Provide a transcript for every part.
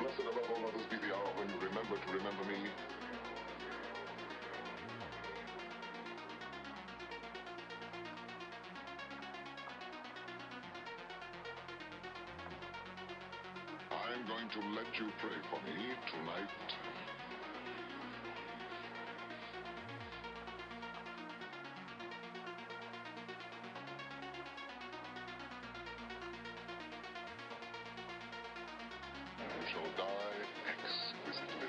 Blessed above all others be the hour when you remember to remember me. I'm going to let you pray for me tonight. You shall die exquisitely.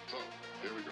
So, here we go.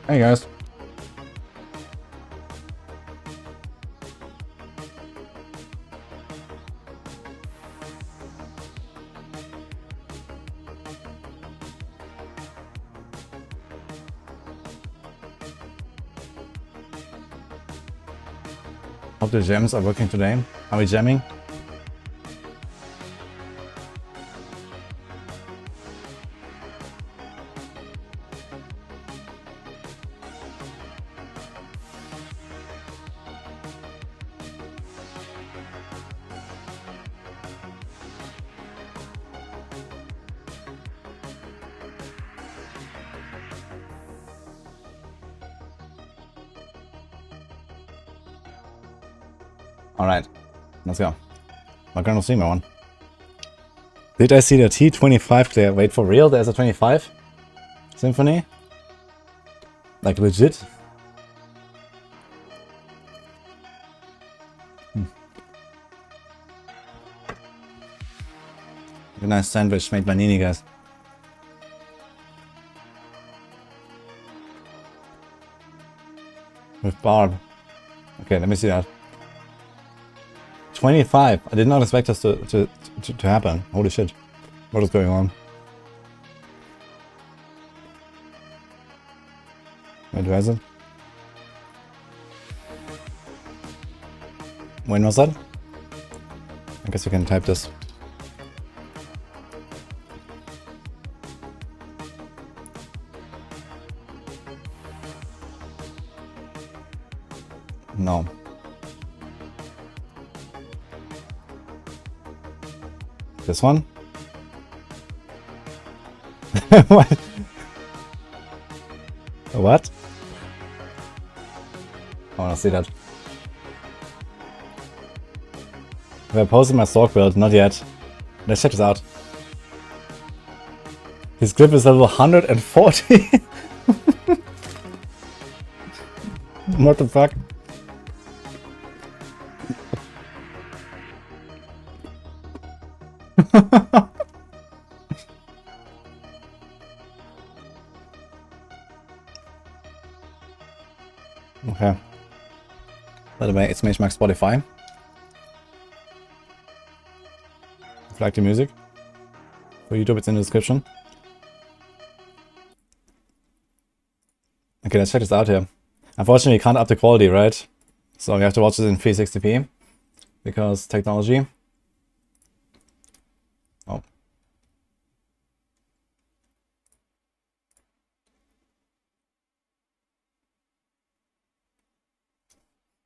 Hey guys. Hope the gems are working today. Are we jamming? Alright, let's go. Not gonna see my one. Did I see the T25 clear? Wait, for real? There's a 25? Symphony? Like legit? A nice sandwich made by Nini, guys. With Barb. Okay, let me see that. 25. I did not expect this to happen. Holy shit. What is going on? Wait, where is it? When was that? I guess we can type this. No. This one? What? What? I wanna see that. Have I posted my Stork build? Not yet. Let's check this out. His grip is level 140? What the fuck? Okay. By the way, it's Mage Max Spotify. If you like the music for YouTube, it's in the description. Okay, let's check this out here. Unfortunately, you can't up the quality, right? So we have to watch this in 360p because technology. Oh.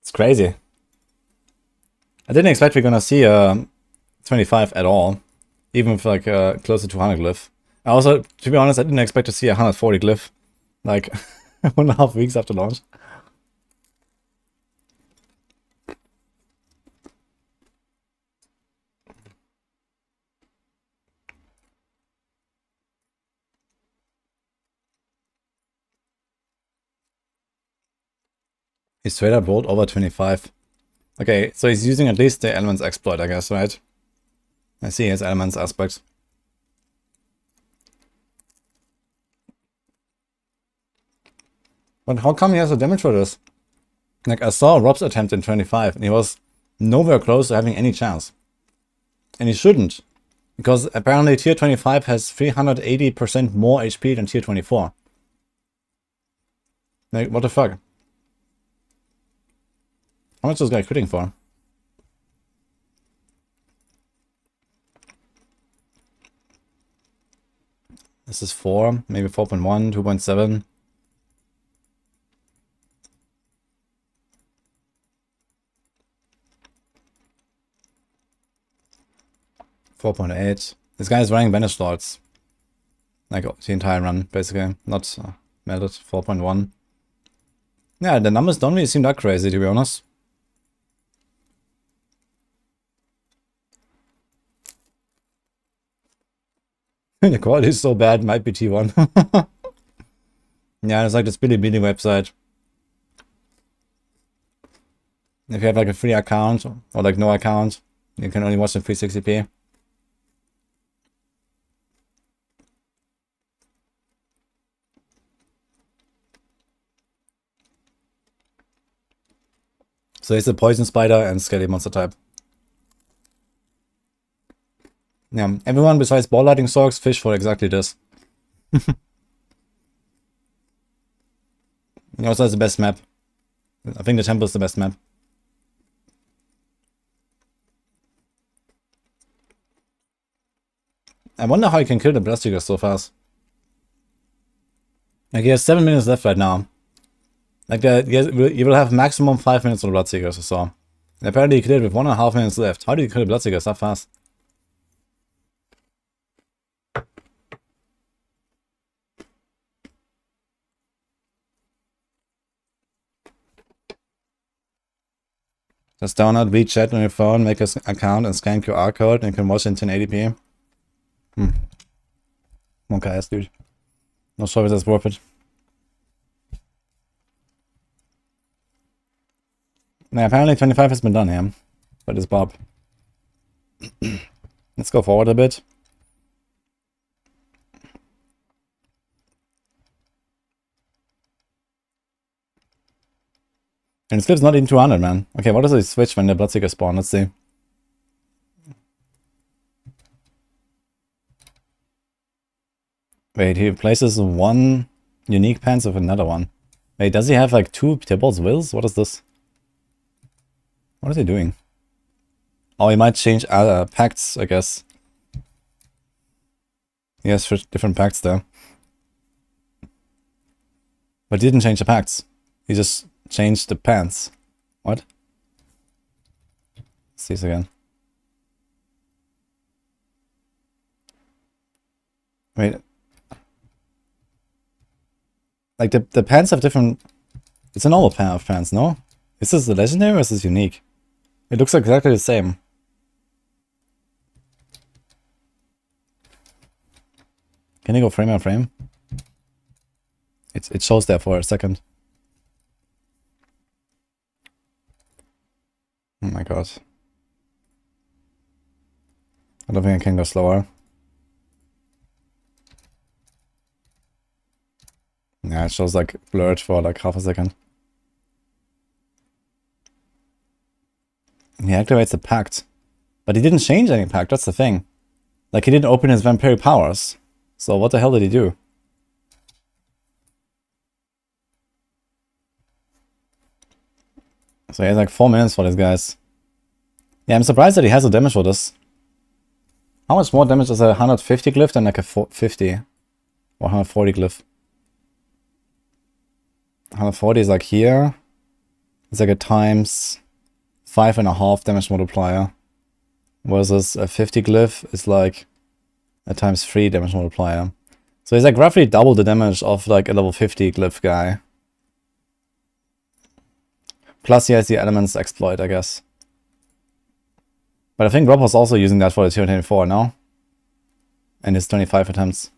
It's crazy. I didn't expect we're gonna see 25 at all, even with like close to 200 glyph. I also, to be honest, I didn't expect to see 140 glyph, like 1.5 weeks after launch. He straight up rolled over 25. Okay, so he's using at least the elements exploit, I guess, right? I see his elements aspect. But how come he has a damage for this? Like, I saw Rob's attempt in 25, and he was nowhere close to having any chance. And he shouldn't. Because apparently tier 25 has 380% more HP than tier 24. Like, what the fuck? How much is this guy quitting for? This is 4, maybe 4.1, 2.7. .8. This guy is running Banish Lords. Like the entire run, basically. Not melted. 4.1. Yeah, the numbers don't really seem that crazy, to be honest. The quality is so bad, might be T1. Yeah, it's like this Bilibili website. If you have like a free account, or like no account, you can only watch in 360p. So he's a poison spider and scaly monster type. Yeah, everyone besides ball lightning storks fish for exactly this. He also has the best map. I think the temple is the best map. I wonder how you can kill the Bloodseeker so fast. Like, he has 7 minutes left right now. Like, you will have maximum 5 minutes on the Bloodseekers or so. And apparently he killed it with 1.5 minutes left. How do you kill the Bloodseekers that fast? Just download WeChat on your phone, make an account and scan QR code and you can watch in 1080p. Monkey ass, dude. Not sure if that's worth it. Yeah, apparently 25 has been done here. But it's Bob. Let's go forward a bit. And it skips not even 200, man. Okay, what does he switch when the Bloodseeker spawn? Let's see. Wait, he replaces one unique pants with another one. Wait, does he have like 2 Tibalt's Wills? What is this? What is he doing? Oh, he might change pacts, I guess. He has different pacts there. But he didn't change the pacts. He just changed the pants. What? Let's see this again. Wait. Like the pants have different... It's a normal pair of pants, no? Is this the legendary or is this unique? It looks exactly the same. Can you go frame by frame? It shows there for a second. Oh my god. I don't think I can go slower. Yeah, it shows like blurred for like half a second. He activates the pact. But he didn't change any pact, that's the thing. Like, he didn't open his vampiric powers. So what the hell did he do? So he has like 4 minutes for these guys. Yeah, I'm surprised that he has a damage for this. How much more damage is a 150 glyph than like a 50? Or 140 glyph? 140 is like here. It's like a times 5.5 damage multiplier. Versus a 50 glyph is like a times 3 damage multiplier. So he's like roughly double the damage of like a level 50 glyph guy. Plus he has the elements exploit, I guess. But I think Rob was also using that for the tier 24, no? And his 25 attempts.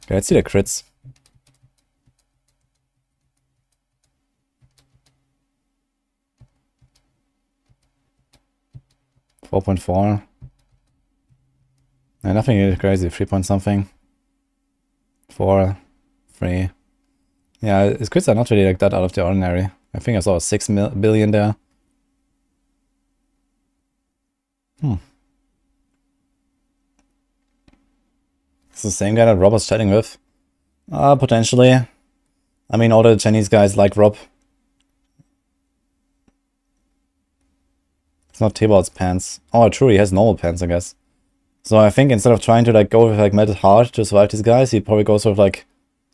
Okay, let's see the crits. .4. Yeah, nothing really crazy. 3 point something. 4, 3. Yeah, his crits are not really like that out of the ordinary. I think I saw 6 billion there. It's the same guy that Rob was chatting with. Potentially. I mean, all the Chinese guys like Rob. It's not Tibalt's pants. Oh, true, he has normal pants, I guess. So I think instead of trying to like go with like metal hard to survive these guys, he probably goes with like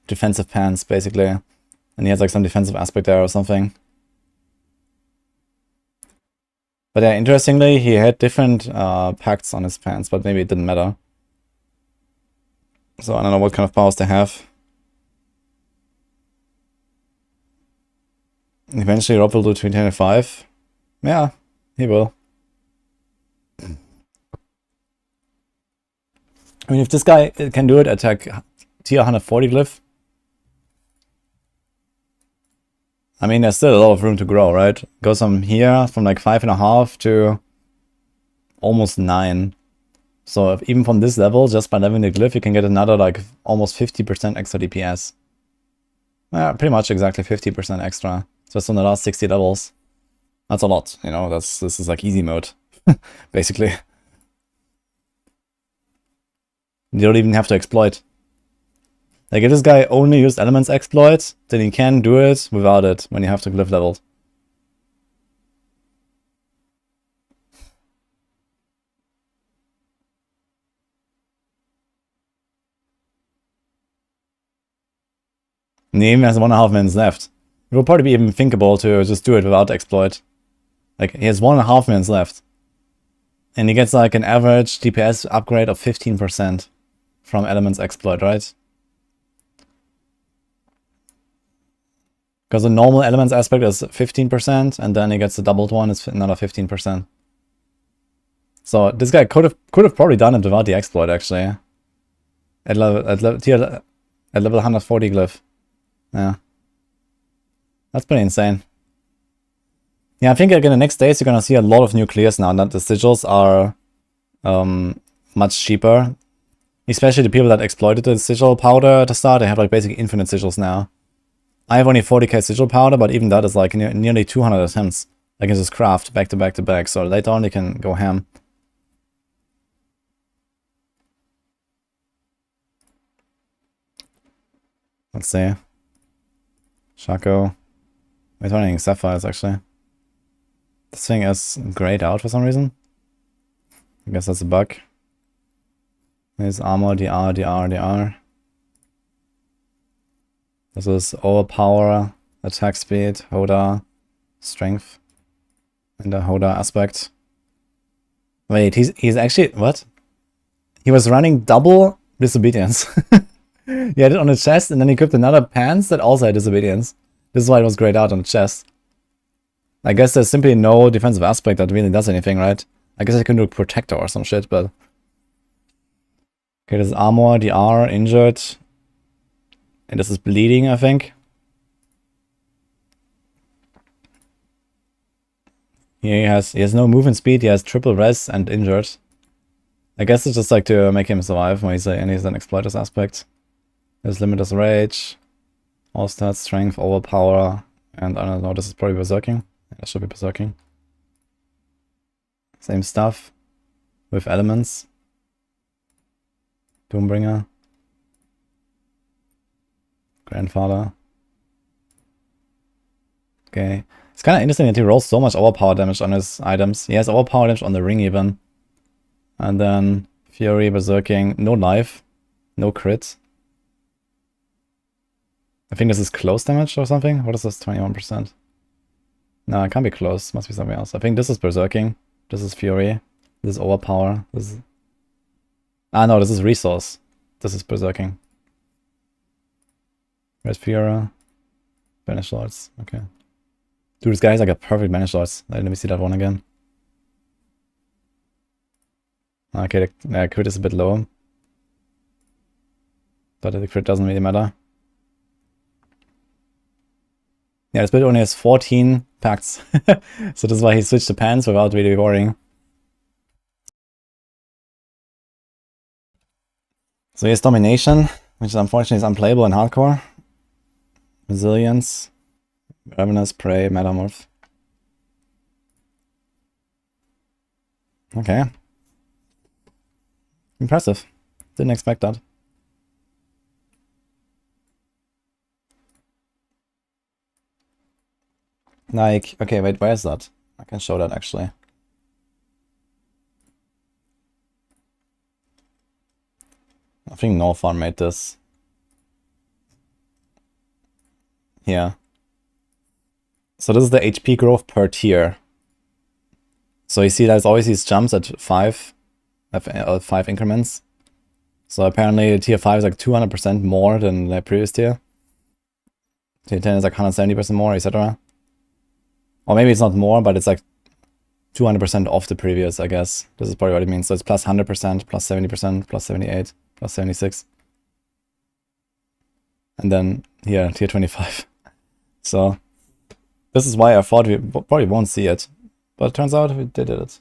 defensive pants, basically. And he has like some defensive aspect there or something. But yeah, interestingly, he had different pacts on his pants, but maybe it didn't matter. So I don't know what kind of powers they have. Eventually Rob will do 225. Yeah, he will. I mean, if this guy can do it at like tier 140 glyph, I mean, there's still a lot of room to grow, right? Goes from here, from like 5.5 to almost 9. So if, even from this level, just by leveling the glyph, you can get another like almost 50% extra DPS. Pretty much exactly 50% extra. Just on the last 60 levels. That's a lot, you know, this is like easy mode, basically. You don't even have to exploit. Like, if this guy only used elements exploit, then he can do it without it when you have to glyph leveled. And he even has 1.5 minutes left. It would probably be even thinkable to just do it without exploit. Like, he has 1.5 minutes left. And he gets like an average DPS upgrade of 15% from elements exploit, right? Because the normal elements aspect is 15%, and then he gets the doubled one, it's another 15%. So this guy could have probably done it without the exploit, actually. At level 140 glyph. Yeah. That's pretty insane. Yeah, I think like in the next days you're gonna see a lot of new clears now, that the sigils are much cheaper. Especially the people that exploited the sigil powder at the start, they have like basically infinite sigils now. I have only 40k sigil powder, but even that is like nearly 200 attempts. I can just craft back to back to back, so later on you can go ham. Let's see. Shaco. We're running sapphires actually. This thing is grayed out for some reason. I guess that's a bug. There's armor, DR, DR, DR. This is overpower, attack speed, Hoda, strength, and the Hoda aspect. Wait, he's actually, what? He was running double disobedience. He had it on the chest, and then he equipped another pants that also had disobedience. This is why it was grayed out on the chest. I guess there's simply no defensive aspect that really does anything, right? I guess I can do a protector or some shit, but... Okay, this is armor, DR, injured. And this is bleeding, I think. He has no movement speed, he has triple res and injured. I guess it's just like to make him survive when he's an exploiter's aspect. There's limitless rage, all stats, strength, overpower, and I don't know, this is probably berserking. Yeah, that should be berserking. Same stuff with elements. Doombringer. Grandfather. Okay. It's kind of interesting that he rolls so much overpower damage on his items. He has overpower damage on the ring even. And then Fury, Berserking, no life, no crit. I think this is close damage or something. What is this? 21%. No, it can't be close. Must be something else. I think this is Berserking. This is Fury. This is overpower. This is... Ah, no, this is resource. This is Berserking. Red Fury. Banish Lords. Okay. Dude, this guy's like a perfect Banish Lords. Let me see that one again. Okay, the crit is a bit low. But the crit doesn't really matter. Yeah, this build only has 14 pacts. So this is why he switched to pants without really worrying. So he has Domination, which unfortunately is unplayable in hardcore. Resilience. Ravenous, Prey, Metamorph. Okay. Impressive. Didn't expect that. Like, okay, wait, where is that? I can show that actually. I think Northfarm made this. Here. So this is the HP growth per tier. So you see there's always these jumps at 5 increments. So apparently tier 5 is like 200% more than the previous tier. Tier 10 is like 170% more, etc. Or maybe it's not more, but it's like 200% off the previous, I guess. This is probably what it means. So it's plus 100%, plus 70%, plus 78, plus 76. And then here, tier 25. So this is why I thought we probably won't see it. But it turns out we did it.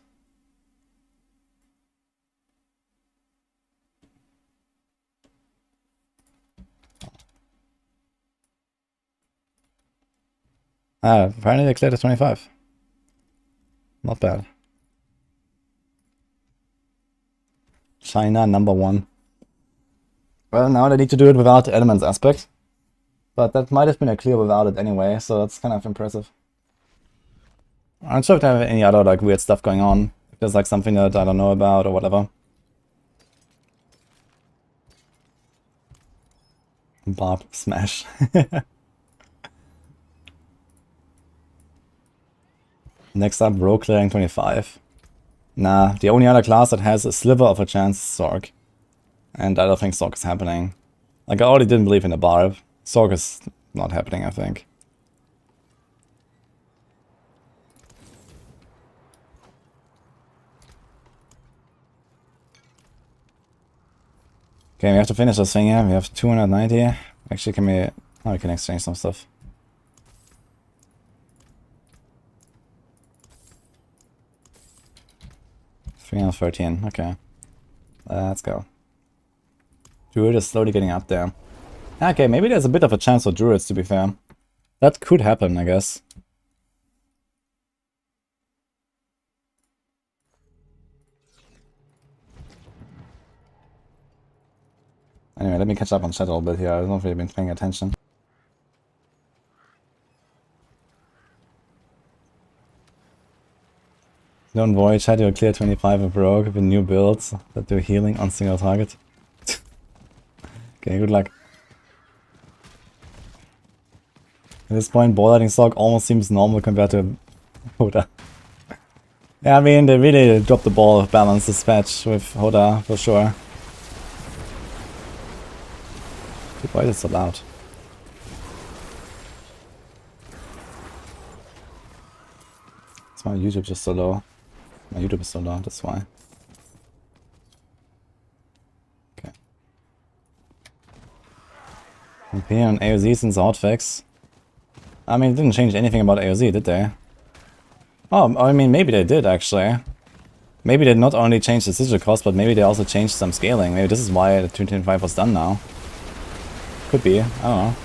Apparently they cleared a 25. Not bad. China #1. Well, now they need to do it without the elements aspect. But that might have been a clear without it anyway, so that's kind of impressive. I'm not sure if they have any other like weird stuff going on. If there's like something that I don't know about or whatever. Barb smash. Next up, rogue clearing 25. Nah, the only other class that has a sliver of a chance is Sorg. And I don't think Sorg is happening. Like, I already didn't believe in the Barb. Sorg is not happening, I think. Okay, we have to finish this thing here. We have 290. Actually, can we... Oh, we can exchange some stuff. $313. Okay. Let's go. Druid is slowly getting up there. Okay, maybe there's a bit of a chance for Druids, to be fair. That could happen, I guess. Anyway, let me catch up on chat a little bit here. I've not really been paying attention. Don't worry, chat, you'll clear 25 of rogue with new builds that do healing on single target. Okay, good luck. At this point, ball-lighting stock almost seems normal compared to Hoda. Yeah, I mean, they really dropped the ball of balance this patch with Hoda, for sure. Dude, why is it so loud? Is my YouTube just so low? My YouTube is so low, that's why. Okay. Opinion on AOZ since the hotfix. I mean, it didn't change anything about AOZ, did they? Oh, I mean, maybe they did, actually. Maybe they not only changed the sigil cost, but maybe they also changed some scaling. Maybe this is why the 225 was done now. Could be, I don't know.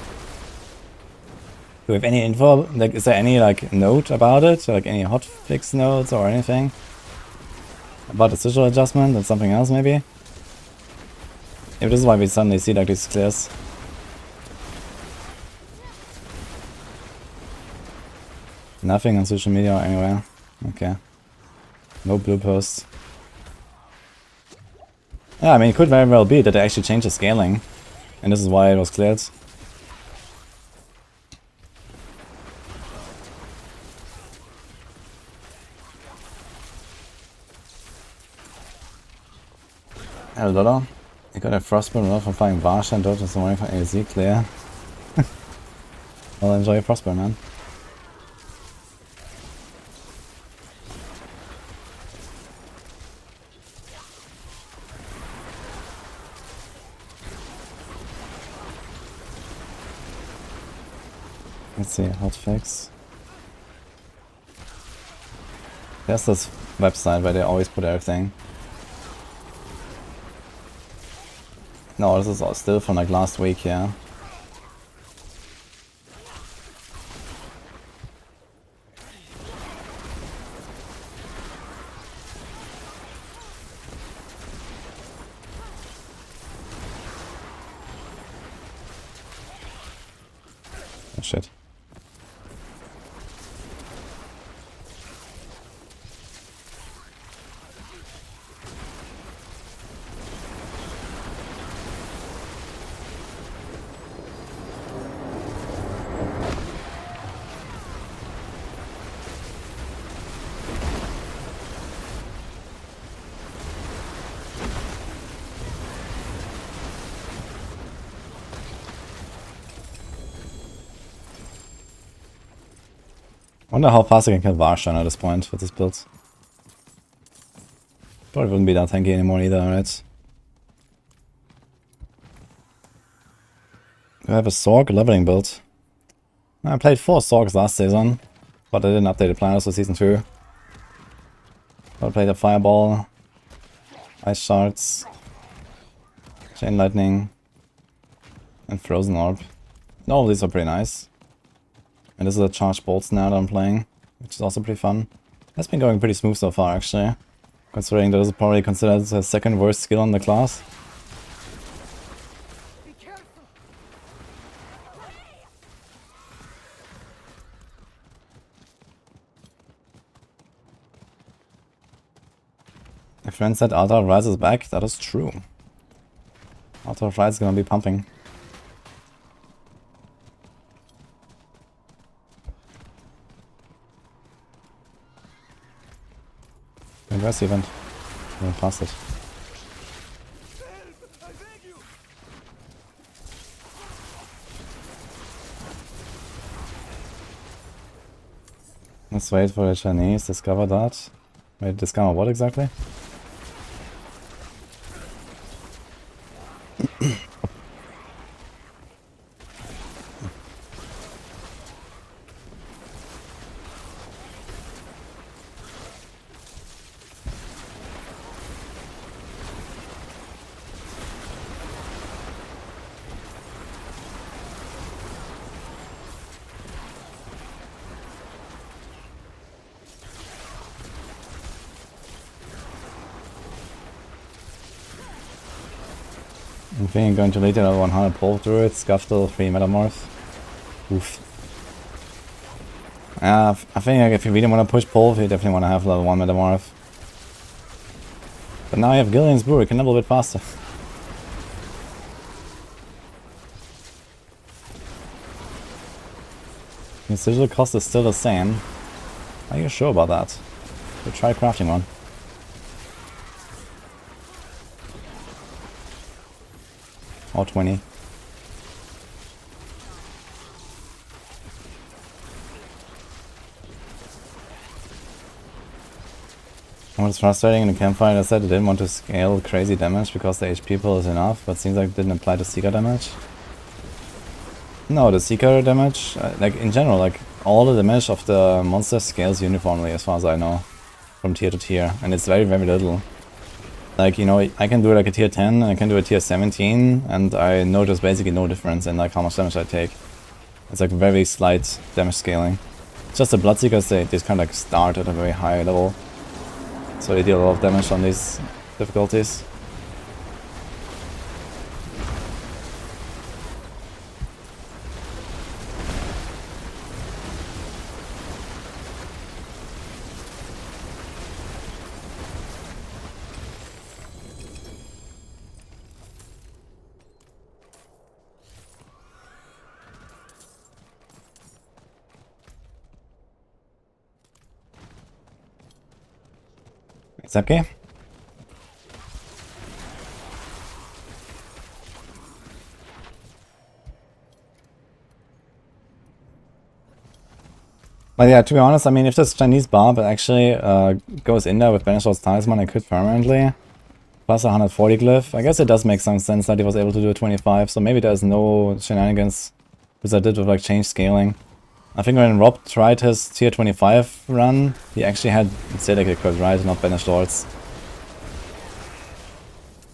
Do we have any info? Like, is there any, like, note about it? Like, any hotfix notes or anything? About the sigil adjustment and something else, maybe? If this is why we suddenly see, like, these clears. Nothing on social media or anywhere. Okay. No blue posts. Yeah, I mean, it could very well be that they actually changed the scaling. And this is why it was cleared. Hello, you got a frostburn from flying Varsha and dodge some money for AZ clear. Well, enjoy your frostburn, man. Let's see, hotfix. There's this website where they always put everything. No, this is all still from like last week, yeah. Oh shit. Wonder how fast I can kill Varshan at this point with this build. Probably wouldn't be that tanky anymore either, right? Do I have a Sorg leveling build? I played 4 Sorgs last season, but I didn't update the planners for season 2. I played a Fireball, Ice Shards, Chain Lightning, and Frozen Orb. And all of these are pretty nice. And this is a charged bolts now that I'm playing, which is also pretty fun. That's been going pretty smooth so far, actually. Considering that this is probably considered the second worst skill in the class. My friend said Altar of Rise is back. That is true. Altar of Rise is gonna be pumping. Where's the event? I went past it. Let's wait for the Chinese. Discover that. Wait, discover what exactly? I'm thinking going to lead another 100 Pole Druid, Scuffle, 3 Metamorph. Oof. I think like, if you really want to push Pole, you definitely want to have level 1 Metamorph. But now you have Gillian's Brew, you can level a bit faster. The sigil cost is still the same. Are you sure about that? We'll try crafting one. Or 20. What's frustrating in the campfire, I said I didn't want to scale crazy damage because the HP pool is enough, but seems like it didn't apply to Seeker damage. No, the Seeker damage, like in general, like all the damage of the monster scales uniformly as far as I know. From tier to tier, and it's very, very little. Like, you know, I can do like a tier 10 and I can do a tier 17 and I notice basically no difference in like how much damage I take. It's like very slight damage scaling. It's just the Bloodseekers, they just kind of like start at a very high level. So they deal a lot of damage on these difficulties. It's okay. But yeah, to be honest, I mean, if this Chinese Barb actually goes in there with Banishor's Talisman, I could permanently. Plus 140 glyph. I guess it does make some sense that he was able to do a 25, so maybe there's no shenanigans, which I did with like change scaling. I think when Rob tried his tier 25 run, he actually had Zedek equipped, right? Not Banished Lords.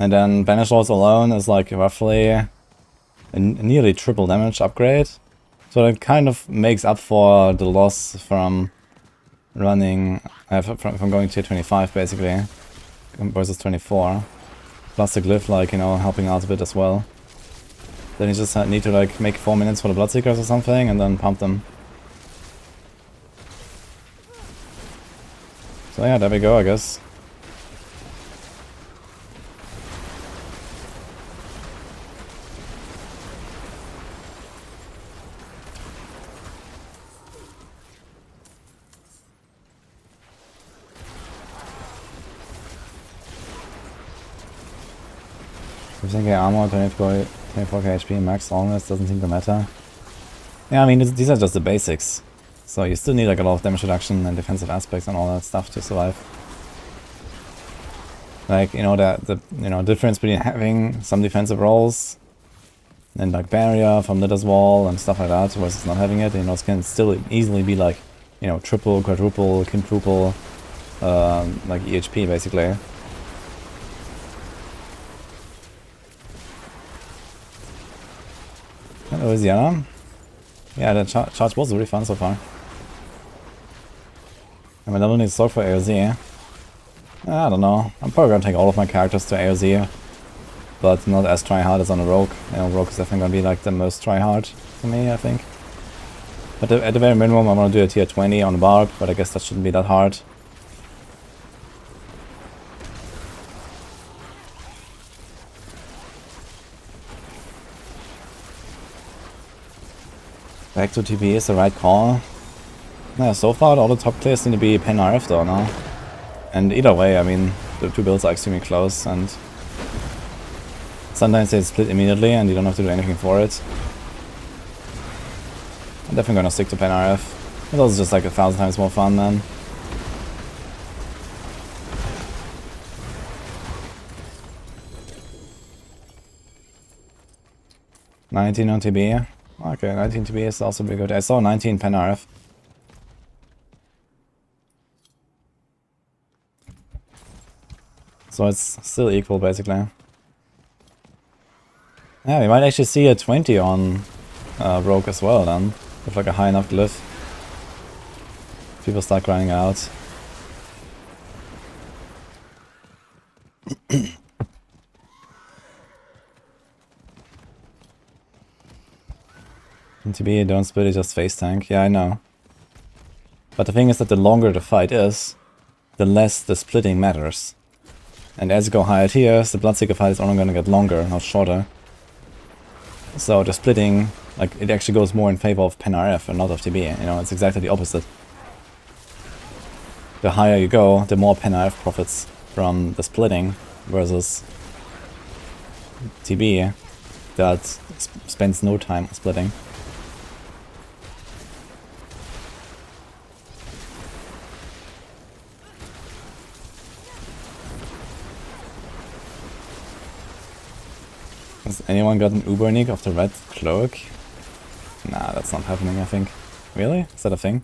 And then Banished Lords alone is like roughly a nearly triple damage upgrade. So it kind of makes up for the loss from running, from going tier 25 basically, versus 24. Plus the glyph, like, you know, helping out a bit as well. Then you just need to like make 4 minutes for the Bloodseekers or something and then pump them. So yeah, there we go, I guess. I'm thinking armor, 24k HP, max allness, doesn't seem to matter. Yeah, I mean, these are just the basics. So you still need like a lot of damage reduction and defensive aspects and all that stuff to survive. Like, you know, the difference between having some defensive rolls and like barrier from Litter's Wall and stuff like that versus not having it, you know, it can still easily be like, you know, triple, quadruple, quintuple, like EHP basically. Hello, Ziana. Yeah, the charge was really fun so far. I mean, I don't need to stock for AOZ. I don't know. I'm probably gonna take all of my characters to AOZ, but not as try-hard as on a Rogue. You know, Rogue is definitely gonna be like the most try-hard for me, I think. But at the very minimum, I'm gonna do a tier 20 on Barb, but I guess that shouldn't be that hard. Back to TB is the right call. Yeah, so far all the top players seem to be Pen RF though now. And either way, I mean, the two builds are extremely close, and sometimes they split immediately and you don't have to do anything for it. I'm definitely gonna stick to Pen RF. It's also just like 1,000 times more fun, man. $19 on TB. Okay, 19 TB is also pretty good. I saw 19 Pen RF. So it's still equal, basically. Yeah, we might actually see a 20 on Rogue as well, then. With like a high enough glyph. People start grinding out. In TB, don't split it, just face tank. Yeah, I know. But the thing is that the longer the fight is, the less the splitting matters. And as you go higher tiers, the Bloodseeker fight is only gonna get longer, not shorter. So the splitting, like, it actually goes more in favor of Pen RF and not of TB. You know, it's exactly the opposite. The higher you go, the more Pen RF profits from the splitting versus TB that spends no time on splitting. Has anyone got an Uber unique of the red cloak? Nah, that's not happening, I think. Really? Is that a thing?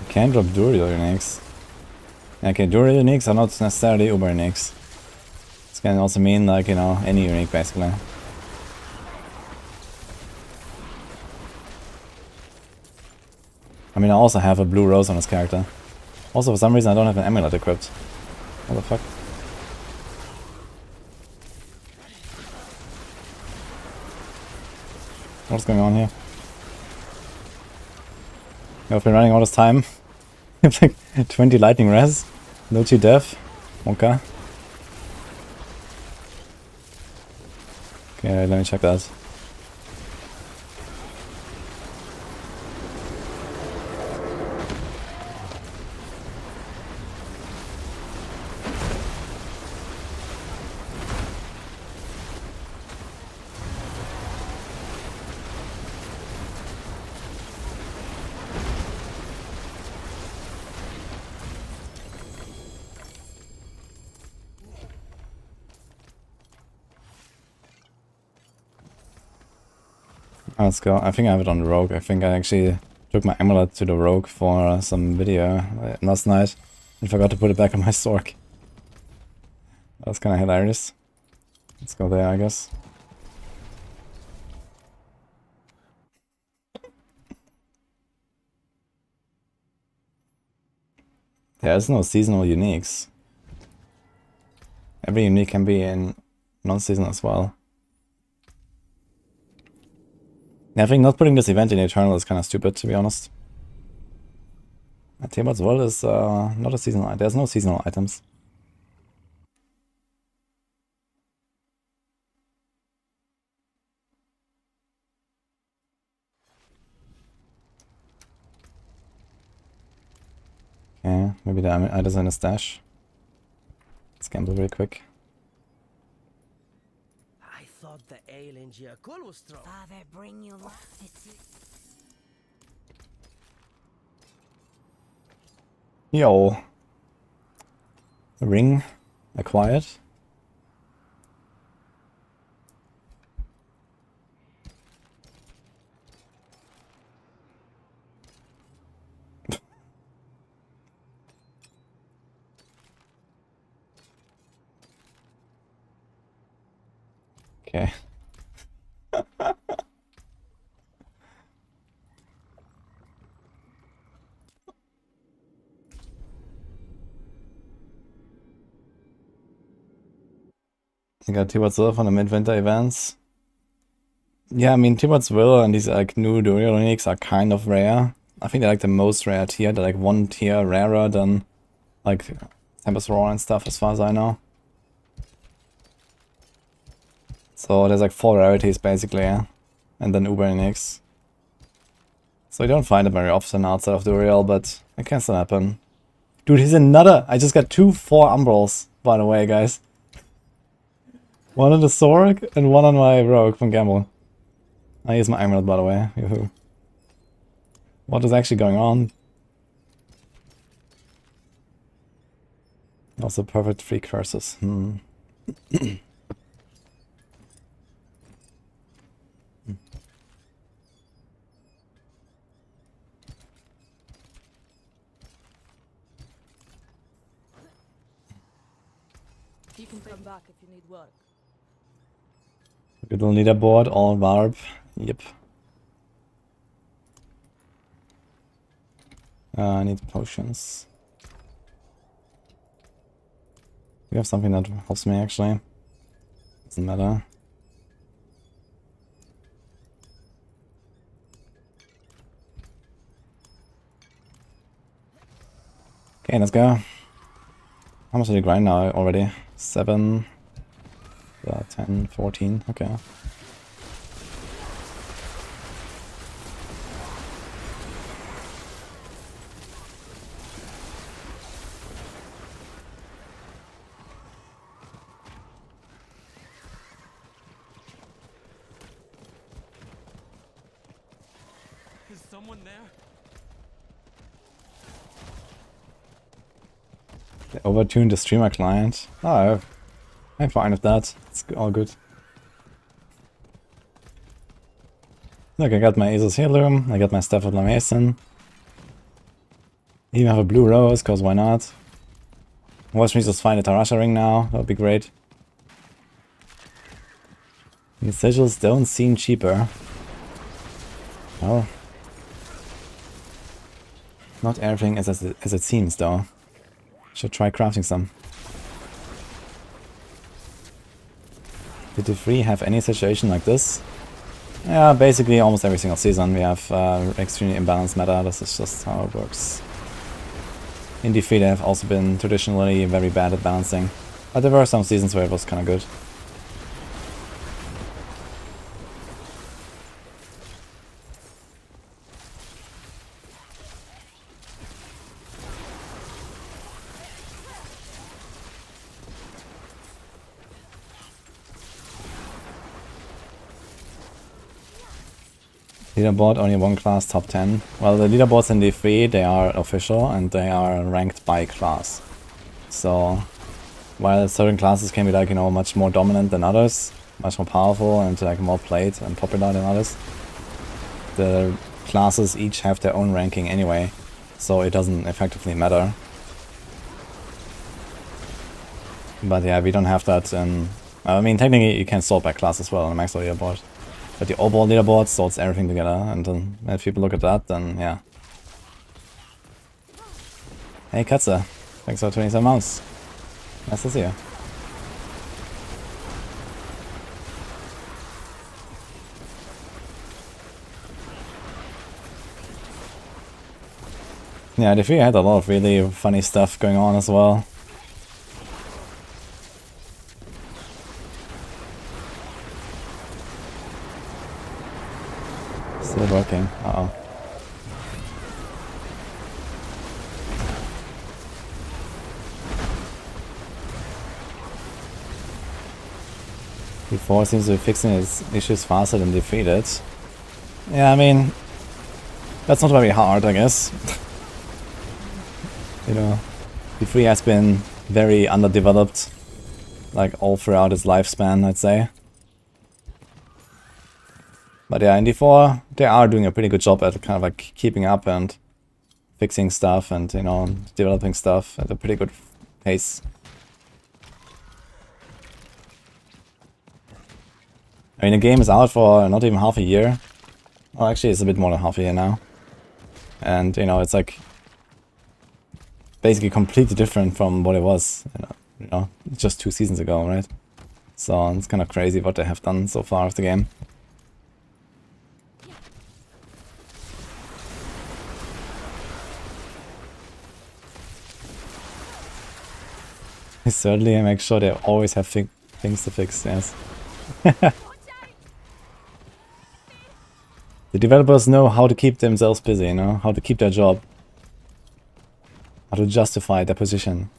Can't drop Druid uniques. Okay, Druid uniques are not necessarily Uber uniques. This can also mean, like, you know, any unique basically. I mean, I also have a blue rose on this character. Also, for some reason, I don't have an amulet equipped. What the fuck? What's going on here? I've been running all this time. I have like 20 lightning res. No T death. Okay. Okay, let me check that. Let's go. I think I have it on the Rogue. I think I actually took my amulet to the Rogue for some video last night and forgot to put it back on my Stork. That's kind of hilarious. Let's go there, I guess. There is no seasonal uniques. Every unique can be in non-seasonal as well. Yeah, I think not putting this event in Eternal is kind of stupid, to be honest. Tiamat's World is not a seasonal. There's no seasonal items. Okay, maybe the items in a stash. Let's gamble really quick. I thought the ale in Giacomo was strong. Father, bring you luck. Yo. A ring acquired. Okay. I got T-Bot's Will from the Midwinter events. Yeah, I mean, T-Bot's Will and these like new Druid uniques are kind of rare. I think they're like the most rare tier. They're like one tier rarer than like Tempest Roar and stuff, as far as I know. So there's like 4 rarities basically, yeah? And then Uber uniques. So you don't find it very often outside of the real, but it can still happen. Dude, he's another. I just got 2 4 Umbrals, by the way, guys. One on the Sorg and one on my Rogue from Gamble. I use my Emerald, by the way. Yoo-hoo. What is actually going on? Also perfect 3 curses. You can come back if you need work. Good little leaderboard, all Barb. Yep. I need potions. You have something that helps me actually. Doesn't matter. Okay, let's go. How much did you grind now already? 7, 10, 14, okay. Is someone there? They overtuned the streamer client. Oh, I'm fine with that. It's all good. Look, I got my Asus Heirloom, I got my Staff of Mason. Even have a blue rose, cause why not? Watch me just find a Tarasha ring now, that would be great. These sigils don't seem cheaper. Well, not everything as it seems though. Should try crafting some. Did the free have any situation like this? Yeah, basically almost every single season we have extremely imbalanced meta. This is just how it works. In D3 they have also been traditionally very bad at balancing, but there were some seasons where it was kind of good. Leaderboard, only one class, top 10. Well, the leaderboards in D3, they are official and they are ranked by class. So, while certain classes can be like, you know, much more dominant than others, much more powerful and like more played and popular than others, the classes each have their own ranking anyway, so it doesn't effectively matter. But yeah, we don't have that in... I mean, technically you can sort by class as well on the max leaderboard. But the overall leaderboard sorts everything together, and then if people look at that, then yeah. Hey Katze, thanks for 27 months. Nice to see you. Yeah, the 3 had a lot of really funny stuff going on as well. Still working. Uh-oh. D4 seems to be fixing its issues faster than defeated. Yeah, I mean, that's not very hard, I guess. You know, D3 has been very underdeveloped, like all throughout its lifespan, I'd say. But yeah, in D4, they are doing a pretty good job at kind of like keeping up and fixing stuff and, you know, developing stuff at a pretty good pace. I mean, the game is out for not even half a year. Well, actually, it's a bit more than half a year now. And, you know, it's like basically completely different from what it was, you know, just 2 seasons ago, right? So it's kind of crazy what they have done so far with the game. Certainly, I make sure they always have things to fix, yes. The developers know how to keep themselves busy, you know, how to keep their job. How to justify their position.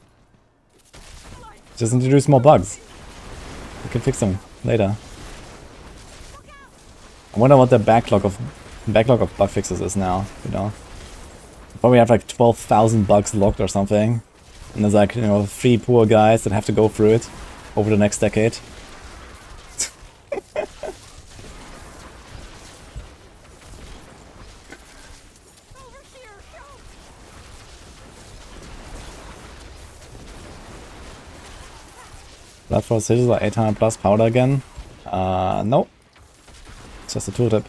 Just introduce more bugs. You can fix them later. I wonder what the backlog of bug fixes is now, you know. Probably have like 12,000 bugs locked or something. And there's like, you know, 3 poor guys that have to go through it over the next decade. Blood for Sigils or 800 plus powder again? No. It's just a tooltip.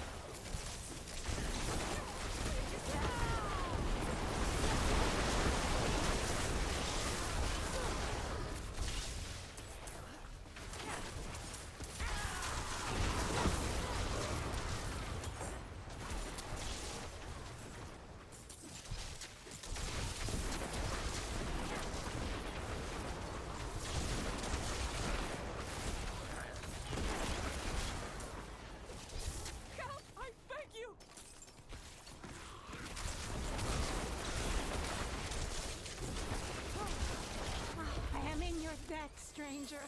Stranger.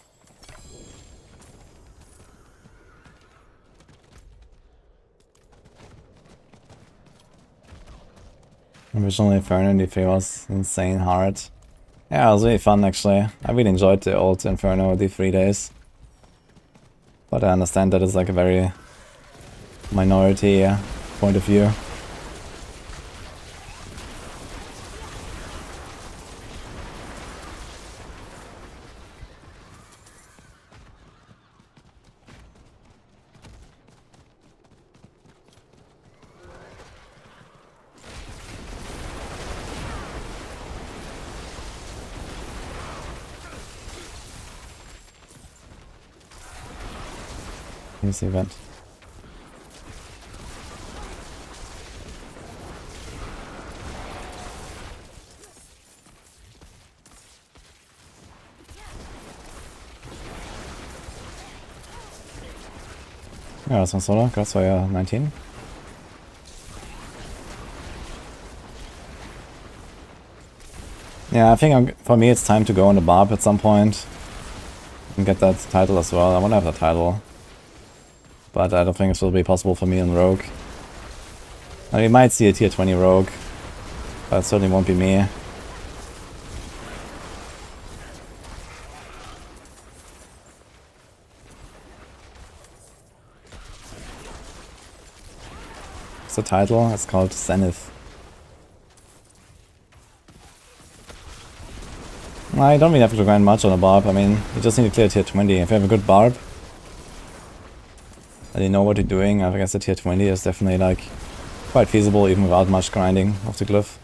Originally Inferno D3 was insane hard. Yeah, it was really fun actually. I really enjoyed the old Inferno D3 days. But I understand that it's like a very minority point of view. This event. Ja, das war Solo. Das war ja 19. Yeah, I think for me it's time to go on the Barb at some point and get that title as well. I want to have the title, but I don't think it will be possible for me on Rogue. I mean, we might see a tier 20 Rogue, but it certainly won't be me. What's the title? It's called Zenith. I don't really have to grind much on a Barb. I mean, you just need to clear tier 20. If you have a good Barb, and you know what you're doing, I guess the tier 20 is definitely like quite feasible even without much grinding of the glyph.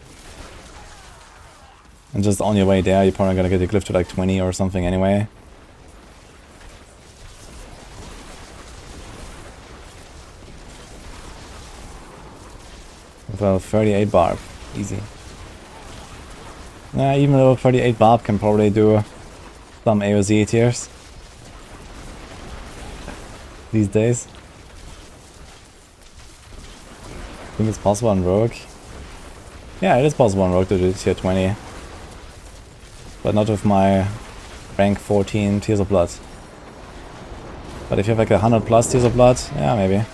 And just on your way there, you're probably gonna get the glyph to like 20 or something anyway. With a 38 Barb, easy. Even though 38 Barb can probably do some AOZ tiers these days. I think it's possible on Rogue. Yeah, it is possible on Rogue to do tier 20. But not with my rank 14 Tears of Blood. But if you have like 100 plus Tears of Blood, yeah, maybe.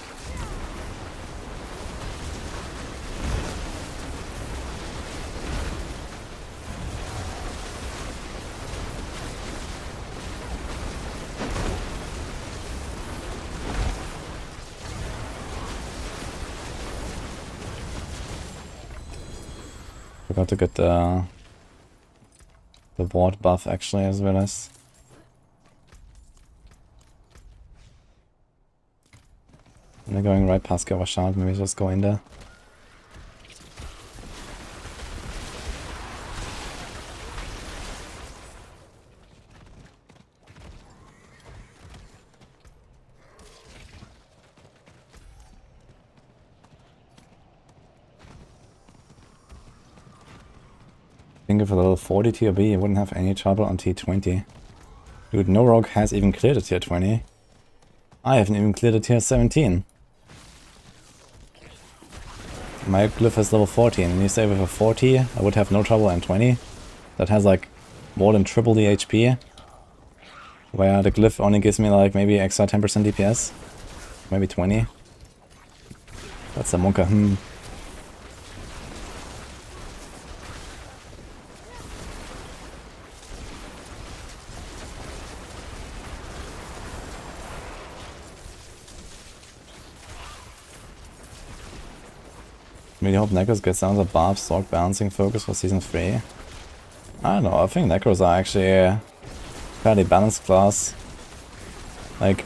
Forgot to get the ward buff actually as well as. And they're going right past cover shard, maybe just go in there. I think if a level 40 tier B, you wouldn't have any trouble on tier 20. Dude, no rogue has even cleared a tier 20. I haven't even cleared a tier 17. My glyph has level 14, and you say with a 40 I would have no trouble in 20. That has like more than triple the HP. Where the glyph only gives me like maybe extra 10% DPS. Maybe 20. That's a monka, Really hope Necros gets another Barb Stock balancing focus for season 3. I don't know, I think Necros are actually a fairly balanced class. Like,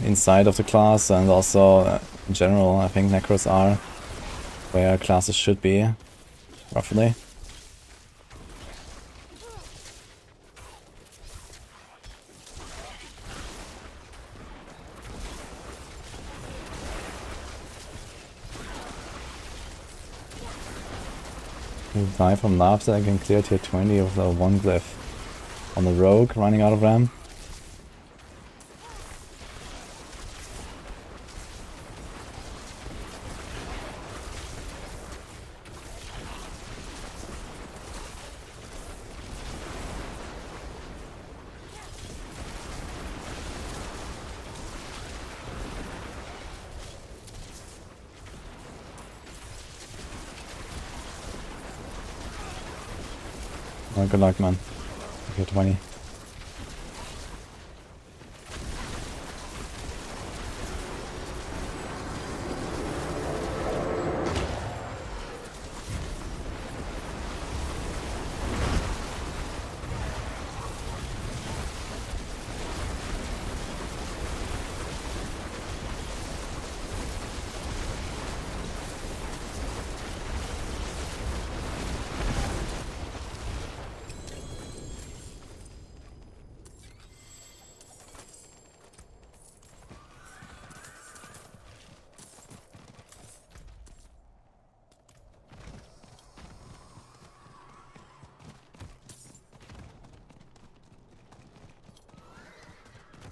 inside of the class and also in general, I think Necros are where classes should be, roughly. You die from laughter, I can clear tier 20 with level 1 glyph. On the rogue, running out of RAM. Oh, good luck, man. Okay, 20.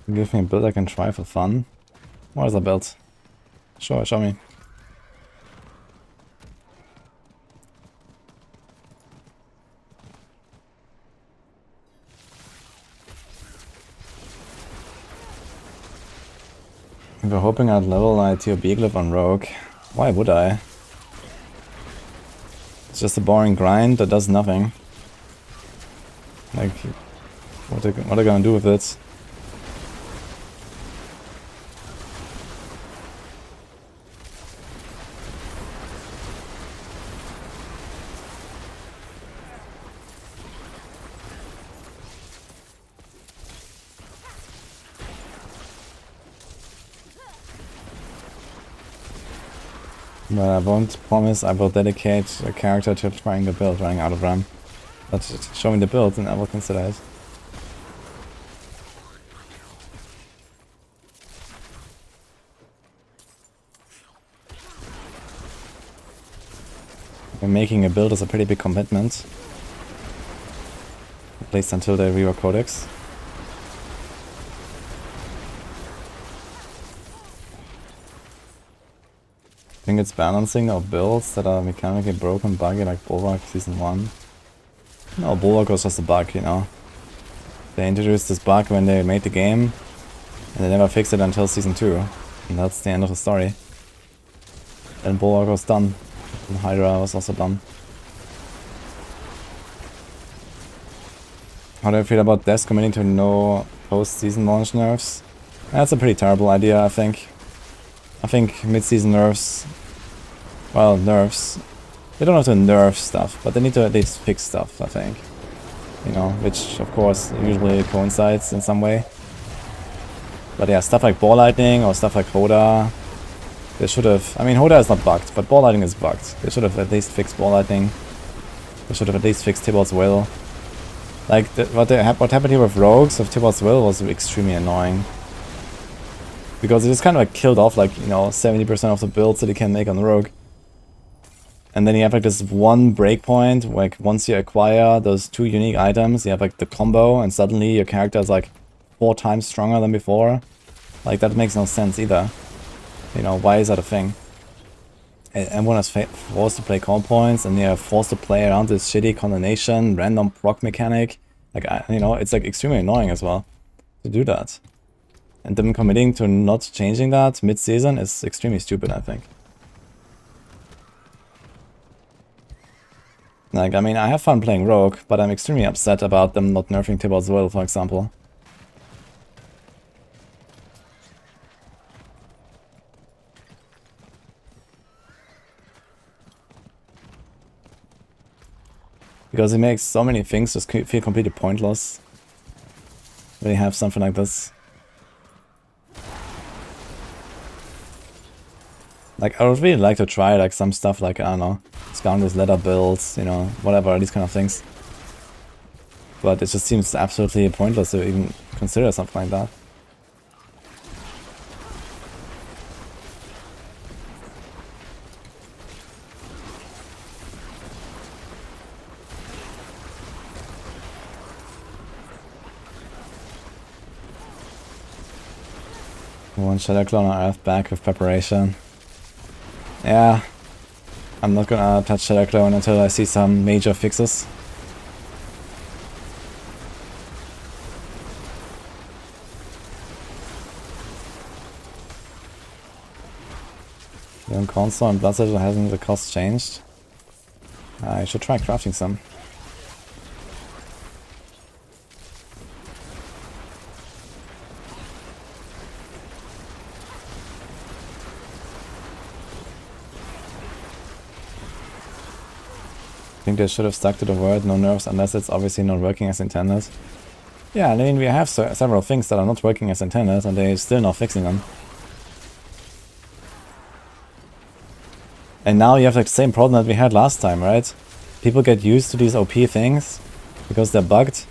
Give me a build I can try for fun. What is a build? Sure, show me. We were hoping I'd level my tier B glyph on rogue. Why would I? It's just a boring grind that does nothing. Like, what are they gonna do with it? But I won't promise I will dedicate a character to trying the build running out of RAM. But show me the build and I will consider it. Making a build is a pretty big commitment. At least until they rework codex. I think it's balancing of builds that are mechanically broken, buggy, like Bulwark Season 1. No, Bulwark was just a bug, you know. They introduced this bug when they made the game, and they never fixed it until Season 2. And that's the end of the story. Then Bulwark was done, and Hydra was also done. How do I feel about devs committing to no post-season launch nerfs? That's a pretty terrible idea, I think. I think mid-season nerfs, well, nerfs, they don't have to nerf stuff, but they need to at least fix stuff, I think. You know, which of course usually coincides in some way. But yeah, stuff like Ball Lightning or stuff like Coda, They should have... I mean, Hoda is not bugged, but ball lightning is bugged. They should have at least fixed ball lightning. They should have at least fixed Tibalt's will. Like, what happened here with rogues, with Tibalt's will, was extremely annoying. Because it just kind of like killed off, like, you know, 70% of the builds that you can make on the rogue. And then you have like this one breakpoint, like once you acquire those 2 unique items, you have like the combo, and suddenly your character is like 4 times stronger than before. Like, that makes no sense either. You know, why is that a thing? Everyone is forced to play comp points, and they're forced to play around this shitty condemnation, random proc mechanic. Like, you know, it's like extremely annoying as well to do that. And them committing to not changing that mid-season is extremely stupid, I think. Like, I mean, I have fun playing Rogue, but I'm extremely upset about them not nerfing Tibalt's Will, for example. Because it makes so many things just feel completely pointless when you have something like this. Like, I would really like to try like some stuff like, I don't know, Scoundrel's Leather builds, you know, whatever, these kind of things. But it just seems absolutely pointless to even consider something like that. One Shadow Clone on Earth back with preparation. Yeah, I'm not gonna touch Shadow Clone until I see some major fixes. Young console and Blood Sigil hasn't the cost changed. I should try crafting some. I think they should have stuck to the word no nerfs unless it's obviously not working as intended. Yeah, I mean, we have several things that are not working as intended and they're still not fixing them. And now you have like the same problem that we had last time, right? People get used to these OP things because they're bugged.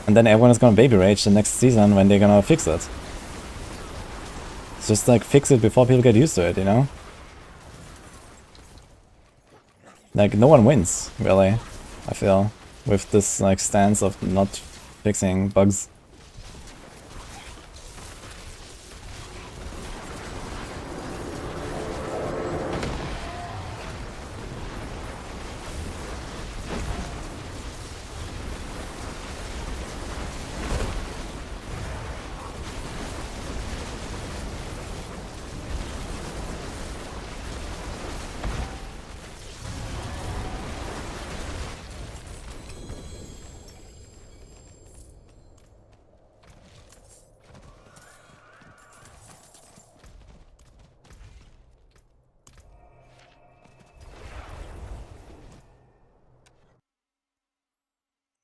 And then everyone is gonna baby rage the next season when they're gonna fix it. It's just like fix it before people get used to it, you know? Like, no one wins, really, I feel, with this like stance of not fixing bugs.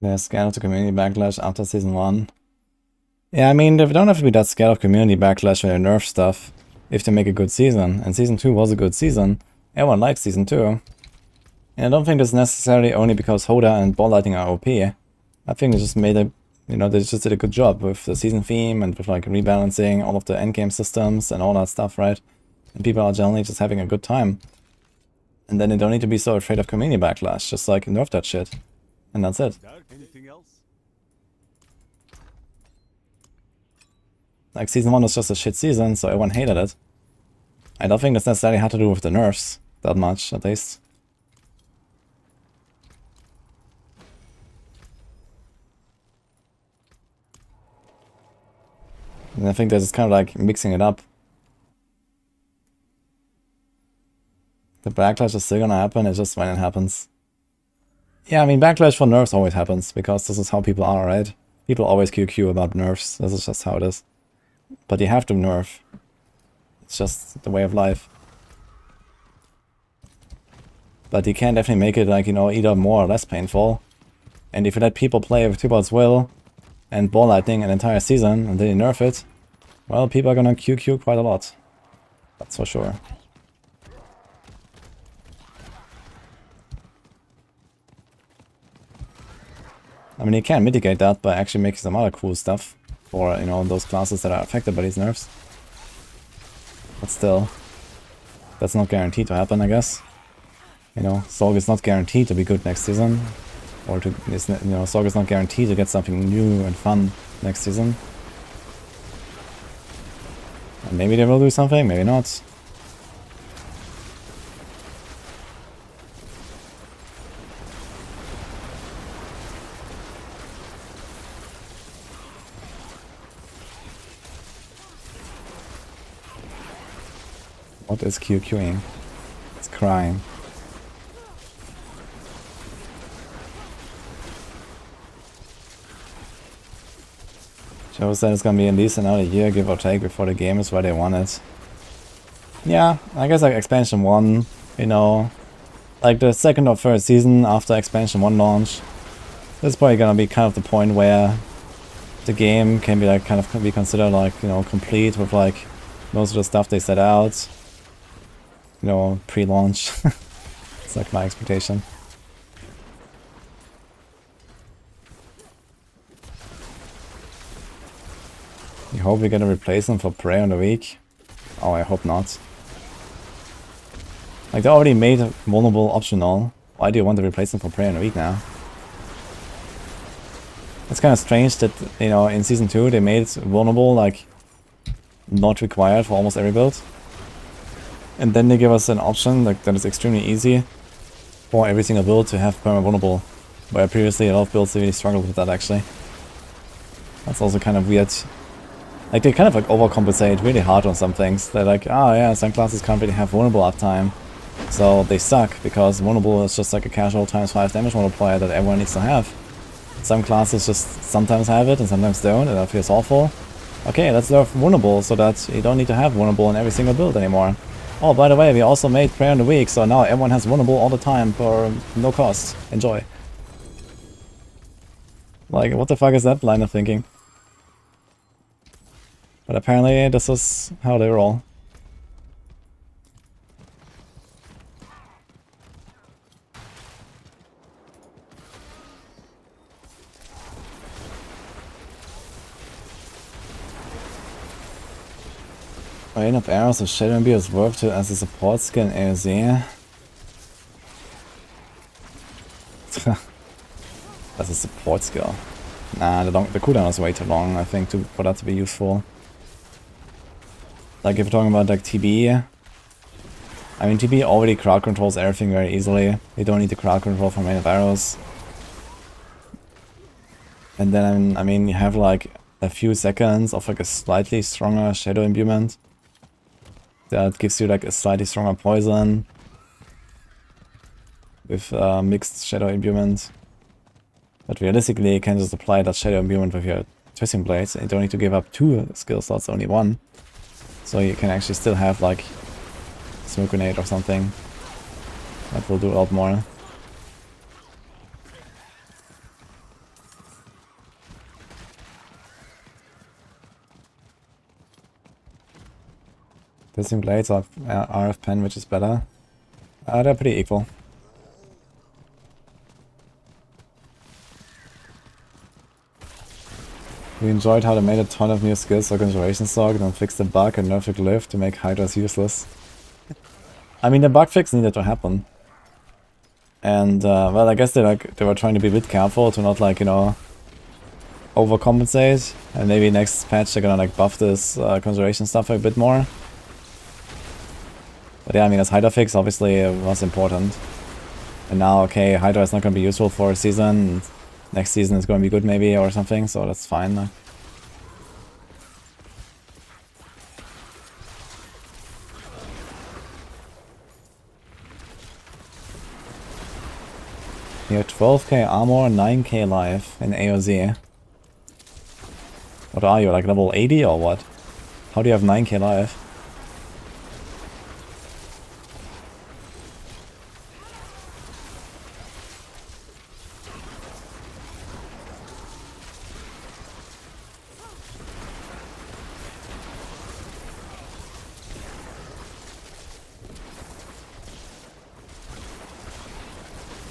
They're scared of the community backlash after Season 1. Yeah, I mean, they don't have to be that scared of community backlash when they nerf stuff if they make a good season. And Season 2 was a good season. Everyone likes Season 2. And I don't think it's necessarily only because Hoda and ball lighting are OP. I think they just made a, you know, they just did a good job with the season theme and with like rebalancing all of the endgame systems and all that stuff, right? And people are generally just having a good time. And then they don't need to be so afraid of community backlash, just like nerf that shit. And that's it. Anything else? Like, Season 1 was just a shit season, so everyone hated it. I don't think this necessarily had to do with the nerfs, that much, at least. And I think they're just kind of like mixing it up. The backlash is still gonna happen, it's just when it happens. Yeah, I mean, backlash for nerfs always happens, because this is how people are, right? People always QQ about nerfs, this is just how it is. But you have to nerf. It's just the way of life. But you can definitely make it, like, you know, either more or less painful. And if you let people play with Tibalt's Will and ball lightning an entire season, and then you nerf it, well, people are gonna QQ quite a lot. That's for sure. I mean, you can mitigate that by actually making some other cool stuff for, you know, those classes that are affected by these nerfs. But still, that's not guaranteed to happen, I guess. You know, Sorg is not guaranteed to be good next season. Or to, you know, Sorg is not guaranteed to get something new and fun next season. And maybe they will do something, maybe not. What is QQing? It's crying. Joe said it's gonna be at least another year, give or take, before the game is where they want it. Yeah, I guess like expansion 1, you know, like the second or third season after expansion 1 launch, this is probably gonna be kind of the point where the game can be like kind of be considered like, you know, complete with like most of the stuff they set out. You know, pre-launch. It's like my expectation. You hope we get a replacement for Prey on the week? Oh, I hope not. Like, they already made vulnerable optional. Why do you want to replace them for Prey on the week now? It's kind of strange that, you know, in Season 2 they made vulnerable, like, not required for almost every build. And then they give us an option like that is extremely easy for every single build to have perma vulnerable, where previously a lot of builds really struggled with that actually. That's also kind of weird. Like they kind of like overcompensate really hard on some things. They're like, oh yeah, some classes can't really have vulnerable uptime, so they suck because vulnerable is just like a casual ×5 damage multiplier that everyone needs to have. Some classes just sometimes have it and sometimes don't, and that feels awful. Okay, let's nerf vulnerable so that you don't need to have vulnerable in every single build anymore. Oh, by the way, we also made Prey on the Week, so now everyone has vulnerable all the time for no cost. Enjoy. Like, what the fuck is that line of thinking? But apparently this is how they roll. Rain of Arrows of Shadow Imbued is worth to as a support skill in AOZ. That's a support skill. Nah, the cooldown is way too long, I think, for that to be useful. Like if you're talking about like TB, I mean TB already crowd controls everything very easily. You don't need the crowd control from Rain of Arrows. And then I mean you have like a few seconds of like a slightly stronger Shadow Imbuement. That gives you like a slightly stronger poison with mixed Shadow Imbuement. But realistically you can just apply that Shadow Imbuement with your Twisting Blades and you don't need to give up 2 skill slots, only 1. So you can actually still have like Smoke Grenade or something. That will do a lot more. Twisting Blades or RF Pen, which is better? They're pretty equal. We enjoyed how they made a ton of new skills for Conjuration Sorg and then fixed the bug and nerfed the glyph to make Hydras useless. I mean, the bug fix needed to happen. And, well, I guess they were trying to be a bit careful to not, like, you know, overcompensate. And maybe next patch they're gonna, like, buff this Conjuration stuff a bit more. But yeah, I mean, this Hydra fix obviously was important. And now, okay, Hydra is not gonna be useful for a season. And next season is gonna be good maybe or something, so that's fine. You have 12k armor, 9k life in AOZ. What are you, like level 80 or what? How do you have 9k life?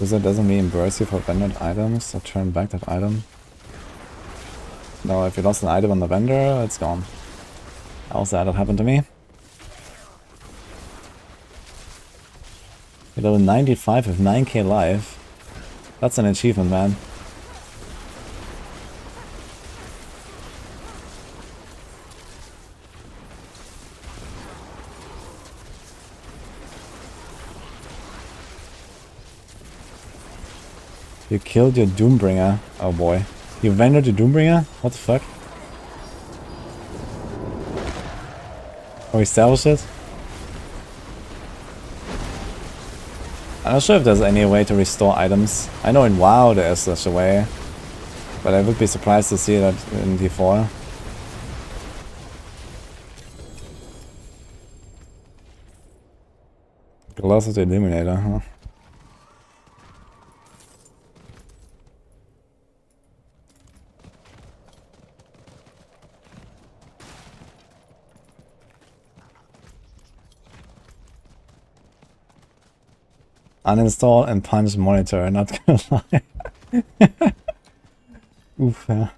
Wizard doesn't reimburse you for vendor items or turn back that item. No, if you lost an item on the vendor, it's gone. How sad that happened to me. You're level 95 with 9k life. That's an achievement, man. You killed your Doombringer. Oh boy. You vendored your Doombringer? What the fuck? Oh, we established it? I'm not sure if there's any way to restore items. I know in WoW there is such a way. But I would be surprised to see that in D4. Gloss of the Illuminator, huh? Uninstall and punch monitor, not gonna lie. Oof, yeah.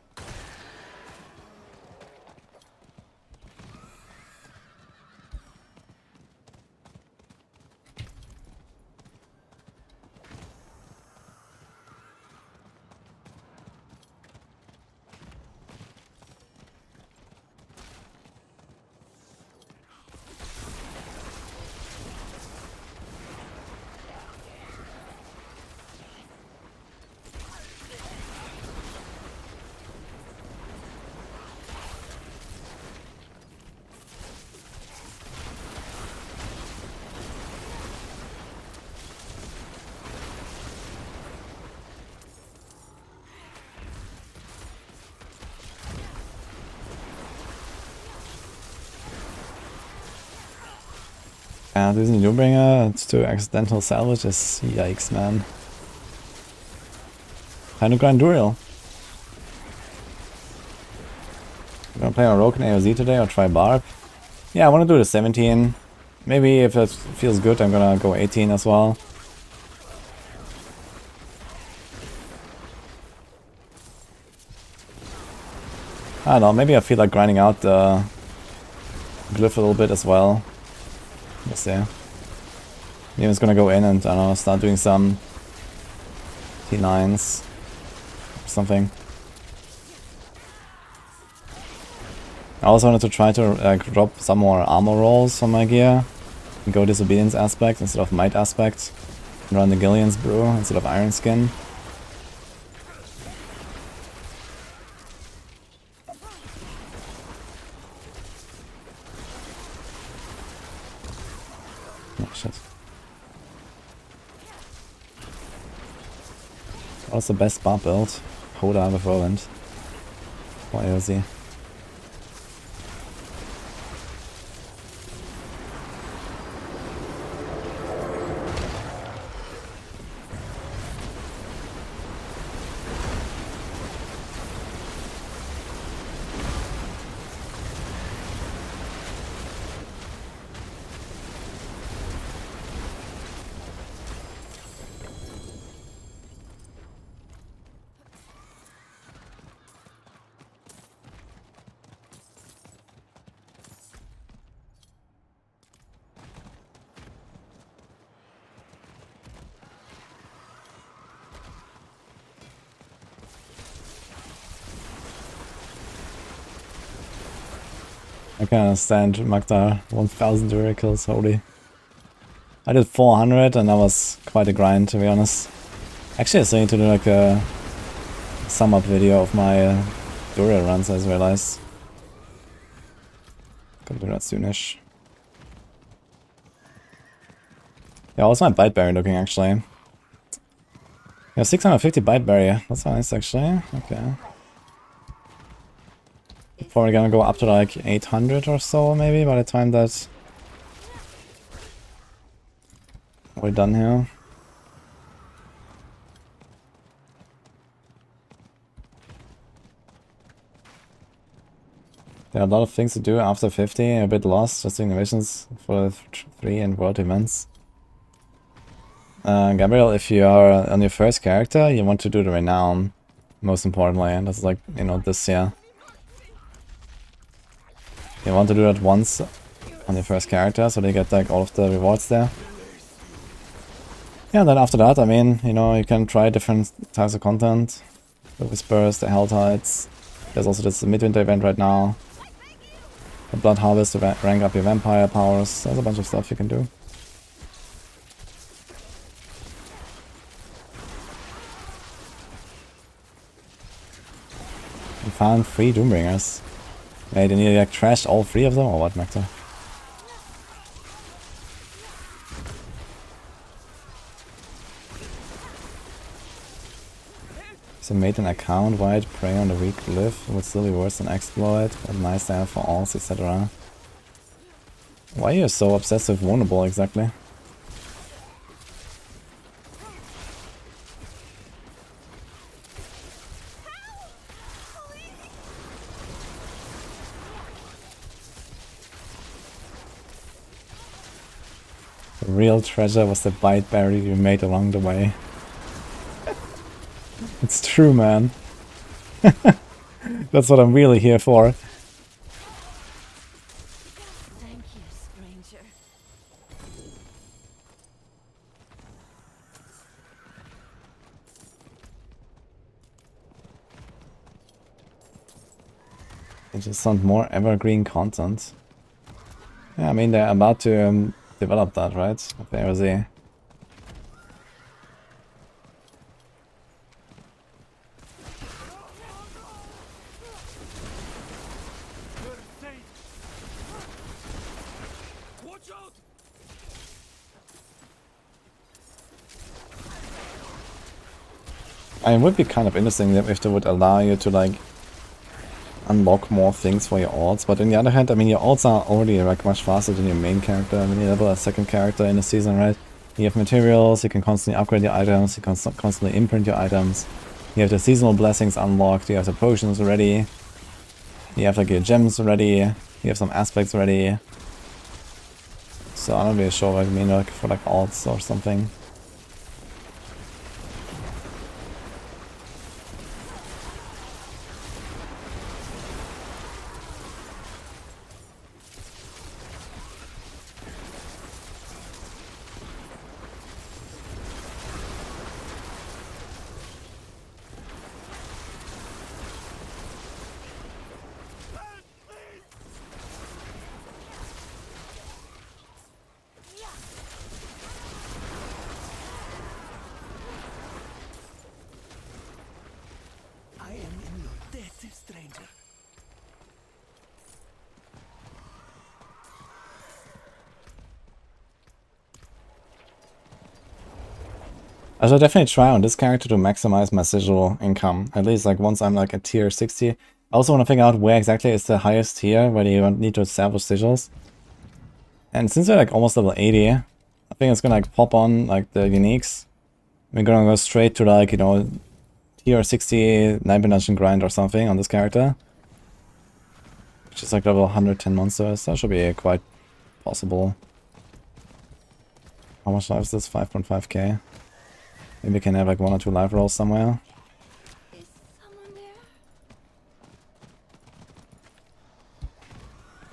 Using Newbringer to accidental salvages. Yikes, man. Time to grind Duriel. You gonna play on Rogue and AOZ today or try Barb? Yeah, I wanna do the 17. Maybe if it feels good, I'm gonna go 18 as well. I don't know, maybe I feel like grinding out the glyph a little bit as well. We'll see. Maybe it's gonna go in and, I don't know, start doing some T9s or something. I also wanted to try to drop some more armor rolls from my gear. And go disobedience aspect instead of might aspect. And run the Gillian's brew instead of iron skin. Oh shit. What's the best bar build? Hoda with Roland. Or AOZ. I can understand Magda 1000 oracles, holy. I did 400 and that was quite a grind, to be honest. Actually I still need to do like a sum up video of my Dura runs, I just realized. Gonna do that soonish. Yeah, how's my bite berry looking actually? Yeah, 650 bite berry, that's nice actually, okay. Probably gonna go up to like 800 or so maybe by the time that we're done here. There are a lot of things to do after 50, a bit lost, just doing the missions for 3 and world events. Gabriel, if you are on your first character, you want to do the renown, most importantly, and that's like, you know, this here. You want to do that once on your first character, so they get like all of the rewards there. Yeah, and then after that, I mean, you know, you can try different types of content. The Whispers, the Hell Tides. There's also this Midwinter event right now. The Blood Harvest to rank up your vampire powers. There's a bunch of stuff you can do. You found 3 Doombringers. Wait, did you like trash all 3 of them or what, Mactor? So made an account, wide prey on the weak live, would still be worse than exploit, but nice to have for alls, etc. Why are you so obsessed with vulnerable exactly? The real treasure was the bite berry you made along the way. It's true, man. That's what I'm really here for. Thank you, stranger. They just want more evergreen content. Yeah, I mean, they're about to develop that, right? Where is he? I mean, it would be kind of interesting if they would allow you to like unlock more things for your alts, but on the other hand, I mean, your alts are already like much faster than your main character. I mean, you level a second character in the season, right? You have materials, you can constantly upgrade your items, you can constantly imprint your items. You have the seasonal blessings unlocked, you have the potions ready, you have like your gems ready, you have some aspects ready. So I'm not really sure what I mean, like for like alts or something. I should definitely try on this character to maximize my sigil income, at least like once I'm like at tier 60. I also want to figure out where exactly is the highest tier where you need to establish sigils. And since we're like almost level 80, I think it's gonna like pop on like the uniques. We're gonna go straight to like, you know, tier 60 9 dungeon grind or something on this character. Which is like level 110 monsters, that should be quite possible. How much life is this? 5.5k. Maybe we can have like 1 or 2 life rolls somewhere. Is someone there?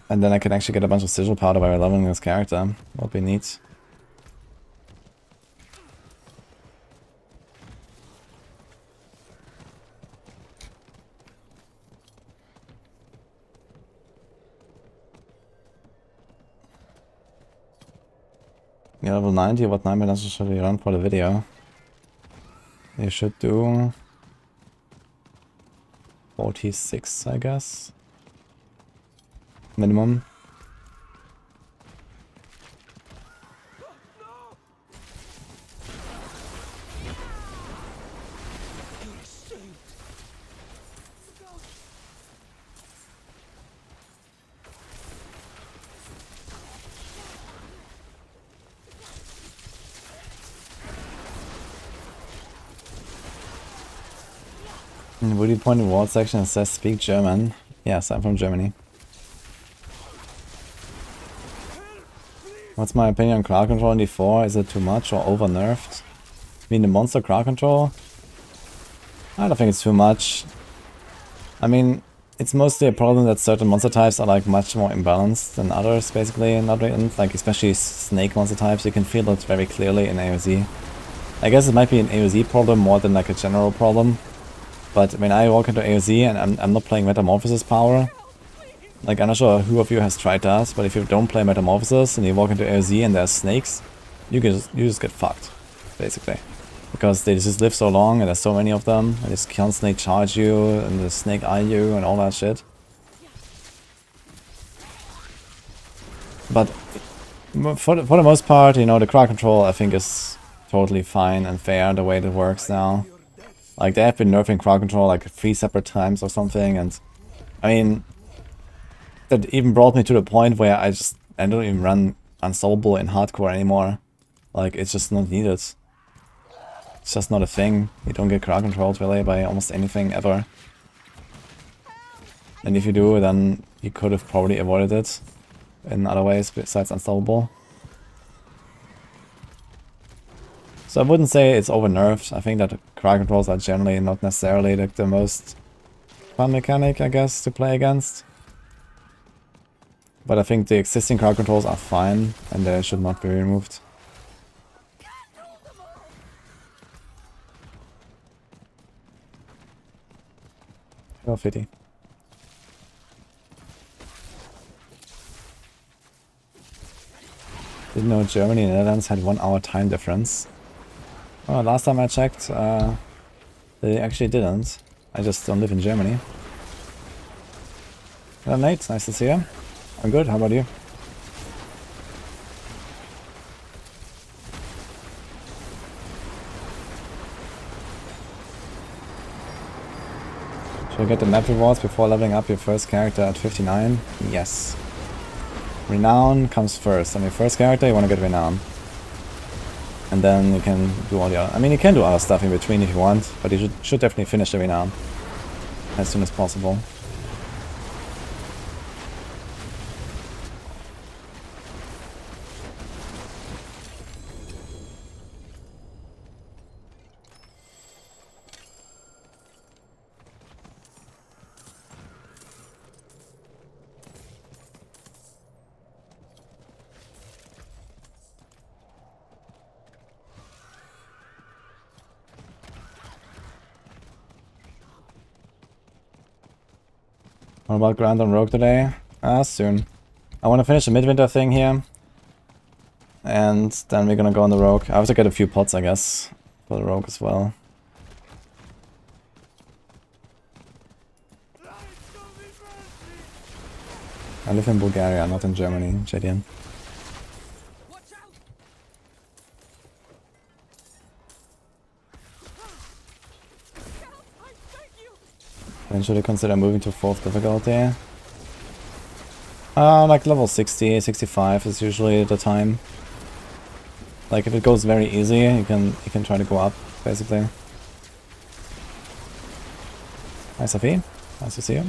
And then I can actually get a bunch of sigil powder by leveling this character. Would be neat. Yeah, level 90, what 9 minutes should we run for the video? You should do 46, I guess. Minimum. In the Woody Point reward section it says speak German. Yes, I'm from Germany. What's my opinion on crowd control in D4? Is it too much or over nerfed? mean the monster crowd control? I don't think it's too much. I mean, it's mostly a problem that certain monster types are like much more imbalanced than others, basically, in Labyrinth. Like especially snake monster types, you can feel it very clearly in AoZ. I guess it might be an AoZ problem more than like a general problem. But when I walk into AoZ and I'm not playing Metamorphosis power, like I'm not sure who of you has tried that, but if you don't play Metamorphosis and you walk into AoZ and there's snakes, you just get fucked, basically. Because they just live so long and there's so many of them, and they just constantly charge you and the snake eye you and all that shit. But for the most part, you know, the crowd control I think is totally fine and fair the way it works now. Like they have been nerfing crowd control like 3 separate times or something, and I mean that even brought me to the point where I don't even run unsolvable in hardcore anymore. Like it's just not needed. It's just not a thing. You don't get crowd controlled really by almost anything ever. And if you do, then you could have probably avoided it in other ways besides unstoppable. So I wouldn't say it's over nerfed. I think that crowd controls are generally not necessarily like the most fun mechanic, I guess, to play against. But I think the existing crowd controls are fine and they should not be removed. Oh, 50. Didn't know Germany and Netherlands had 1 hour time difference. Well, last time I checked, they actually didn't. I just don't live in Germany. Hello Nate, nice to see you. I'm good, how about you? Should I get the map rewards before leveling up your first character at 59? Yes. Renown comes first. On your first character you want to get Renown. And then you can do all the other... I mean, you can do other stuff in between if you want, but you should definitely finish the Renown as soon as possible. What about Grand on Rogue today? Soon. I want to finish the Midwinter thing here. And then we're gonna go on the Rogue. I have to get a few pots, I guess, for the Rogue as well. I live in Bulgaria, not in Germany, JDN. When should I consider moving to 4th difficulty? Like level 60, 65 is usually the time. Like if it goes very easy, you can try to go up, basically. Hi Sophie, nice to see you.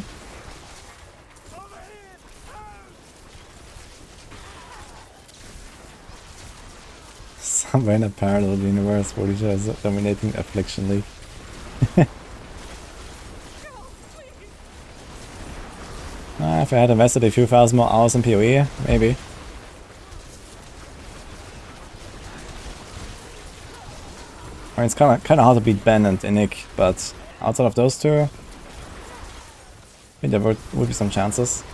Somewhere in a parallel universe, wudijo is dominating Affliction League. If I had invested a few thousand more hours in PoE, maybe. I mean, it's kind of hard to beat Ben and Innick, but outside of those two, I think there would be some chances.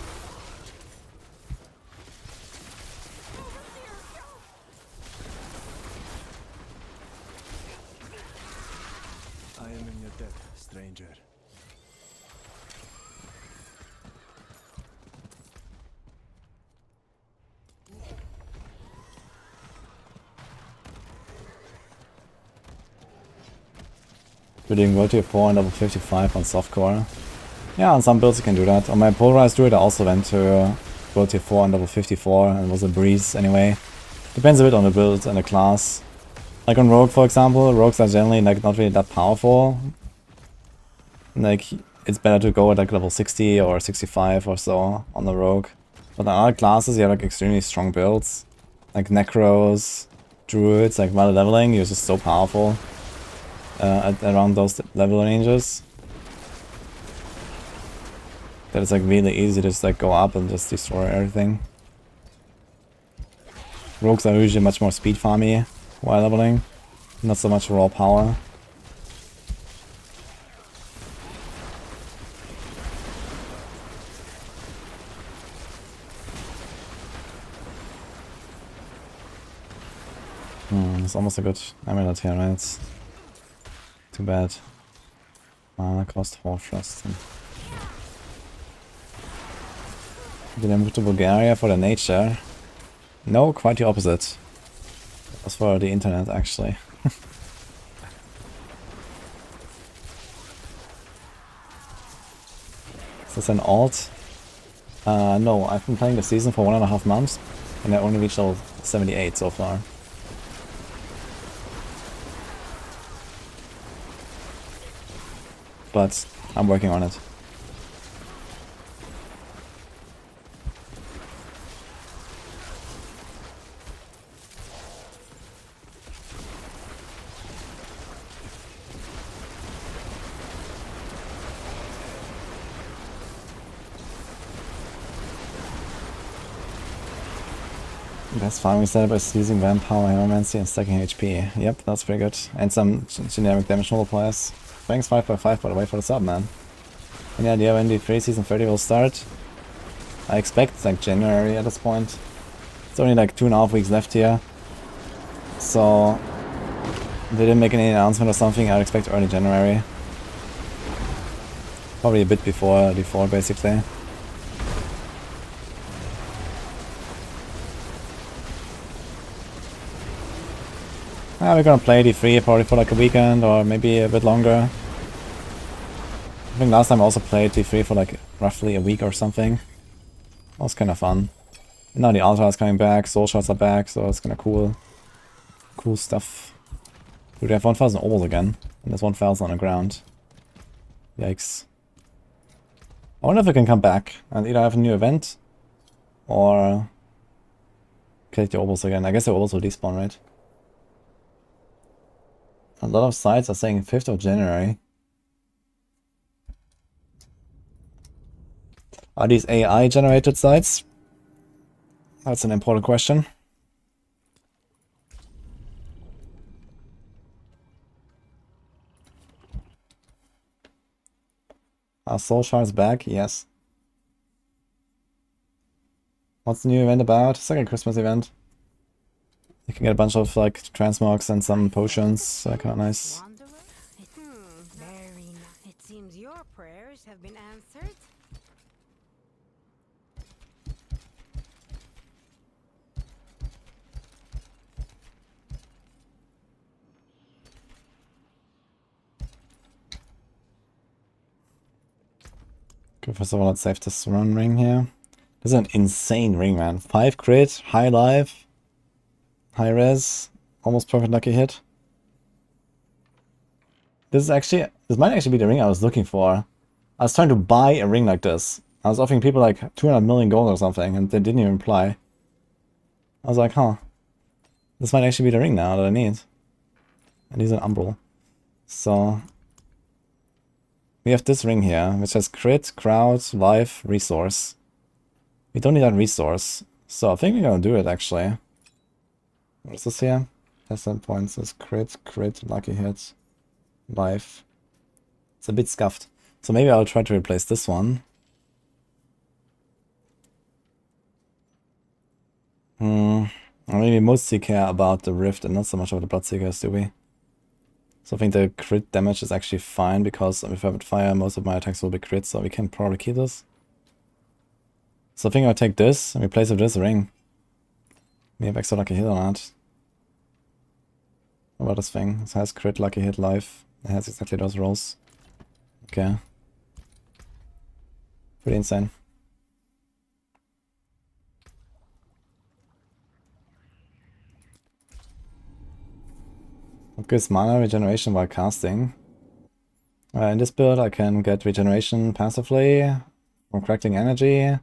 I am in your debt, stranger. We're doing World Tier 4 and level 55 on softcore. Yeah, on some builds you can do that. On my polarized druid I also went to World Tier 4 and level 54 and it was a breeze anyway. Depends a bit on the build and the class. Like on Rogue for example, Rogues are generally like not really that powerful. Like it's better to go at like level 60 or 65 or so on the Rogue. But on other classes you have like extremely strong builds. Like Necros Druids, like while leveling, you're just so powerful around those level ranges that it's like really easy to just like go up and just destroy everything. Rogues are usually much more speed farmy while leveling, not so much raw power. It's almost a good amulet here, right? Too bad. Cost 4 trust. Did I move to Bulgaria for the nature? No, quite the opposite. It was for the internet, actually. Is this an alt? No, I've been playing the season for 1.5 months, and I only reached level 78 so far. But I'm working on it. Best farming setup is using Vampire, Necromancer, and stacking HP. Yep, that's pretty good. And some generic damage multipliers. Thanks 5x5 by the way for the sub, man. Any idea when the free season 30 will start? I expect like January at this point. It's only like 2.5 weeks left here. So they didn't make any announcement or something. I'd expect early January. Probably a bit before D4 basically. We're gonna play D3 probably for like a weekend or maybe a bit longer. I think last time I also played D3 for like roughly a week or something. That was kind of fun. And now the Altar is coming back, Soul Shards are back, so it's kind of cool. Cool stuff. Dude, we have 1,000 orbs again, and there's 1,000 on the ground. Yikes. I wonder if we can come back and either have a new event or collect the orbs again. I guess the orbs will despawn, right? A lot of sites are saying 5th of January. Are these AI generated sites? That's an important question. Are Soul Shards back? Yes. What's the new event about? It's like a Christmas event. You can get a bunch of like transmogs and some potions. Kind of nice. Very nice. It seems your prayers have been answered. Okay, first of all, let's save this run ring here. This is an insane ring, man. 5 crit, high life, high res, almost perfect lucky hit. This might actually be the ring I was looking for. I was trying to buy a ring like this. I was offering people like 200 million gold or something, and they didn't even reply. I was like, huh. This might actually be the ring now that I need. And he's an umbral. So we have this ring here, which has crit, crowd, life, resource. We don't need that resource. So I think we're gonna do it actually. What is this here? Test points is crit, lucky hit, life. It's a bit scuffed. So maybe I'll try to replace this one. Maybe mostly care about the Rift and not so much about the Bloodseekers, do we? So I think the crit damage is actually fine because if I would fire, most of my attacks will be crit, so we can probably keep this. So I think I'll take this and replace it with this ring. We have extra lucky hit or not. What about this thing? It has crit, lucky hit, life. It has exactly those rolls. Okay. Pretty insane. What gives mana regeneration while casting? In this build I can get regeneration passively from collecting energy,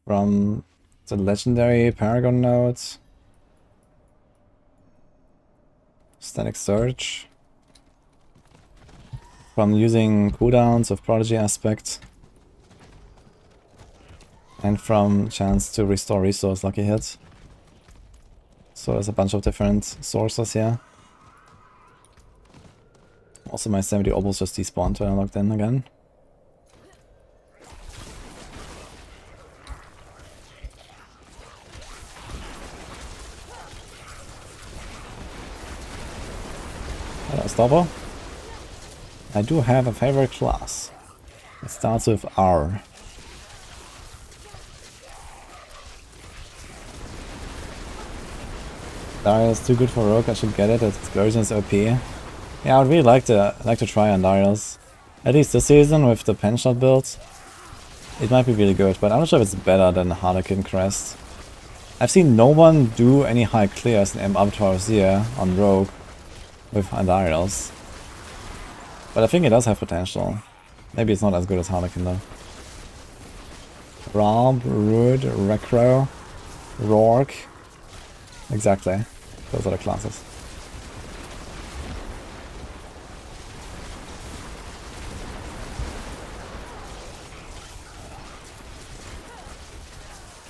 from the legendary Paragon nodes, Static Surge. From using cooldowns of Prodigy Aspect. And from chance to restore resource lucky hit. So there's a bunch of different sources here. Also my 70 obels just despawned when I logged in again. Hello, Stopper. I do have a favorite class. It starts with R. Darius too good for Rogue, I should get it, its Explosion is OP. Yeah, I would really like to try on Darius. At least this season with the Penshot build. It might be really good, but I'm not sure if it's better than Harlequin Crest. I've seen no one do any high clears in Abattoir here on Rogue with Darius. But I think it does have potential. Maybe it's not as good as Harlequin though. Rob, Druid, Recro, Rourke. Exactly. Those are the classes.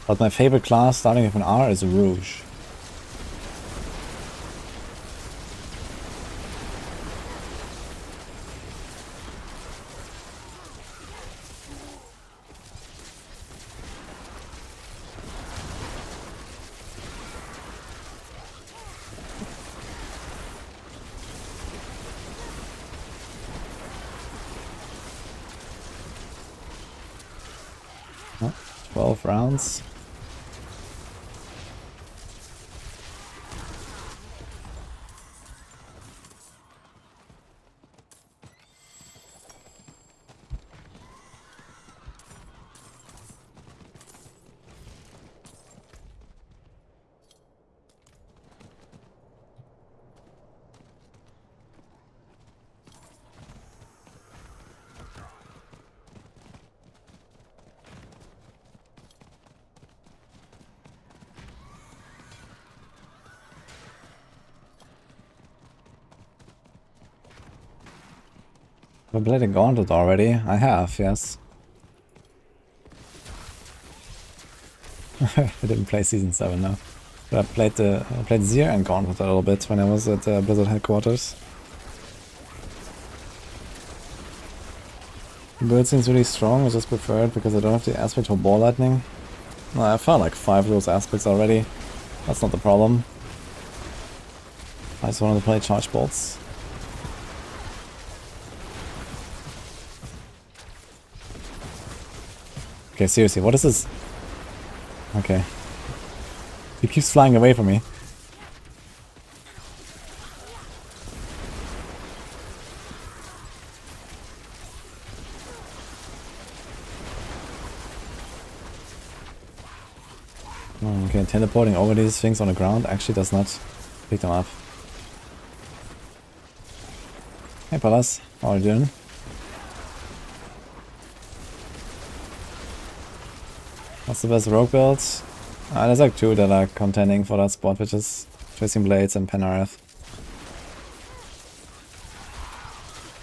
But my favorite class starting with an R is Rouge. Oh, 12 rounds. Have I played a Gauntlet already? I have, yes. I didn't play Season 7 now. But I played Zir and Gauntlet a little bit when I was at Blizzard headquarters. The build seems really strong, I just prefer it because I don't have the aspect for Ball Lightning. Well, I found like 5 of those aspects already. That's not the problem. I just wanted to play Charge Bolts. Okay, seriously, what is this? Okay. He keeps flying away from me. Okay, teleporting over these things on the ground actually does not pick them up. Hey Palas, how are you doing? What's the best rogue build? There's like 2 that are contending for that spot, which is Tracing Blades and Penareth.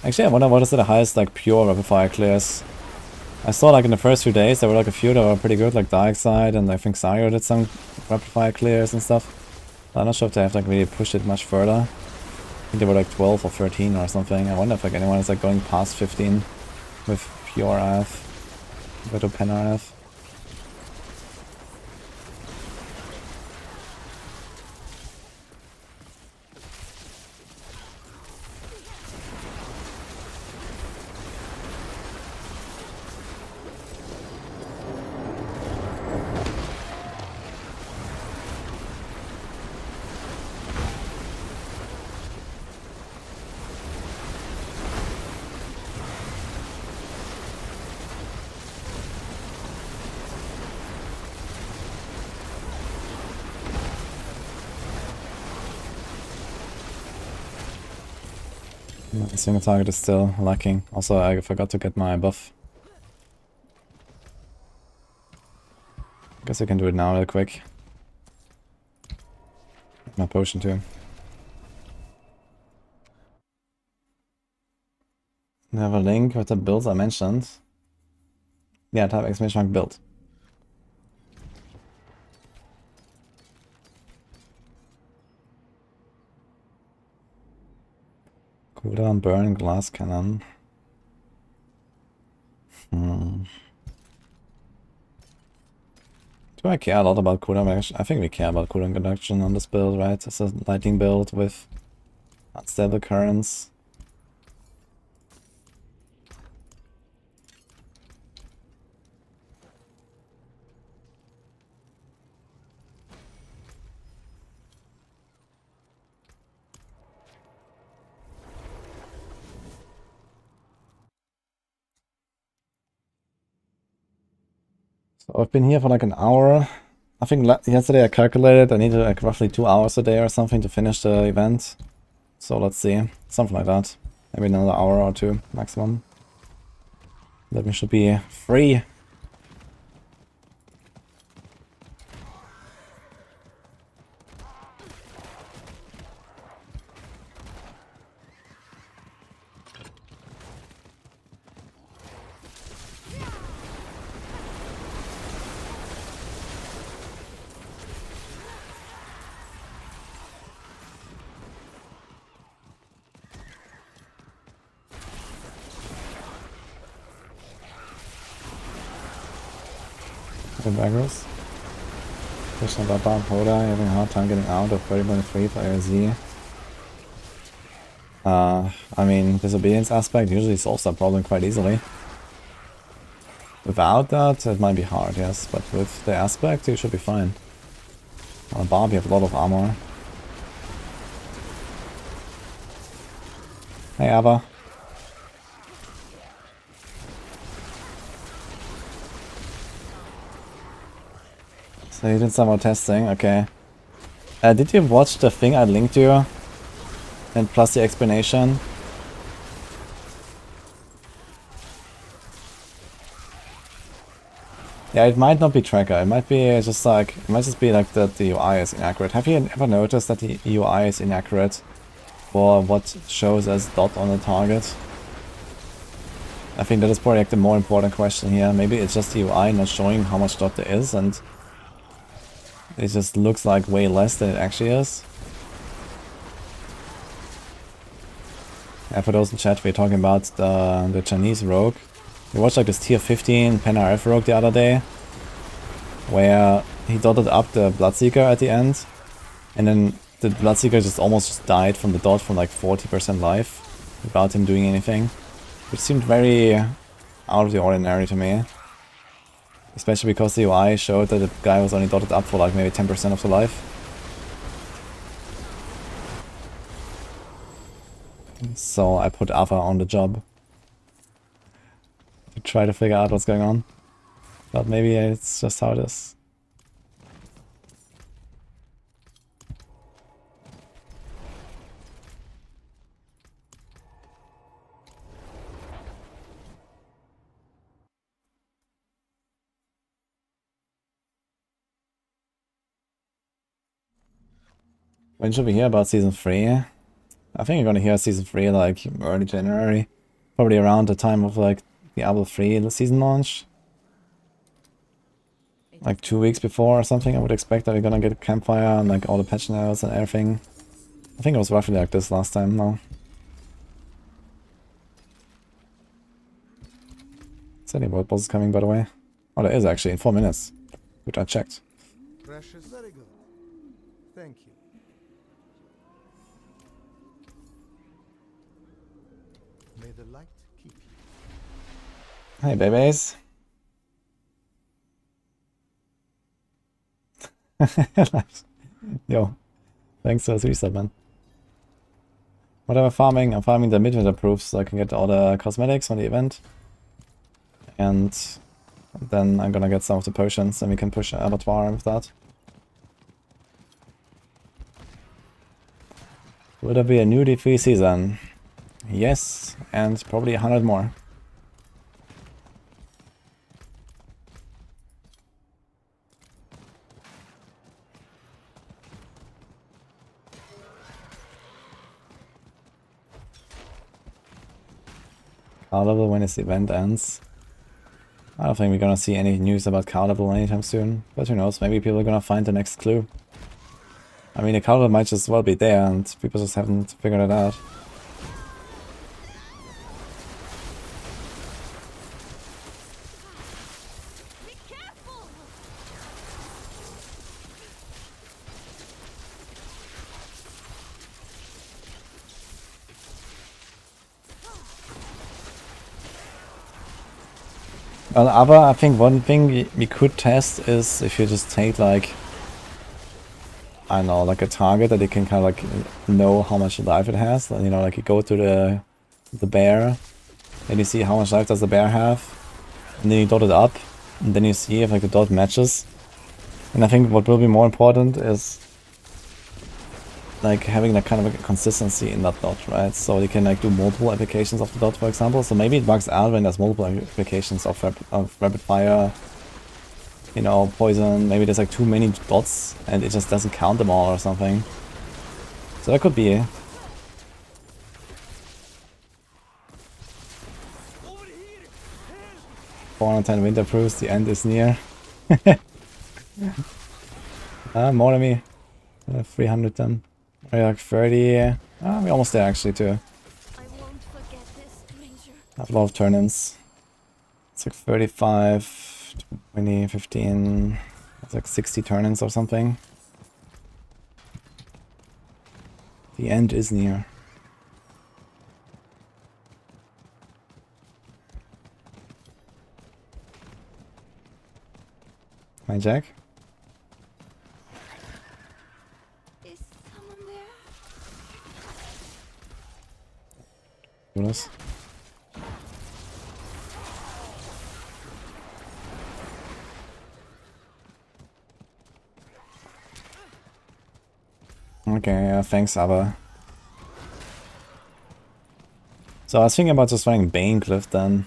Actually, I wonder what is the highest like pure rapid fire clears. I saw like in the first few days there were like a few that were pretty good, like Darkside, and I think Sario did some rapid fire clears and stuff. But I'm not sure if they have like really pushed it much further. I think they were like 12 or 13 or something. I wonder if like anyone is like going past 15 with pure RF compared to Penareth. The single target is still lacking. Also, I forgot to get my buff. Guess I can do it now real quick. My potion too. We have a link with the builds I mentioned. Yeah, type exclamation mark build. Cooldown, burn, glass cannon. Do I care a lot about cooldown? I think we care about cooldown reduction on this build, right? It's a lightning build with unstable currents. So I've been here for like an hour. I think yesterday I calculated I needed like roughly 2 hours a day or something to finish the event. So let's see, something like that. Maybe another hour or 2 maximum. Then we should be free. The Bagros. Pushing about Bob Hoda, having a hard time getting out of 30.3 for ARZ. I mean, disobedience aspect usually solves that problem quite easily. Without that, it might be hard, yes, but with the aspect, you should be fine. On Barb, you have a lot of armor. Hey, Ava. So you did some more testing, okay. Did you watch the thing I linked you? And plus the explanation? Yeah, it might not be tracker, it might be just like, it might just be like that the UI is inaccurate. Have you ever noticed that the UI is inaccurate for what shows as dot on the target? I think that is probably like the more important question here. Maybe it's just the UI not showing how much dot there is and it just looks like way less than it actually is. Yeah, for those in chat, we're talking about the Chinese rogue. We watched like this tier 15 Pen RF rogue the other day, where he dotted up the Bloodseeker at the end, and then the Bloodseeker just almost died from the dot from like 40% life, without him doing anything. Which seemed very out of the ordinary to me. Especially because the UI showed that the guy was only dotted up for like maybe 10% of the life. So I put Ava on the job to try to figure out what's going on. But maybe it's just how it is. When should we hear about Season 3? I think you're gonna hear Season 3 like early January. Probably around the time of like Diablo 3 season launch. Like 2 weeks before or something, I would expect that we're gonna get a campfire and like all the patch notes and everything. I think it was roughly like this last time, no? Is any world bosses coming, by the way? Oh, there is actually in 4 minutes, which I checked. Precious. Very good. Thank you. May the light keep you. Hey, babies. Yo, thanks for the resub, man. What am I farming? I'm farming the Midwinter proofs so I can get all the cosmetics on the event. And then I'm gonna get some of the potions and we can push Abattoir with that. Will there be a new D3 season? Yes, and probably 100 more. Car level when this event ends. I don't think we're gonna see any news about car level anytime soon. But who knows, maybe people are gonna find the next clue. I mean, the car level might just well be there and people just haven't figured it out. Well, I think one thing we could test is if you just take like, I don't know, like a target that you can kind of like know how much life it has. You know, like you go to the bear, and you see how much life does the bear have, and then you dot it up, and then you see if like the dot matches. And I think what will be more important is like having that kind of a consistency in that dot, right? So you can like do multiple applications of the dot, for example. So maybe it bugs out when there's multiple applications of rapid fire, you know, poison. Maybe there's like too many dots and it just doesn't count them all or something. So that could be. 410 winter proofs, the end is near. More than me. 300 then. We're like 30. We're almost there actually too. I won't forget this, Major. I have a lot of turn-ins. It's like 35, 20, 15. It's like 60 turn-ins or something. The end is near. My Jack? Is someone there? Jonas? Okay, thanks, Abba. So I was thinking about just running Bane Cliff then.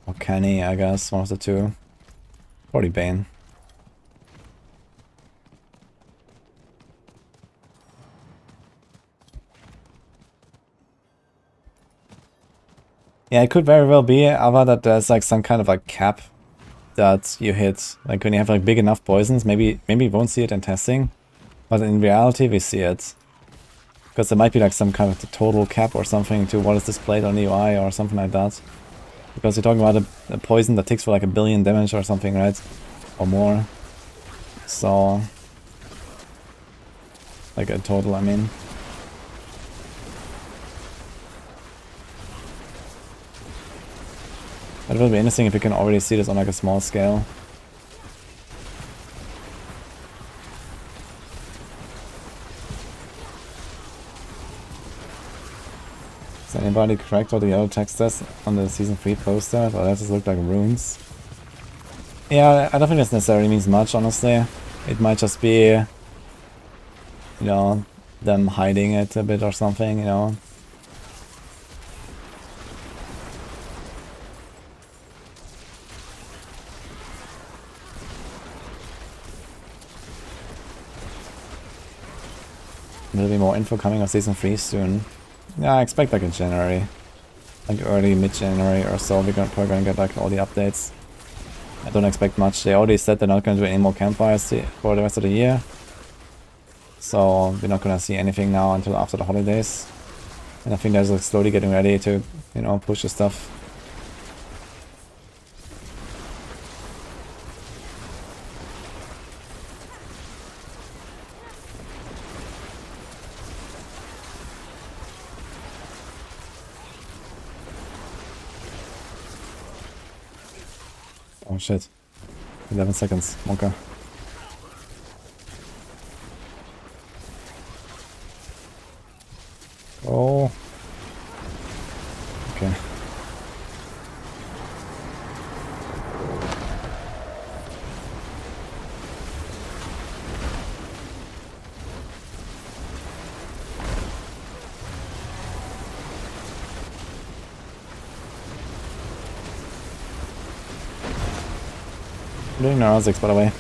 Or Kenny, I guess, one of the two. Probably Bane. Yeah, it could very well be, Ava, that there's like some kind of like cap that you hit. Like when you have like big enough poisons, maybe we won't see it in testing. But in reality we see it. Because there might be like some kind of total cap or something to what is displayed on the UI or something like that. Because you're talking about a poison that takes for like 1 billion damage or something, right? Or more. So... like a total, I mean. It will be interesting if you can already see this on like a small scale. Is anybody correct what the yellow text says on the Season 3 poster? Or that just look like runes? Yeah, I don't think this necessarily means much, honestly. It might just be, you know, them hiding it a bit or something, you know. There'll be more info coming on Season 3 soon. Yeah, I expect like in January. Like early, mid-January or so, we're probably gonna get like all the updates. I don't expect much. They already said they're not gonna do any more campfires for the rest of the year. So we're not gonna see anything now until after the holidays. And I think they're like slowly getting ready to, you know, push the stuff. Oh shit. 11 seconds, Monka. Oh. Okay. I'm doing neurotics, by the way.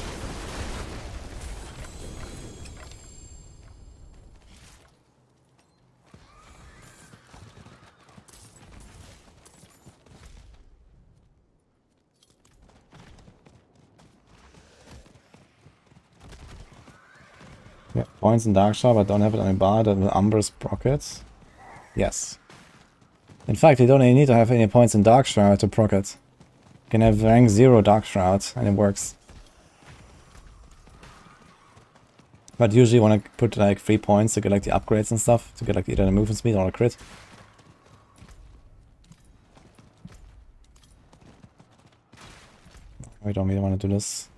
points in Darkshire but don't have it on a bar that will Umbrus proc it? Yes. In fact, you don't even need to have any points in Darkshire to proc it. You can have rank 0 Darkshroud and it works. But usually you want to put like 3 points to get like the upgrades and stuff, to get like either the movement speed or a crit. We don't really want to do this.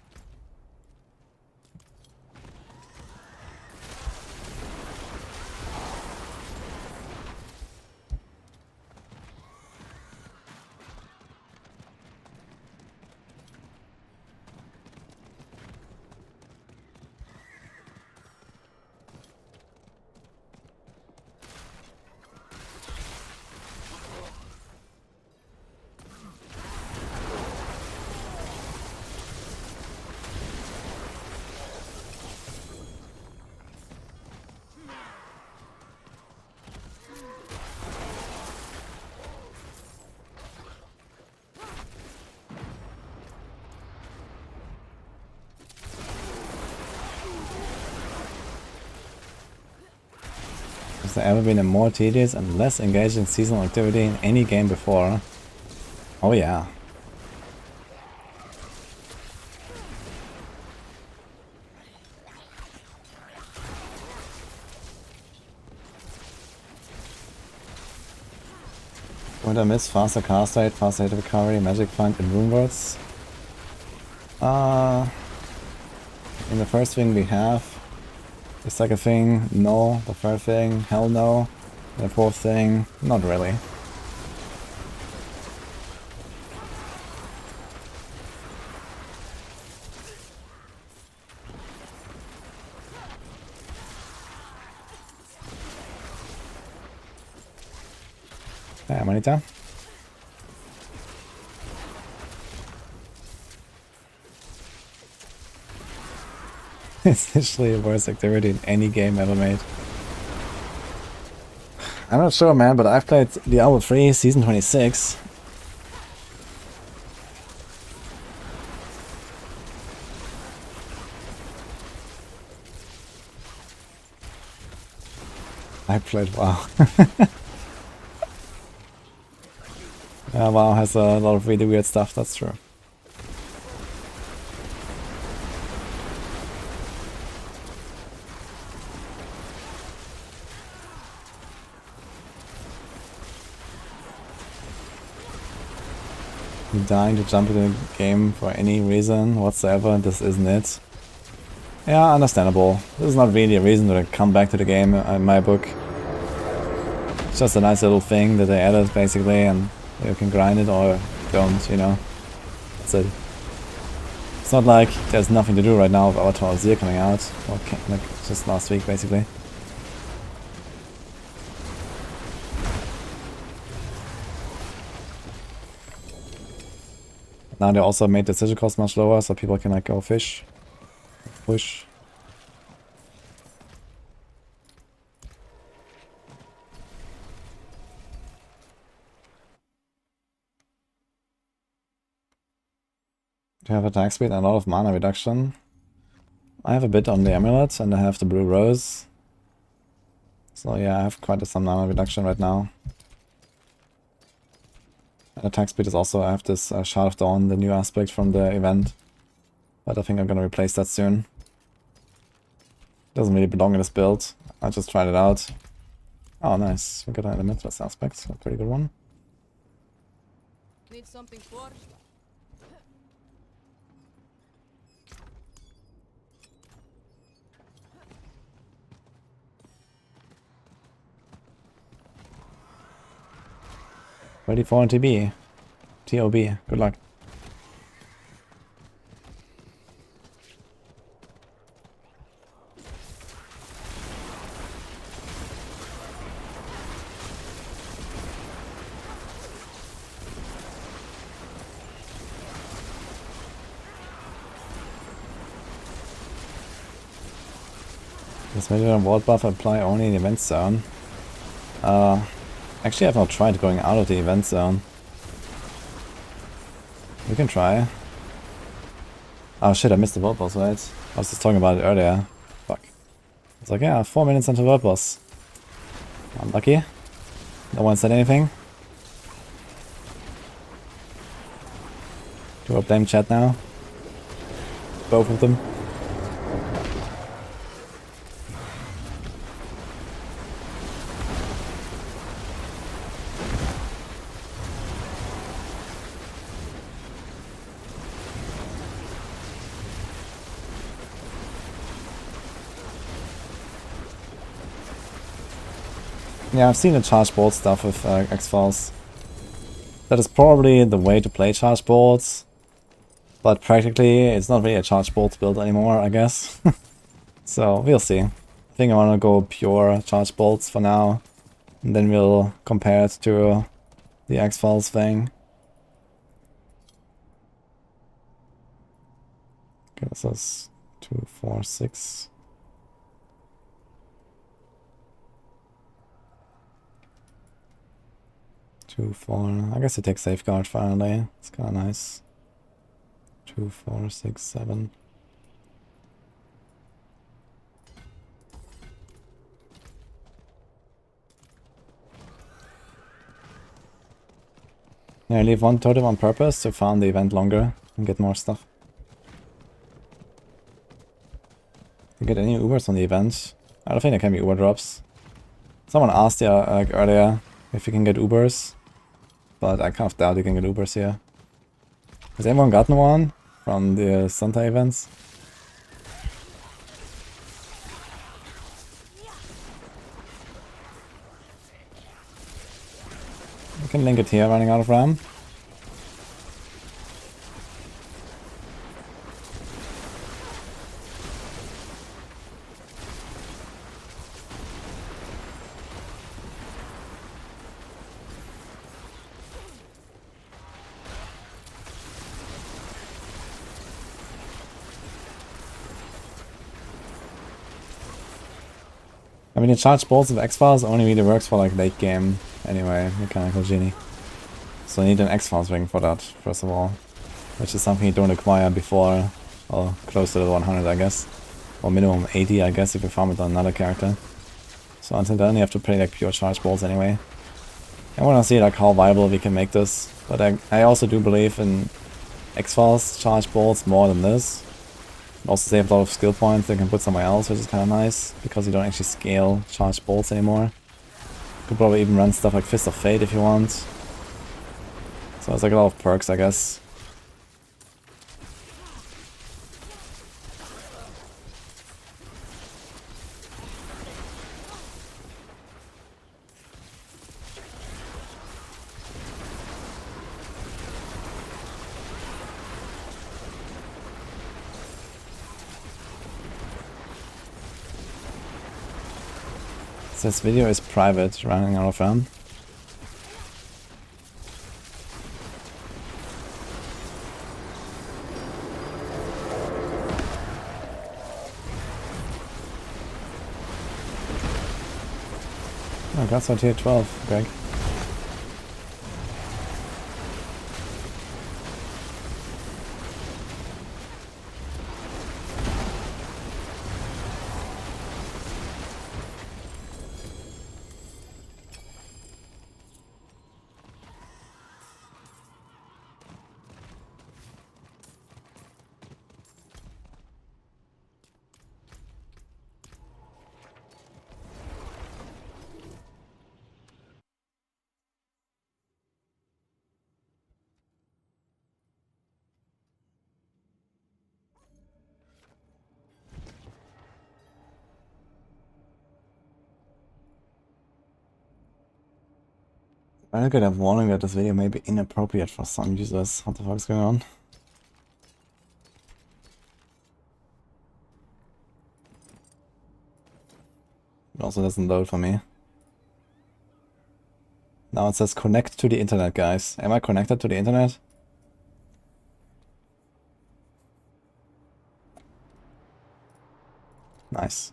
Has there ever been a more tedious and less engaging seasonal activity in any game before? Oh yeah. Would I miss faster cast rate, faster hit recovery, magic find and rune words? In the first thing we have. The second thing, no. The third thing, hell no. The fourth thing, not really. Yeah, Manita. It's literally the worst activity in any game ever made. I'm not sure, man, but I've played Diablo 3 Season 26. I played WoW. Yeah, WoW has a lot of really weird stuff, that's true. Dying to jump into the game for any reason whatsoever, this isn't it. Yeah, understandable. This is not really a reason to come back to the game in my book. It's just a nice little thing that they added basically, and you can grind it or don't, you know. That's it. It's not like there's nothing to do right now with Abattoir coming out, or like just last week basically. Now they also made decision cost much lower, so people can like go fish, push. You have attack speed and a lot of mana reduction. I have a bit on the amulet and I have the blue rose. So yeah, I have quite some mana reduction right now. Attack speed is also, I have this Shard of Dawn, the new aspect from the event. But I think I'm gonna replace that soon. Doesn't really belong in this build. I just tried it out. Oh nice, we got an Elementalist aspect, a pretty good one. Need something forged? Ready for an TB. TOB, good luck. Does measure and ward buff apply only in the event zone? Actually, I've not tried going out of the event zone. We can try. Oh shit, I missed the ward boss, right? I was just talking about it earlier. Fuck. It's like, yeah, 4 minutes until world boss. Unlucky. No one said anything. Do I blame chat now? Both of them. Yeah, I've seen the charge board stuff with X-Files. That is probably the way to play charge boards. But practically, it's not really a charge board build anymore, I guess. So, we'll see. I think I want to go pure charge bolts for now. And then we'll compare it to the X-Files thing. Okay, this is 2, 4, 6. Two, 4. I guess it takes safeguard finally. It's kind of nice. 2, 4, 6, 7. Yeah, I leave one totem on purpose to farm the event longer and get more stuff. You get any Ubers on the event? I don't think there can be Uber drops. Someone asked like earlier if you can get Ubers, but I kind of doubt you can get Ubers here. Has anyone gotten one from the Santa events? You can link it here, running out of RAM. I mean, the charge bolts of X-Files only really works for like late game anyway, Mechanical Genie. So you need an X-Files ring for that, first of all. Which is something you don't acquire before, or close to the 100 I guess. Or minimum 80 I guess if you farm it on another character. So until then you have to play like pure charge bolts anyway. I want to see like how viable we can make this. But I also do believe in X-Files charge bolts more than this. Also save a lot of skill points they can put somewhere else, which is kind of nice, because you don't actually scale charged bolts anymore. You could probably even run stuff like Fist of Fate if you want. So it's like a lot of perks, I guess. This video is private, running out of RAM. Oh, that's on tier 12, Greg. I get a warning that this video may be inappropriate for some users. What the fuck is going on? It also doesn't load for me. Now it says connect to the internet, guys. Am I connected to the internet? Nice.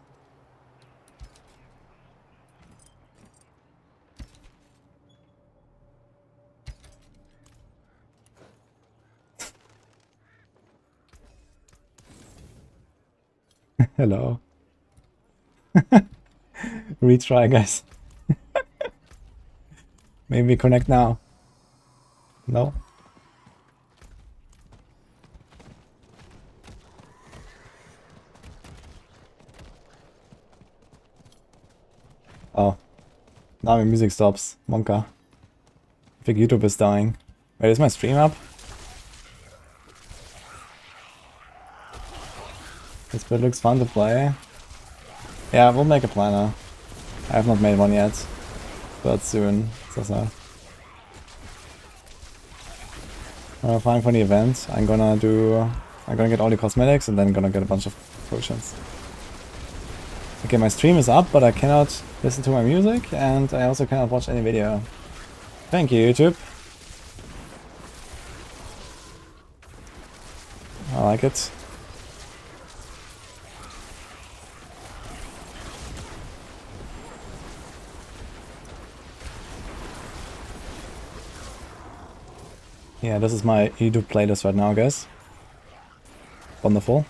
Hello. Retry, guys. Maybe we connect now. No? Oh. Now my music stops. Monka. I think YouTube is dying. Wait, is my stream up? This bit looks fun to play. Yeah, we'll make a planner. I have not made one yet. But soon. So. Fine for the event. I'm gonna get all the cosmetics and then gonna get a bunch of potions. Okay, my stream is up, but I cannot listen to my music and I also cannot watch any video. Thank you, YouTube. I like it. Yeah, this is my YouTube playlist right now, guys. Wonderful.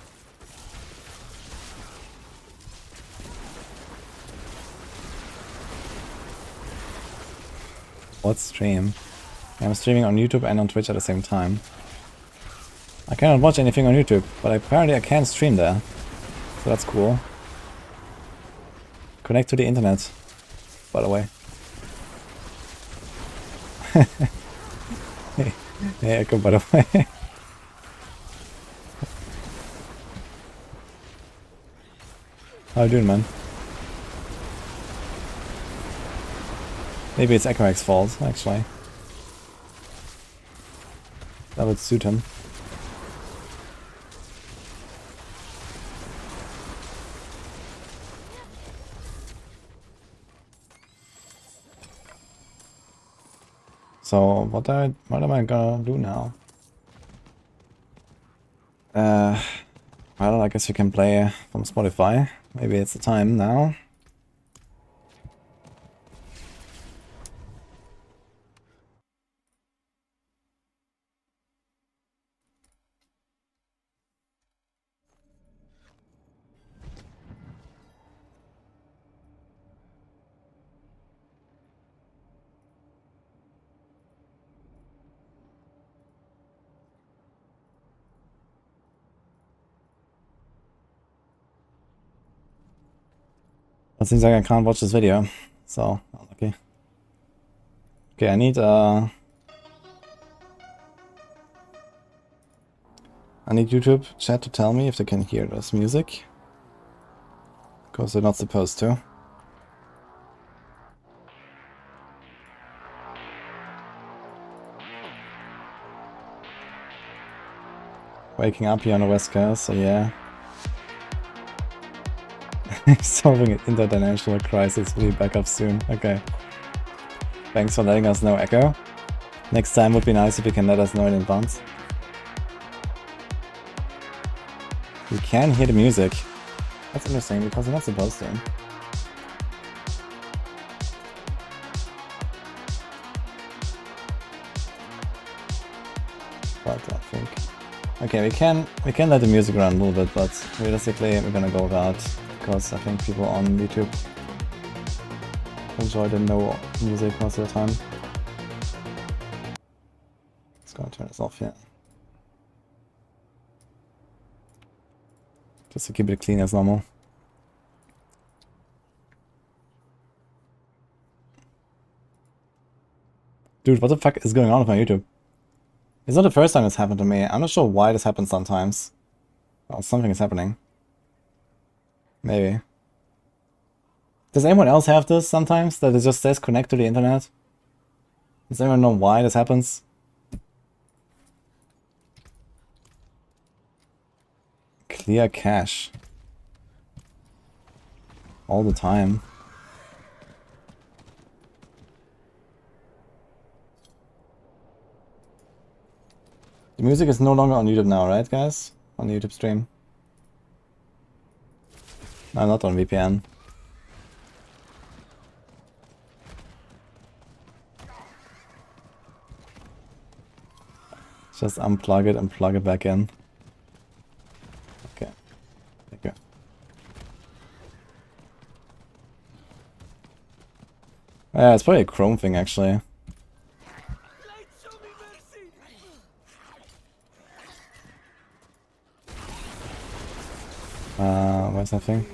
What stream? I'm streaming on YouTube and on Twitch at the same time. I cannot watch anything on YouTube, but apparently I can stream there. So that's cool. Connect to the internet, by the way. Hey, Echo, by the way. How you doing, man? Maybe it's EchoX's fault, actually. That would suit him. So what am I gonna do now? Well, I guess you can play from Spotify. Maybe it's the time now. It seems like I can't watch this video, so unlucky. Okay, I need YouTube chat to tell me if they can hear this music, because they're not supposed to. Waking up here on the West Coast, so yeah. Solving an interdimensional crisis, will be back up soon. Okay. Thanks for letting us know, Echo. Next time would be nice if you can let us know in advance. You can hear the music. That's interesting because you're not supposed to. But I think... Okay, we can let the music run a little bit, but realistically we're gonna go without. Because I think people on YouTube enjoy the no music most of the time. Just gonna turn this off here. Just to keep it clean as normal. Dude, what the fuck is going on with my YouTube? It's not the first time this happened to me. I'm not sure why this happens sometimes. Well, something is happening. Maybe. Does anyone else have this sometimes? That it just says connect to the internet? Does anyone know why this happens? Clear cache. All the time. The music is no longer on YouTube now, right guys? On the YouTube stream. No, not on VPN. Just unplug it and plug it back in. Okay. Thank you. Yeah, it's probably a Chrome thing actually. Where's that thing?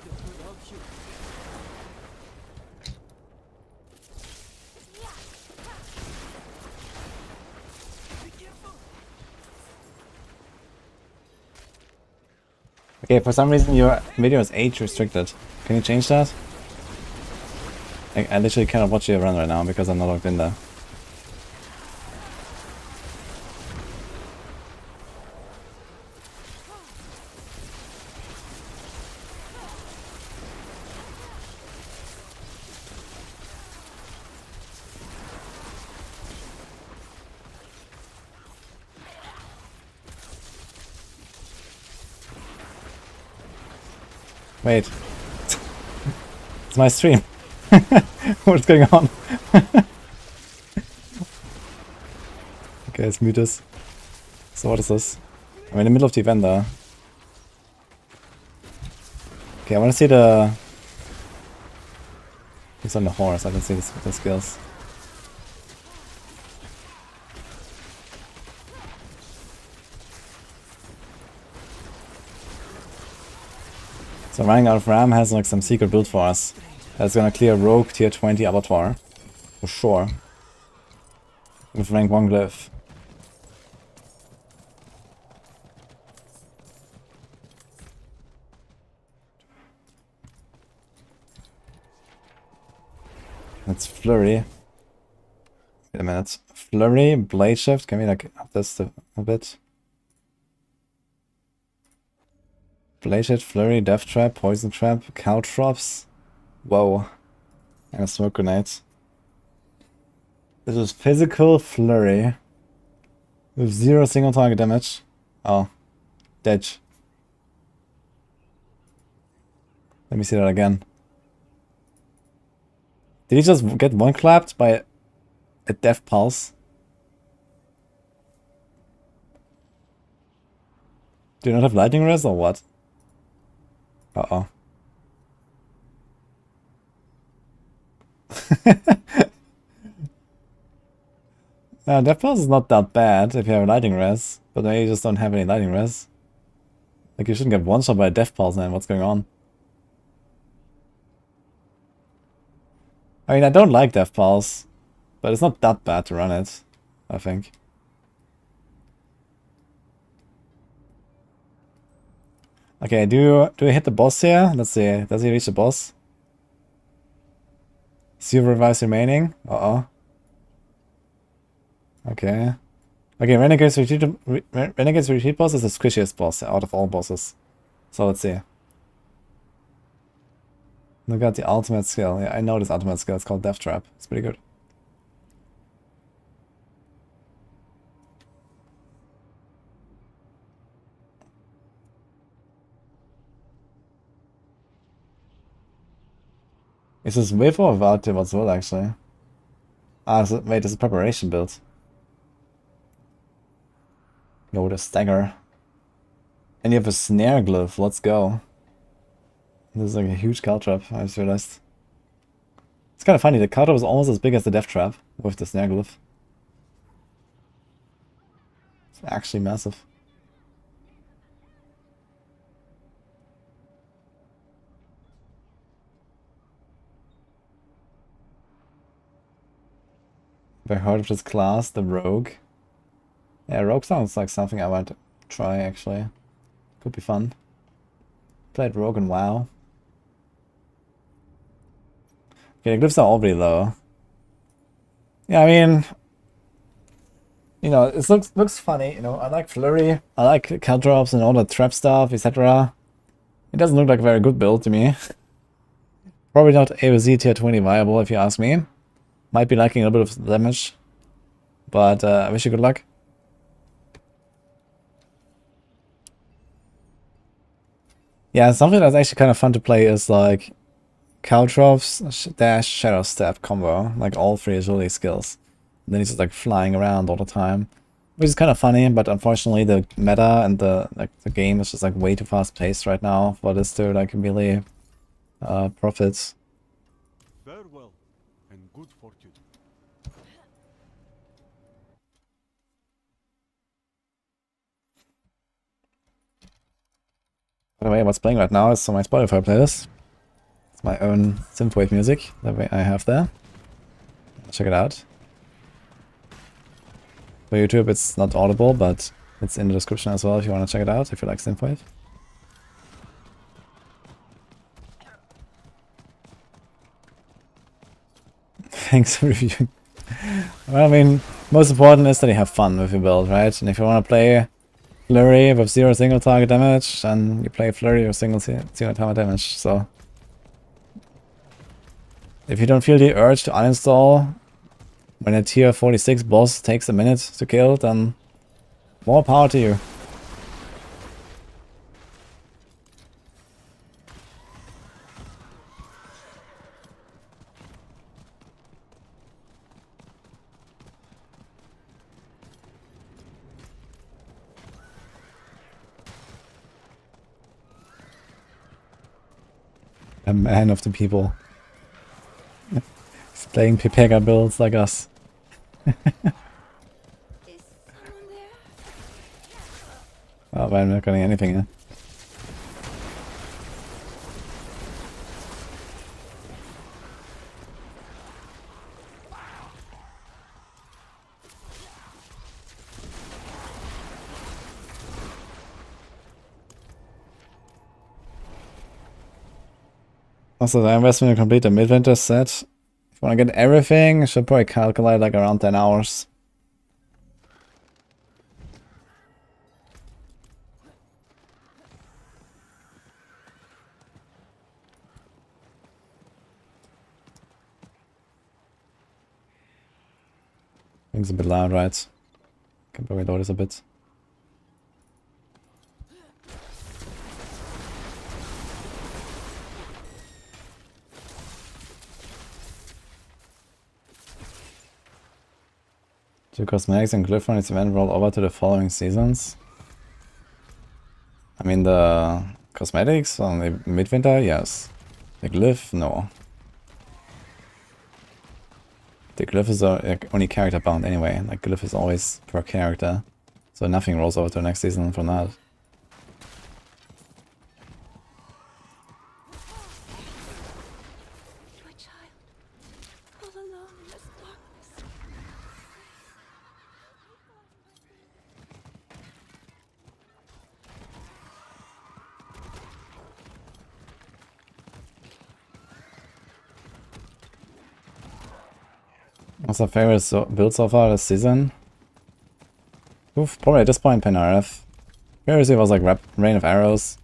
Okay, for some reason your video is age restricted. Can you change that? I literally cannot watch you run right now because I'm not logged in there. Wait. It's my stream. What's going on? Okay, let's mute this. So what is this? I'm in the middle of the event there. Okay, I want to see the... He's on the horse, I can see the skills. So running out of RAM has like some secret build for us. That's gonna clear Rogue tier 20 Abattoir. For sure. With rank 1 glyph. That's Flurry. Wait a minute. Flurry, Blade Shift. Can we like up this a bit? Blade Shift, Flurry, Death Trap, Poison Trap, Caltrops. Whoa. And a Smoke Grenade. This is Physical Flurry. With 0 single target damage. Oh. Ditch. Let me see that again. Did he just get one clapped by a Death Pulse? Do you not have Lightning Res or what? Uh-oh. Death Pulse is not that bad if you have a Lightning Res, but maybe you just don't have any Lightning Res. Like, you shouldn't get one shot by a Death Pulse, man. What's going on? I mean, I don't like Death Pulse, but it's not that bad to run it, I think. Okay, do we hit the boss here? Let's see. Does he reach the boss? 0 revives remaining. Uh-oh. Okay. Okay, Renegade's retreat boss is the squishiest boss out of all bosses. So let's see. Look at the ultimate skill. Yeah, I know this ultimate skill. It's called Death Trap. It's pretty good. Is this with or without the what's what actually? Ah, so, wait, this is preparation build. Go with a stagger. And you have a snare glyph. Let's go. This is like a huge caltrap, I just realized. It's kind of funny, the caltrap is almost as big as the death trap with the snare glyph. It's actually massive. Have I heard of this class, the Rogue? Yeah, Rogue sounds like something I might try actually. Could be fun. Played Rogue and WoW. Okay, the glyphs are already low. Yeah, I mean, you know, it looks funny. You know, I like Flurry, I like Caltrops and all the trap stuff, etc. It doesn't look like a very good build to me. Probably not AOZ tier 20 viable if you ask me. Might be lacking a little bit of damage, but I wish you good luck. Yeah, something that's actually kind of fun to play is like Caltrops dash Shadow Step combo, like all 3 agility skills. And then he's just like flying around all the time, which is kind of funny. But unfortunately, the meta and the game is just like way too fast paced right now for this to like really profit. Farewell and good fortune. By the way, what's playing right now is on my Spotify playlist. It's my own synthwave music that I have there. Check it out. For YouTube, it's not audible, but it's in the description as well if you want to check it out, if you like synthwave. Thanks for reviewing. Well, I mean, most important is that you have fun with your build, right? And if you want to play Flurry with 0 single target damage, then you play Flurry with zero target damage, so... If you don't feel the urge to uninstall when a tier 46 boss takes a minute to kill, then more power to you. A man of the people. He's playing Pepega builds like us. Is someone there? Oh, but I'm not getting anything here. Also, the investment to complete the Midwinter set. If you want to get everything, you should probably calculate like around 10 hours. Things a bit loud, right? Can probably lower this a bit. Do cosmetics and glyph on its event roll over to the following seasons? I mean, the cosmetics on the Midwinter, yes. The glyph, no. The glyph is only character bound anyway. Like, glyph is always per character. So nothing rolls over to the next season from that. My child, all alone in this darkness. What's our favorite build so far this season? Oof, probably at this point Penareth. Previously it was like Rain of Arrows.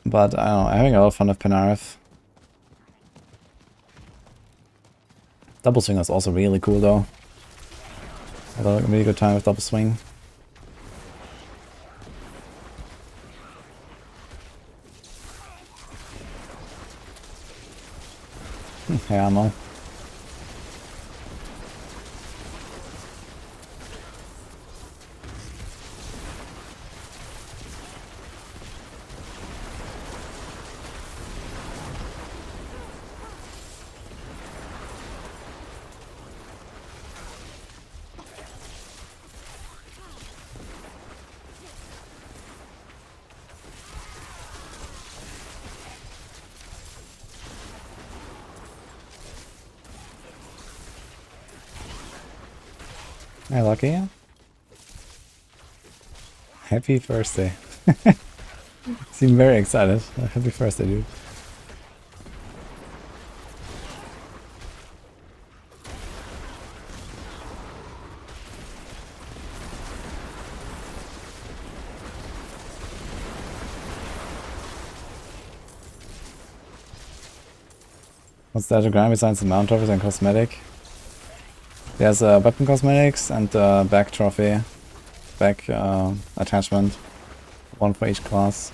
But I don't know, I'm having a lot of fun with Penareth. Double Swing is also really cool though. I had a really good time with Double Swing. Hey, ammo. Hey, Lucky. Happy first day. Seem very excited. Happy first day, dude. What's the diagram besides the mount trophies and cosmetic? There's a weapon cosmetics and a back trophy, back attachment, one for each class.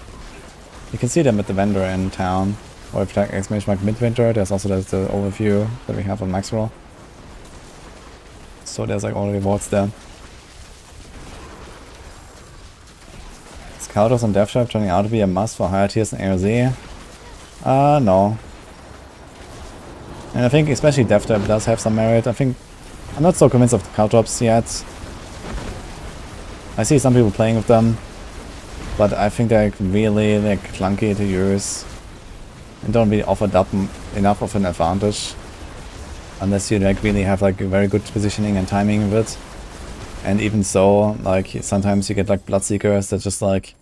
You can see them at the vendor in town, or if you like exclamation mark Midwinter, there's also the overview that we have on Maxroll. So there's like all the rewards there. Scoutos and Death Trap turning out to be a must for higher tiers in AOZ? No. And I think especially Death Trap does have some merit. I'm not so convinced of the Caltrops yet. I see some people playing with them. but I think they're really like clunky to use and don't really offer up enough of an advantage unless you like really have like a very good positioning and timing of it. And even so, like sometimes you get like Bloodseekers that just like,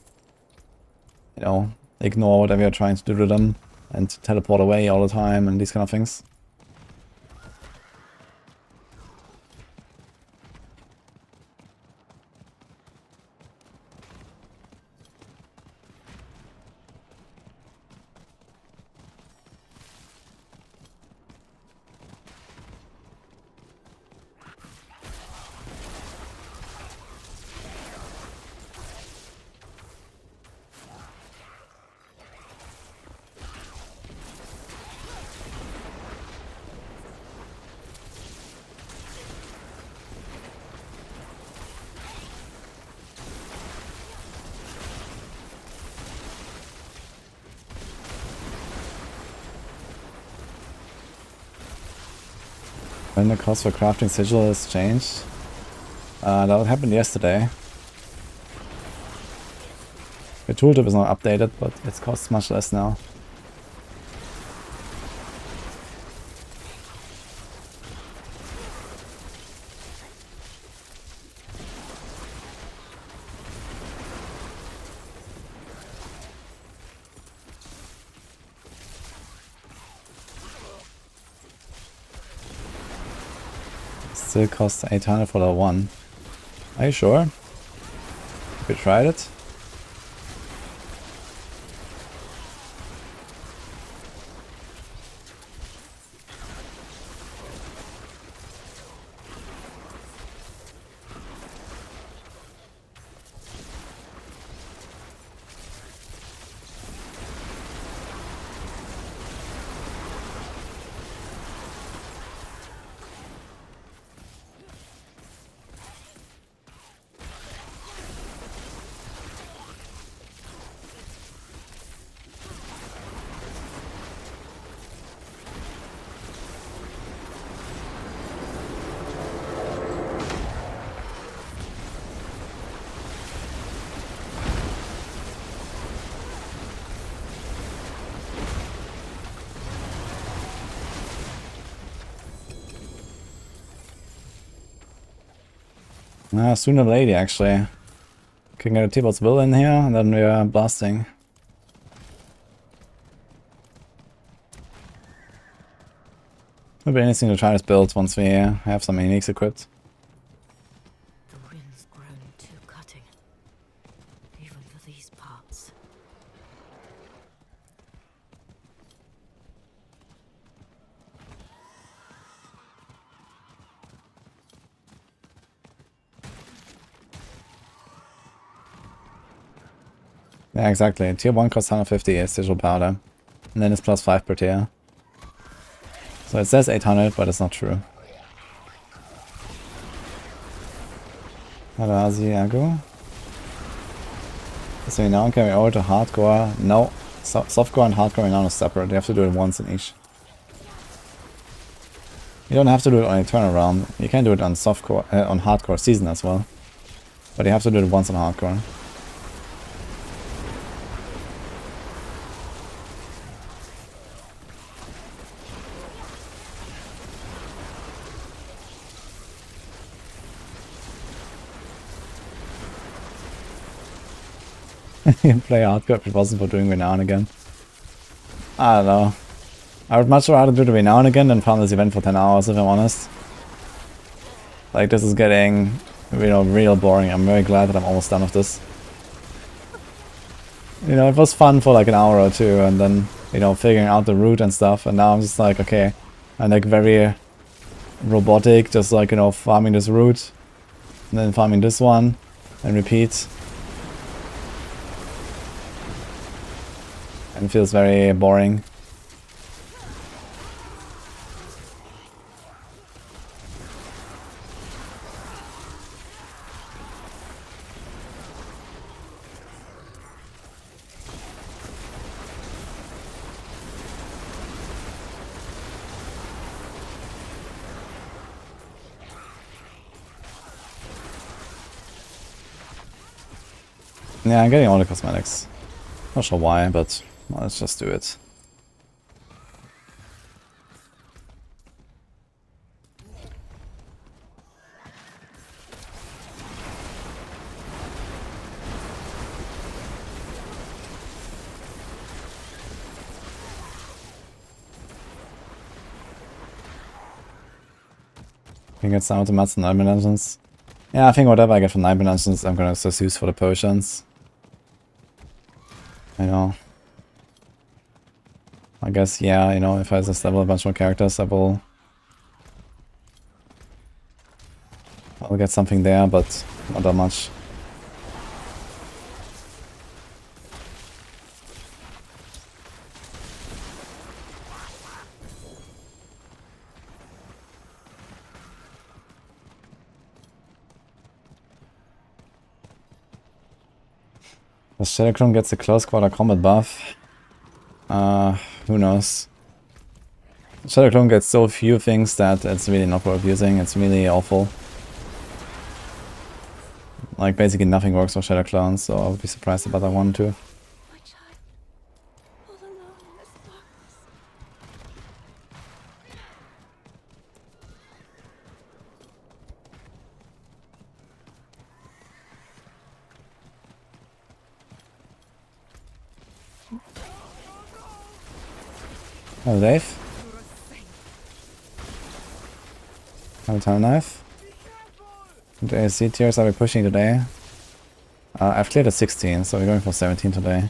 you know, ignore whatever you're trying to do to them and teleport away all the time and these kind of things. When the cost for crafting sigil has changed. That happened yesterday. The tooltip is not updated, but it costs much less now. Still costs 800 for the one. Are you sure? Have you tried it? Sooner or later, actually. Can get a T-Bot's Will in here, and then we are blasting. Maybe anything to try this build once we have some uniques equipped. The wind's grown too cutting, even for these parts. Yeah, exactly. Tier 1 costs 150 is digital powder. And then it's plus 5 per tier. So it says 800, but it's not true. Hello, Asiago. So we now carry over to hardcore. No, softcore and hardcore are now separate. You have to do it once in each. You don't have to do it on Eternal Realm. You can do it on softcore, on hardcore season as well. But you have to do it once on hardcore. You play hardcore if it wasn't for doing Renown again. I don't know. I would much rather do the Renown again than farm this event for 10 hours, if I'm honest. Like, this is getting, you know, real boring. I'm very glad that I'm almost done with this. You know, it was fun for like an hour or two, and then, you know, figuring out the route and stuff, and now I'm just like, okay, I'm like very robotic, just like, you know, farming this route, and then farming this one, and repeat. And it feels very boring. Yeah, I'm getting all the cosmetics. Not sure why, but well, let's just do it. Can get some ultimates and 9 dimensions. Yeah, I think whatever I get from 9 dimensions, I'm gonna just use for the potions. I know. I guess, yeah, you know, if I just level a bunch more characters, I'll get something there, but not that much. The Shadowclone gets a close quarter combat buff. Who knows? Shadowclone gets so few things that it's really not worth using. It's really awful. Like, basically nothing works for Shadowclone, so I would be surprised about that one too. My child, all alone in this darkness. Oh, Dave? Have a time knife. The AC tiers are we pushing today? I've cleared a 16, so we're going for 17 today.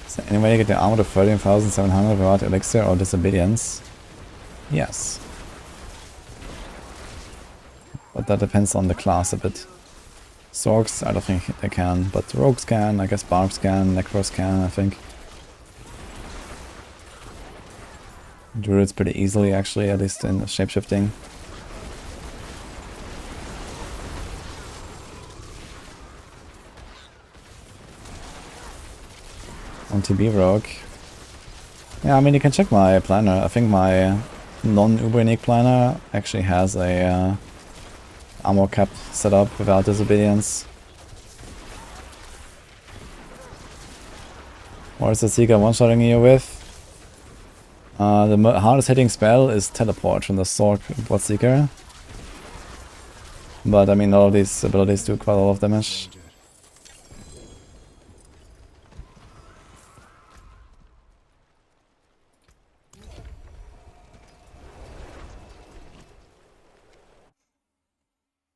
Is there any way to get the armor to 13,700 without elixir or disobedience? Yes. But that depends on the class a bit. Sorks, I don't think they can, but rogues can, I guess barbs can, necros can, I think. Druids pretty easily actually, at least in shapeshifting. On TB rogue. Yeah, I mean you can check my planner. I think my non-uber unique planner actually has a armor cap set up without disobedience. What is the Seeker one-shotting you with? The hardest hitting spell is Teleport from the Sword Bloodseeker. But I mean all of these abilities do quite a lot of damage.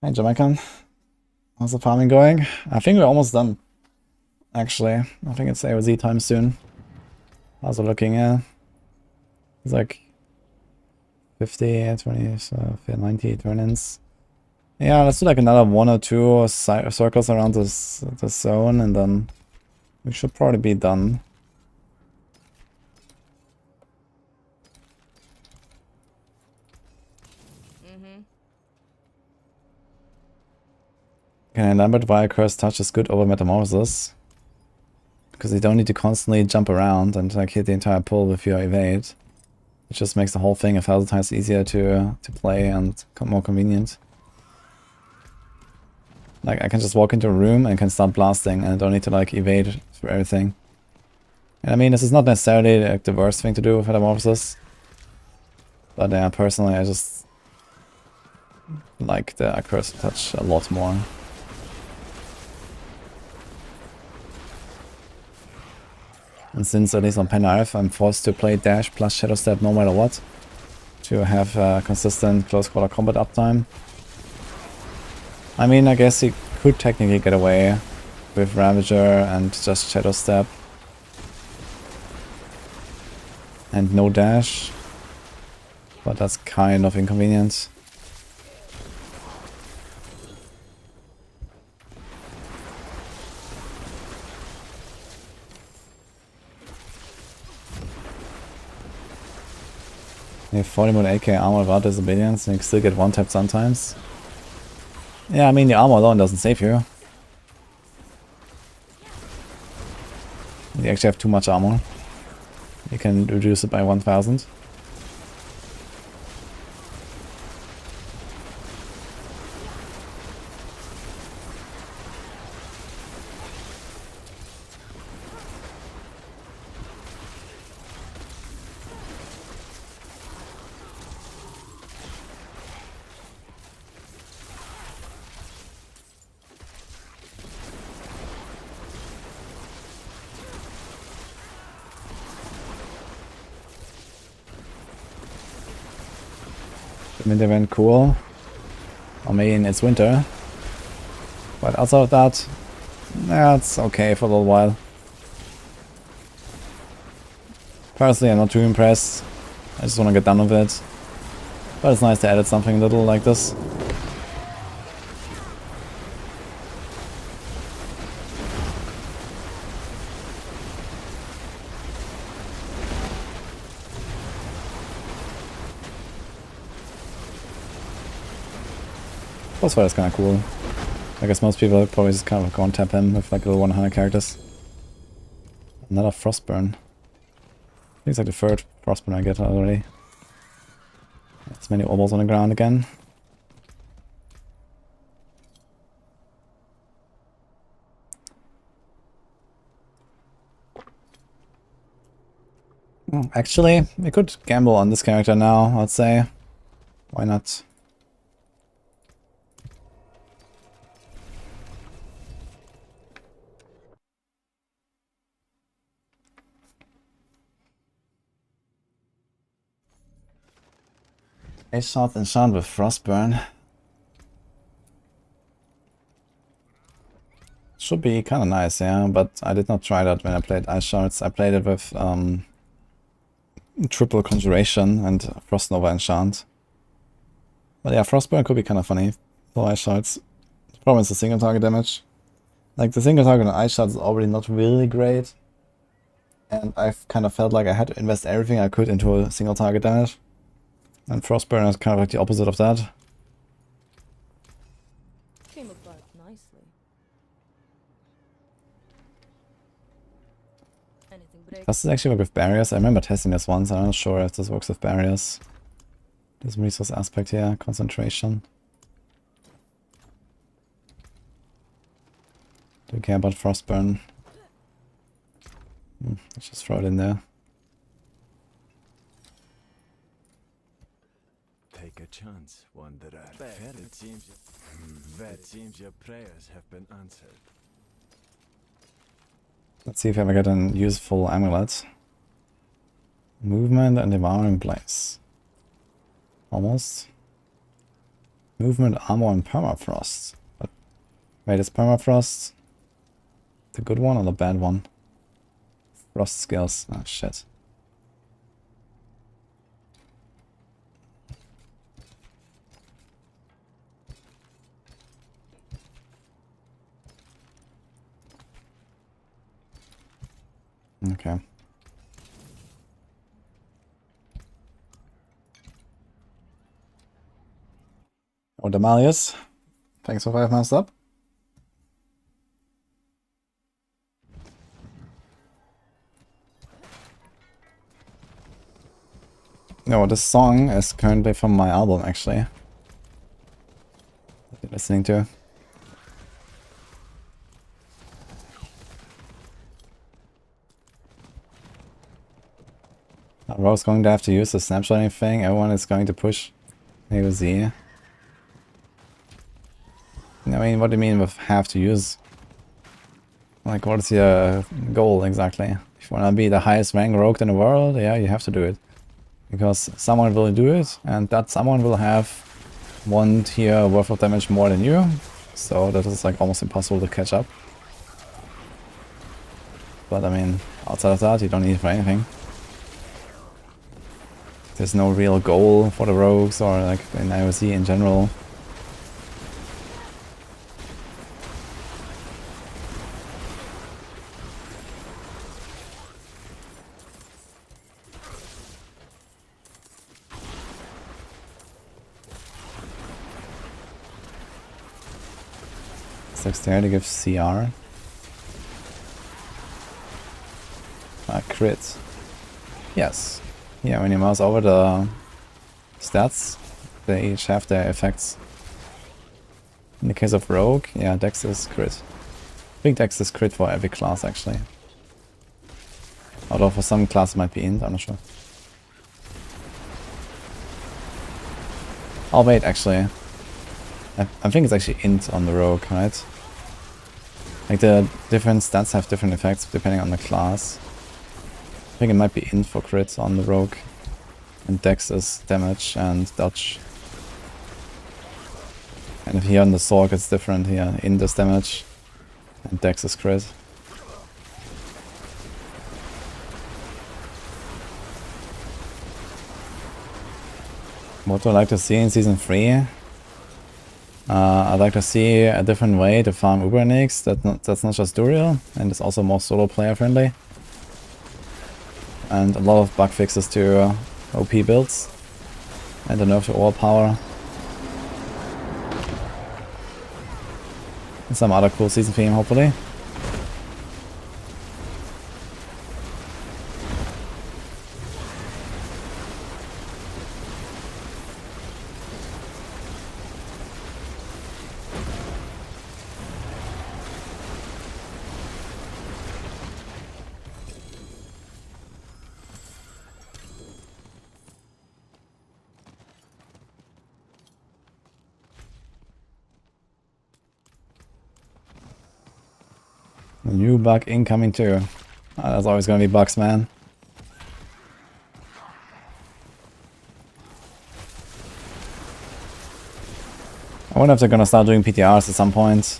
Hey Jamaican, how's the farming going? I think we're almost done. Actually, I think it's AOZ time soon. How's it looking? Yeah. It's like 50, 20, so 90 turn-ins. Yeah, let's do like another 1 or 2 circles around this zone, and then we should probably be done. Can I elaborate why a Cursed Touch is good over Metamorphosis? Because you don't need to constantly jump around and like hit the entire pull with your evade. It just makes the whole thing 1,000 times easier to play and more convenient. Like I can just walk into a room and can start blasting and I don't need to like evade through everything. And I mean this is not necessarily like, the worst thing to do with Metamorphosis. But yeah, personally I just like the Cursed Touch a lot more. And since at least on Penarth I'm forced to play Dash plus Shadow Step no matter what, to have consistent close quarter combat uptime. I mean, I guess he could technically get away with Ravager and just Shadow Step. And no dash. But that's kind of inconvenient. You have 40 mode 8k armor without disobedience and you can still get one-tapped sometimes. Yeah, I mean the armor alone doesn't save you. You actually have too much armor. You can reduce it by 1,000. Mid event cool. I mean, it's winter. But outside of that, yeah, it's okay for a little while. Personally, I'm not too impressed. I just want to get done with it. But it's nice to add something little like this. Boss fight is kind of cool. I guess most people probably just kind of go and tap him with like little 100 characters. Another Frostburn. I think it's like the third Frostburn I get already. As many orbals on the ground again. Actually, we could gamble on this character now, I'd say. Why not? Ice Shot enchant with Frostburn. Should be kind of nice, yeah, but I did not try that when I played Ice Shards. I played it with triple Conjuration and Frost Nova enchant. But yeah, Frostburn could be kind of funny for Ice Shards. The problem is the single target damage. Like, the single target on Ice Shards is already not really great. And I've kind of felt like I had to invest everything I could into a single target damage. And Frostburn is kind of like the opposite of that. Came apart nicely. Anything break? Does this actually work with barriers? I remember testing this once. I'm not sure if this works with barriers. There's a resource aspect here, concentration. Do you care about Frostburn? Let's just throw it in there. Take a chance, Wanderer. It seems your prayers have been answered. Let's see if I ever get a useful amulet. Movement and devouring blaze. Almost. Movement, armor, and permafrost. But wait, is permafrost the good one or the bad one? Frost skills. Ah, shit. Okay. Oh, Damalius. Thanks for 5 months up. No, this song is currently from my album, actually. That you're listening to. Rogue's going to have to use the snapshotting thing. Everyone is going to push AOZ. I mean, what do you mean with have to use? Like, what is your goal exactly? If you want to be the highest rank rogue in the world, yeah, you have to do it. Because someone will do it, and that someone will have 1 tier worth of damage more than you. So that is like almost impossible to catch up. But I mean, outside of that, you don't need it for anything. There's no real goal for the rogues or like in IOC in general. Dexterity gives CR. Crit. Yes. Yeah, when you mouse over the stats, they each have their effects. In the case of Rogue, yeah, Dex is crit. I think Dex is crit for every class, actually. Although for some classes it might be int, I'm not sure. Oh wait, actually. I think it's actually int on the Rogue, right? Like the different stats have different effects depending on the class. I think it might be int for crits on the Rogue. And Dex is damage and dodge. And if here on the Sork it's different here. Indus damage and Dex is crit. What do I like to see in Season 3? I'd like to see a different way to farm Ubernix that's not just Duriel, and it's also more solo player friendly. And a lot of bug fixes to OP builds. And a nerf to overpower. And some other cool season theme, hopefully. A new bug incoming too. There's always gonna be bugs, man. I wonder if they're gonna start doing PTRs at some point.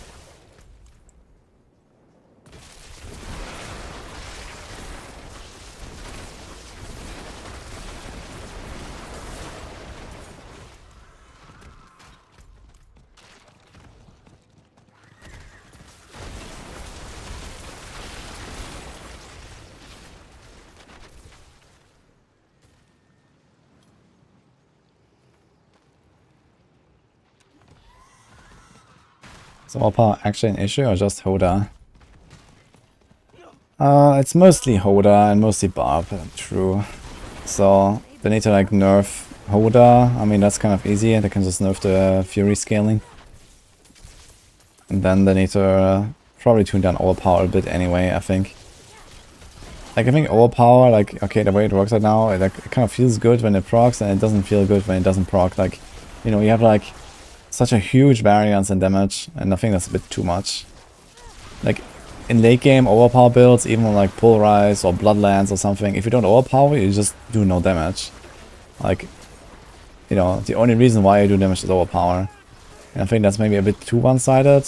Is overpower actually an issue or just Hoda? It's mostly Hoda and mostly Barb, true. So they need to like nerf Hoda. I mean that's kind of easy, they can just nerf the Fury scaling. And then they need to probably tune down overpower a bit anyway, I think. Like I think overpower, like okay, the way it works right now, it kind of feels good when it procs and it doesn't feel good when it doesn't proc. Like, you know, you have like such a huge variance in damage, and I think that's a bit too much. Like, in late game overpower builds, even on like Pulverize or Bloodlands or something, if you don't overpower, you just do no damage. Like, you know, the only reason why you do damage is overpower. And I think that's maybe a bit too one-sided.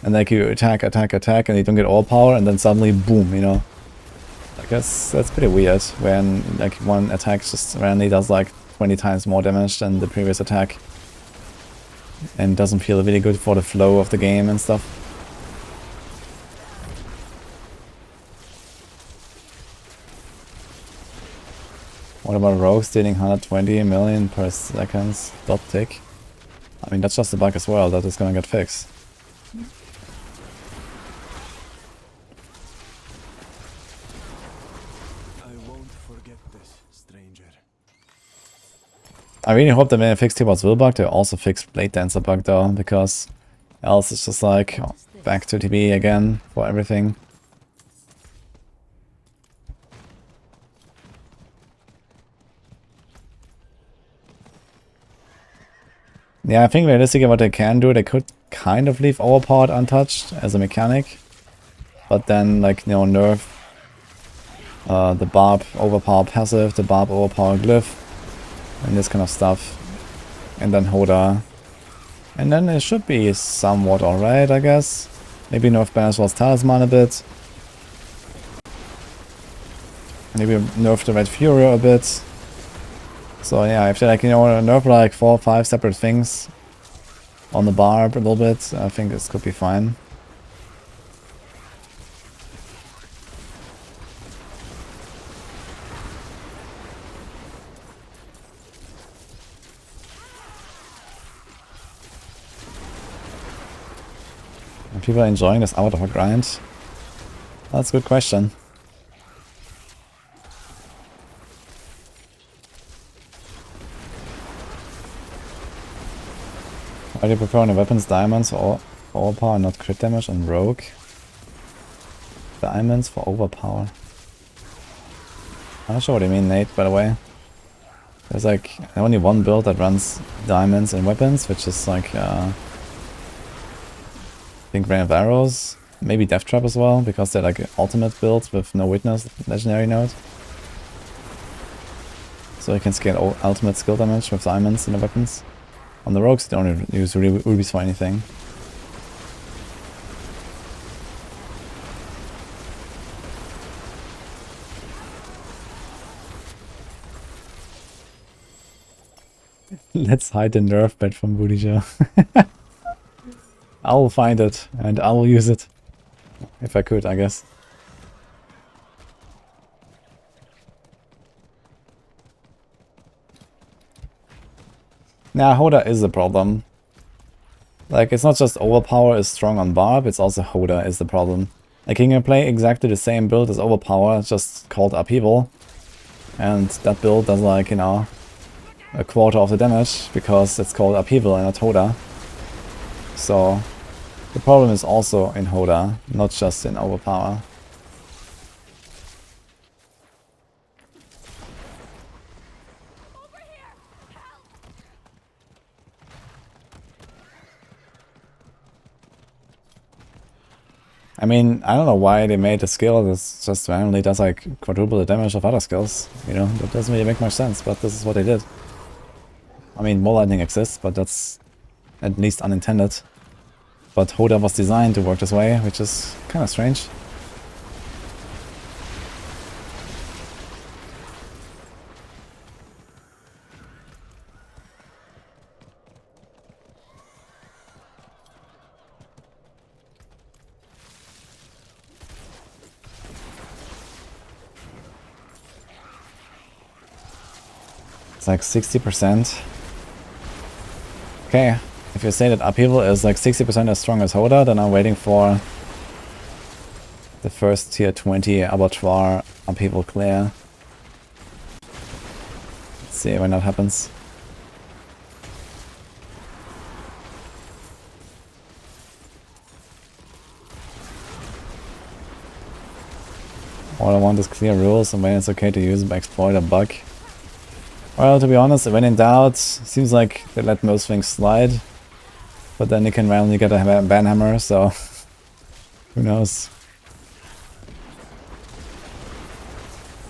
And like you attack, and you don't get overpower, and then suddenly, boom, you know. Like that's pretty weird, when like one attack just randomly does like 20 times more damage than the previous attack. And doesn't feel really good for the flow of the game and stuff. What about rogues dealing 120 million per second dot tick? I mean that's just a bug as well, that is gonna get fixed. I won't forget this, stranger. I really hope that when they fix T-Bot's will bug, they also fix Blade Dancer bug though, because else it's just like back to TB again for everything. Yeah, I think realistically what they can do, they could kind of leave overpowered untouched as a mechanic, but then like, you know, nerf the Barb overpower passive, the Barb overpower glyph, and this kind of stuff, and then Hoda, and then it should be somewhat alright, I guess. Maybe nerf Banishwell's Talisman a bit, maybe nerf the Red Fury a bit. So yeah, if they like, you know, nerf like 4 or 5 separate things on the Barb a little bit, I think this could be fine. Are people enjoying this Abattoir grind? That's a good question. Why do you prefer on the weapons diamonds for overpower and not crit damage on rogue? Diamonds for overpower. I'm not sure what you mean, Nate, by the way. There's like only one build that runs diamonds and weapons, which is like I think Rain of Arrows, maybe Death Trap as well, because they're like ultimate builds with no witness legendary node. So you can scale ultimate skill damage with diamonds in the weapons. On the rogues, they don't use rubies for anything. Let's hide the nerf bed from wudijo. I will find it and I will use it. If I could, I guess. Nah, Hoda is the problem. Like, it's not just Overpower is strong on Barb, it's also Hoda is the problem. Like, you can play exactly the same build as Overpower, just called Upheaval. And that build does, like, you know, a quarter of the damage, because it's called Upheaval and not Hoda. So, the problem is also in Hoda, not just in Overpower. I mean, I don't know why they made a skill that just randomly does like quadruple the damage of other skills. You know, that doesn't really make much sense, but this is what they did. I mean, more lightning exists, but that's at least unintended. But Hoda was designed to work this way, which is kind of strange. It's like 60%. Okay, if you say that Upheaval is like 60% as strong as Hoda, then I'm waiting for the first tier 20 Abattoir Upheaval clear. Let's see when that happens. All I want is clear rules and when it's okay to use them, exploit a bug. Well, to be honest, when in doubt, seems like they let most things slide. But then you can randomly get a banhammer, so who knows.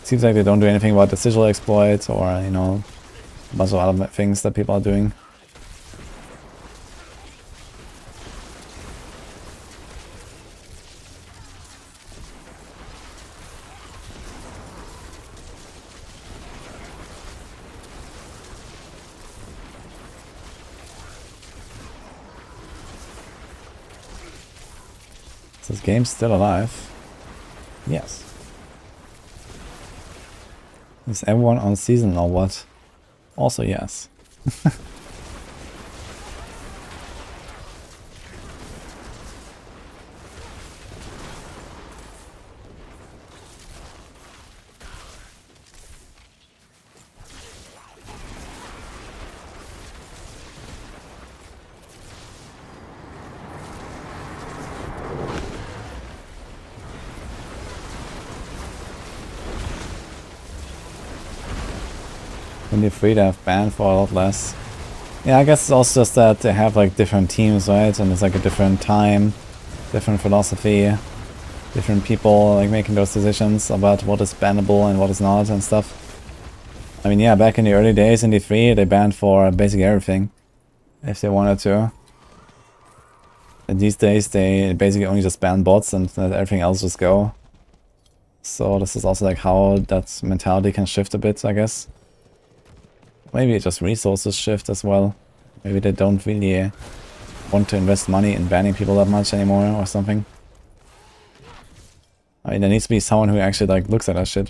Seems like they don't do anything about the sigil exploit or, you know, a bunch of other things that people are doing. Is this game still alive? Yes. Is everyone on season or what? Also yes. When you're free to have banned for a lot less. Yeah, I guess it's also just that they have like different teams, right? And it's like a different time, different philosophy, different people like making those decisions about what is bannable and what is not and stuff. I mean, yeah, back in the early days in D3, they banned for basically everything, if they wanted to. And these days, they basically only just ban bots and let everything else just go. So this is also like how that mentality can shift a bit, I guess. Maybe just resources shift as well. Maybe they don't really want to invest money in banning people that much anymore or something. I mean, there needs to be someone who actually like looks at that shit.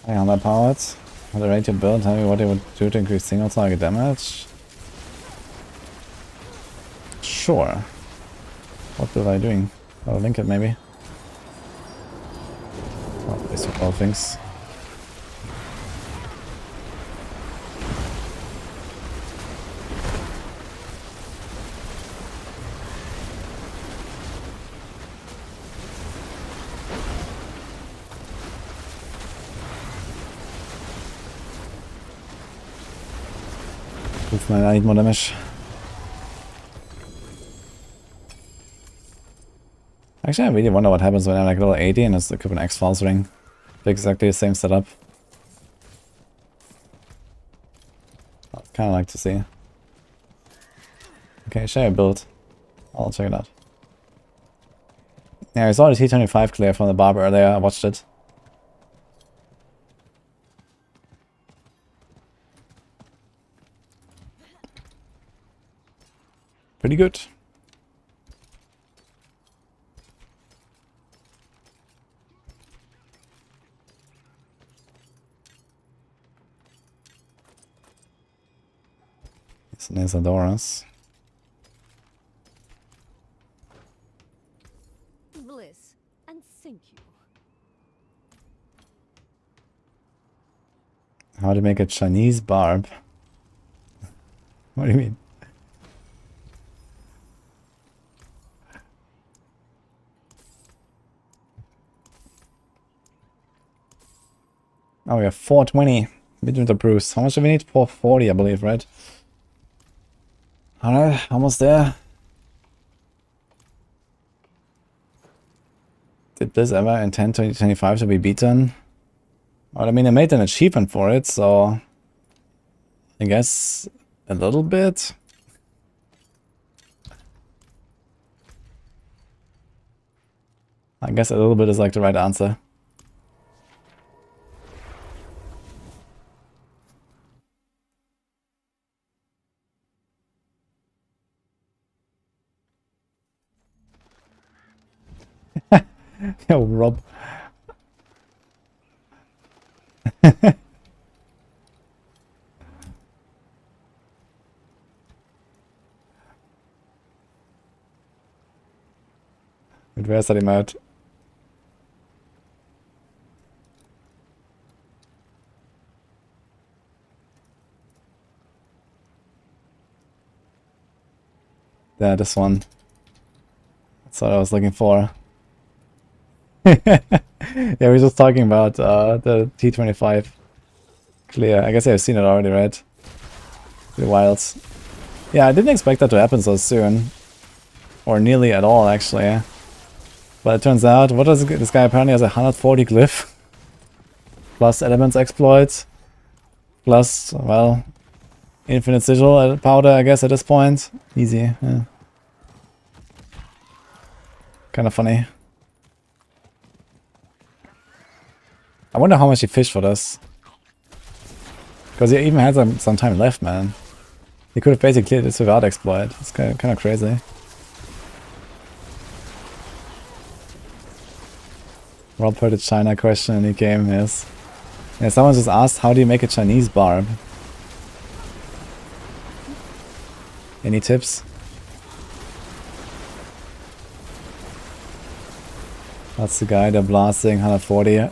Hey, underpowered. Are they ready to build? Tell me what they would do to increase single target damage. Sure. What build are you doing? I'll link it maybe. Oh, these are all things. Oof, man, I need more damage. Actually, I really wonder what happens when I'm like level 80 and it's equip an X-Files ring. Exactly the same setup. I'd kind of like to see. Okay, share a build. I'll check it out. Yeah, I saw the T25 clear from the barber earlier. I watched it. Pretty good. It's an Isadoras. Bliss, and thank you. How to make a Chinese barb? What do you mean? Oh, we have 420. Midwinter Bruce. How much do we need? 440, I believe, right? Alright, almost there. Did this ever intend 2025 to be beaten? Well, I mean, I made an achievement for it, so I guess a little bit. I guess a little bit is like the right answer. Yo, Rob. Where's that emote? Yeah, this one. That's what I was looking for. Yeah, we're just talking about the T25 clear. I guess I've seen it already, right? The wilds. Yeah, I didn't expect that to happen so soon. Or nearly at all, actually. But it turns out, what does this guy apparently has a 140 glyph. Plus elements exploits. Plus, well, infinite sigil powder, I guess, at this point. Easy, yeah. Kind of funny. I wonder how much he fished for this. Because he even had some time left, man. He could have basically cleared this without exploit. It's kind of crazy. Rob heard a China question in the game, yes. Yeah, someone just asked, how do you make a Chinese barb? Any tips? That's the guy they're blasting, 140.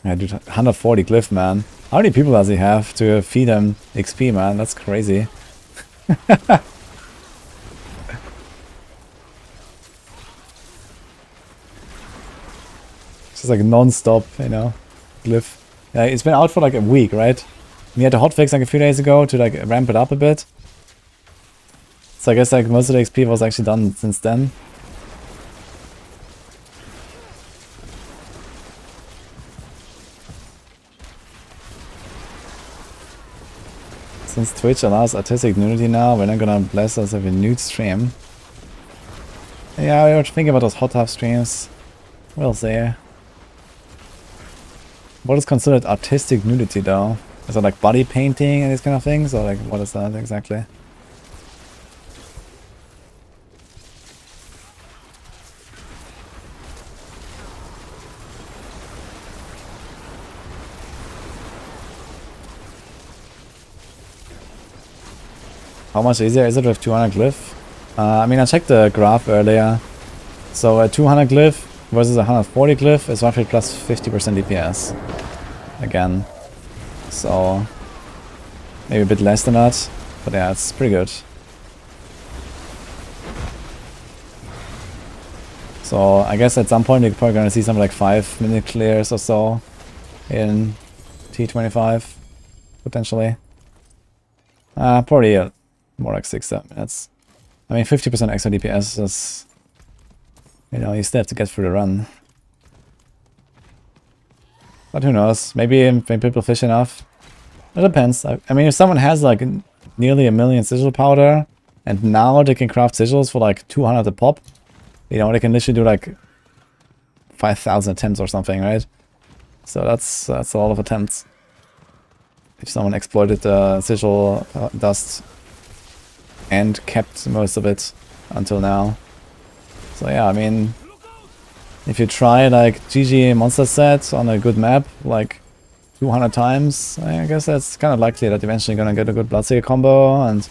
Yeah, dude, 140 glyph, man. How many people does he have to feed him XP, man? That's crazy. Just like non-stop, you know, glyph. Yeah, it's been out for like a week, right? We had a hotfix like a few days ago to like ramp it up a bit. So I guess like most of the XP was actually done since then. Since Twitch allows artistic nudity now, we're not gonna bless us with a nude stream. Yeah, we were thinking about those hot tub streams. We'll see. What is considered artistic nudity though? Is it like body painting and these kind of things? Or like, what is that exactly? How much easier is it with 200 glyph? I mean, I checked the graph earlier. So a 200 glyph versus a 140 glyph is roughly plus 50% DPS. Again. So maybe a bit less than that. But yeah, it's pretty good. So I guess at some point you're probably gonna see something like 5-minute clears or so in T25 potentially. Probably More like 6-7 minutes. I mean, 50% extra DPS is, you know, you still have to get through the run. But who knows? Maybe people fish enough. It depends. I mean, if someone has like nearly 1 million sigil powder, and now they can craft sigils for like 200 a pop, you know, they can literally do like 5,000 attempts or something, right? So that's a lot of attempts. If someone exploited the sigil dust and kept most of it until now. So yeah, I mean, if you try like GG monster set on a good map, like 200 times, I guess that's kind of likely that eventually you're gonna get a good Bloodseeker combo and,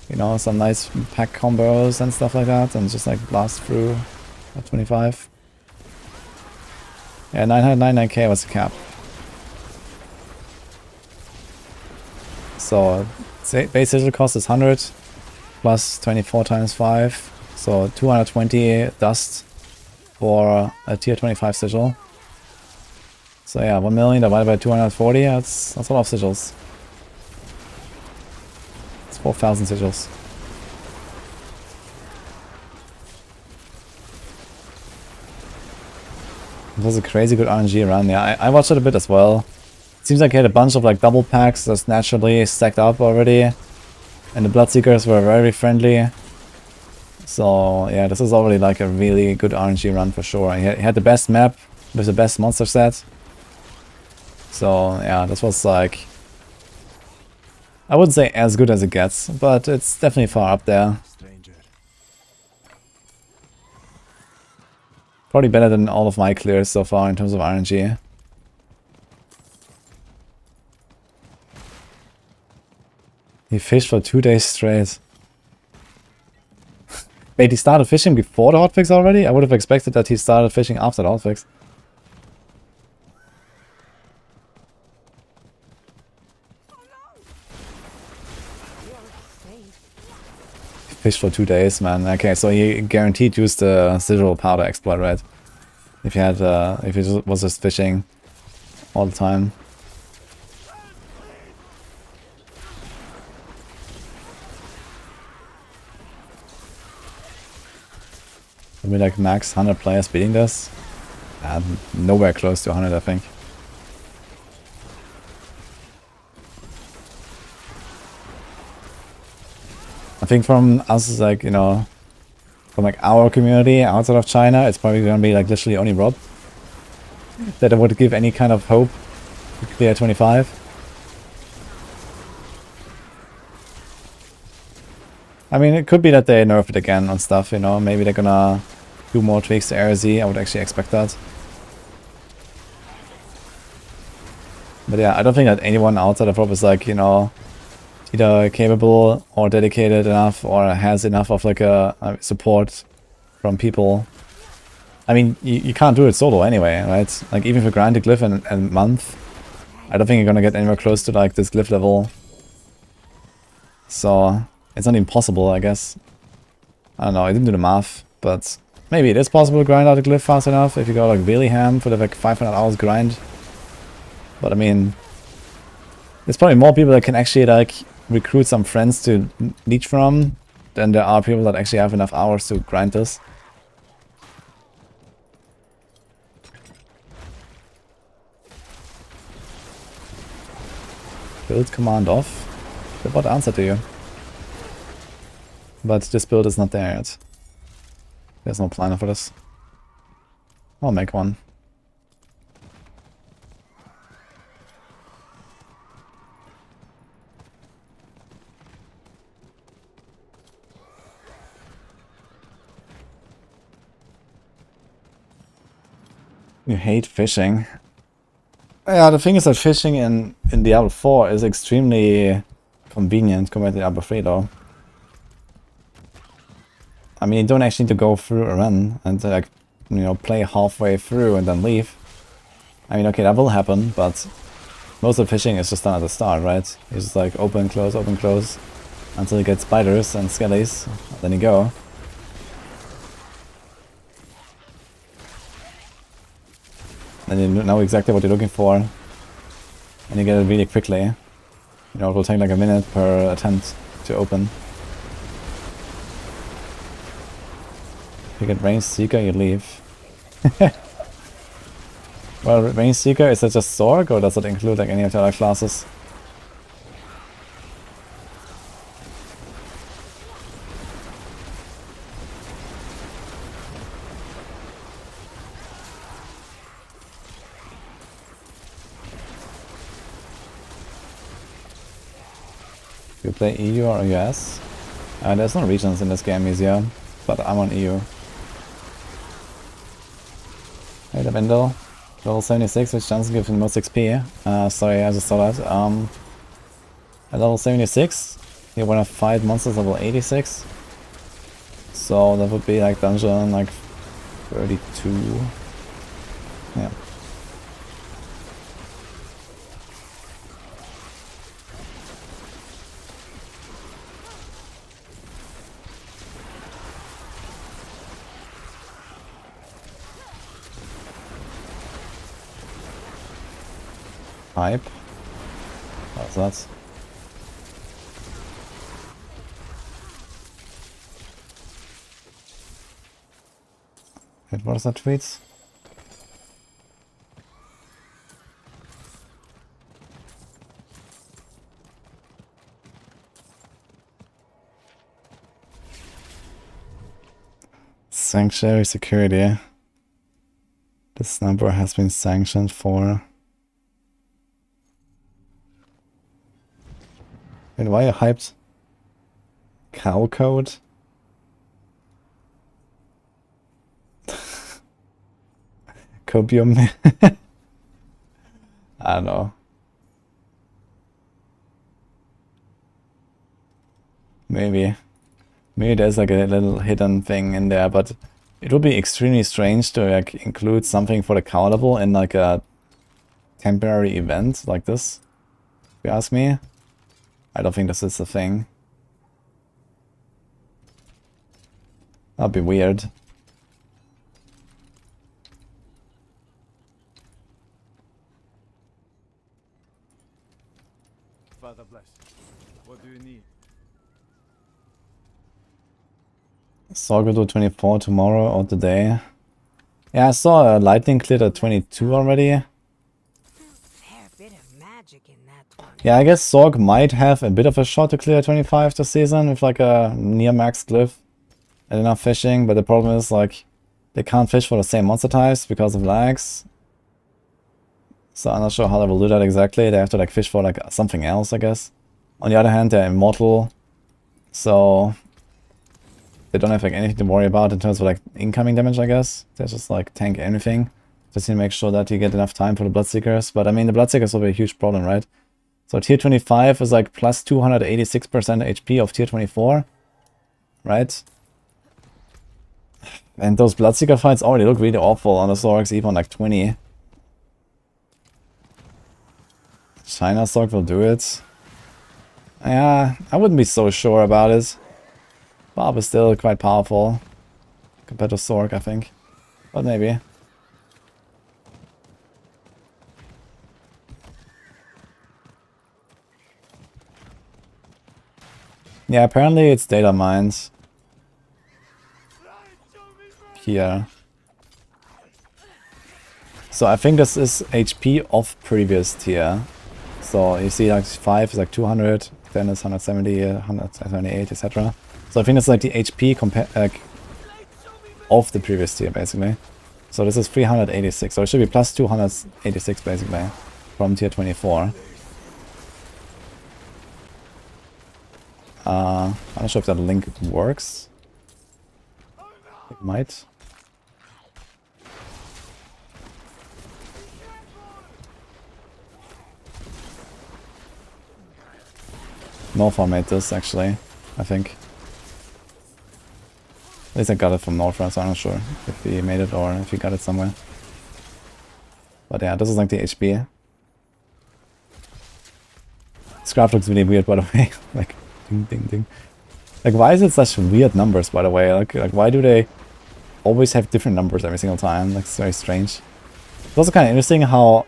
you know, some nice pack combos and stuff like that, and just like blast through at 25. Yeah, 999k was the cap. So base sigil cost is 100 plus 24 times 5, so 220 dust for a tier 25 sigil. So yeah, 1 million divided by 240, that's a lot of sigils. It's 4,000 sigils. It was a crazy good RNG run. Yeah, I watched it a bit as well. It seems like he had a bunch of like double packs that's naturally stacked up already. And the Bloodseekers were very friendly. So yeah, this is already like a really good RNG run for sure. He had the best map with the best monster set. So yeah, this was like, I wouldn't say as good as it gets, but it's definitely far up there. Probably better than all of my clears so far in terms of RNG. He fished for 2 days straight. Wait, he started fishing before the hotfix already? I would have expected that he started fishing after the hotfix. He fished for 2 days, man. Okay, so he guaranteed used the sigil powder exploit, right? If he had, if he was just fishing all the time. Maybe like max 100 players beating this? Nowhere close to 100, I think. I think from us, like, you know, from like our community outside of China, it's probably gonna be like literally only Rob that I would give any kind of hope to clear 25. I mean, it could be that they nerf it again on stuff, you know, maybe they're gonna do more tweaks to RZ, I would actually expect that. But yeah, I don't think that anyone outside of Rob is like, you know, either capable or dedicated enough or has enough of like a support from people. I mean, you can't do it solo anyway, right? Like even if you grind a glyph in a month, I don't think you're gonna get anywhere close to like this glyph level. So it's not even possible, I guess. I don't know, I didn't do the math, but maybe it is possible to grind out a glyph fast enough if you go like really ham for the like 500 hours grind. But I mean, there's probably more people that can actually like recruit some friends to leech from than there are people that actually have enough hours to grind this. Build command off. The bot answer to you. But this build is not there yet. There's no planner for this. I'll make one. You hate fishing. Yeah, the thing is that fishing in Diablo 4 is extremely convenient compared to Diablo 3 though. I mean, you don't actually need to go through a run and like, you know, play halfway through and then leave. I mean, okay, that will happen, but most of the fishing is just done at the start, right? You just like open, close, until you get spiders and skellies, then you go. Then you know exactly what you're looking for, and you get it really quickly. You know, it will take like a minute per attempt to open. If you get Range Seeker, you leave. Well, Range Seeker, is it just Sorg, or does it include like any of the other classes? You play EU or US? There's no regions in this game easier, but I'm on EU. Hey, the window. Level 76, which doesn't give the most XP. Sorry, I just saw that. At level 76, you wanna fight monsters level 86. So that would be like dungeon like 32. Yeah. Pipe. What's that? Wait, what is that tweet? Sanctuary security. This number has been sanctioned for... Wait, why are you hyped? Cow code? Copium? I don't know. Maybe. Maybe there's like a little hidden thing in there, but it would be extremely strange to like include something for the countable in like a temporary event like this, if you ask me. I don't think this is a thing. That'd be weird. Father bless. What do you need? Sorg will do 24 tomorrow or today. Yeah, I saw a lightning cleared at 22 already. Fair bit of magic in that one. Yeah, I guess Sorg might have a bit of a shot to clear 25 this season with like a near max glyph and enough fishing, but the problem is like they can't fish for the same monster types because of lags. So I'm not sure how they will do that exactly. They have to like fish for like something else, I guess. On the other hand, they're immortal, so they don't have like anything to worry about in terms of like incoming damage, I guess. They just like tank anything. Just need to make sure that you get enough time for the Bloodseekers. But I mean, the Bloodseekers will be a huge problem, right? So tier 25 is like plus 286% HP of tier 24, right? And those Bloodseeker fights already look really awful on the Zorgs, even like 20. China Zorg will do it. Yeah, I wouldn't be so sure about it. Bob is still quite powerful compared to Zorg, I think. But maybe. Yeah, apparently it's data mined here. So I think this is HP of previous tier. So you see like 5 is like 200, then it's 170, 178, etc. So I think it's like the HP of the previous tier basically. So this is 386, so it should be plus 286 basically from tier 24. I'm not sure if that link works. It might. Northra made this actually, I think. At least I got it from Northra, so I'm not sure if he made it or if he got it somewhere. But yeah, this is like the HP. This graph looks really weird, by the way. Like, ding, ding, ding. Like, why is it such weird numbers, by the way? Like why do they always have different numbers every single time? Like, it's very strange. It's also kind of interesting how,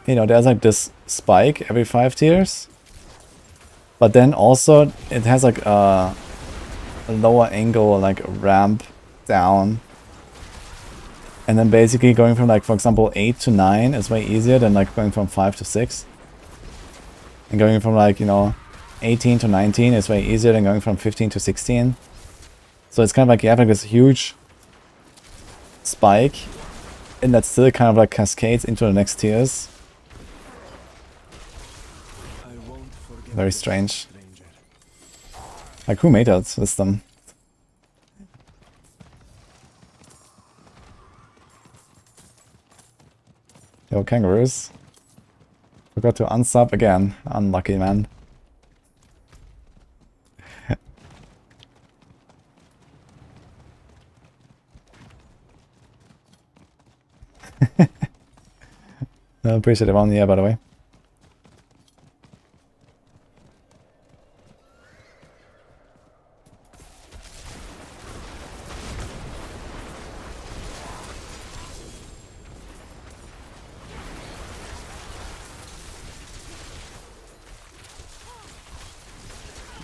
you know, there's like this spike every 5 tiers. But then also, it has like a lower angle, like ramp down. And then basically going from like, for example, 8 to 9 is way easier than like going from 5 to 6. And going from like, you know, 18 to 19 is way easier than going from 15 to 16. So it's kind of like you have like this huge spike, and that still kind of like cascades into the next tiers. I won't forget Very this, strange. stranger. Like, who made that system? Yo, kangaroos. Forgot to unsub again. Unlucky, man. I appreciate everyone here, by the way.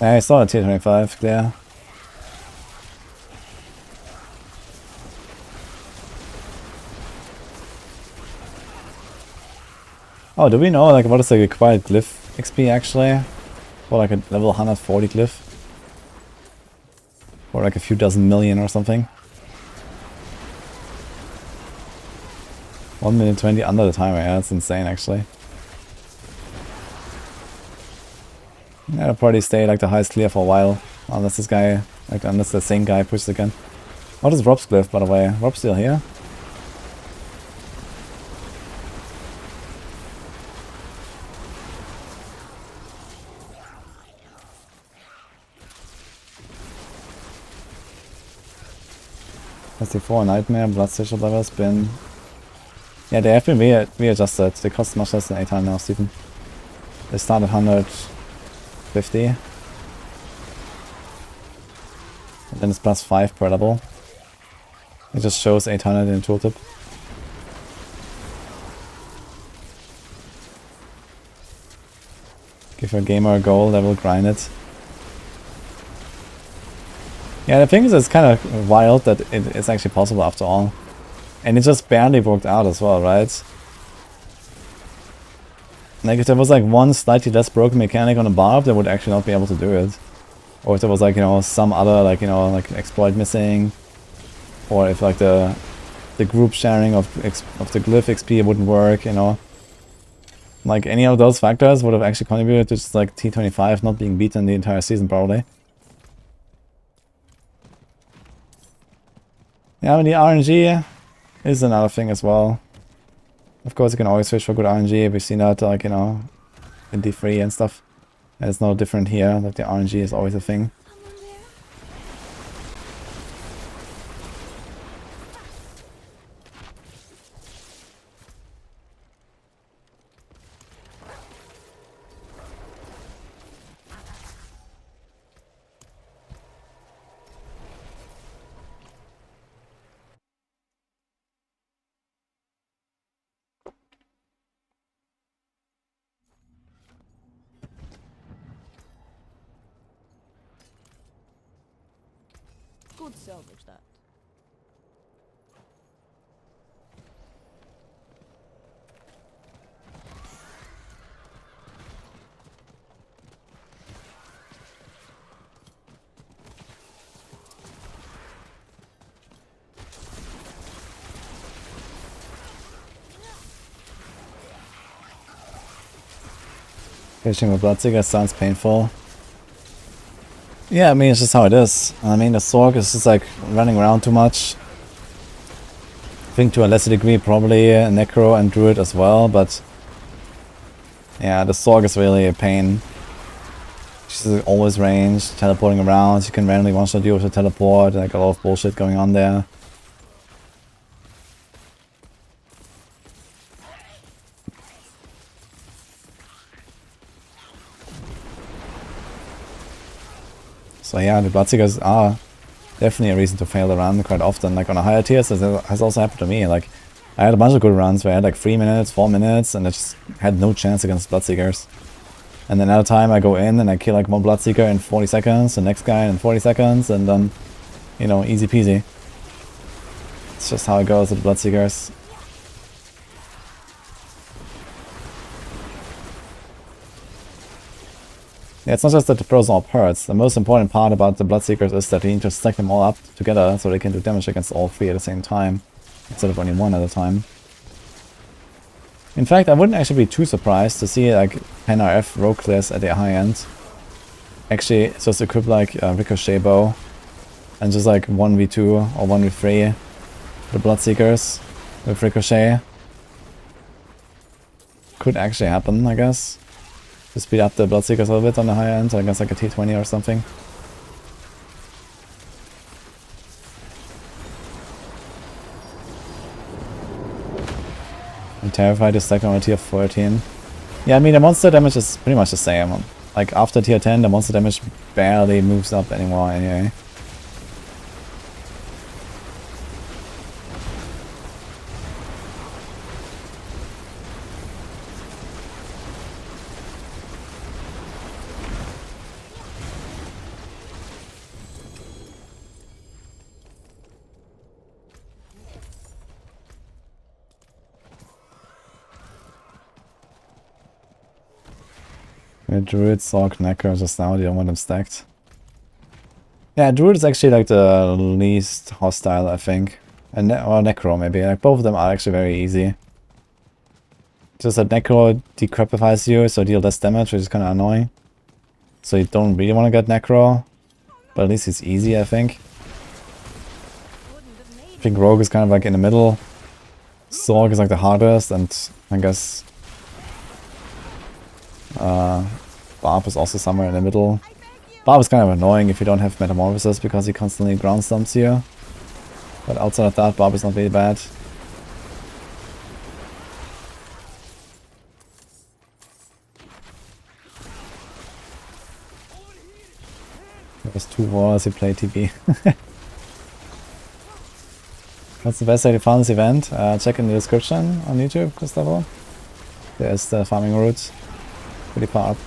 I saw a T25 clear. Oh, do we know like what is the required glyph XP actually? For like a level 140 glyph? Or like a few dozen million or something? 1 minute 20 under the timer, yeah, that's insane actually. Yeah, I'll probably stay like the highest clear for a while. Unless this guy, like unless the same guy pushes again. What is Rob's glyph, by the way? Rob's still here? SD4 Nightmare, Blood Station levels been... Yeah, they have been readjusted. They cost much less than 800 now, Stephen. They start at 150. And then it's plus 5 per level. It just shows 800 in tooltip. Give a gamer a goal, they will grind it. Yeah, the thing is, it's kind of wild that it's actually possible after all. And it just barely worked out as well, right? Like, if there was like one slightly less broken mechanic on a barb, they would actually not be able to do it. Or if there was like, you know, some other, like, you know, like exploit missing. Or if like the group sharing of the glyph XP wouldn't work, you know. Like, any of those factors would have actually contributed to just like T25 not being beaten the entire season, probably. Yeah, I mean, the RNG is another thing as well. Of course, you can always fish for good RNG. We've seen that, like, you know, in D3 and stuff. And it's no different here. Like, the RNG is always a thing. Good salvage that. Fishing with Bloodseeker sounds painful. Yeah, I mean, it's just how it is. I mean, the Sorg is just like running around too much. I think to a lesser degree probably Necro and Druid as well, but yeah, the Sorg is really a pain. She's always ranged, teleporting around. She can randomly one-shot you with a teleport, like a lot of bullshit going on there. So yeah, the Bloodseekers are definitely a reason to fail the run quite often. Like on a higher tier, so that has also happened to me. Like I had a bunch of good runs where I had like 3 minutes, 4 minutes, and I just had no chance against Bloodseekers. And then another time I go in and I kill like one Bloodseeker in 40 seconds, the next guy in 40 seconds, and then, you know, easy peasy. It's just how it goes with Bloodseekers. Yeah, it's not just that the pros all hurts. The most important part about the Bloodseekers is that you need to stack them all up together so they can do damage against all three at the same time, instead of only one at a time. In fact, I wouldn't actually be too surprised to see like 10 RF rogue class at the high end. Actually, just equip like a Ricochet bow and just like 1v2 or 1v3 the Bloodseekers with Ricochet. Could actually happen, I guess. To speed up the Bloodseekers a little bit on the high end, I guess like a T20 or something. I'm terrified to stack on a tier 14. Yeah, I mean the monster damage is pretty much the same. Like after tier 10 the monster damage barely moves up anymore anyway. Druid, Sork, Necro just now, you don't want them stacked. Yeah, Druid is actually like the least hostile, I think. And or Necro maybe, like both of them are actually very easy. Just that Necro decrepifies you, so deal less damage, which is kind of annoying. So you don't really want to get Necro, but at least it's easy, I think. I think Rogue is kind of like in the middle. Sork is like the hardest, and I guess Barb is also somewhere in the middle. Barb is kind of annoying if you don't have Metamorphosis because he constantly ground stomps you. But outside of that, Barb is not really bad. There's 2 wars, you play TB. What's the best way to farm this event? Check in the description on YouTube, Gustavo. There's the farming route. Pretty far up.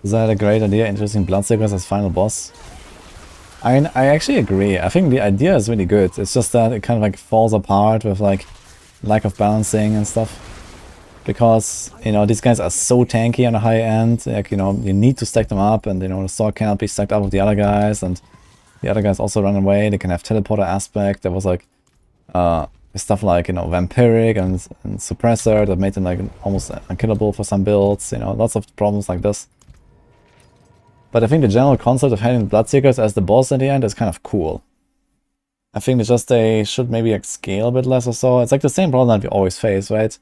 Is that a great idea, introducing Bloodseekers as final boss? I mean, I actually agree. I think the idea is really good. It's just that it kind of like falls apart with like lack of balancing and stuff. Because, you know, these guys are so tanky on the high end. Like, you know, you need to stack them up, and, you know, the sword cannot be stacked up with the other guys, and the other guys also run away. They can have teleporter aspect. There was like stuff like, you know, vampiric and suppressor that made them like almost unkillable for some builds. You know, lots of problems like this. But I think the general concept of having Bloodseekers as the boss at the end is kind of cool. I think it's just they should maybe like scale a bit less or so. It's like the same problem that we always face, right?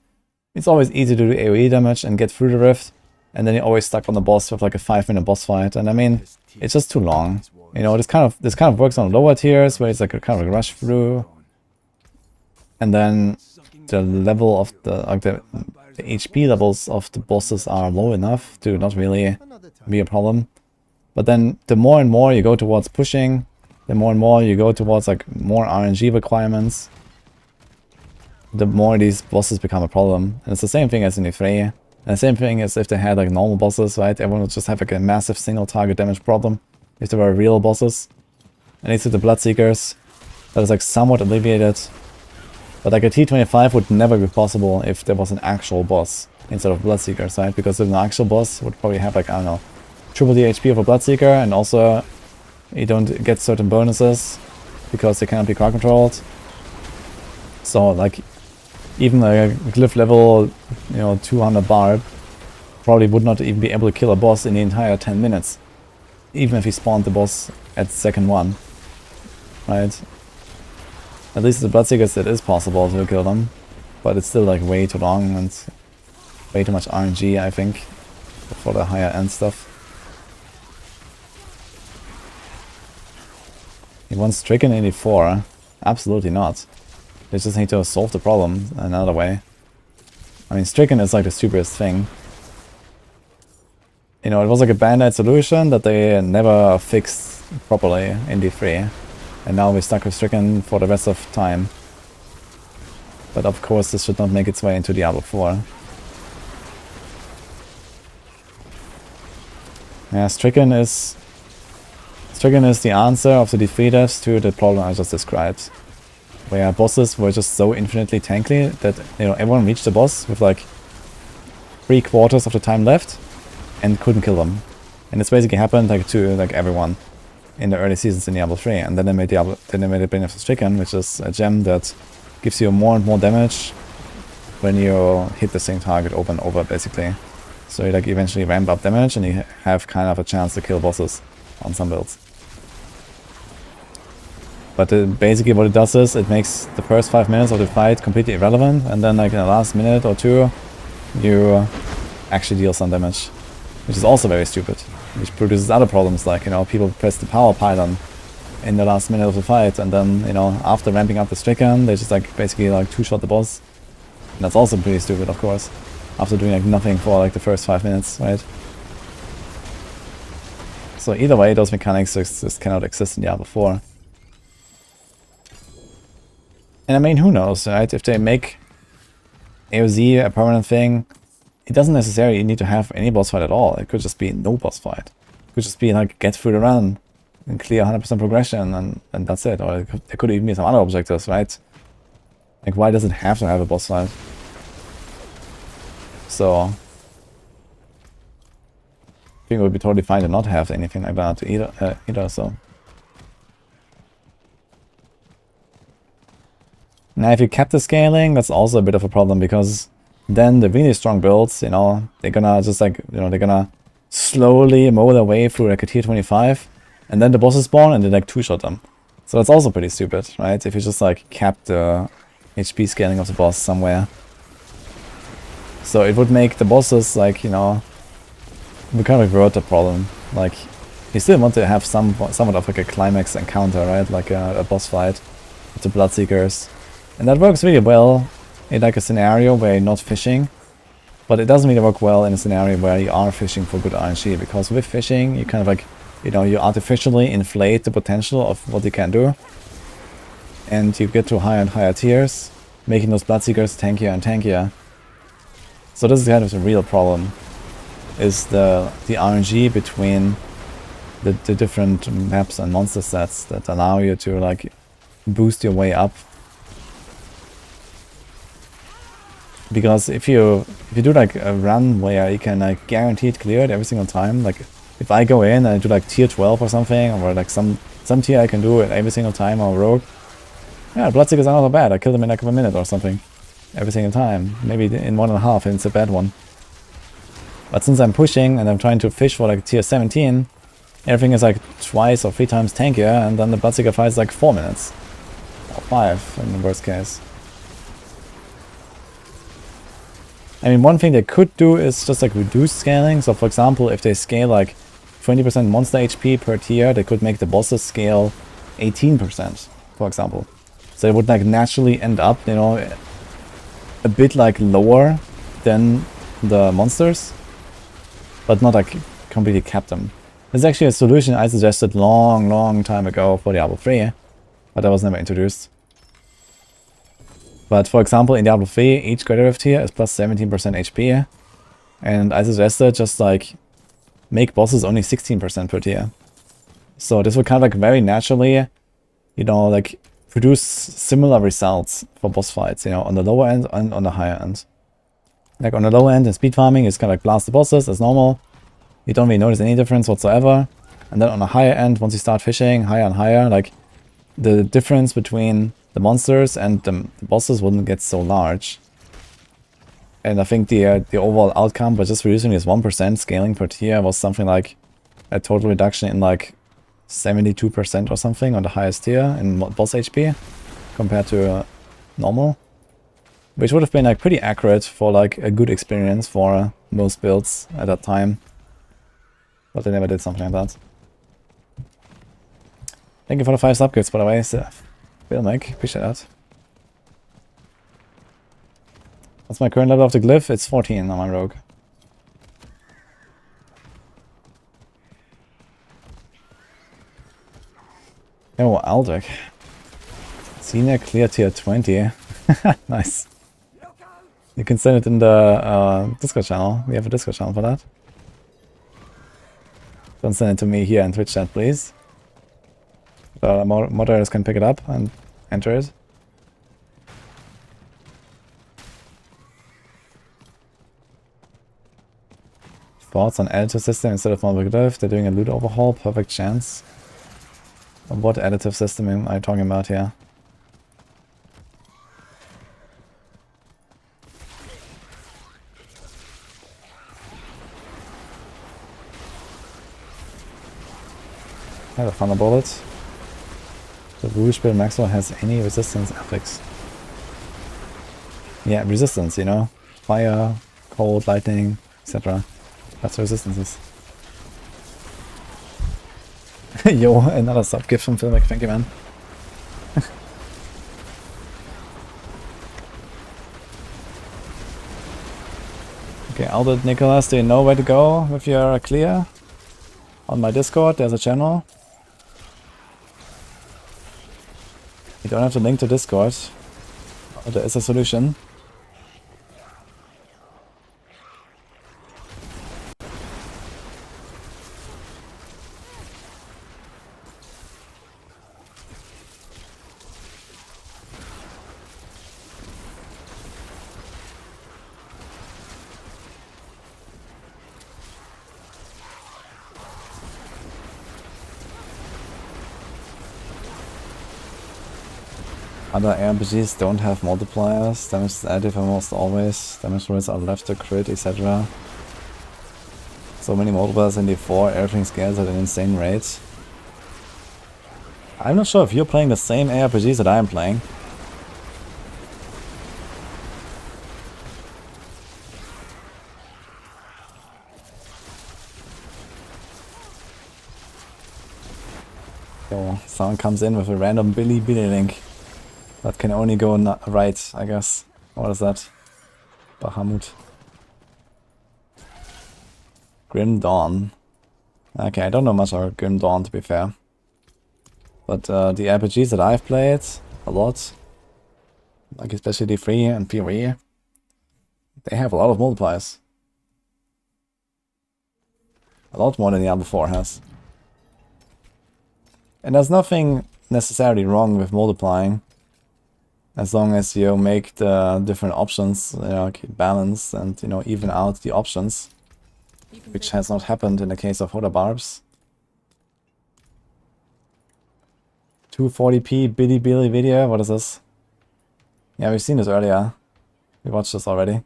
It's always easy to do AoE damage and get through the rift, and then you're always stuck on the boss with like a 5-minute boss fight. And I mean, it's just too long. You know, this kind of works on lower tiers where it's like a kind of a rush through, and then the level of the HP levels of the bosses are low enough to not really be a problem. But then the more and more you go towards pushing, the more and more you go towards like more RNG requirements, the more these bosses become a problem. And it's the same thing as in E3. And the same thing as if they had like normal bosses, right? Everyone would just have like a massive single target damage problem if they were real bosses. And it's with the Bloodseekers that is like somewhat alleviated. But like a T25 would never be possible if there was an actual boss instead of Bloodseekers, right? Because an actual boss would probably have like, I don't know, triple the HP of a Bloodseeker, and also you don't get certain bonuses because they cannot be crowd controlled. So like even like a glyph level, you know, 200 Barb probably would not even be able to kill a boss in the entire 10 minutes. Even if he spawned the boss at second 1. Right? At least the Bloodseekers it is possible to kill them. But it's still like way too long and way too much RNG, I think, for the higher end stuff. He wants Stricken 84. Absolutely not. They just need to solve the problem another way. I mean, Stricken is like the stupidest thing. You know, it was like a band-aid solution that they never fixed properly in D3. And now we're stuck with Stricken for the rest of time. But of course this should not make its way into Diablo 4. Yeah, Stricken is the answer of the D3 devs to the problem I just described. Where bosses were just so infinitely tanky that, you know, everyone reached the boss with like 3/4 of the time left and couldn't kill them. And this basically happened like to like everyone in the early seasons in Diablo 3. And then they made the Bane of the Stricken, which is a gem that gives you more and more damage when you hit the same target over and over, basically. So you like eventually ramp up damage and you have kind of a chance to kill bosses on some builds. But basically what it does is it makes the first 5 minutes of the fight completely irrelevant, and then like in the last minute or two you actually deal some damage, which is also very stupid, which produces other problems, like, you know, people press the power pylon in the last minute of the fight, and then, you know, after ramping up the Stricken they just like basically like two-shot the boss. And that's also pretty stupid, of course, after doing like nothing for like the first 5 minutes, right? So either way, those mechanics just cannot exist in Diablo 4. And I mean, who knows, right? If they make AoZ a permanent thing, it doesn't necessarily need to have any boss fight at all. It could just be no boss fight. It could just be like get through the run and clear 100% progression and that's it. Or there could even be some other objectives, right? Like, why does it have to have a boss fight? So I think it would be totally fine to not have anything like that either, so. Now if you cap the scaling, that's also a bit of a problem, because then the really strong builds, you know, they're gonna just like, you know, they're gonna slowly mow their way through like a tier 25, and then the bosses spawn and they like two-shot them. So that's also pretty stupid, right? If you just like cap the HP scaling of the boss somewhere. So it would make the bosses like, you know, we kind of revert the problem. Like, you still want to have somewhat of like a climax encounter, right? Like a boss fight with the Bloodseekers. And that works really well in like a scenario where you're not fishing, but it doesn't really work well in a scenario where you are fishing for good RNG, because with fishing you kind of like, you know, you artificially inflate the potential of what you can do, and you get to higher and higher tiers, making those Bloodseekers tankier and tankier. So this is kind of the real problem, is the RNG between the different maps and monster sets that allow you to like boost your way up. Because if you do like a run where you can like guaranteed clear it every single time, like if I go in and I do like tier 12 or something, or like some tier I can do it every single time on Rogue, yeah, Bloodseekers are not that bad. I kill them in like a minute or something every single time. Maybe in 1.5 and it's a bad one. But since I'm pushing and I'm trying to fish for like tier 17, everything is like twice or 3 times tankier, and then the Bloodseeker fight is like 4 minutes. Or 5 in the worst case. I mean, one thing they could do is just like reduce scaling. So for example, if they scale like 20% monster HP per tier, they could make the bosses scale 18%, for example. So it would like naturally end up, you know, a bit like lower than the monsters, but not like completely cap them. This is actually a solution I suggested long time ago for Diablo 3, but that was never introduced. But for example, in Diablo 3, each Greater Rift tier is plus 17% HP, and I suggested just like make bosses only 16% per tier. So this would kind of like very naturally, you know, like produce similar results for boss fights, you know, on the lower end and on the higher end. Like on the lower end in speed farming, it's kind of like blast the bosses as normal. You don't really notice any difference whatsoever. And then on the higher end, once you start fishing higher and higher, like the difference between the monsters and the bosses wouldn't get so large. And I think the overall outcome by just reducing this 1% scaling per tier was something like a total reduction in like 72% or something on the highest tier in boss HP compared to normal. Which would have been like pretty accurate for like a good experience for most builds at that time. But they never did something like that. Thank you for the 5 subgifts, by the way, Bill Mike, appreciate that. What's my current level of the glyph? It's 14 on my rogue. Oh, Aldrich. Senior clear tier 20. Nice. You can send it in the Discord channel. We have a Discord channel for that. Don't send it to me here in Twitch chat, please. The moderators can pick it up and enter it. Thoughts on additive system instead of multiplicative? They're doing a loot overhaul. Perfect chance. What additive system am I talking about here? I have a thunder bullet. The Rouge build Maxwell has any resistance affix. Yeah, resistance, you know? Fire, cold, lightning, etc. That's resistances. Yo, another sub gift from Filmic, thank you, man. Okay, Albert Nicholas, do you know where to go with your clear? On my Discord, there's a channel. You don't have to link to Discord. There is a solution. Other RPGs don't have multipliers, damage is additive almost always, damage rolls are left to crit, etc. So many multipliers in D4, everything scales at an insane rate. I'm not sure if you're playing the same ARPGs that I am playing. So someone comes in with a random Billy link. That can only go right, I guess. What is that? Bahamut. Grim Dawn. Okay, I don't know much about Grim Dawn, to be fair. But the RPGs that I've played a lot, like especially D3 and PoE, they have a lot of multipliers. A lot more than Diablo 4 has. And there's nothing necessarily wrong with multiplying, as long as you make the different options, you know, balanced and, you know, even out the options, which has not happened in the case of Hoda Barbs. 240p Billy video, what is this? Yeah, we've seen this earlier. We watched this already.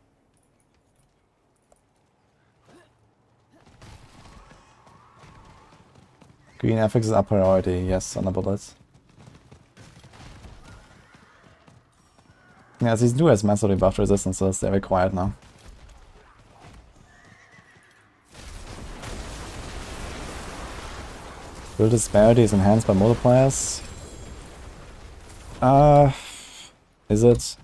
Green FX is up priority, yes, on the bullets. Yeah, these do have massively buffed resistances, they're required now. Build disparity is enhanced by multipliers. Is it?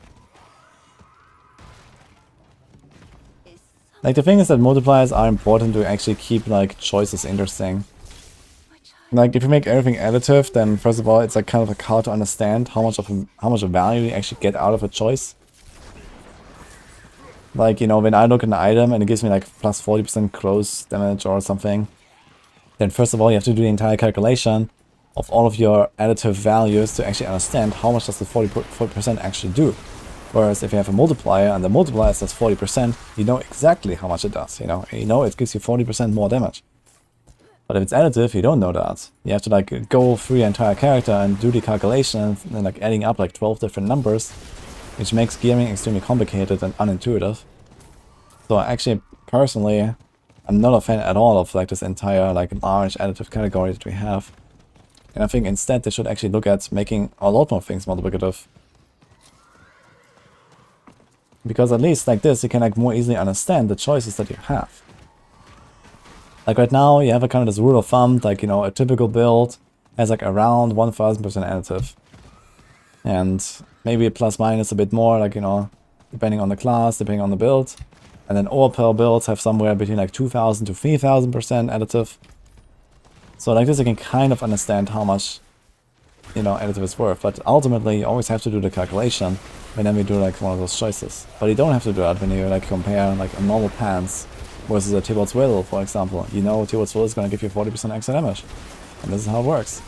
Like, the thing is that multipliers are important to actually keep, like, choices interesting. Like, if you make everything additive, then first of all, it's like kind of like hard to understand how much of value you actually get out of a choice. Like, you know, when I look at an item and it gives me like plus 40% close damage or something, then first of all you have to do the entire calculation of all of your additive values to actually understand how much does the 40% actually do. Whereas if you have a multiplier and the multiplier says 40%, you know exactly how much it does, you know it gives you 40% more damage. But if it's additive, you don't know that. You have to like go through your entire character and do the calculation and like adding up like 12 different numbers, which makes gearing extremely complicated and unintuitive. So actually, personally, I'm not a fan at all of like this entire like large additive category that we have. And I think instead they should actually look at making a lot more things multiplicative. Because at least like this, you can like more easily understand the choices that you have. Like right now, you have a kind of this rule of thumb, like, you know, a typical build has like around 1000% additive. And maybe plus minus a bit more, like, you know, depending on the class, depending on the build. And then overpower builds have somewhere between like 2000 to 3000% additive. So like this, you can kind of understand how much you know, additive is worth. But ultimately, you always have to do the calculation whenever you do like one of those choices. But you don't have to do that when you like compare like a normal pants versus a Tibort's Will, for example. You know Tibort's Will is going to give you 40% extra damage. And this is how it works.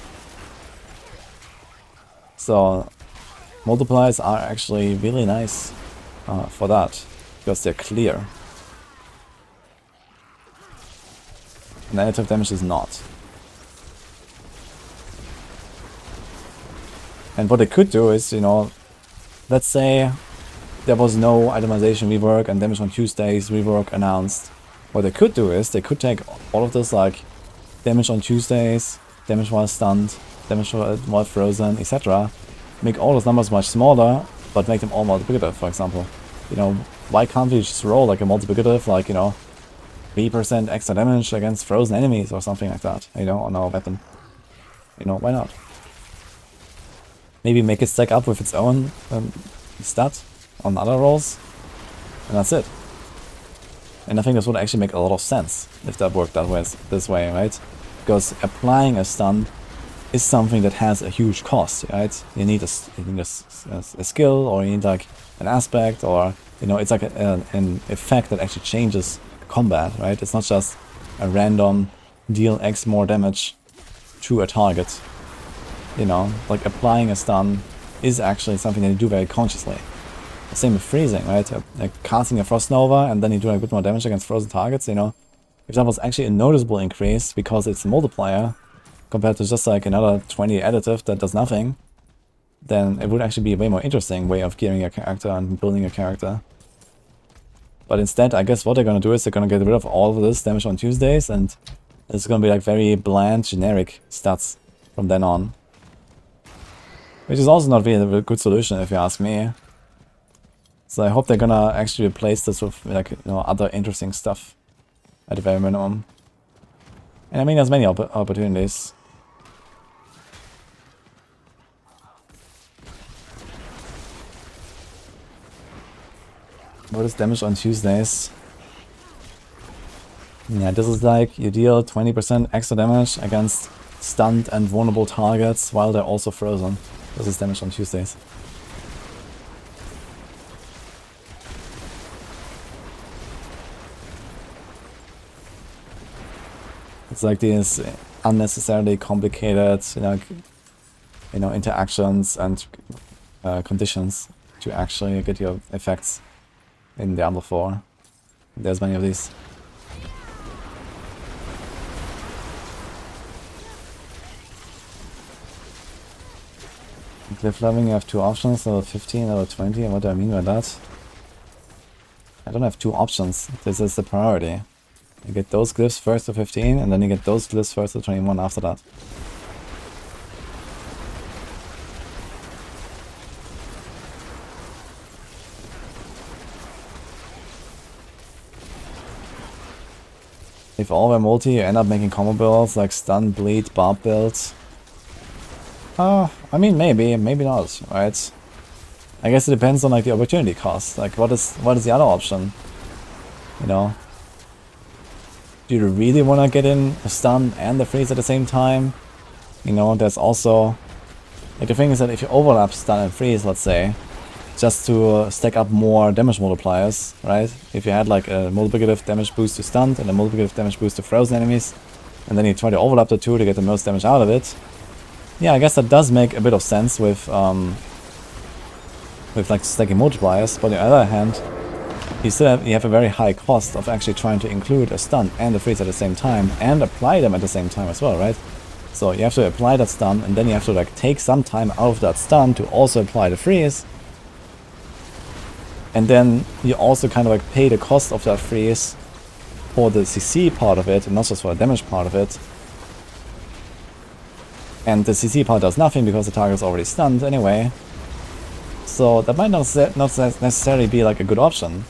So multipliers are actually really nice for that, because they're clear. And additive damage is not. And what they could do is, you know, let's say there was no itemization rework and damage on Tuesdays rework announced. What they could do is they could take all of this, like damage on Tuesdays, damage while stunned, damage while frozen, etc. Make all those numbers much smaller, but make them all multiplicative, for example. You know, why can't we just roll like a multiplicative, like, you know, 3% extra damage against frozen enemies or something like that, you know, on our weapon. You know, why not? Maybe make it stack up with its own stat on other rolls, and that's it. And I think this would actually make a lot of sense if that worked that way, this way, right? Because applying a stun is something that has a huge cost, right? You need a skill, or you need like an aspect, or, you know, it's like an effect that actually changes combat, right? It's not just a random deal X more damage to a target. You know, like applying a stun is actually something that you do very consciously. The same with freezing, right? Like casting a Frost Nova and then you do a bit more damage against frozen targets, you know. If that was actually a noticeable increase because it's a multiplier compared to just like another 20 additive that does nothing, then it would actually be a way more interesting way of gearing your character and building your character. But instead, I guess what they're gonna do is they're gonna get rid of all of this damage on Tuesdays, and it's gonna be like very bland, generic stats from then on. Which is also not really a good solution, if you ask me. So I hope they're gonna actually replace this with, like, you know, other interesting stuff at the very minimum. And I mean, there's many opportunities. What is damage on Tuesdays? Yeah, this is like you deal 20% extra damage against stunned and vulnerable targets while they're also frozen. This is damage on Tuesdays. It's like these unnecessarily complicated, you know, interactions and conditions to actually get your effects in Diablo 4. There's many of these. Cliff leveling, you have two options, level 15, level 20, and what do I mean by that? I don't have two options, this is the priority. You get those glyphs first to 15, and then you get those glyphs first to 21 after that. If all were multi, you end up making combo builds like stun, bleed, barb builds. I mean, maybe not, right? I guess it depends on like the opportunity cost. Like, what is the other option? You know, do you really want to get in a stun and the freeze at the same time? You know, there's also like the thing is that if you overlap stun and freeze, let's say, just to stack up more damage multipliers, right? If you had like a multiplicative damage boost to stunned and a multiplicative damage boost to frozen enemies, and then you try to overlap the two to get the most damage out of it. Yeah, I guess that does make a bit of sense with like stacking multipliers, but on the other hand, you have a very high cost of actually trying to include a stun and a freeze at the same time, and apply them at the same time as well, right? So you have to apply that stun, and then you have to like take some time out of that stun to also apply the freeze. And then you also kind of like pay the cost of that freeze for the CC part of it, and not just for the damage part of it. And the CC part does nothing because the target is already stunned anyway. So that might not necessarily be like a good option.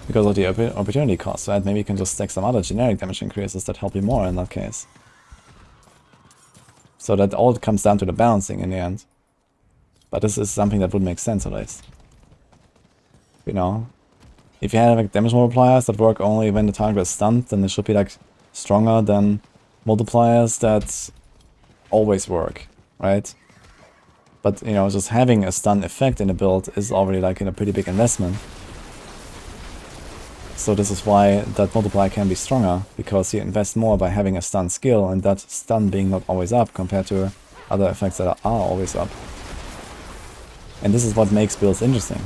Because of the opportunity cost, right? Maybe you can just stack some other generic damage increases that help you more in that case. So that all comes down to the balancing in the end. But this is something that would make sense at least. You know, if you had like damage multipliers that work only when the target is stunned, then it should be like stronger than multipliers that always work, right? But, you know, just having a stun effect in a build is already like in a pretty big investment. So this is why that multiplier can be stronger, because you invest more by having a stun skill and that stun being not always up compared to other effects that are always up. And this is what makes builds interesting.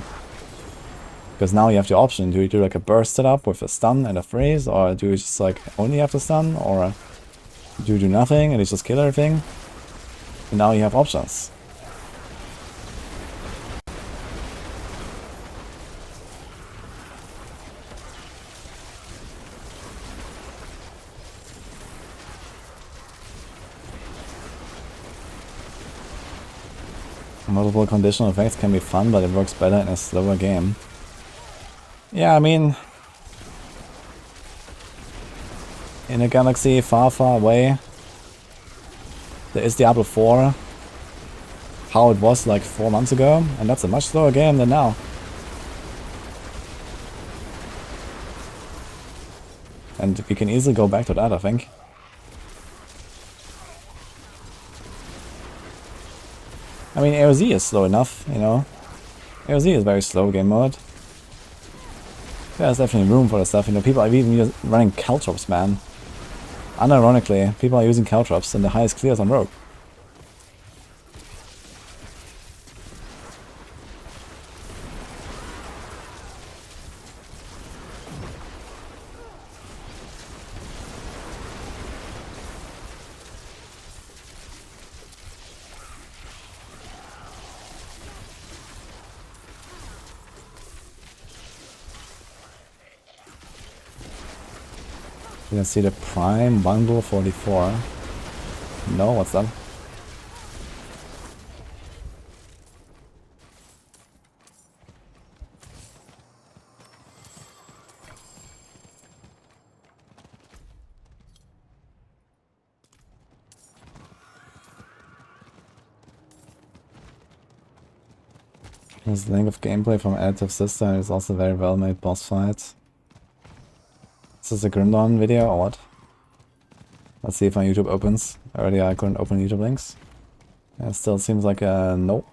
Because now you have the option, do you do like a burst setup with a stun and a freeze, or do you just like only have the stun, or do you do nothing and you just kill everything? And now you have options. Multiple conditional effects can be fun, but it works better in a slower game. Yeah, I mean, in a galaxy far, far away, there is Diablo 4, how it was like 4 months ago, and that's a much slower game than now. And we can easily go back to that, I think. I mean, AOZ is slow enough, you know. AOZ is very slow game mode. There's definitely room for the stuff, you know. People are even running caltrops, man. Unironically, people are using caltrops and the highest clears on Rogue. You can see the Prime Bundle 44. No, what's that? This link of gameplay from Additive Sister is also a very well made boss fight. Is this a Grim Dawn video or what? Let's see if my YouTube opens. Earlier I couldn't open YouTube links. It still seems like a no.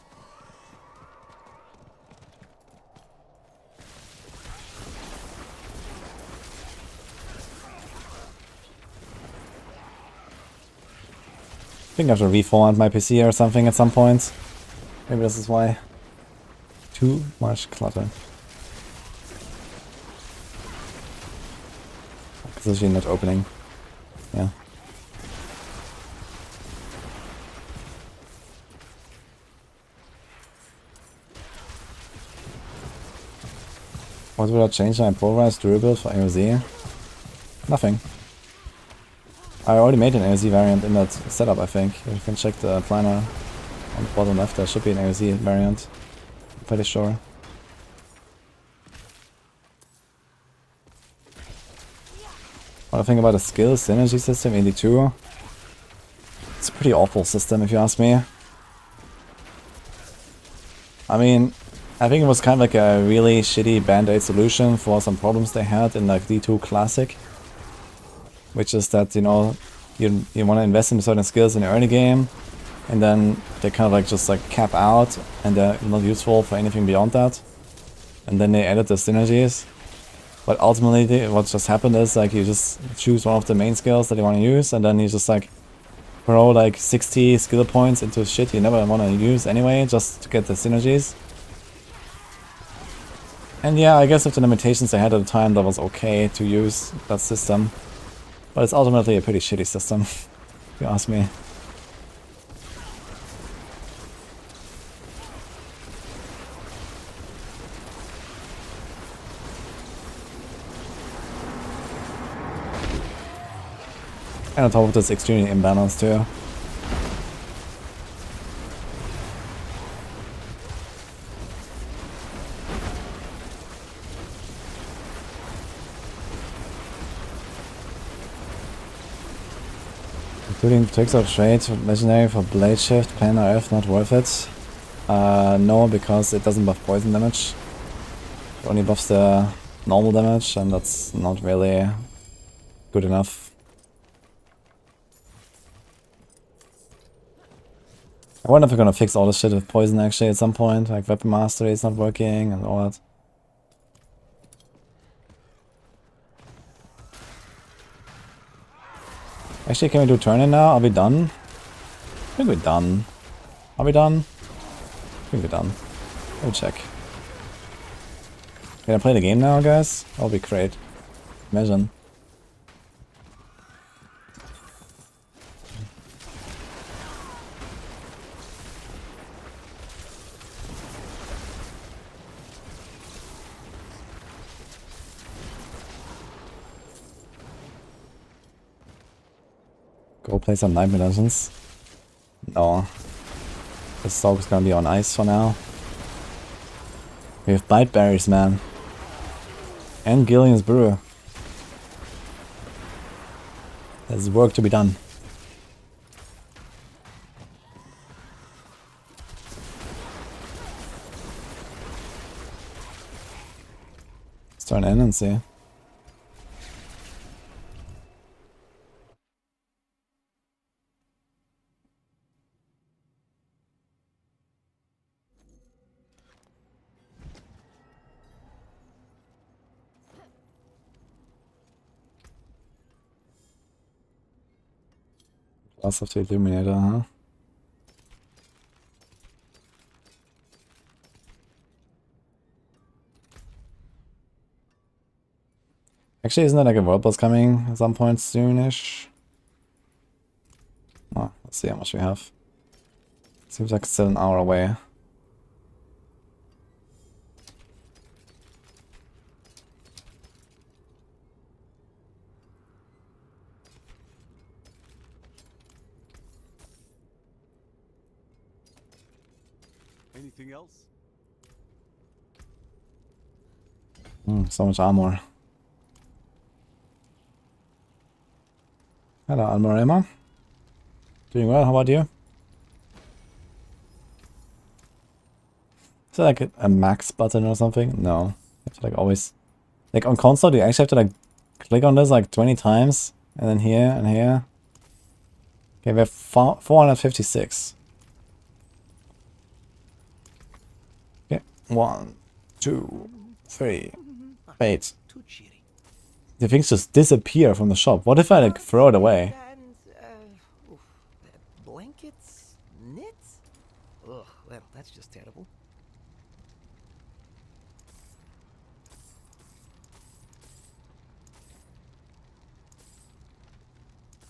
I think I have to reformat my PC or something at some point. Maybe this is why. Too much clutter. It's actually not opening. Yeah. What would I change my polarized durable for AOZ? Nothing. I already made an AOZ variant in that setup, I think. You can check the planner on the bottom left, there should be an AOZ variant. I'm pretty sure. What I think about the skill synergy system, 82. It's a pretty awful system if you ask me. I mean, I think it was kind of like a really shitty band-aid solution for some problems they had in like D2 Classic. Which is that, you know, you want to invest in certain skills in the early game, and then they kind of like just like cap out, and they're not useful for anything beyond that. And then they added the synergies. But ultimately what just happened is like you just choose one of the main skills that you want to use, and then you just like throw like 60 skill points into shit you never want to use anyway, just to get the synergies. And yeah, I guess with the limitations they had at the time, that was okay to use that system. But it's ultimately a pretty shitty system, if you ask me. And on top of this, extremely imbalanced too. Including Texel trade, legendary for blade shift, planar F, not worth it. No, because it doesn't buff poison damage. It only buffs the normal damage, and that's not really good enough. I wonder if we're gonna fix all this shit with poison actually at some point. Like weapon mastery is not working and all that. Actually, can we do turn in now? Are we done? I think we're done. Are we done? I think we're done. We'll check. Can I play the game now, guys? That'll be great. Imagine. Go play some Nightmare Dungeons. No. The soak is gonna be on ice for now. We have Blight berries, man. And Gillian's Brew. There's work to be done. Let's turn in and see. Lots of the Illuminator, huh? Actually, isn't there like a world boss coming at some point soonish? Well, let's see how much we have. Seems like it's still an hour away. Anything else? So much armor. Hello, Almorema. Doing well, how about you? Is there like a max button or something? No. You have to like always... Like on console, do you actually have to like click on this like 20 times? And then here and here? Okay, we have 456. Okay, 1, 2, 3, 8. The things just disappear from the shop. What if I like throw it away? Blankets, knits. Ugh, well, that's just terrible.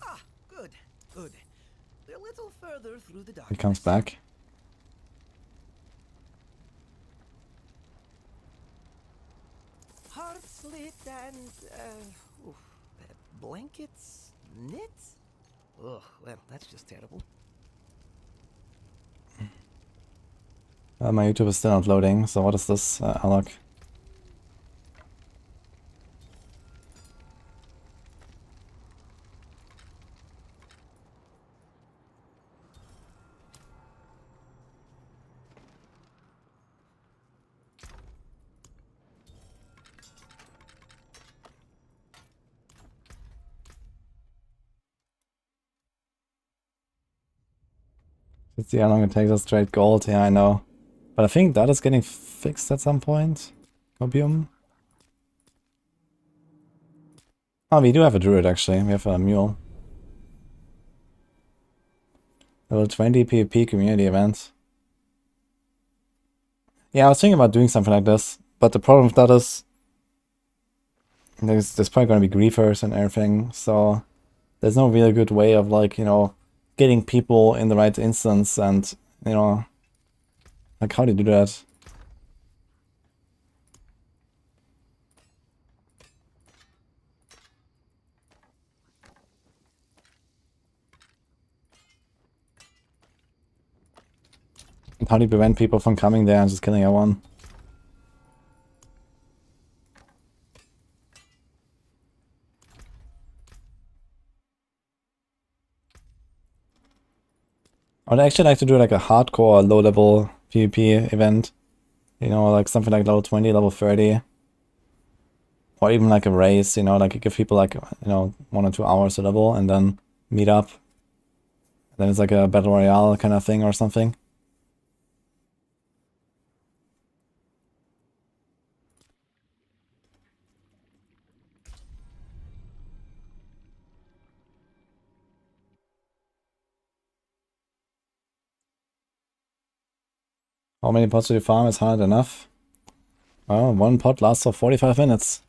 Ah, good, good. They're a little further through the darkness. He comes back. Heart slit and blankets, knits. Ugh, well, that's just terrible. My YouTube is still not loading, so what is this, Alok? Let's see how long it takes us to trade gold. Yeah, I know. But I think that is getting fixed at some point. Opium. Oh, we do have a druid actually. We have a mule. Level 20 PvP community event. Yeah, I was thinking about doing something like this. But the problem with that is there's probably going to be griefers and everything. So there's no really good way of like, you know, getting people in the right instance and, you know, like how do you do that? And how do you prevent people from coming there and just killing everyone? I'd actually like to do like a hardcore low level PvP event. You know, like something like level 20, level 30. Or even like a race, you know, like you give people like, you know, 1 or 2 hours to level and then meet up. Then it's like a battle royale kind of thing or something. How many pots do you farm? Is 100 enough? Well, one pot lasts for 45 minutes.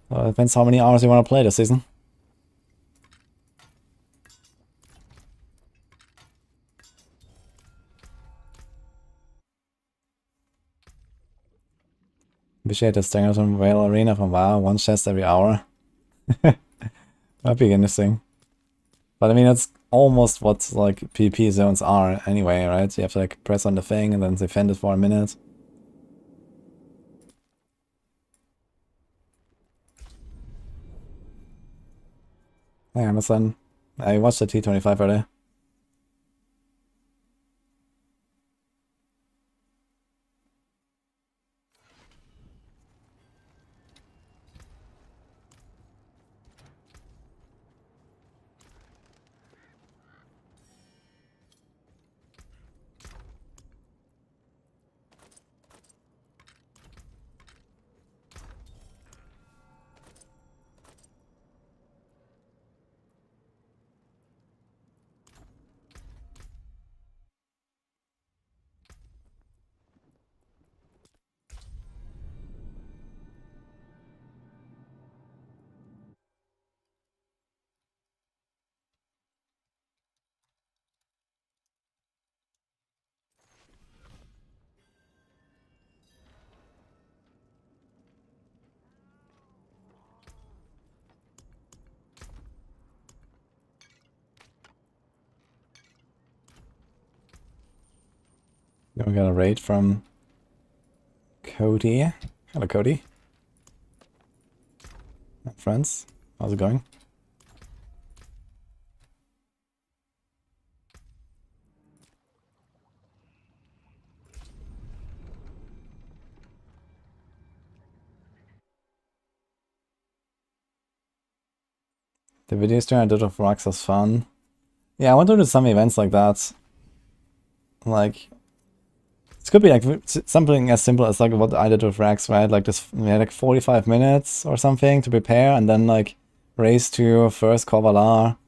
So it depends how many hours you want to play this season. Appreciate the stingers from Whale Arena from WoW, one chest every hour. Might be interesting. But I mean, that's almost what like PvP zones are anyway, right? You have to like press on the thing and then defend it for a minute. Hey Amazon, I watched the T25 earlier. Then we got a raid from Cody. Hello, Cody. Friends, how's it going? The video stream I did of rocks was fun. Yeah, I want to do some events like that. Like, it could be like something as simple as like what I did with Rax, right? Like this, we had like 45 minutes or something to prepare, and then like race to first Korvalar,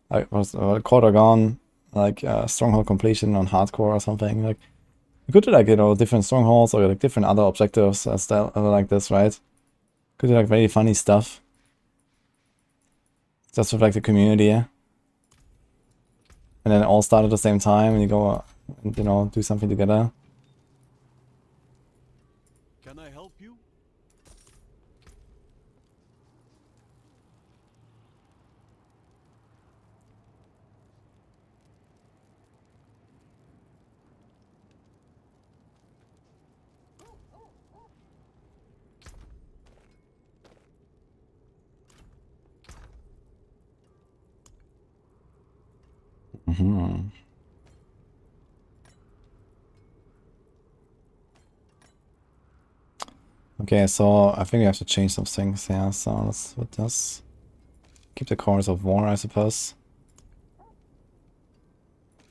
like was Kordogon, like stronghold completion on hardcore or something. Like we could do like, you know, different strongholds or like different other objectives like this, right? Could do like very funny stuff. Just with like the community, yeah. And then all start at the same time and you go, you know, do something together. Can I help you? Mm-hmm. Okay, so I think we have to change some things. Yeah, so let's put this. Keep the Chorus of War, I suppose.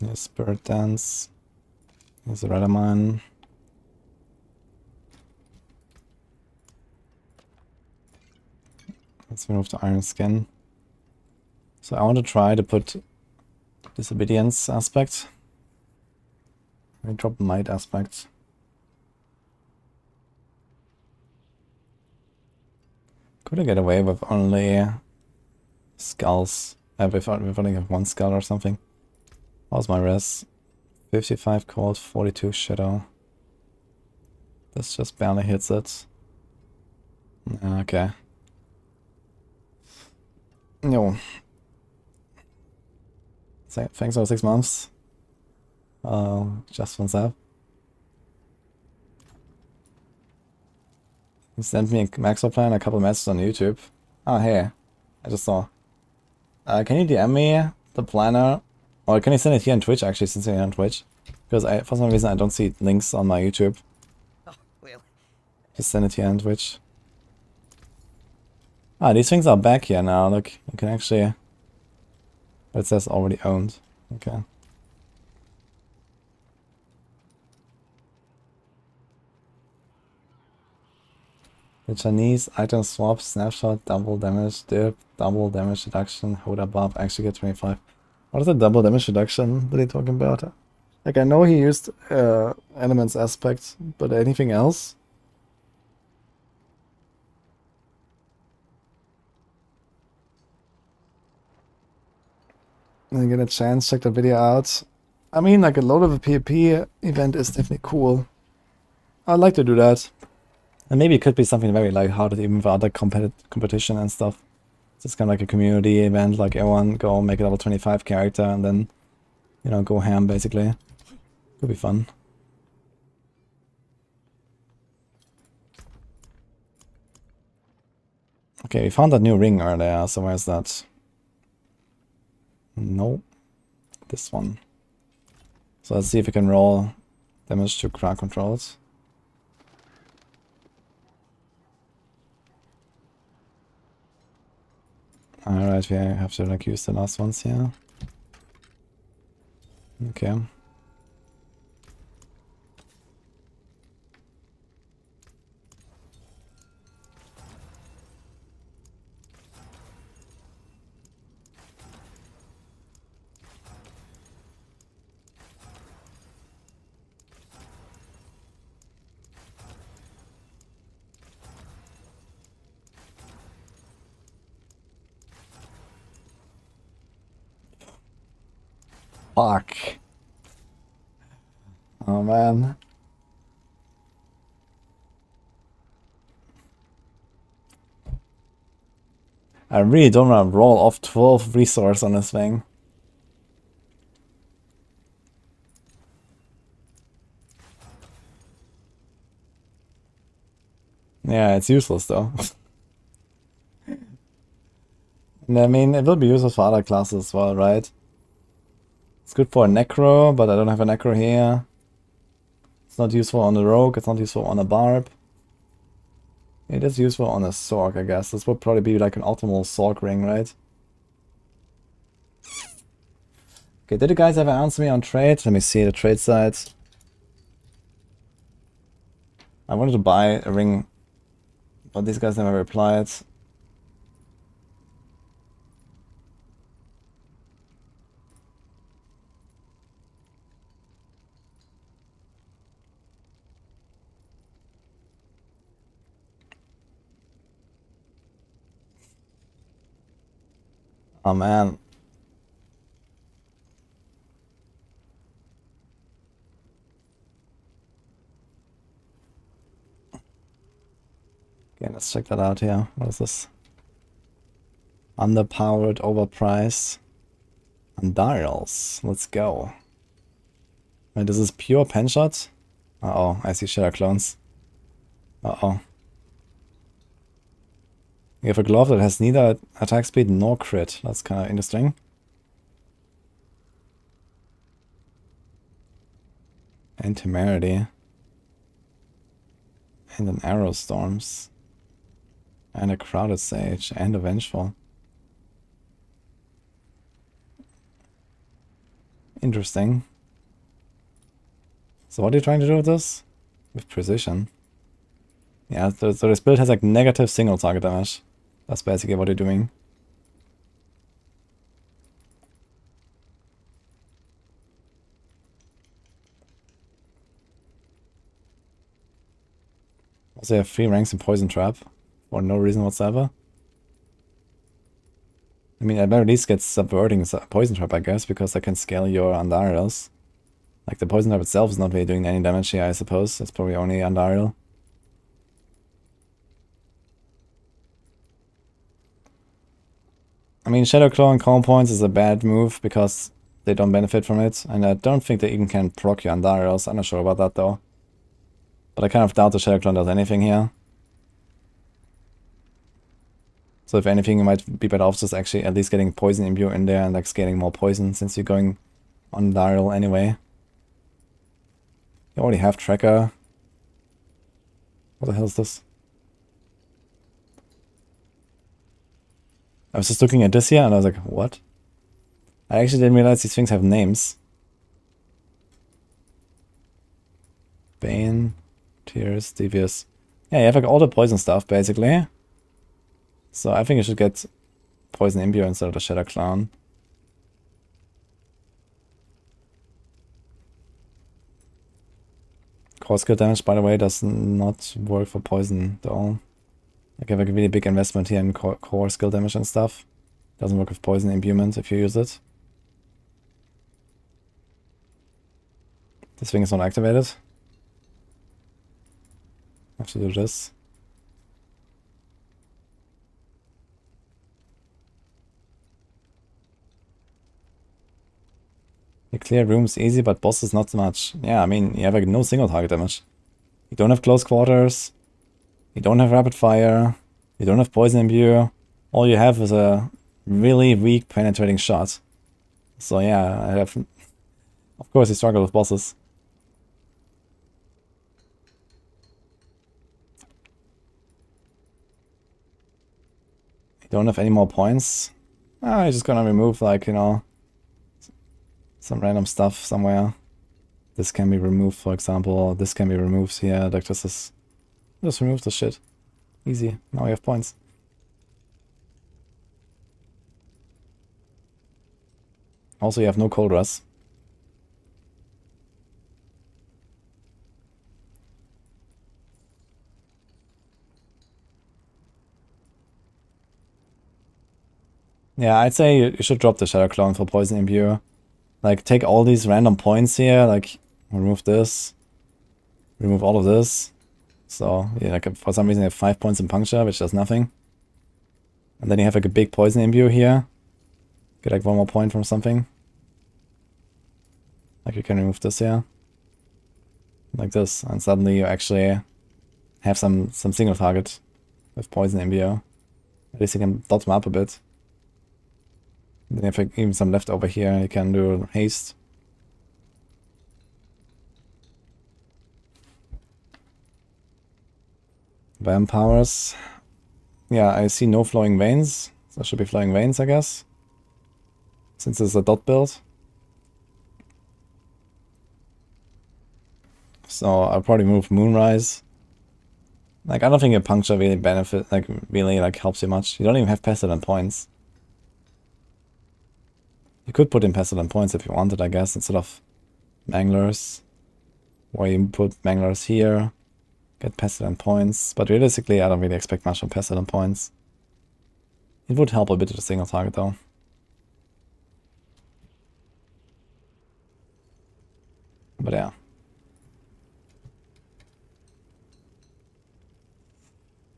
Here's Spirit Dance. Here's the Redamine. Let's remove the Iron Skin. So I want to try to put Disobedience aspect. I drop Might aspect. Could I get away with only skulls? With only one skull or something. How's my res? 55 cold, 42 shadow. This just barely hits it. Okay. No. Thanks for 6 months. Just one up. You sent me a Maxwell plan, a couple messages on YouTube. Oh, hey. I just saw. Can you DM me the planner? Or can you send it here on Twitch, actually, since you're on Twitch? Because for some reason I don't see links on my YouTube. Oh, well. Just send it here on Twitch. Ah, these things are back here now. Look, you can actually... It says already owned. Okay. The Chinese item swap, snapshot, double damage, dip, double damage reduction, hold above, actually get 25. What is the double damage reduction that he talking about? Like, I know he used elements aspect, but anything else? When you get a chance, check the video out. I mean, like, a load of a PvP event is definitely cool. I'd like to do that. And maybe it could be something very lighthearted even for other competition and stuff. It's kind of like a community event, like everyone go make a level 25 character and then, you know, go ham basically. Could be fun. Okay, we found that new ring earlier, so where's that? No. This one. So let's see if we can roll damage to crowd controls. Alright, we have to like use the last ones here. Okay. Fuck. Oh man. I really don't want to roll off 12 resource on this thing. Yeah, it's useless though. And I mean, it will be useful for other classes as well, right? It's good for a Necro, but I don't have a Necro here. It's not useful on the Rogue, it's not useful on a Barb. It is useful on a Sorc, I guess. This would probably be like an optimal Sorc ring, right? Okay, did you guys ever answer me on trade? Let me see the trade side. I wanted to buy a ring, but these guys never replied. Oh man. Okay, let's check that out here. What is this? Underpowered, overpriced. Andarials. Let's go. Wait, this is pure pen shot? Uh-oh, I see shadow clones. Uh-oh. You have a glove that has neither attack speed nor crit. That's kind of interesting. And temerity. And an arrow storms. And a crowded sage. And a vengeful. Interesting. So what are you trying to do with this? With precision. Yeah, so this build has like negative single target damage. That's basically what you're doing. Also, you have 3 ranks in Poison Trap. For no reason whatsoever. I mean, at very least get Subverting Poison Trap, I guess, because I can scale your Andarials. Like, the Poison Trap itself is not really doing any damage here, I suppose. It's probably only Andarial. I mean, Shadow Claw and Calm Points is a bad move because they don't benefit from it. And I don't think they even can proc your Andarials. I'm not sure about that though. But I kind of doubt the Shadow Claw does anything here. So if anything, you might be better off just actually at least getting Poison Imbue in there and like scaling more poison since you're going on Andarial anyway. You already have Tracker. What the hell is this? I was just looking at this here and I was like, what? I actually didn't realize these things have names. Bane, Tears, Devious. Yeah, you have like all the poison stuff basically. So I think you should get Poison Imbue instead of the Shadow Clown. Core skill damage, by the way, does not work for poison though. Like you have a really big investment here in core skill damage and stuff. Doesn't work with poison imbuement if you use it. This thing is not activated. I have to do this. You clear rooms easy, but bosses not so much. Yeah, I mean, you have like no single target damage. You don't have close quarters. You don't have rapid fire. You don't have poison imbue. All you have is a really weak penetrating shot. So yeah, I have... Of course you struggle with bosses. You don't have any more points. Ah, you're just gonna remove like, you know, some random stuff somewhere. This can be removed, for example. This can be removed here. Like this is... Just remove the shit. Easy. Now we have points. Also, you have no cold rush. Yeah, I'd say you should drop the Shadow Clone for Poison Imbue. Like, take all these random points here, like, remove this. Remove all of this. So, yeah, like, for some reason you have 5 points in Puncture, which does nothing. And then you have, like, a big Poison Imbue here. Get, like, 1 more point from something. Like, you can remove this here. Like this. And suddenly you actually have some single target with Poison Imbue. At least you can dot them up a bit. Then you have like, even some left over here. You can do haste. Bam powers. Yeah, I see no flowing veins. So there should be flowing veins, I guess. Since it's a dot build. So I'll probably move Moonrise. Like, I don't think a puncture really really helps you much. You don't even have Pestilent points. You could put in Pestilent points if you wanted, I guess, instead of Manglers. Or you put Manglers here, get Pestilent points. But realistically, I don't really expect much from Pestilent points. It would help a bit with a single target, though. But yeah.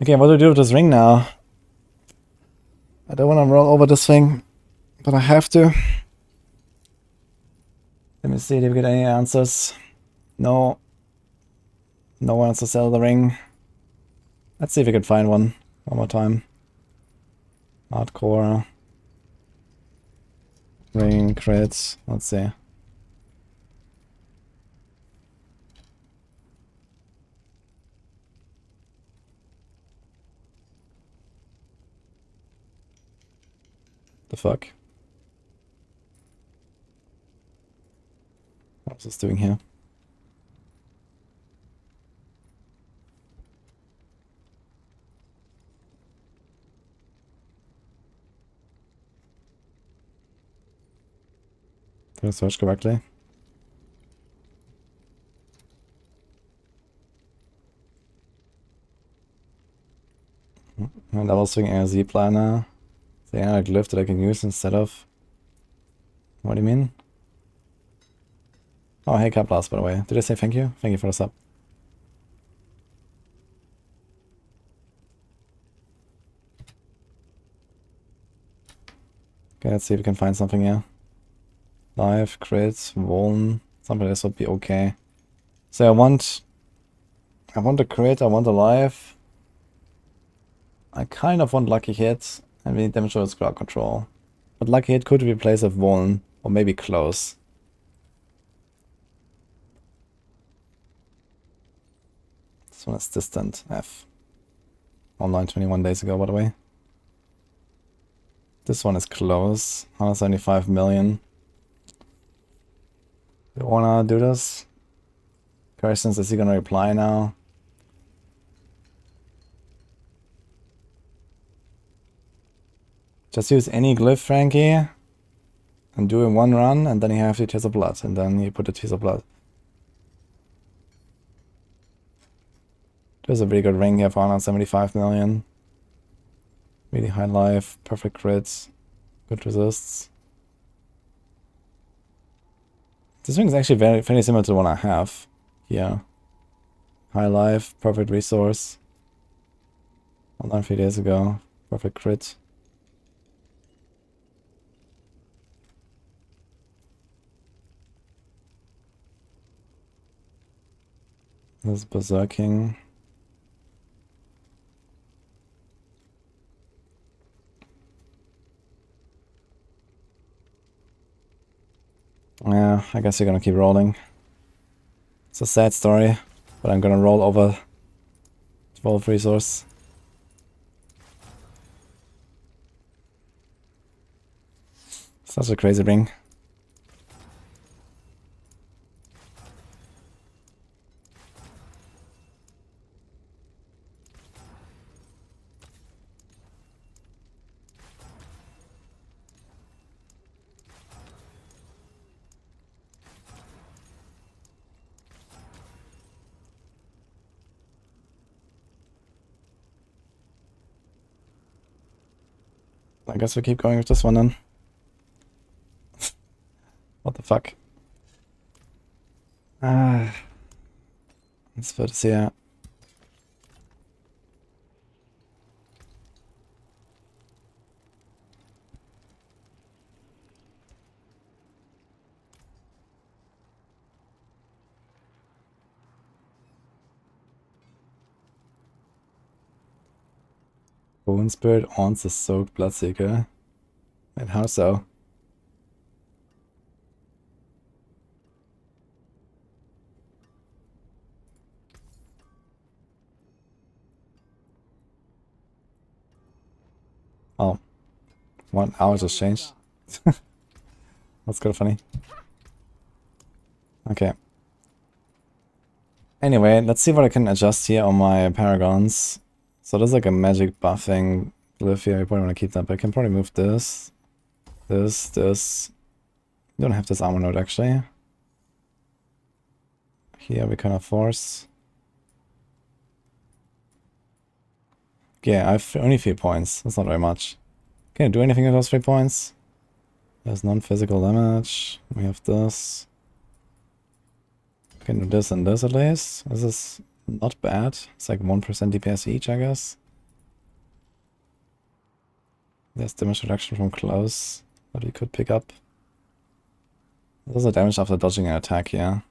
Okay, what do we do with this ring now? I don't want to roll over this thing, but I have to. Let me see if we get any answers. No. No one wants to sell the ring. Let's see if we can find one more time. Hardcore. Ring, crits. Let's see. The fuck? What's this doing here? Did I search correctly? And double swing ARZ planner. The like glyph that I can use instead of... What do you mean? Oh, hey Kaplas, by the way. Did I say thank you? Thank you for the sub. Okay, let's see if we can find something here. Live, crit, Voln. Something else would be okay. So I want a crit, I want a live. I kind of want lucky hit. And we need damage with crowd control. But lucky hit could replace a Voln, or maybe close. This one is distant. F. Online 21 days ago, by the way. This one is close. 175 million. Do you wanna do this? Questions, is he gonna reply now? Just use any glyph, Frankie, and do in one run, and then you have the Tears of Blood, and then you put the Tears of Blood. There's a really good ring here for 175 million. Really high life, perfect crits, good resists. This ring is actually very similar to the one I have here. High life, perfect resource. Online 3 days ago, perfect crit. This is berserking. Yeah, I guess you're gonna keep rolling. It's a sad story, but I'm gonna roll over 12 resource. Such a crazy ring. I guess we keep going with this one then. What the fuck? Ah, das wird sehr. Bone Spirit owns the Soaked Bloodseeker. And how so? Oh. 1 hour just changed. That's kind of funny. Okay. Anyway, let's see what I can adjust here on my paragons. So there's like a magic buffing glyph here. I probably want to keep that, but I can probably move this. This. You don't have this armor node actually. Here we kind of force. Yeah, I have only 3 points. That's not very much. Can I do anything with those 3 points? There's non-physical damage. We have this. Can do this and this at least. This is not bad. It's like 1% DPS each, I guess. There's damage reduction from close that we could pick up. There's a damage after dodging an attack here.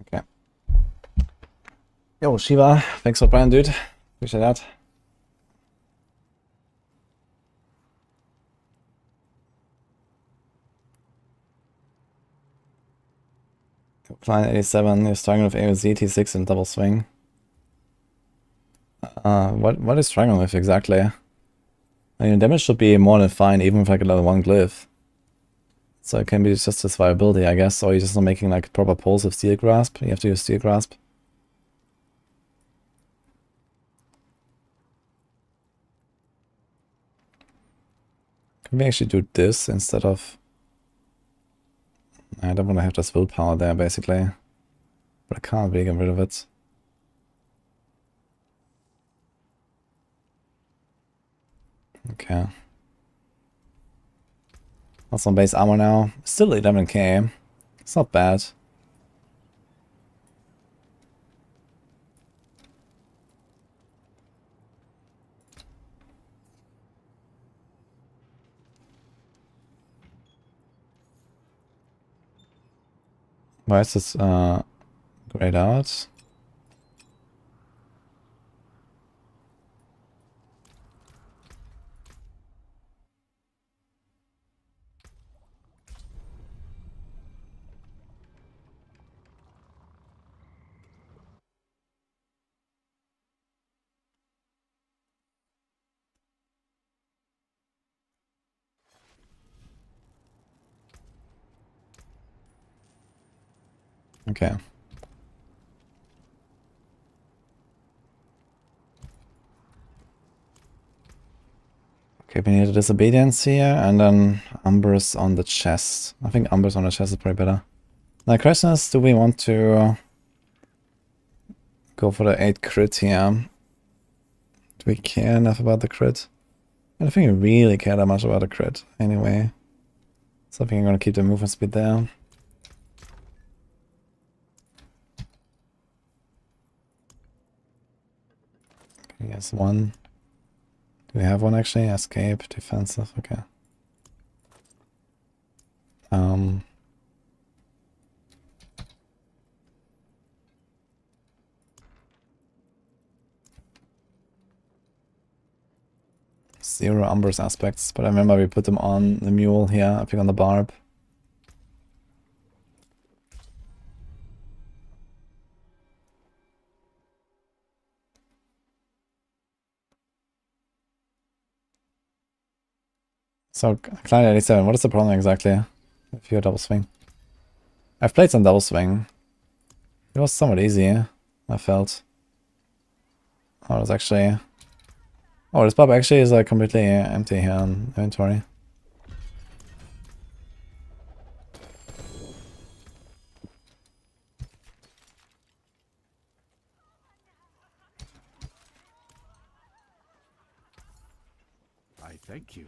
Okay. Yo, Shiva, thanks for playing, dude. Appreciate that. Client 87, you're struggling with AOZ, T6 and double swing. What is struggling with exactly? I mean, damage should be more than fine, even with like a level 1 glyph. So it can be just this viability, I guess, or you're just not making like proper pulls with Steel Grasp. You have to use Steel Grasp. Can we actually do this instead of... I don't want to have this willpower there, basically. But I can't really get rid of it. Okay. That's on base armor now. Still 11k. It's not bad. Why is this grayed out? Okay. Okay, we need a disobedience here, and then Umber's on the chest. I think Umber's on the chest is probably better. Now the question is, do we want to go for the 8 crit here? Do we care enough about the crit? I don't think we really care that much about the crit anyway. So I think I'm gonna keep the movement speed there. Okay, yes, 1. Do we have one actually? Escape, defensive, okay. 0 Umber's aspects, but I remember we put them on the mule here, I think on the barb. So, Client 87, what is the problem exactly if you're double swing? I've played some double swing. It was somewhat easy, I felt. Oh, it's actually... Oh, this pub actually is like completely empty here on inventory. I thank you.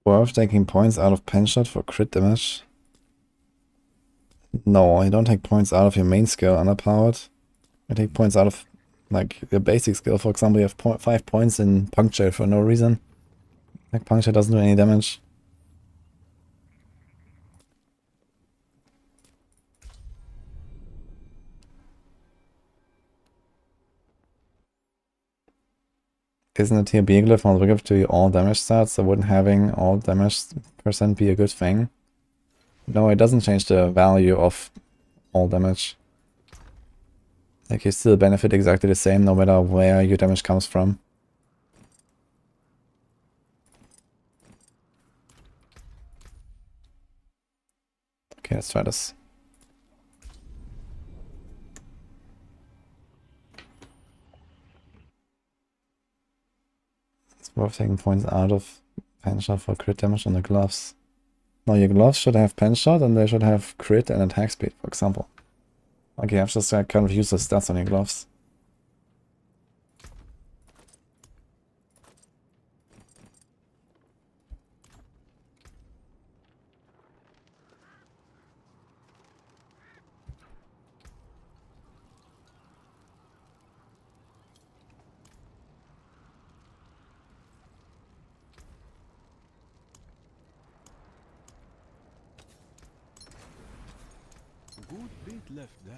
Worth taking points out of pen shot for crit damage? No, you don't take points out of your main skill underpowered. You take points out of like your basic skill. For example, you have 5 points in puncture for no reason. Like puncture doesn't do any damage. Isn't a tier B glyph on the to all damage stats, so wouldn't having all damage percent be a good thing? No, it doesn't change the value of all damage. Like, you still benefit exactly the same no matter where your damage comes from. Okay, let's try this. It's worth taking points out of pen shot for crit damage on the gloves. No, your gloves should have pen shot and they should have crit and attack speed, for example. Okay, I've just kind of useless stats on your gloves. Good bit left there.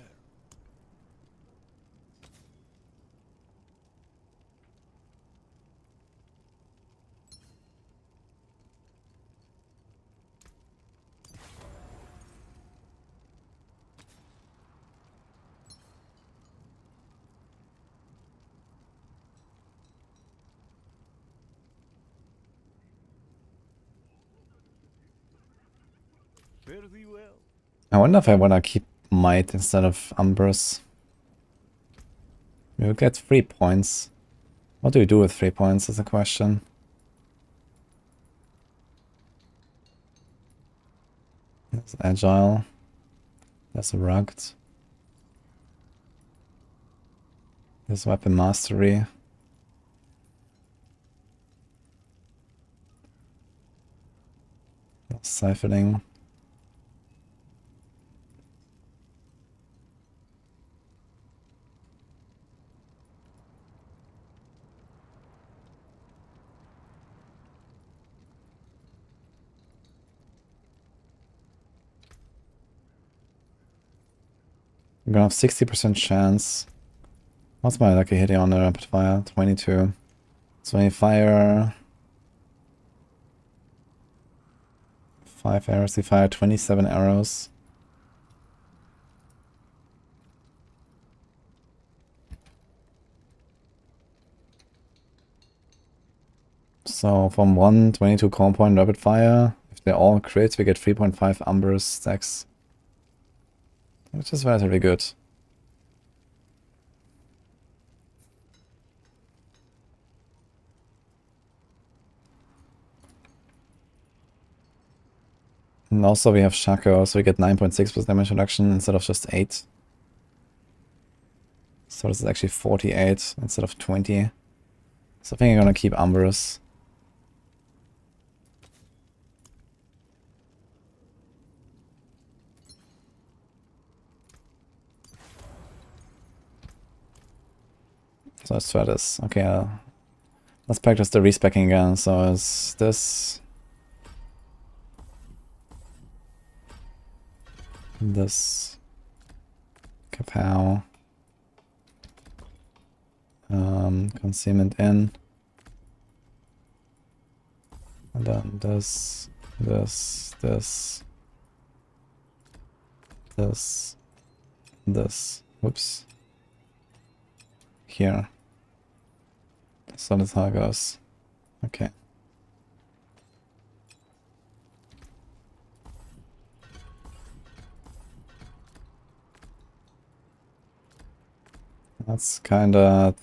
Fare thee well. I wonder if I want to keep Might instead of Umbers. We'll get 3 points. What do we do with 3 points is the question. There's Agile. There's Rugged. There's Weapon Mastery. There's Siphoning. I'm gonna have 60% chance. What's my lucky hitting on the rapid fire? 22. So I fire 5 arrows. They fire 27 arrows. So from 122 core point rapid fire, if they're all crits, we get 3.5 Umbrus stacks. Which is relatively good. And also we have Shaco, so we get 9.6% damage reduction instead of just 8. So this is actually 48 instead of 20. So I think I'm gonna keep Umbrus. So let's try this. Okay, let's practice the respecking again. So it's this. This. Kapow. Concealment in. And then this. Whoops. Here. So that's how it goes. Okay. That's kinda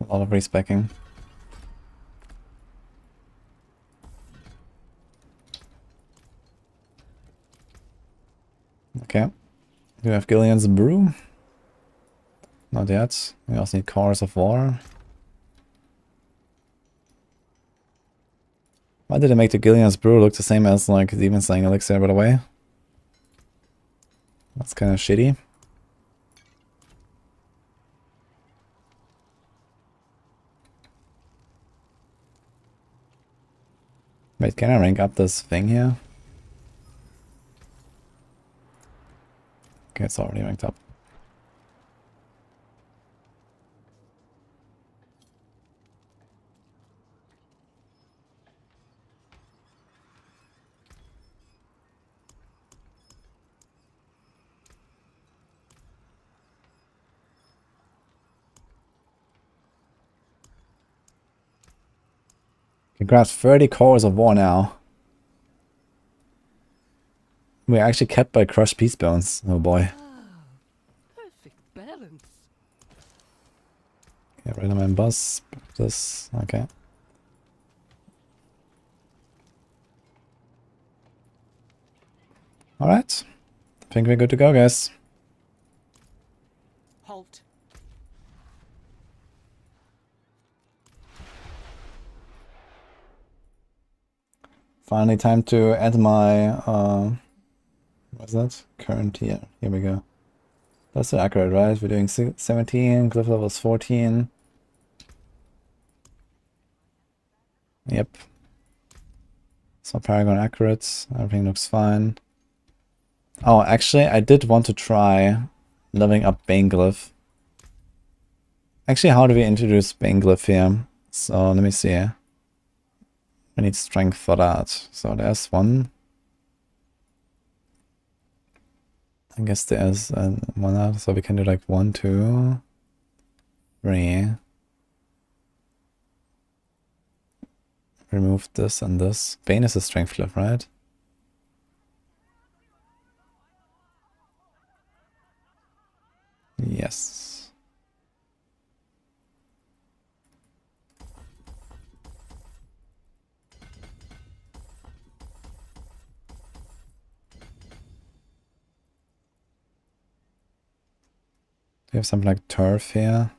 a lot of respecking. Okay. Do we have Gillian's Brew? Not yet. We also need Cores of War. Why did it make the Gillian's Brew look the same as like Demon Slaying Elixir, by the way? That's kind of shitty. Wait, can I rank up this thing here? Okay, it's already ranked up. Congrats, 30 Cores of War now. We're actually kept by Crushed Peace Bones. Oh boy. Perfect balance. Get rid of my boss. This. Okay. Alright. I think we're good to go, guys. Halt. Finally time to add my what's that? Current tier. Here we go. That's so accurate, right? We're doing 17, glyph level is 14. Yep. So Paragon accurate. Everything looks fine. Oh, actually, I did want to try leveling up Bane Glyph. Actually, how do we introduce Bane Glyph here? So let me see. We need strength for that. So there's one. I guess there's one out. So we can do like 1, 2, 3. Remove this and this. Bane is a strength glyph, right? Yes. We have something like turf here.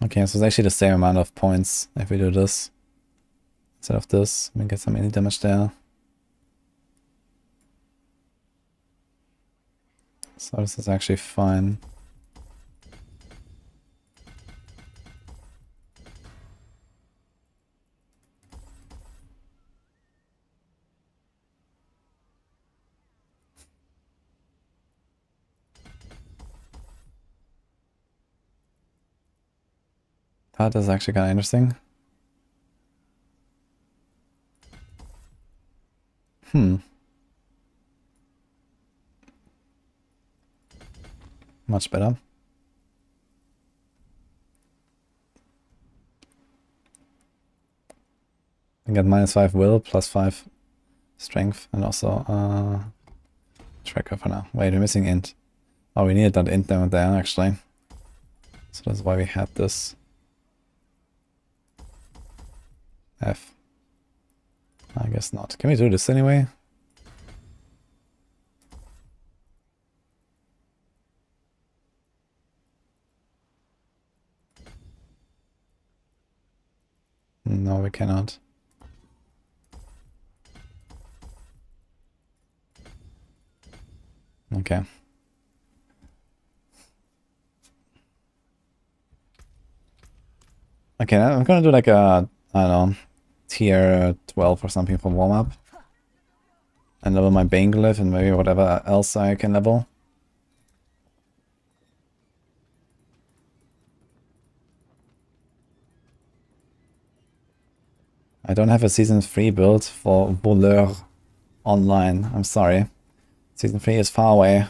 Okay, so it's actually the same amount of points if we do this. Instead of this, we get some any damage there. So this is actually fine. That is actually kind of interesting. Much better. I got -5 will, +5 strength, and also tracker for now. Wait, we're missing int. Oh, we needed that int down there actually. So that's why we had this. F. I guess not. Can we do this anyway? No, we cannot. Okay. Okay, I'm gonna do like a, I don't know, tier 12 or something for warm up. And level my Bane Glyph and maybe whatever else I can level. I don't have a Season 3 build for Voleur online. I'm sorry. Season 3 is far away.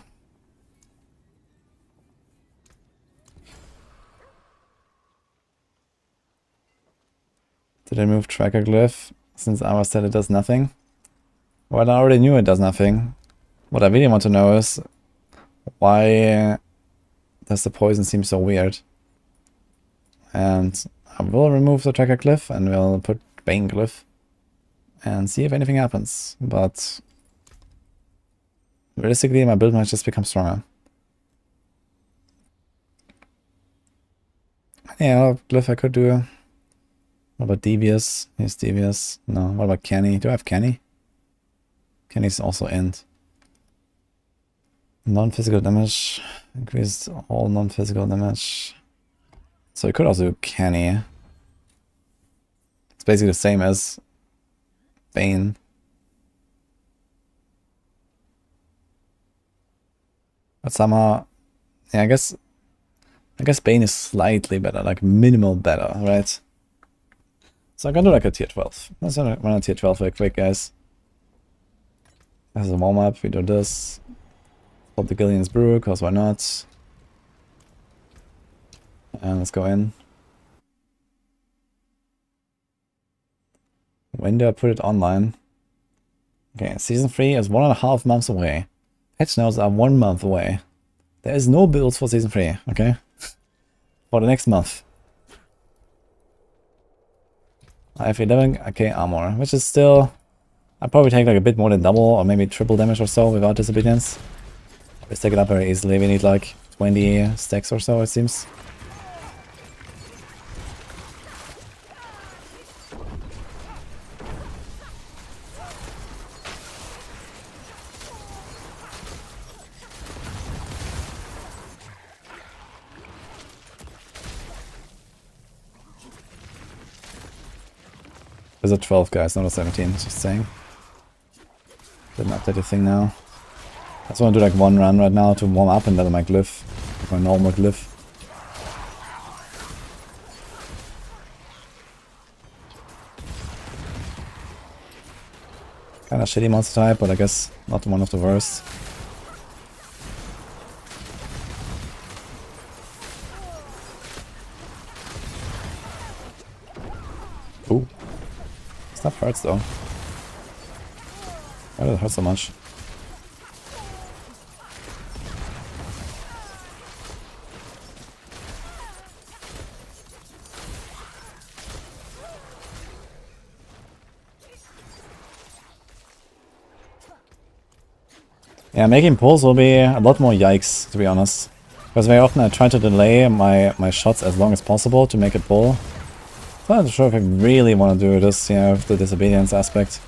Did I move Tracker Glyph since I said it does nothing? Well, I already knew it does nothing. What I really want to know is why does the poison seem so weird? And I will remove the Tracker Glyph and we'll put Bane Glyph and see if anything happens. But realistically, my build might just become stronger. Yeah, Glyph I could do. What about Devious? He's Devious. No. What about Kenny? Do I have Kenny? Kenny's also Int. Non-physical damage. Increase all non-physical damage. So I could also do Kenny. It's basically the same as Bane. But somehow, yeah, I guess Bane is slightly better, like minimal better, right? So I'm gonna do like a tier 12. Let's run a tier 12 real quick, guys. As a warm-up, we do this. Put the Gillian's Brew, because why not? And let's go in. When do I put it online? Okay, Season 3 is 1.5 months away. Patch notes are 1 month away. There is no builds for Season 3, okay? For the next month. I have 11k armor, which is still... I'd probably take like a bit more than double or maybe triple damage or so without disobedience. Let's take it up very easily. We need like 20 stacks or so, it seems. There's a 12 guys, not a 17, just saying. Didn't update the thing now. I just want to do like one run right now to warm up and level my glyph. Like my normal glyph. Kinda shitty monster type, but I guess not one of the worst. Ooh. Stuff hurts though. Why does it hurt so much? Yeah, making pulls will be a lot more yikes, to be honest. Because very often I try to delay my shots as long as possible to make it pull. So I'm not sure if I really want to do this, you know, with the disobedience aspect.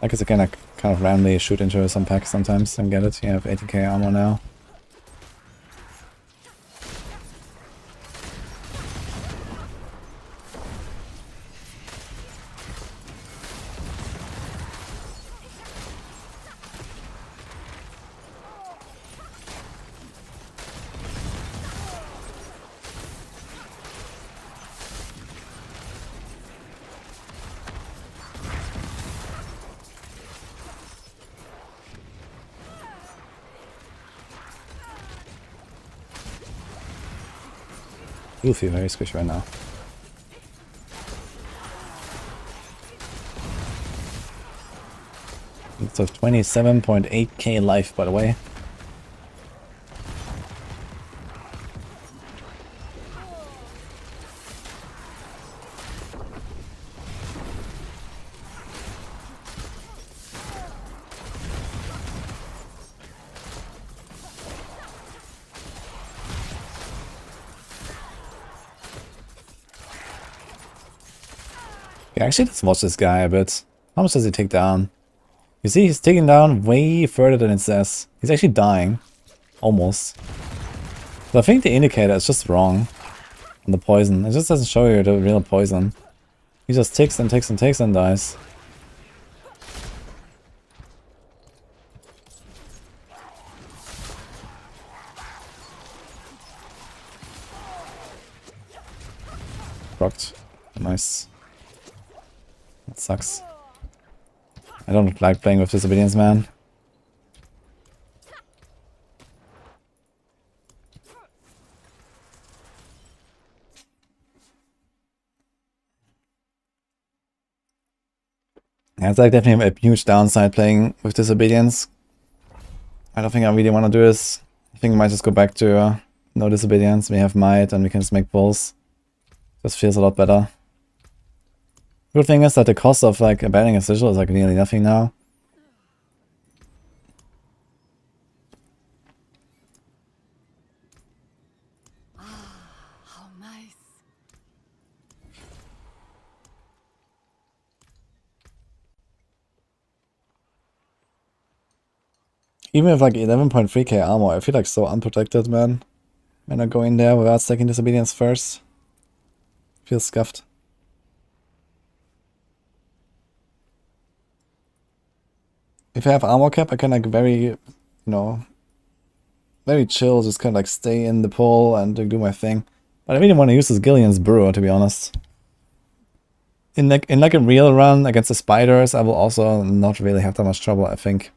I guess I can kind of randomly shoot into some packs sometimes and get it. You have 80k armor now. Do feel very squishy right now. It's of 27.8k life, by the way. Yeah, actually, let's watch this guy a bit. How much does he take down? You see, he's taking down way further than it says. He's actually dying. Almost. So I think the indicator is just wrong on the poison. It just doesn't show you the real poison. He just ticks and ticks and ticks and dies. Rocked. Nice. That sucks. I don't like playing with disobedience, man. Yeah, it's like definitely a huge downside playing with disobedience. I don't think I really want to do this. I think I might just go back to no disobedience. We have might and we can just make pulls. Just feels a lot better. Good thing is that the cost of like abandoning a sigil is like nearly nothing now. How nice. Even with like 11.3k armor, I feel like so unprotected, man. When I go in there without stacking disobedience first. Feels scuffed. If I have armor cap, I can like very, very chill, just kind of like stay in the pull and do my thing. But I really want to use this Gillian's Brewer, to be honest. In like a real run against the spiders, I will also not really have that much trouble, I think.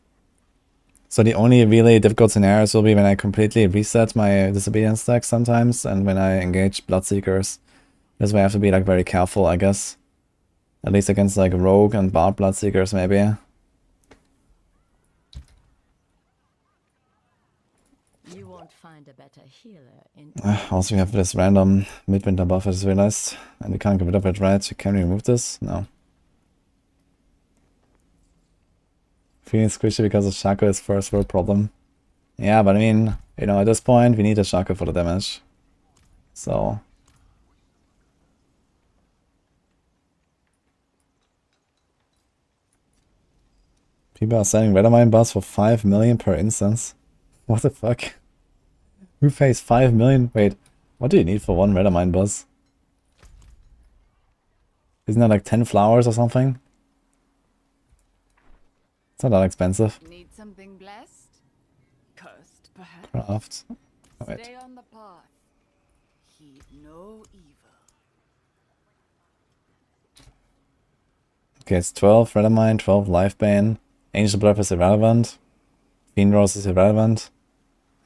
So the only really difficult scenarios will be when I completely reset my disobedience stack sometimes, and when I engage Bloodseekers. That's why I have to be like very careful, I guess. At least against like Rogue and Bard Bloodseekers, maybe. You won't find a better healer in. Also, we have this random Midwinter buff, I just realized. And we can't get rid of it, right? Can we remove this? No. Feeling squishy because of Shaco is first world problem. Yeah, but I mean, at this point, we need a Shaco for the damage. So. People are selling Redamine buffs for 5 million per instance. What the fuck? Who pays 5 million? Wait, what do you need for one Redamine buzz? Isn't that like 10 flowers or something? It's not that expensive. Need something blessed? Cursed, perhaps? Craft. Oh, wait. Stay on the path. Heed no evil. Okay, it's 12 Redamine, 12 Life Bane. Angel Breath is irrelevant. Fiend Rose is irrelevant.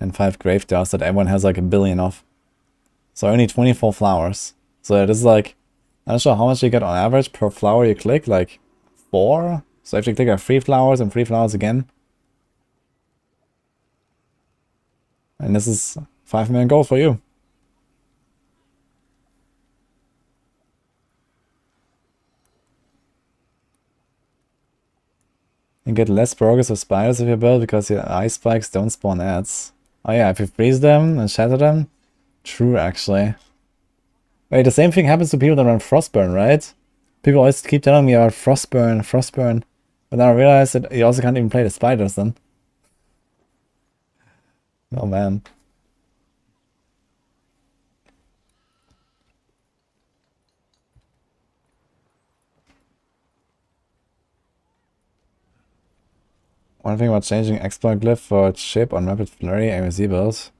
And 5 Grave Dust that everyone has like a billion of. So only 24 flowers. So this is like, I'm not sure how much you get on average per flower you click, like 4? So if you click 3 flowers and 3 flowers again. And this is 5 million gold for you. You get less progress with spiders if you build because your ice spikes don't spawn ads. Oh yeah, if you freeze them and shatter them. True, actually. Wait, the same thing happens to people that run Frostburn, right? People always keep telling me about Frostburn, Frostburn. But then I realized that you also can't even play the spiders then. Oh man. One thing about changing exploit glyph for chip on rapid flurry AOC build.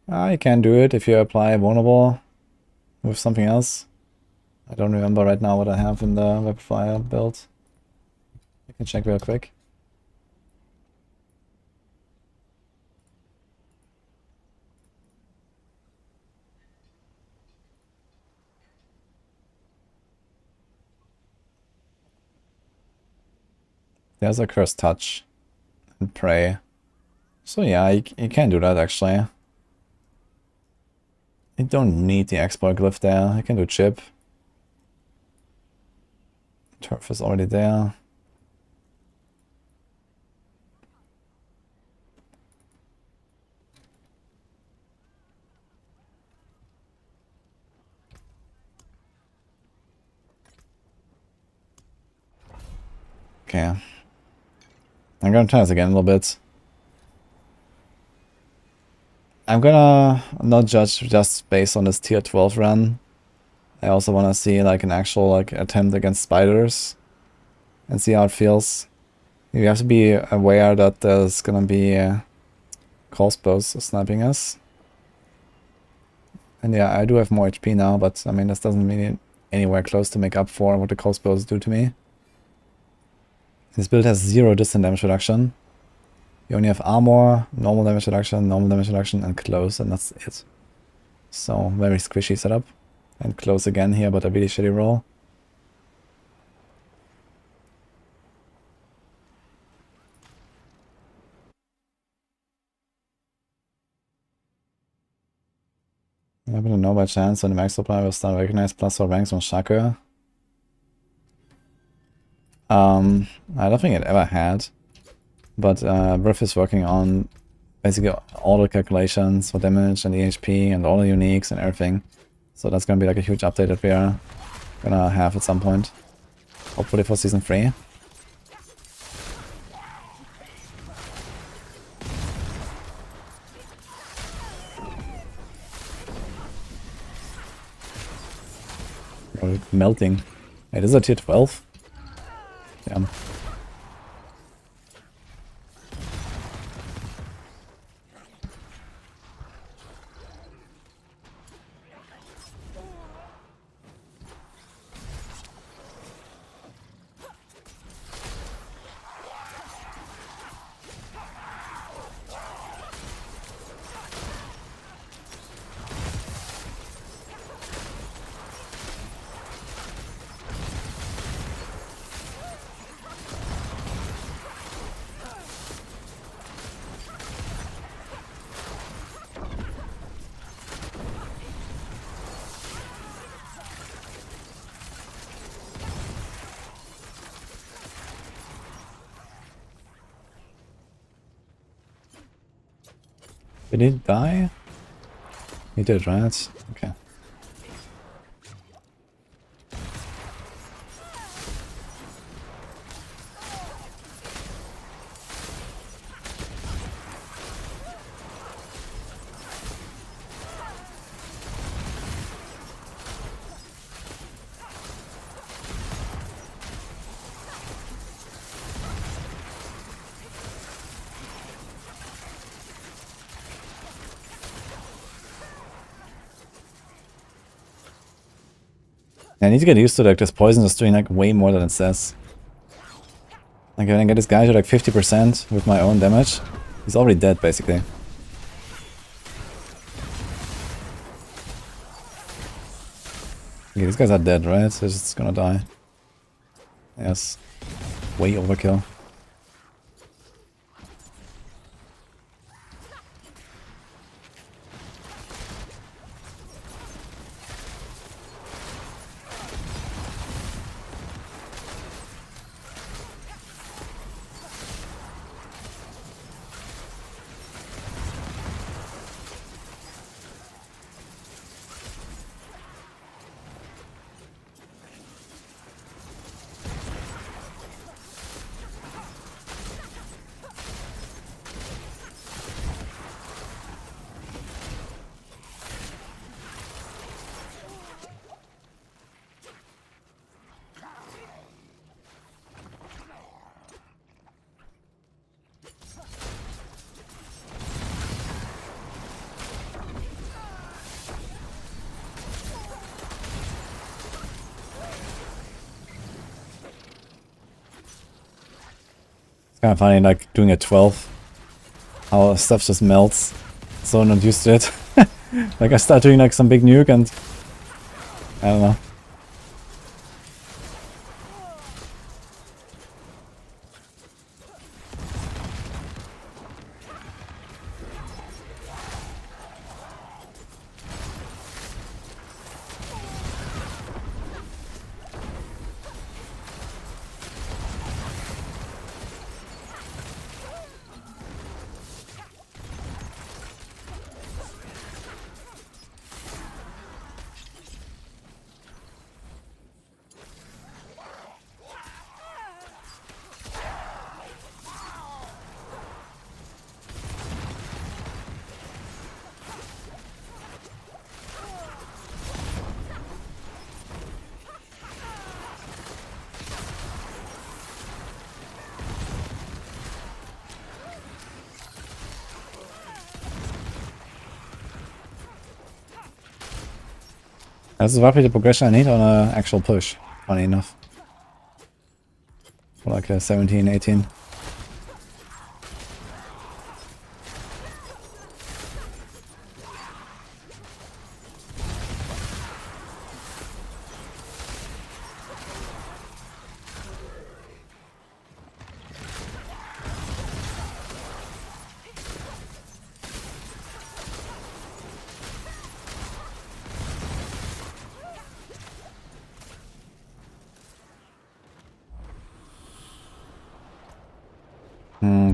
You can do it if you apply vulnerable with something else. I don't remember right now what I have in the rapid fire build. I can check real quick. There's a Cursed Touch and Prey. So yeah, you can do that actually. You don't need the exploit glyph there. You can do chip. Turf is already there. Okay. I'm gonna try this again a little bit. I'm gonna not judge just based on this tier 12 run. I also wanna see like an actual like attempt against spiders and see how it feels. You have to be aware that there's gonna be crossbows sniping us. And yeah, I do have more HP now, but I mean this doesn't mean anywhere close to make up for what the crossbows do to me. This build has 0 distant damage reduction. You only have armor, normal damage reduction, and close, and that's it. So, very squishy setup. And close again here, but a really shitty roll. I happen to know by chance when the max supply will start recognize +4 ranks on Shaker. I don't think it ever had. But Briff is working on basically all the calculations for damage and EHP and all the uniques and everything. So that's gonna be like a huge update that we are gonna have at some point. Hopefully for season 3. Oh, melting. Hey, this is a tier 12? Damn. Did he die? He did, right? Okay. I need to get used to like this poison is doing like way more than it says. Like I can get this guy to like 50% with my own damage. He's already dead basically. Okay, these guys are dead, right? So it's just gonna die. Yes. Way overkill. Kind of funny, like doing a 12, how stuff just melts. So not used to it. Like I start doing like some big nuke and I don't know. This is roughly the progression I need on an actual push, funny enough. For like a 17, 18.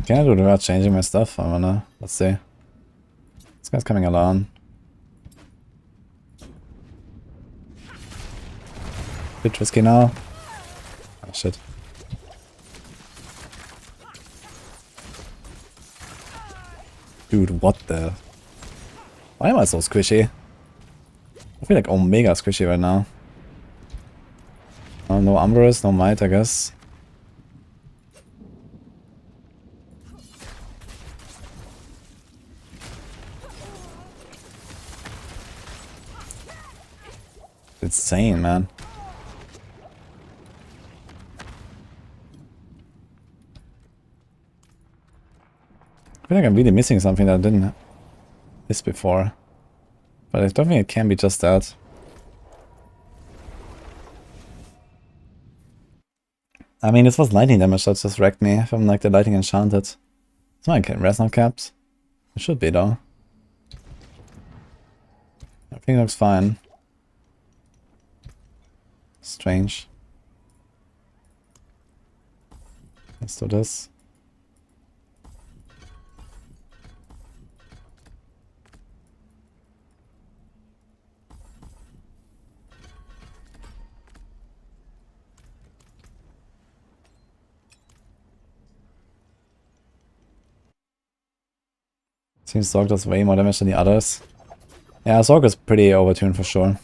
Can I do it without changing my stuff? I wanna. Let's see. This guy's coming along. Bit risky now. Oh shit. Dude, what the? Why am I so squishy? I feel like omega squishy right now. Oh, no Umbrus, no Might, I guess. Insane, man. I feel like I'm really missing something that I didn't miss before. But I don't think it can be just that. I mean, this was lightning damage that just wrecked me if I'm like the lightning enchanted. It's not like res not capped. It should be though. Everything looks fine. Strange. Let's do this. Seems Zorg does way more damage than the others. Yeah, Zorg is pretty overtuned for sure.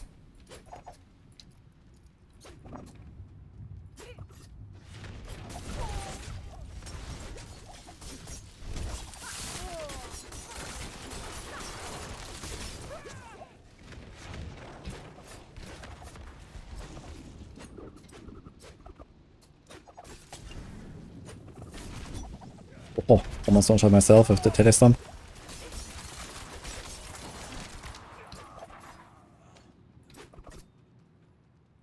Oh, almost one shot myself with the Telestorm.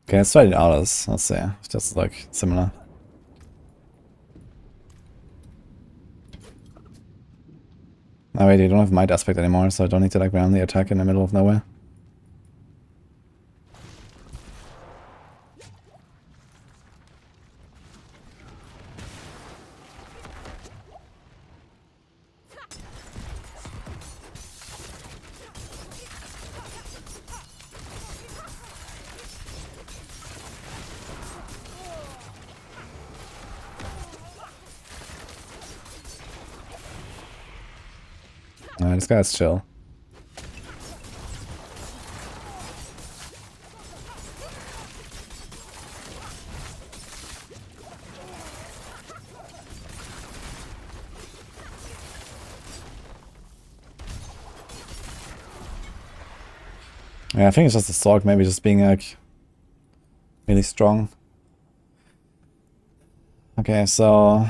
Okay, let's try the others. Let's see. It's just like similar. Oh wait, you don't have Might aspect anymore, so I don't need to like randomly attack in the middle of nowhere. This guy's chill. Yeah, I think it's just the Zorg maybe just being like really strong. Okay, so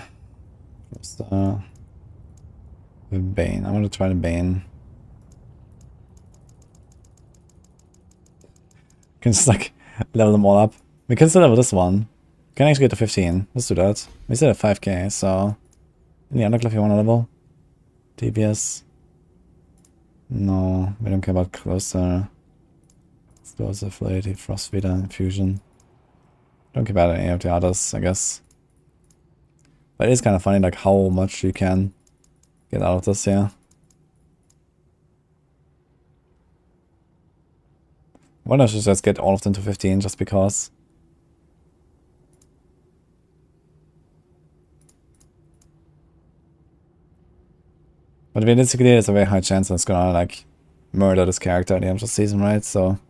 what's the Bane? I'm gonna try the Bane. Can just like level them all up. We can still level this one. Can actually get to 15. Let's do that. We still have 5k, so any undercliff you wanna level? DBS. No, we don't care about closer. Explosive, Lady, Frost Feeder, Infusion. Don't care about any of the others, I guess. But it is kind of funny like how much you can get out of this here. I wonder if I should just get all of them to 15 just because. But realistically, there's a very high chance that it's gonna like murder this character at the end of the season, right? So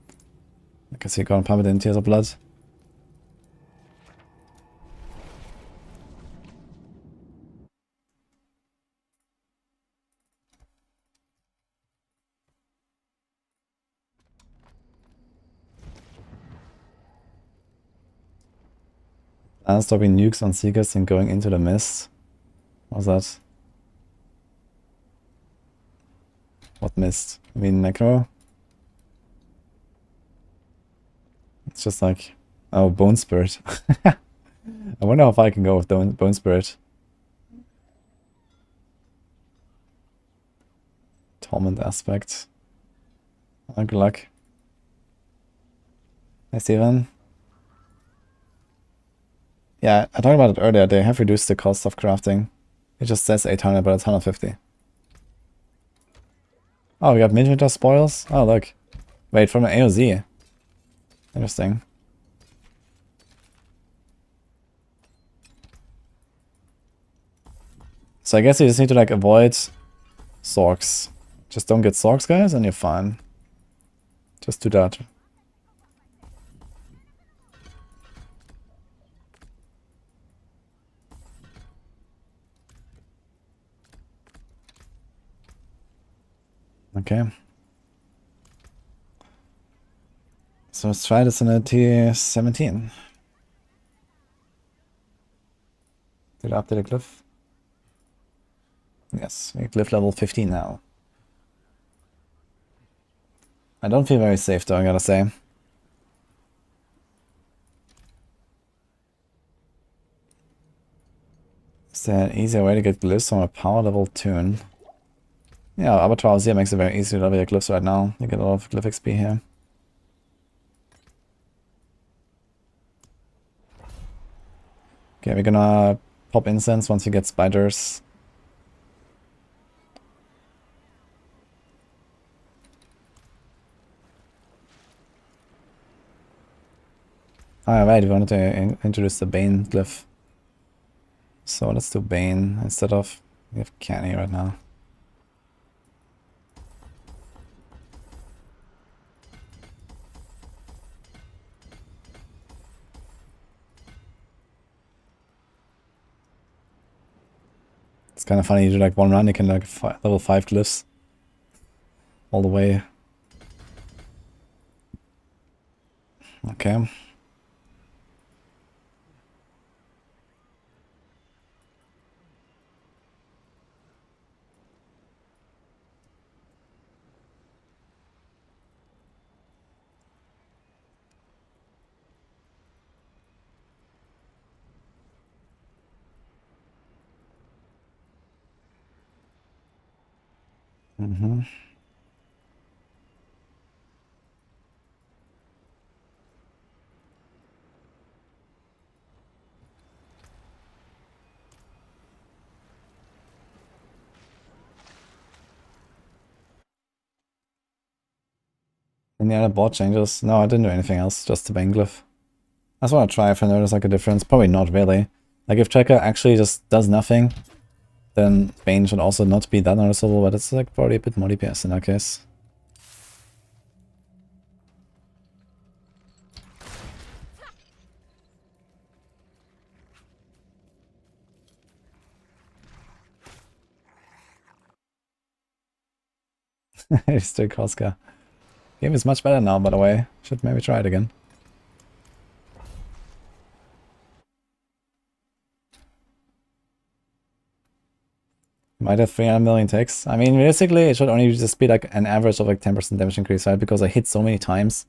I guess you're gonna pump it in Tears of Blood. Stopping nukes on Seekers and going into the mist. What's that? What mist? I mean Necro? It's just like... Oh, Bone Spirit. I wonder if I can go with Bone Spirit. Torment aspect. Good luck. Hey Steven. Yeah, I talked about it earlier. They have reduced the cost of crafting. It just says 800, but it's 150. Oh, we got Midwinter spoils? Oh, look. Wait, from an AOZ. Interesting. So I guess you just need to like avoid Sorks. Just don't get Sorks, guys, and you're fine. Just do that. Okay. So let's try this in a T17. Did I update a glyph? Yes, we glyph level 15 now. I don't feel very safe though, I gotta say. Is there an easier way to get glyphs from a power level tune? Yeah, Abattoir here makes it very easy to level your glyphs right now. You get a lot of glyph XP here. Okay, we're gonna pop incense once we get spiders. Alright, we wanted to introduce the Bane glyph. So let's do Bane instead of... We have Canny right now. It's kind of funny, you do like one run, you can like level 5 glyphs all the way. Okay. Mm-hmm. Any other board changes? No, I didn't do anything else, just the Bane glyph. I just want to try if I notice like a difference. Probably not really. Like if Checker actually just does nothing, then Bane should also not be that noticeable, but it's like probably a bit more DPS in that case. Still Koska. Game is much better now, by the way. Should maybe try it again. Might have 300 million ticks. I mean, realistically, it should only just be like an average of like 10% damage increase, right? Because I hit so many times.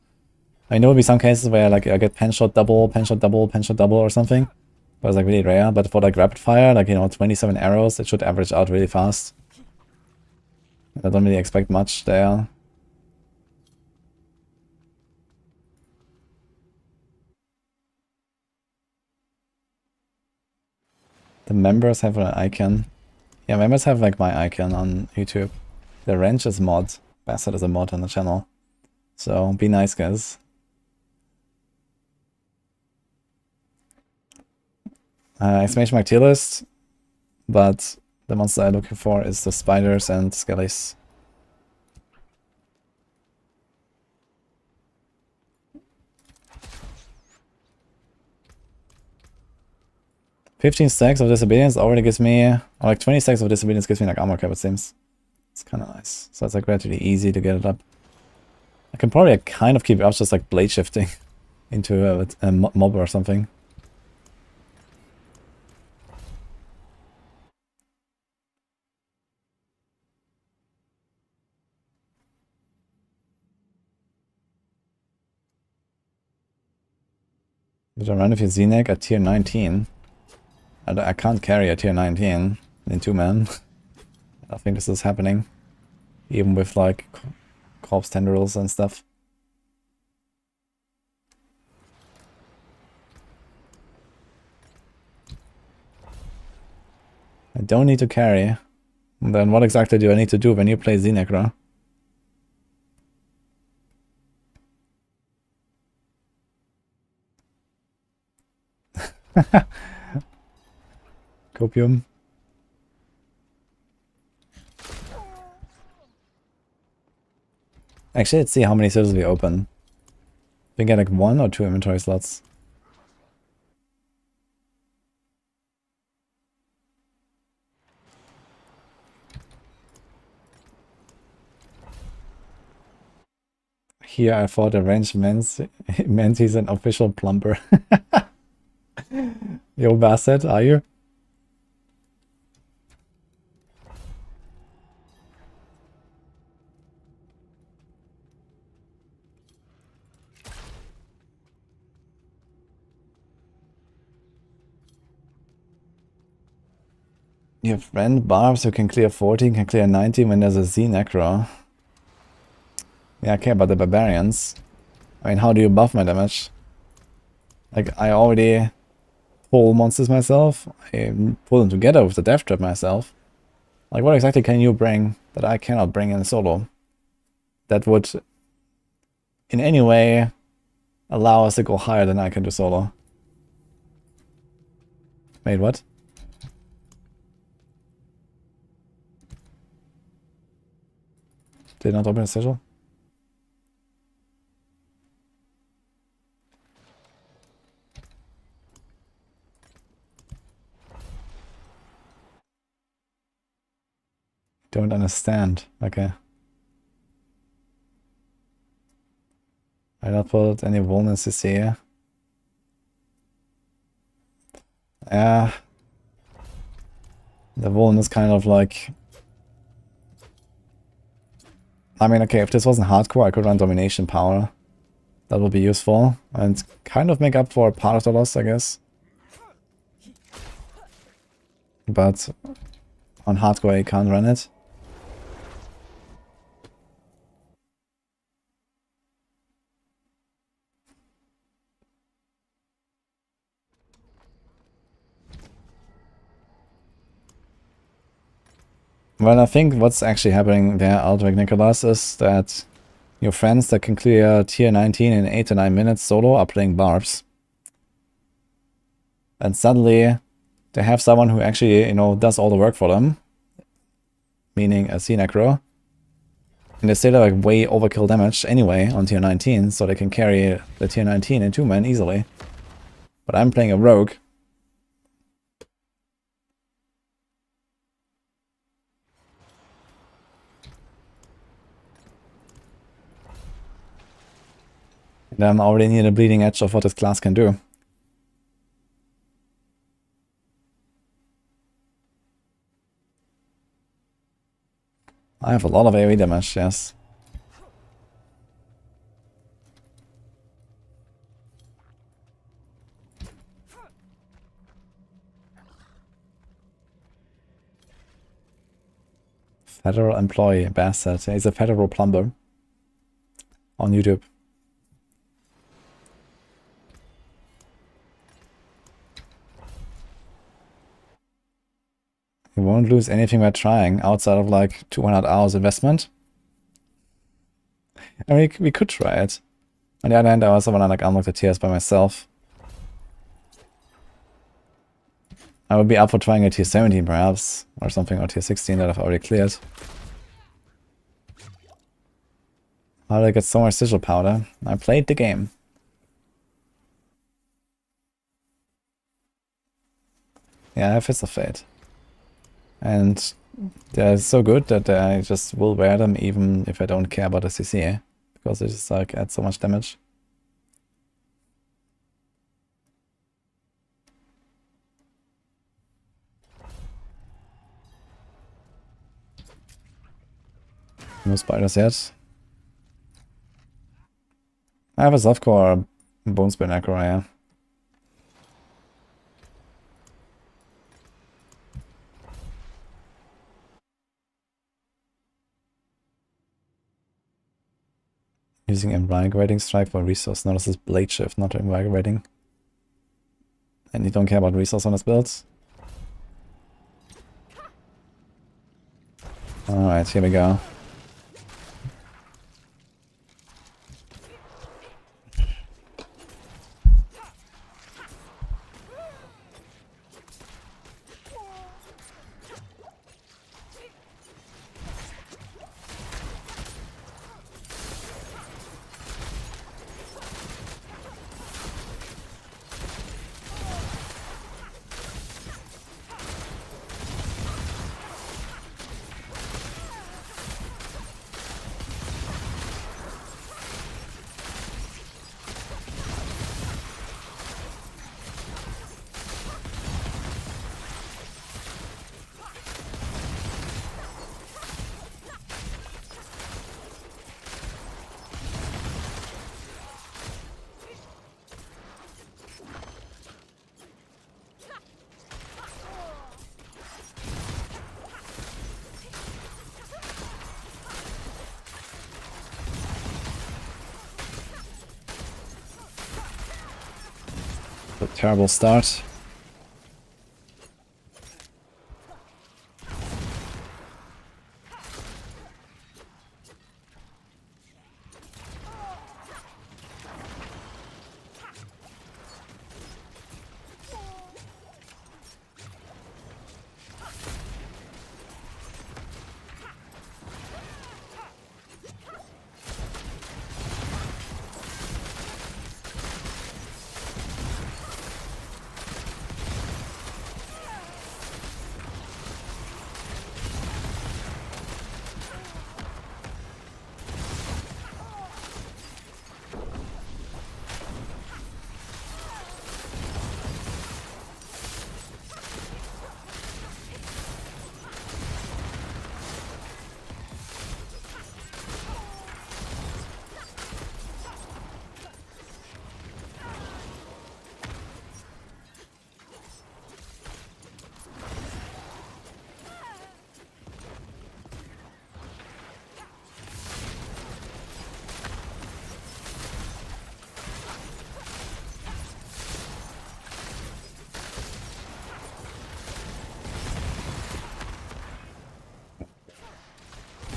I know there'll be some cases where like I get pen shot double, pen shot double, pen shot double or something. But it's like really rare. But for like rapid fire, like, you know, 27 arrows, it should average out really fast. I don't really expect much there. The members have an icon. Yeah, members have like my icon on YouTube. The wrench is mod. Bastard is a mod on the channel. So be nice, guys. Exclamation mark tier list. But the monster I'm looking for is the spiders and skellies. $15 stacks of disobedience already gives me, or like 20 stacks of disobedience gives me like armor cap, it seems. It's kind of nice. So it's like relatively easy to get it up. I can probably like, kind of keep it up just like blade shifting into a mob or something. Did I run with your Z-Neck at tier 19? I can't carry a tier 19 in 2-man. I think this is happening. Even with like corpse tendrils and stuff. I don't need to carry. Then what exactly do I need to do when you play Z-Necro? Copium. Actually, let's see how many sigils we open. We get like 1 or 2 inventory slots. Here I thought a ranged meant he's an official plumber. Yo, bastard, are you? You have friend barbs who can clear 14, can clear 19 when there's a Z-Necro. Yeah, I care about the barbarians. I mean, how do you buff my damage? Like, I already pull monsters myself. I pull them together with the death trap myself. Like, what exactly can you bring that I cannot bring in solo? That would, in any way, allow us to go higher than I can do solo. Wait, what? Did not open a sigil? Don't understand. Okay. I not put any vulnerabilities here. Yeah. The vuln is kind of like... I mean, okay, if this wasn't hardcore, I could run domination power. That would be useful. And kind of make up for part of the loss, I guess. But on hardcore, you can't run it. Well, I think what's actually happening there, Aldrich Nicholas, is that your friends that can clear tier 19 in 8 to 9 minutes solo are playing barbs. And suddenly they have someone who actually, you know, does all the work for them. Meaning a C-Necro. And they still have like way overkill damage anyway on tier 19, so they can carry the tier 19 in 2-man easily. But I'm playing a rogue. And I'm already near the bleeding edge of what this class can do. I have a lot of AoE damage, yes. Federal employee, bastard. He's a federal plumber. On YouTube. You won't lose anything by trying outside of like 200 hours investment. I mean, we could try it. On the other hand, I also want to like unlock the tiers by myself. I would be up for trying a tier 17 perhaps, or something, or tier 16 that I've already cleared. How did I get so much sigil powder? I played the game. Yeah, I have Fist of Fate. And they're so good that I just will wear them even if I don't care about the CC. Because they just like add so much damage. No spiders yet. I have a softcore Bonespear Necro, yeah. Using invigorating strike for resource. Notices blade shift, not invigorating. And you don't care about resource on his builds. Alright, here we go. A terrible start.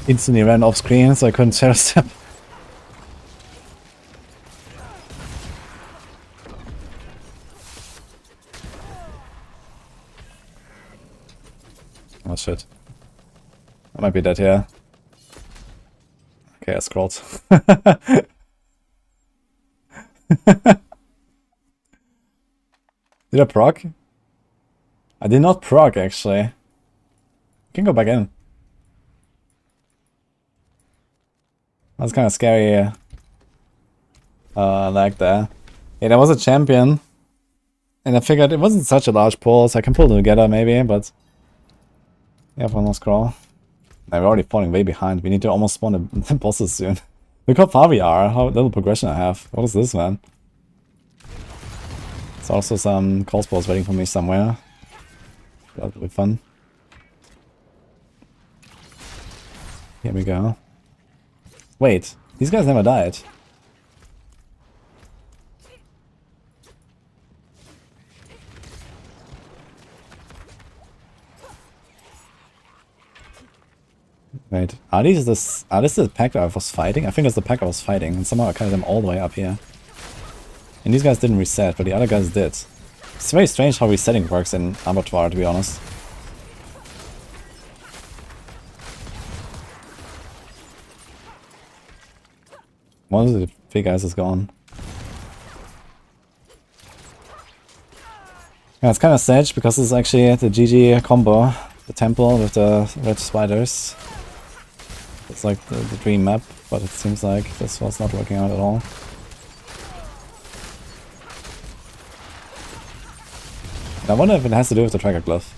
Instantly ran off screen, so I couldn't share a step. Oh shit. I might be dead here. Okay, I scrolled. Did I proc? I did not proc actually. I can go back in. That's kind of scary lag there. Yeah, there was a champion. And I figured it wasn't such a large pull, so I can pull them together maybe, but... Yeah, one more scroll. Now we're already falling way behind. We need to almost spawn the bosses soon. Look how far we are, how little progression I have. What is this, man? There's also some cold spells waiting for me somewhere. That'll be fun. Here we go. Wait, these guys never died. Wait, are this the pack that I was fighting? I think it's the pack I was fighting, and somehow I carried them all the way up here. And these guys didn't reset, but the other guys did. It's very strange how resetting works in Abattoir, to be honest. One of the big guys is gone. Yeah, it's kind of sad because it's actually the GG combo. The temple with the red spiders. It's like the dream map, but it seems like this was not working out at all. And I wonder if it has to do with the tracker glove.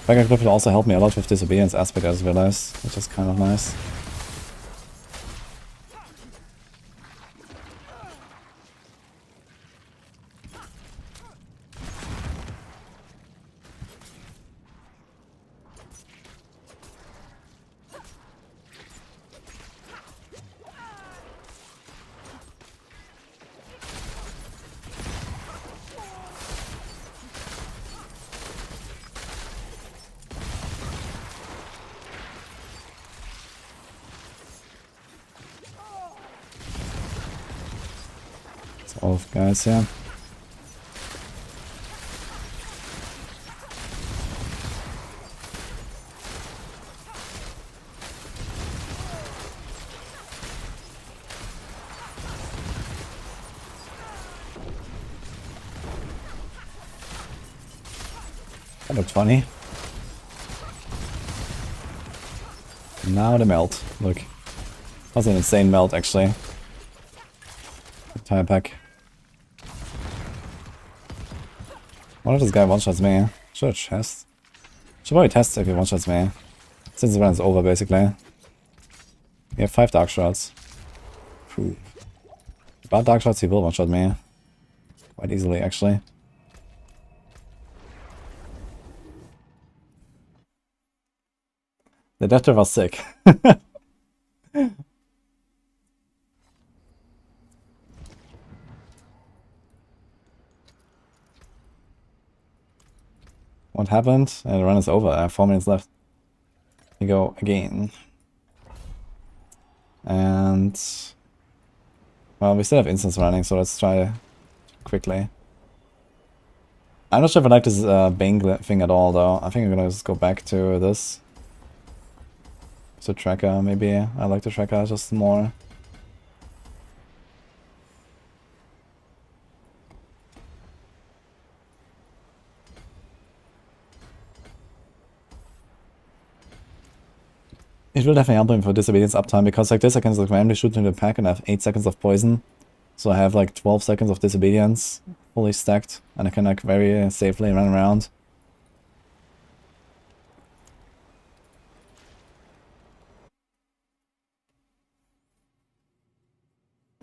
Tracker glove will also help me a lot with disobedience aspect, I just realized, which is kind of nice. Both guys here. That looked funny. Now the melt. Look. That was an insane melt, actually. Tire pack. What if this guy one-shots me? Should test. Should probably test if he one-shots me. Since the run is over, basically. We have 5 dark shots. Phew. About dark shots, he will one-shot me. Quite easily, actually. The Debtor was sick. What happened? The run is over. I have 4 minutes left. We go again. And... well, we still have instants running, so let's try quickly. I'm not sure if I like this Bane thing at all, though. I think I'm gonna just go back to this. So tracker, maybe. I like the tracker just more. It will definitely help him for disobedience uptime, because like this I can just like randomly shoot into the pack and I have 8 seconds of poison. So I have like 12 seconds of disobedience fully stacked, and I can like very safely run around.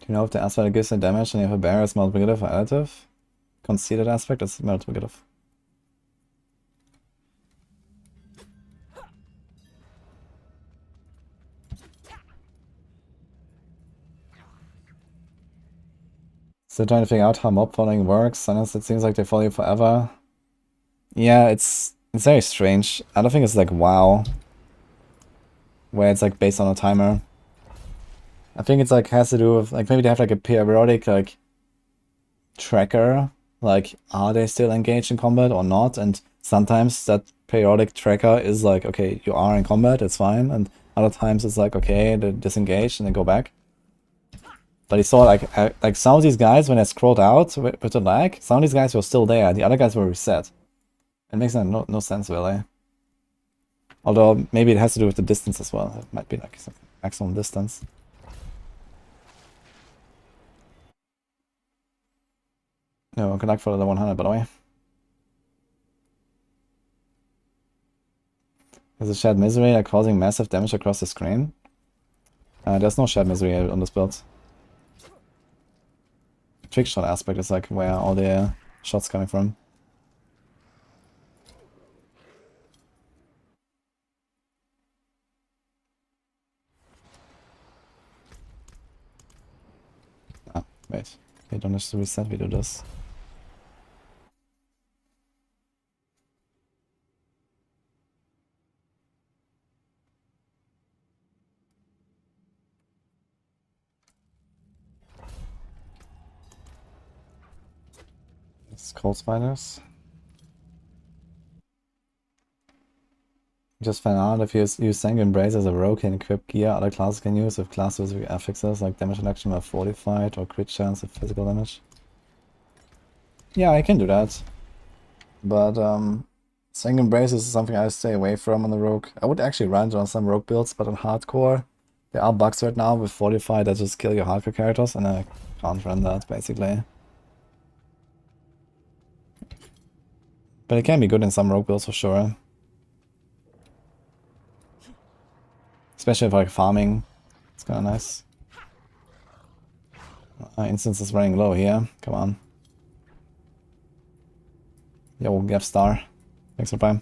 Do you know if the aspect gives a damage and you have a barrier is multiplicative or additive? Conceded aspect is multiplicative. Still trying to figure out how mob following works. Honestly, it seems like they follow you forever. Yeah, it's very strange. I don't think it's like WoW, where it's like based on a timer. I think it's like has to do with like maybe they have like a periodic like tracker, like are they still engaged in combat or not, and sometimes that periodic tracker is like, okay, you are in combat, it's fine, and other times it's like, okay, they disengage and they go back. But you saw like some of these guys, when I scrolled out with the lag, some of these guys were still there, the other guys were reset. It makes no sense really. Although maybe it has to do with the distance as well. It might be like some maximum distance. No, good luck for the 100, by the way. Is a shared misery like causing massive damage across the screen? There's no shared misery on this build. Trick shot aspect is like where all the shots coming from. Ah, wait. We don't have to reset, we do this. It's cold spiders. Just found out if you use Sanguine Embrace as a rogue and equip gear other classes can use with class specific affixes like damage reduction by fortified or crit chance of physical damage. Yeah, I can do that. But Sanguine Embrace is something I stay away from on the rogue. I would actually run it on some rogue builds, but on hardcore there are bugs right now with fortified that just kill your hardcore characters, and I can't run that basically. But it can be good in some rogue builds for sure. Especially for like farming. It's kinda nice. Instance is running low here. Come on. Yo, Gav Star. Thanks for Prime.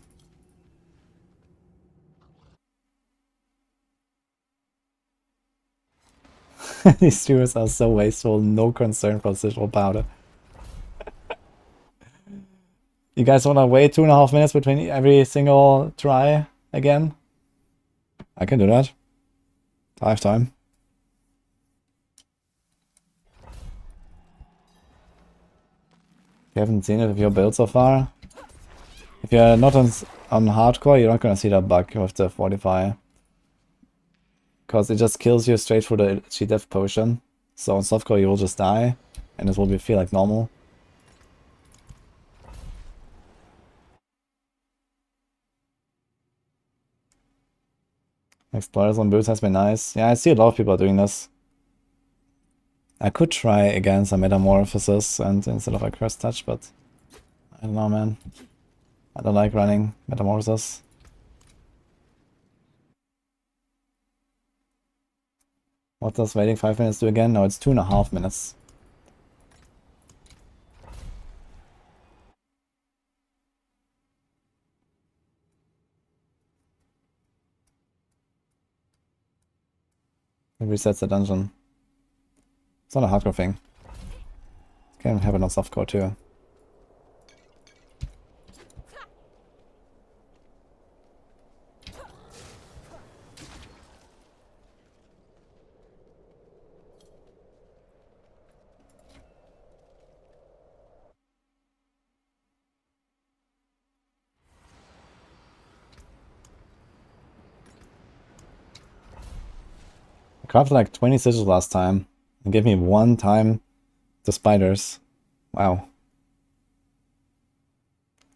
These streamers are so wasteful, no concern for sigil powder. You guys wanna wait 2.5 minutes between every single try again? I can do that. I have time. You haven't seen it with your build so far. If you're not on hardcore, you're not gonna see that bug with the Fortify. Because it just kills you straight through the G death potion. So on softcore you will just die, and it will feel like normal. Explorers on boots has been nice. Yeah, I see a lot of people are doing this. I could try again some Metamorphosis and instead of a Curse Touch, but I don't know, man. I don't like running Metamorphosis. What does waiting 5 minutes do again? No, it's 2.5 minutes. It resets the dungeon. It's not a hardcore thing. It can happen on softcore too. I crafted like 20 sigils last time. It gave me 1 time the spiders. Wow.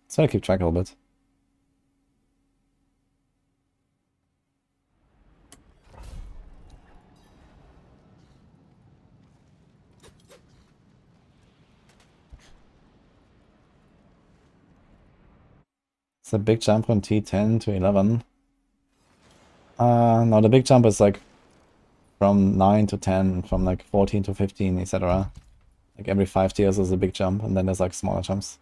So I keep track a little bit. It's a big jump from T10 to 11. No, the big jump is like from 9 to 10, from like 14 to 15, etc. Like every 5 tiers is a big jump, and then there's like smaller jumps.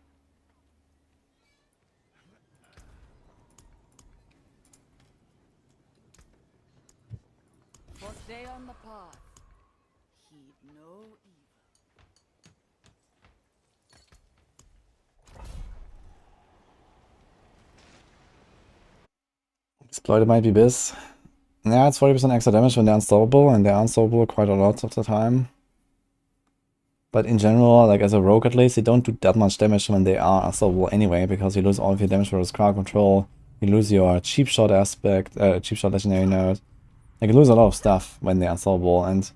For stay on the path. Heed no evil. Exploited might be biz. Yeah, it's 40% extra damage when they're unstoppable, and they're unstoppable quite a lot of the time. But in general, like as a rogue at least, you don't do that much damage when they are unstoppable anyway, because you lose all of your damage versus crowd control, you lose your cheap shot aspect, cheap shot legendary node. Like you lose a lot of stuff when they're unstoppable, and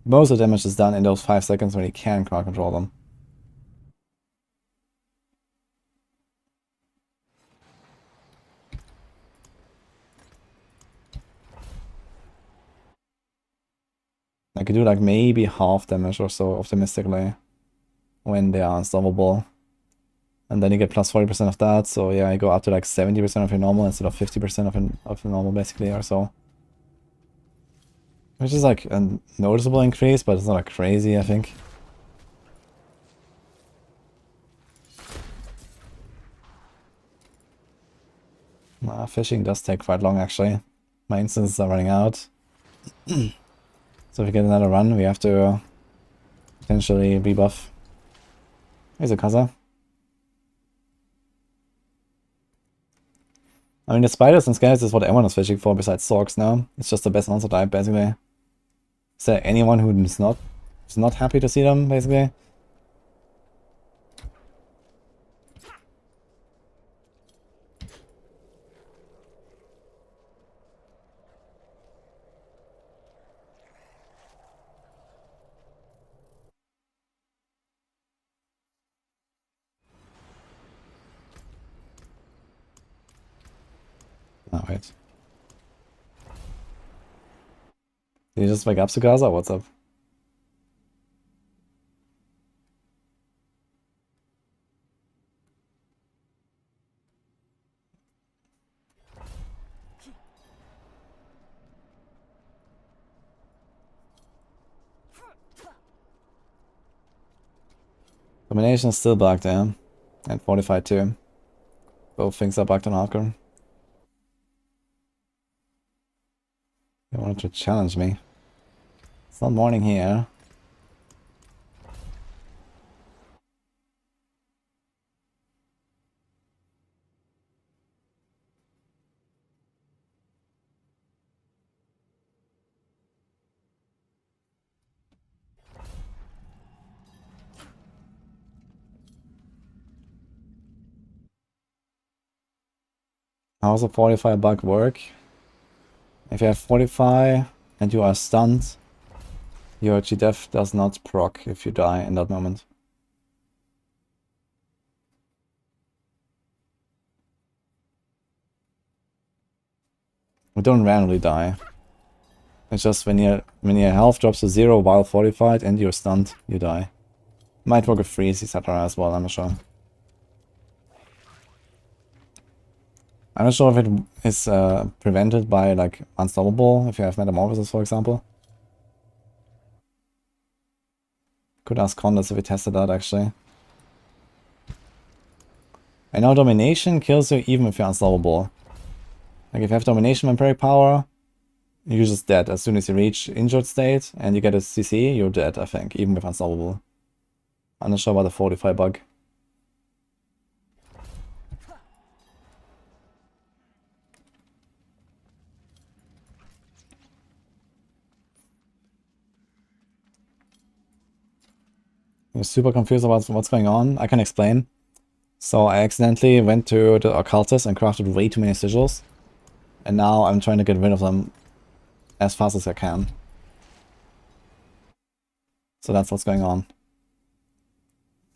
most of the damage is done in those 5 seconds when you can crowd control them. I could do like maybe half damage or so optimistically when they are unstoppable. And then you get plus 40% of that, so yeah, you go up to like 70% of your normal instead of 50% of your normal basically or so. Which is like a noticeable increase, but it's not like crazy, I think. Fishing does take quite long actually. My instances are running out. So if we get another run, we have to potentially rebuff. Here's a Kaza. I mean, the spiders and skeletons is what everyone is fishing for besides Sorks now. It's just the best monster type, basically. Is there anyone who is not happy to see them, basically? Oh, wait. Did you just wake up, Sukasa? What's up? Domination is still bugged, yeah. And Fortified too. Both things are bugged on hardcore. They wanted to challenge me. It's not morning here. How does a Fortify bug work? If you have Fortify and you are stunned, your GDef does not proc if you die in that moment. We don't randomly die. It's just when your health drops to 0 while fortified and you're stunned, you die. Might work with freeze, etc. as well, I'm not sure. I'm not sure if it is prevented by like unstoppable, if you have metamorphosis for example. Could ask Condas if we tested that actually. I know domination kills you even if you're unstoppable. Like if you have domination vampiric power, you're just dead. As soon as you reach injured state and you get a CC, you're dead, I think, even with unstoppable. I'm not sure about the Fortify bug. You're super confused about what's going on. I can explain. So I accidentally went to the occultist and crafted way too many sigils. And now I'm trying to get rid of them as fast as I can. So that's what's going on.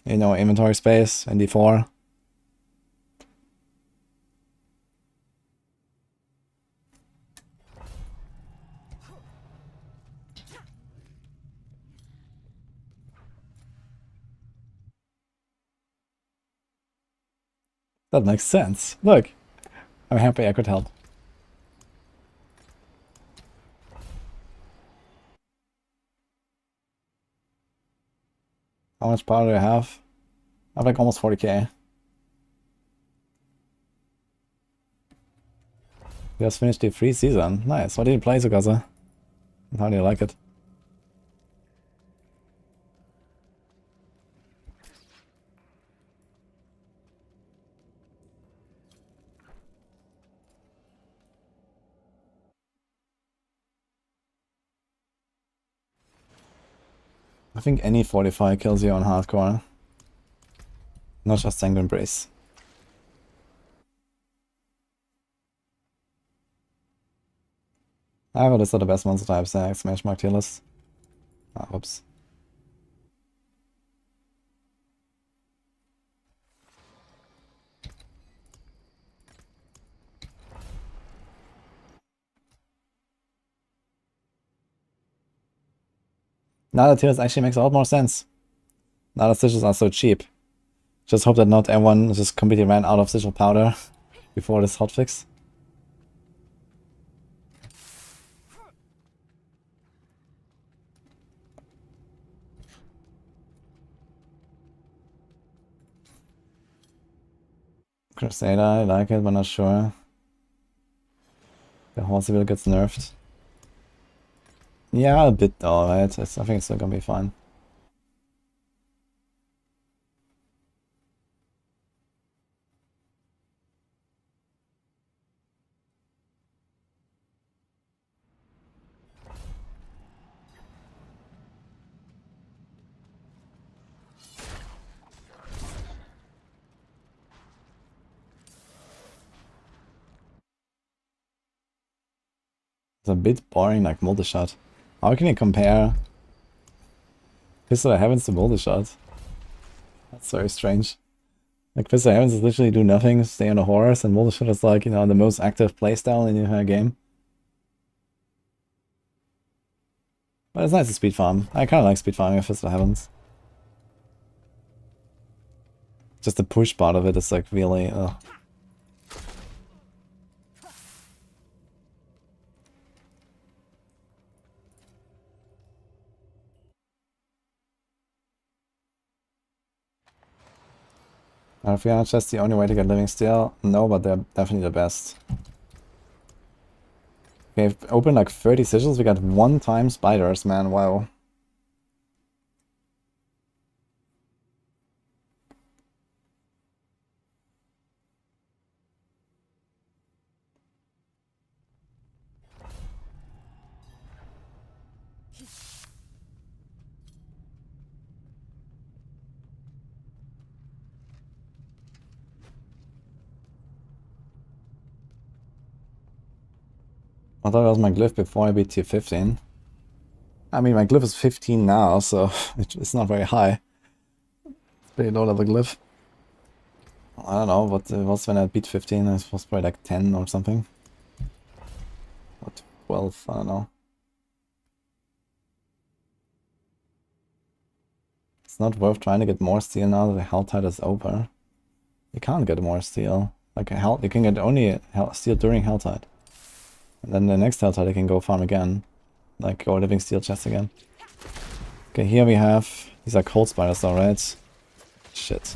You know, inventory space in D4. That makes sense. Look, I'm happy I could help. How much power do I have? I have like almost 40k. You just finished the free season. Nice. What did you play, Zugaza? How do you like it? I think any Fortify kills you on hardcore. Not just Sanguine Brace. I have a list of the best monster types, exclamation mark tier list. Ah, whoops. Now the tiers actually makes a lot more sense. Now the sigils are so cheap. Just hope that not everyone just completely ran out of sigil powder before this hotfix. Crusader, I like it, but not sure. The Horse Wheel gets nerfed. Yeah, a bit though, right? I think it's still gonna be fine. It's a bit boring, like multi-shot. How can you compare Pistol of Heavens to multi-shot? That's very strange. Like Pistol of Heavens is literally do nothing, stay on a horse, and multi-shot is like, you know, the most active playstyle in your game. But it's nice to speed farm. I kinda like speed farming with Pistol of Heavens. Just the push part of it is like really, ugh. Are Fiona chests the only way to get living steel? No, but they're definitely the best. We've opened like 30 sigils, we got 1 time spiders, man, wow. I thought it was my glyph before I beat tier 15. I mean, my glyph is 15 now, so it's not very high. It's pretty low level glyph. I don't know what it was when I beat 15. It was probably like 10 or something. Or 12, I don't know. It's not worth trying to get more steel now that the hell tide is over. You can't get more steel. Like you can get only steel during hell tide. And then the next hell tide you can go farm again. Like go living steel chest again. Okay, here we have, these are cold spiders though, right? Shit.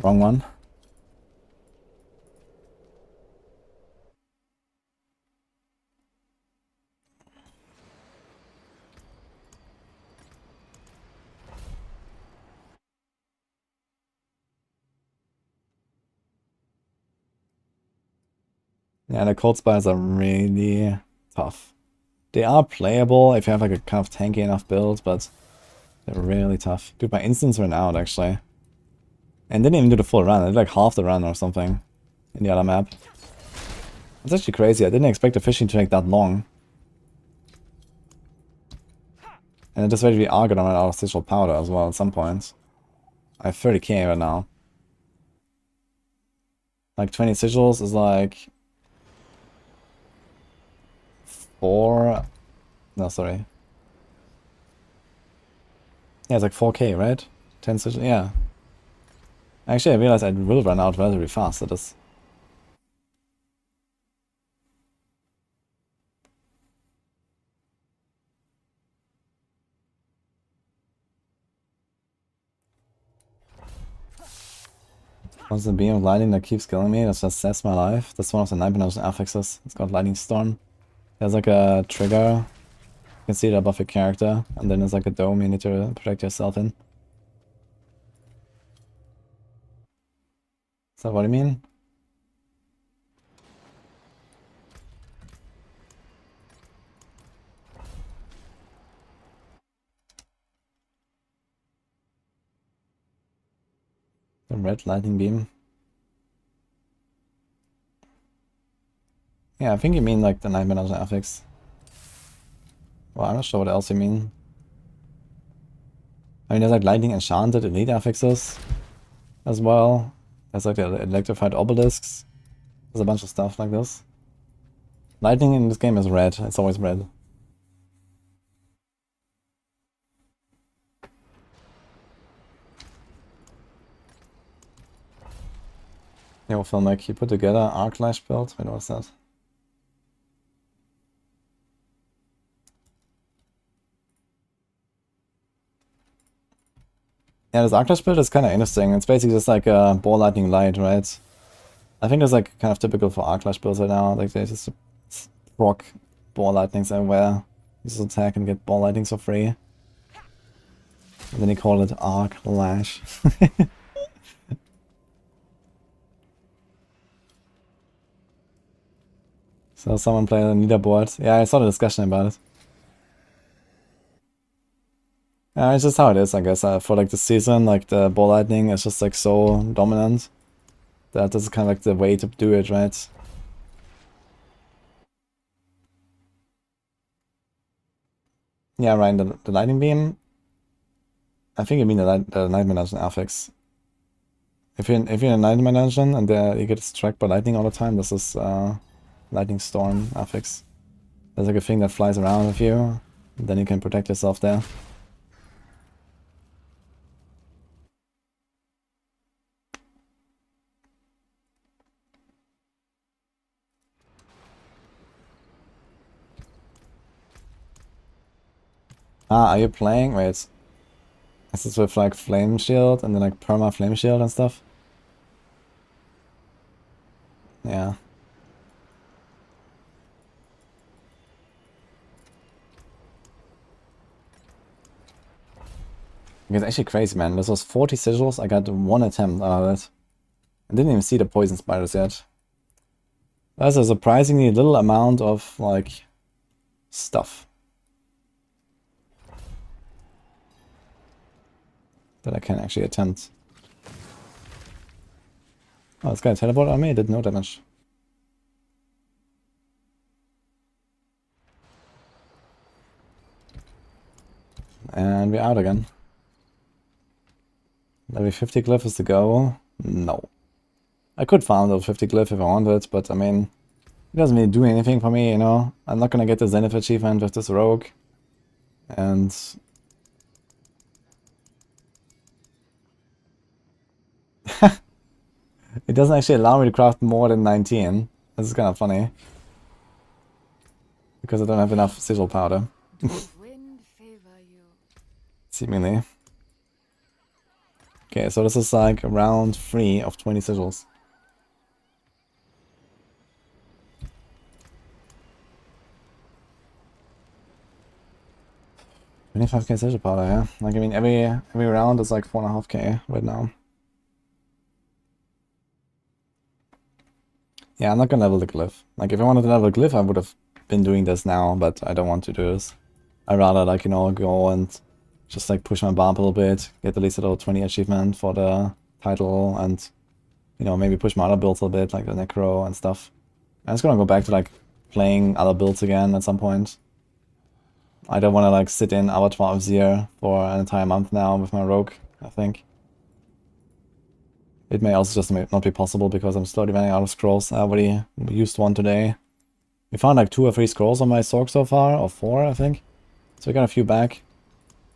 Wrong one. Yeah, the cold spiders are really tough. They are playable if you have like a kind of tanky enough build, but they're really tough. Dude, my instants ran out actually. And didn't even do the full run. I did like half the run or something in the other map. It's actually crazy. I didn't expect the fishing to take that long. And I just ready to be argued on out of sigil powder as well at some point. I have 30k right now. Like 20 sigils is like 4... No, sorry. Yeah, it's like 4k, right? 10 sigils, yeah. Actually, I realized I will run out relatively fast at this. What's the beam of lightning that keeps killing me? That just sets my life. That's one of the Nightmare affixes. It's called Lightning Storm. There's like a trigger. You can see it above your character. And then there's like a dome you need to protect yourself in. Is that what you mean? The red lightning beam. Yeah, I think you mean like the Nightmare affix. Well, I'm not sure what else you mean. I mean, there's like lightning enchanted elite affixes as well. There's like the electrified obelisks. There's a bunch of stuff like this. Lightning in this game is red. It's always red. Yo, Filmic, you put together Arc Lash build? Wait, what's that? Yeah, this Arc Lash build is kind of interesting. It's basically just like a ball lightning light, right? I think it's like kind of typical for Arc Lash builds right now. Like they just rock ball lightnings everywhere. You just attack and get ball lightnings for free. And then they call it Arc Lash. So someone played on the leaderboard. Yeah, I saw the discussion about it. Yeah, it's just how it is, I guess. For like the season, like the ball lightning is just like so dominant that this is kind of like the way to do it, right? Yeah, Ryan, the lightning beam. I think you mean the Nightmare Dungeon affix. If you're in a Nightmare Dungeon and you get struck by lightning all the time, this is Lightning Storm affix. There's like a thing that flies around with you, and then you can protect yourself there. Ah, are you playing? Wait. Is this with like Flame Shield and then like Perma Flame Shield and stuff? Yeah. It's actually crazy, man. This was 40 sigils. I got one attempt out of it. I didn't even see the poison spiders yet. That's a surprisingly little amount of like stuff that I can actually attempt. Oh, this guy teleported on me. It did no damage. And we're out again. Level 50 glyph is the goal? No. I could farm level 50 glyph if I wanted, but I mean, it doesn't really do anything for me, you know? I'm not gonna get the Zenith achievement with this rogue. And... it doesn't actually allow me to craft more than 19. This is kind of funny. Because I don't have enough sigil powder. Wind favor you. Seemingly. Okay, so this is like round 3 of 20 sigils. 25k sigil powder, yeah. Like, I mean, every round is like 4.5k right now. Yeah, I'm not gonna level the glyph. Like, if I wanted to level the glyph, I would have been doing this now, but I don't want to do this. I'd rather, like, you know, go and just, like, push my bar up a little bit, get at least a little 20 achievement for the title, and, you know, maybe push my other builds a little bit, like the Necro and stuff. I'm just gonna go back to, like, playing other builds again at some point. I don't want to, like, sit in Abattoir of Zir for an entire month now with my rogue, I think. It may also just not be possible because I'm slowly running out of scrolls. I already used one today. We found like 2 or 3 scrolls on my Sorg so far, or 4 I think. So we got a few back.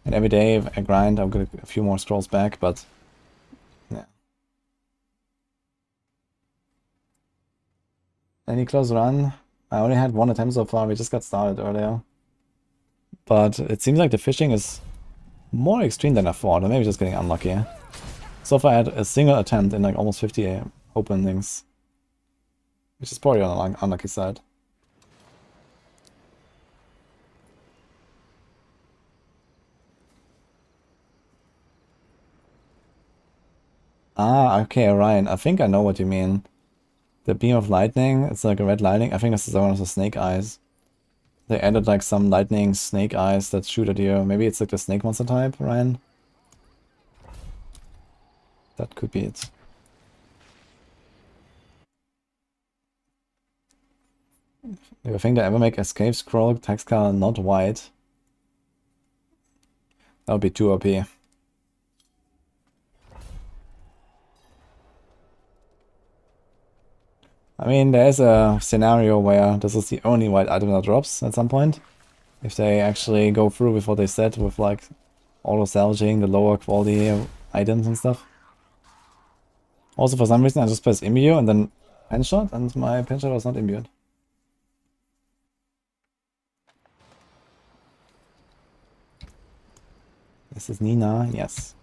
And every day I grind, I'll get a few more scrolls back, but... yeah. Any close run? I only had 1 attempt so far, we just got started earlier. But it seems like the fishing is more extreme than I thought, or maybe just getting unlucky. So far I had a single attempt in like almost 50 openings. Which is probably on the unlucky side. Ah, okay, Ryan. I think I know what you mean. The beam of lightning, it's like a red lightning. I think this is one of the snake eyes. They added like some lightning snake eyes that shoot at you. Maybe it's like the snake monster type, Ryan? That could be it. Do you think they ever make escape scroll text color not white? That would be too OP. I mean, there's a scenario where this is the only white item that drops at some point. If they actually go through with what they said with like auto-salvaging the lower quality items and stuff. Also, for some reason, I just pressed imbue and then pen shot, and my pen shot was not imbued. This is Nina, yes.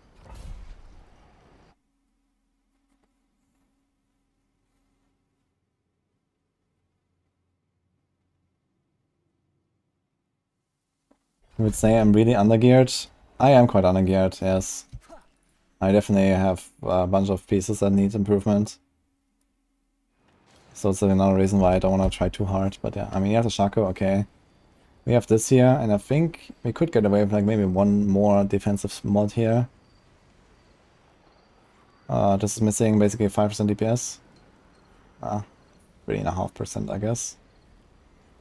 I would say I'm really undergeared. I am quite undergeared, yes. I definitely have a bunch of pieces that need improvement. So it's another reason why I don't want to try too hard. But yeah, I mean, you have the Shaco, okay. We have this here, and I think we could get away with like maybe one more defensive mod here. This is missing basically 5% DPS. 3.5%, I guess.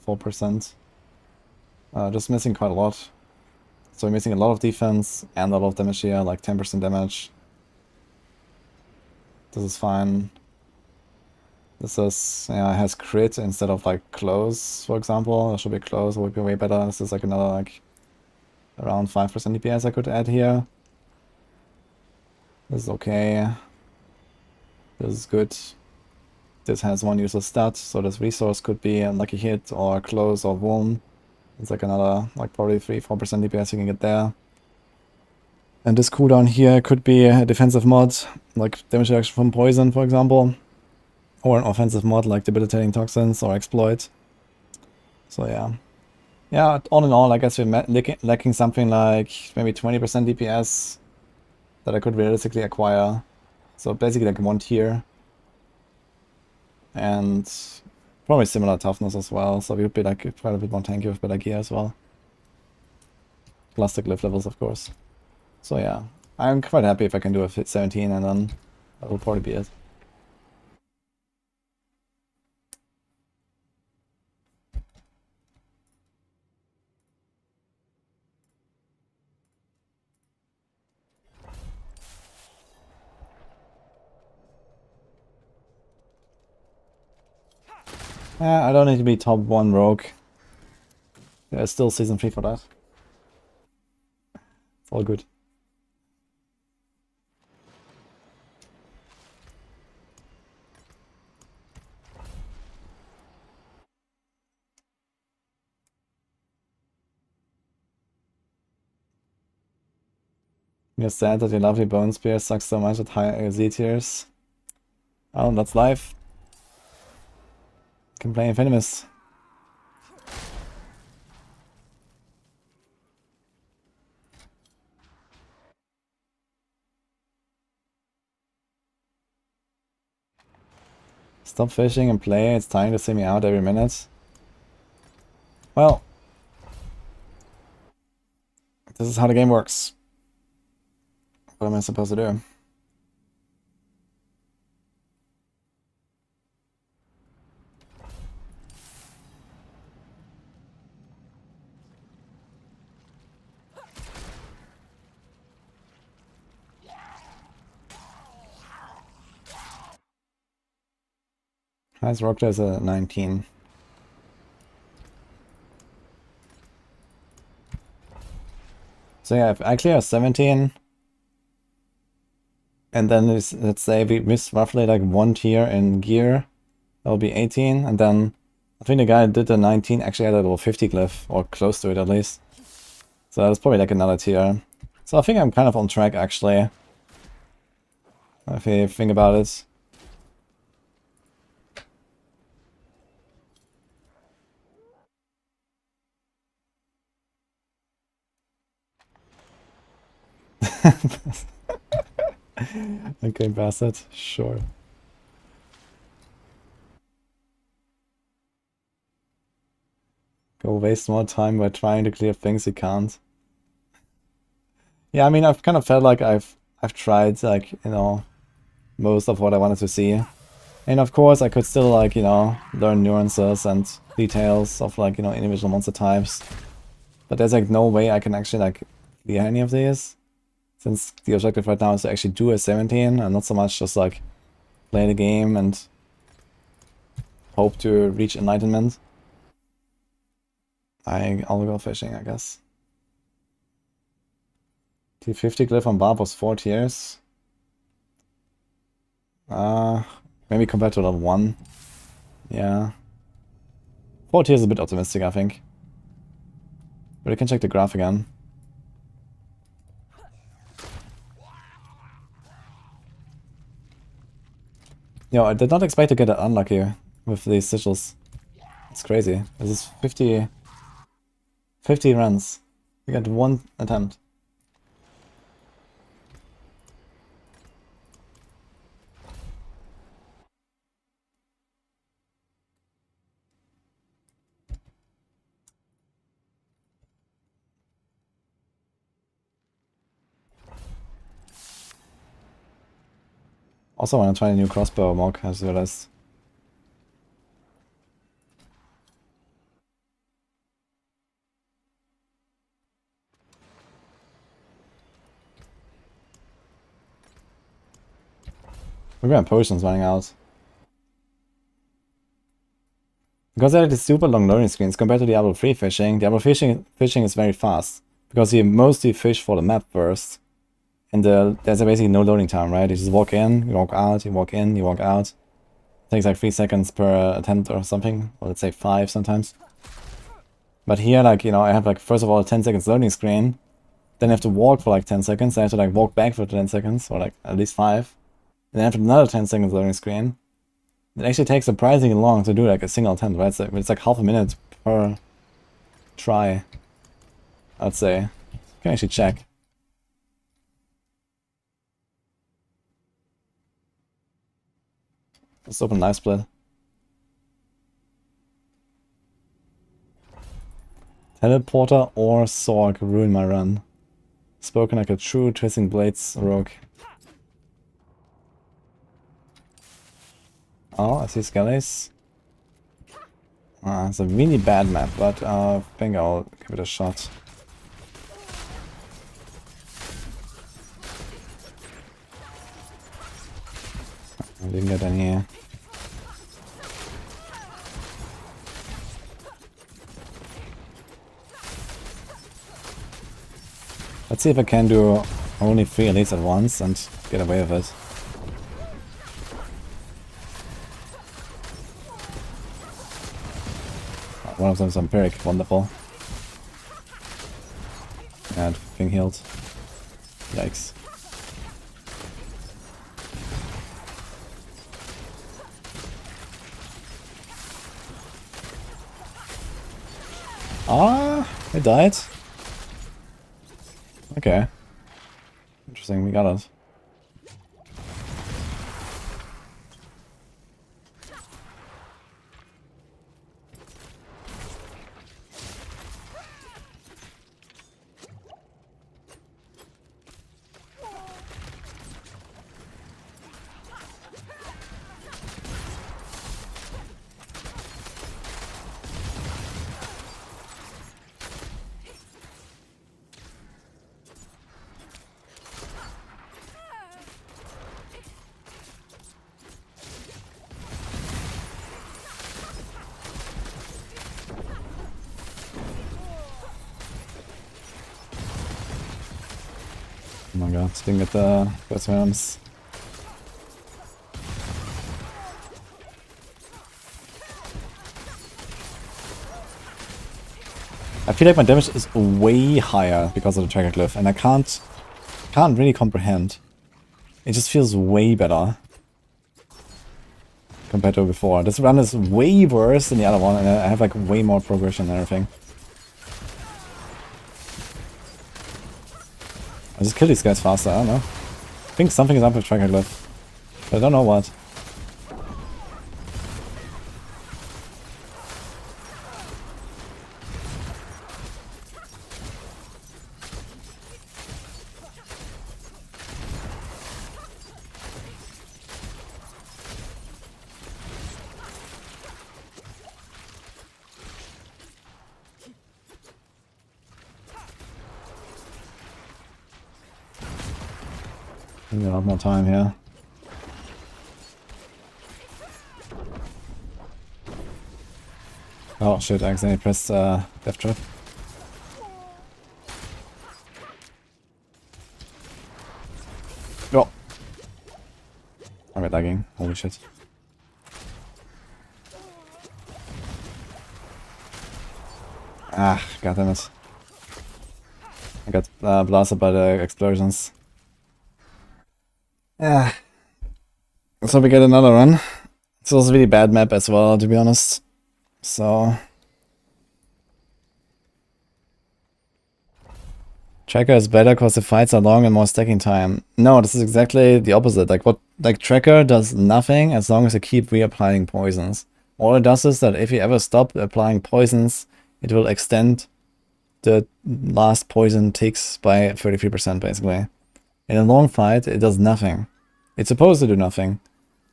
4%. Just missing quite a lot. So we're missing a lot of defense and a lot of damage here, like 10% damage. This is fine. This is, yeah, it has crit instead of like close, for example. It should be close, it would be way better. This is like another like around 5% DPS I could add here. This is okay. This is good. This has 1 user stat, so this resource could be a lucky hit or close or wound. It's like another, like probably 3-4% DPS you can get there. And this cooldown here could be a defensive mod, like damage reduction from poison, for example. Or an offensive mod like debilitating toxins or exploit. So yeah. Yeah, all in all, I guess we're lacking something like maybe 20% DPS that I could realistically acquire. So basically like 1 tier. And probably similar toughness as well, so we would be like quite a bit more tanky with better gear as well. Plus the glyph levels, of course. So yeah, I'm quite happy if I can do a 17 and then that will probably be it. I don't need to be top 1 rogue. There's still season 3 for that. It's all good. You're sad that your lovely bone spear sucks so much at high Z tiers. Oh, that's life. Can play Infinimus. Stop fishing and play, it's time to see me out every minute. Well, this is how the game works. What am I supposed to do? Highest rock is a 19. So yeah, if I clear a 17, and then let's say we miss roughly like 1 tier in gear, that'll be 18, and then I think the guy that did the 19 actually had a level 50 glyph, or close to it at least. So that's probably like another tier. So I think I'm kind of on track actually, if you think about it. Okay, Bassett, sure. Go waste more time by trying to clear things you can't. Yeah, I mean, I've kind of felt like I've tried, like, you know, most of what I wanted to see. And of course, I could still, like, you know, learn nuances and details of, like, you know, individual monster types. But there's, like, no way I can actually, like, clear any of these. Since the objective right now is to actually do a 17 and not so much just, like, play the game and hope to reach enlightenment. I'll go fishing, I guess. T50 glyph on Barb was 4 tiers. Maybe compared to level 1. Yeah. 4 tiers is a bit optimistic, I think. But you can check the graph again. Yo, I did not expect to get that unlucky with these sigils. It's crazy. This is 50 runs. You got 1 attempt. Also want to try a new crossbow mock as well as. Maybe my potion's running out. Because I had these super long loading screens compared to Diablo 3 fishing, Diablo fishing is very fast. Because you mostly fish for the map first. And there's basically no loading time, right? You just walk in, you walk out, you walk in, you walk out. It takes like 3 seconds per attempt or something. Or let's say 5 sometimes. But here, like, you know, I have like, first of all, a 10 seconds loading screen. Then I have to walk for like 10 seconds. Then I have to like walk back for 10 seconds, or like at least 5. And then after another 10 seconds loading screen. It actually takes surprisingly long to do like a single attempt, right? So it's like half a minute per try, I'd say. You can actually check. Let's open Life Split. Teleporter or Sorg ruin my run. Spoken like a true Twisting Blades rogue. Oh, I see Skellies. It's a really bad map, but I think I'll give it a shot. I didn't get any Let's see if I can do only 3 elites at once and get away with it. One of them is Empiric, wonderful. And being healed. Yikes. Ah, it died. Okay. Interesting, we got it. Oh my god, didn't get the first rounds. I feel like my damage is way higher because of the tracker glyph, and I can't really comprehend. It just feels way better compared to before. This run is way worse than the other one, and I have like way more progression and everything. I just kill these guys faster, I don't know. I think something is up with tracker glyph, but I don't know what. We got a lot more time here. Oh shit, I accidentally pressed death trap. Oh! I'm lagging, holy shit. Ah, goddammit. I got blasted by the explosions. Yeah. So we get another run. It's also a really bad map as well, to be honest. So... Tracker is better because the fights are long and more stacking time. No, this is exactly the opposite. Like Tracker does nothing as long as you keep reapplying poisons. All it does is that if you ever stop applying poisons, it will extend the last poison ticks by 33% basically. In a long fight, it does nothing. It's supposed to do nothing.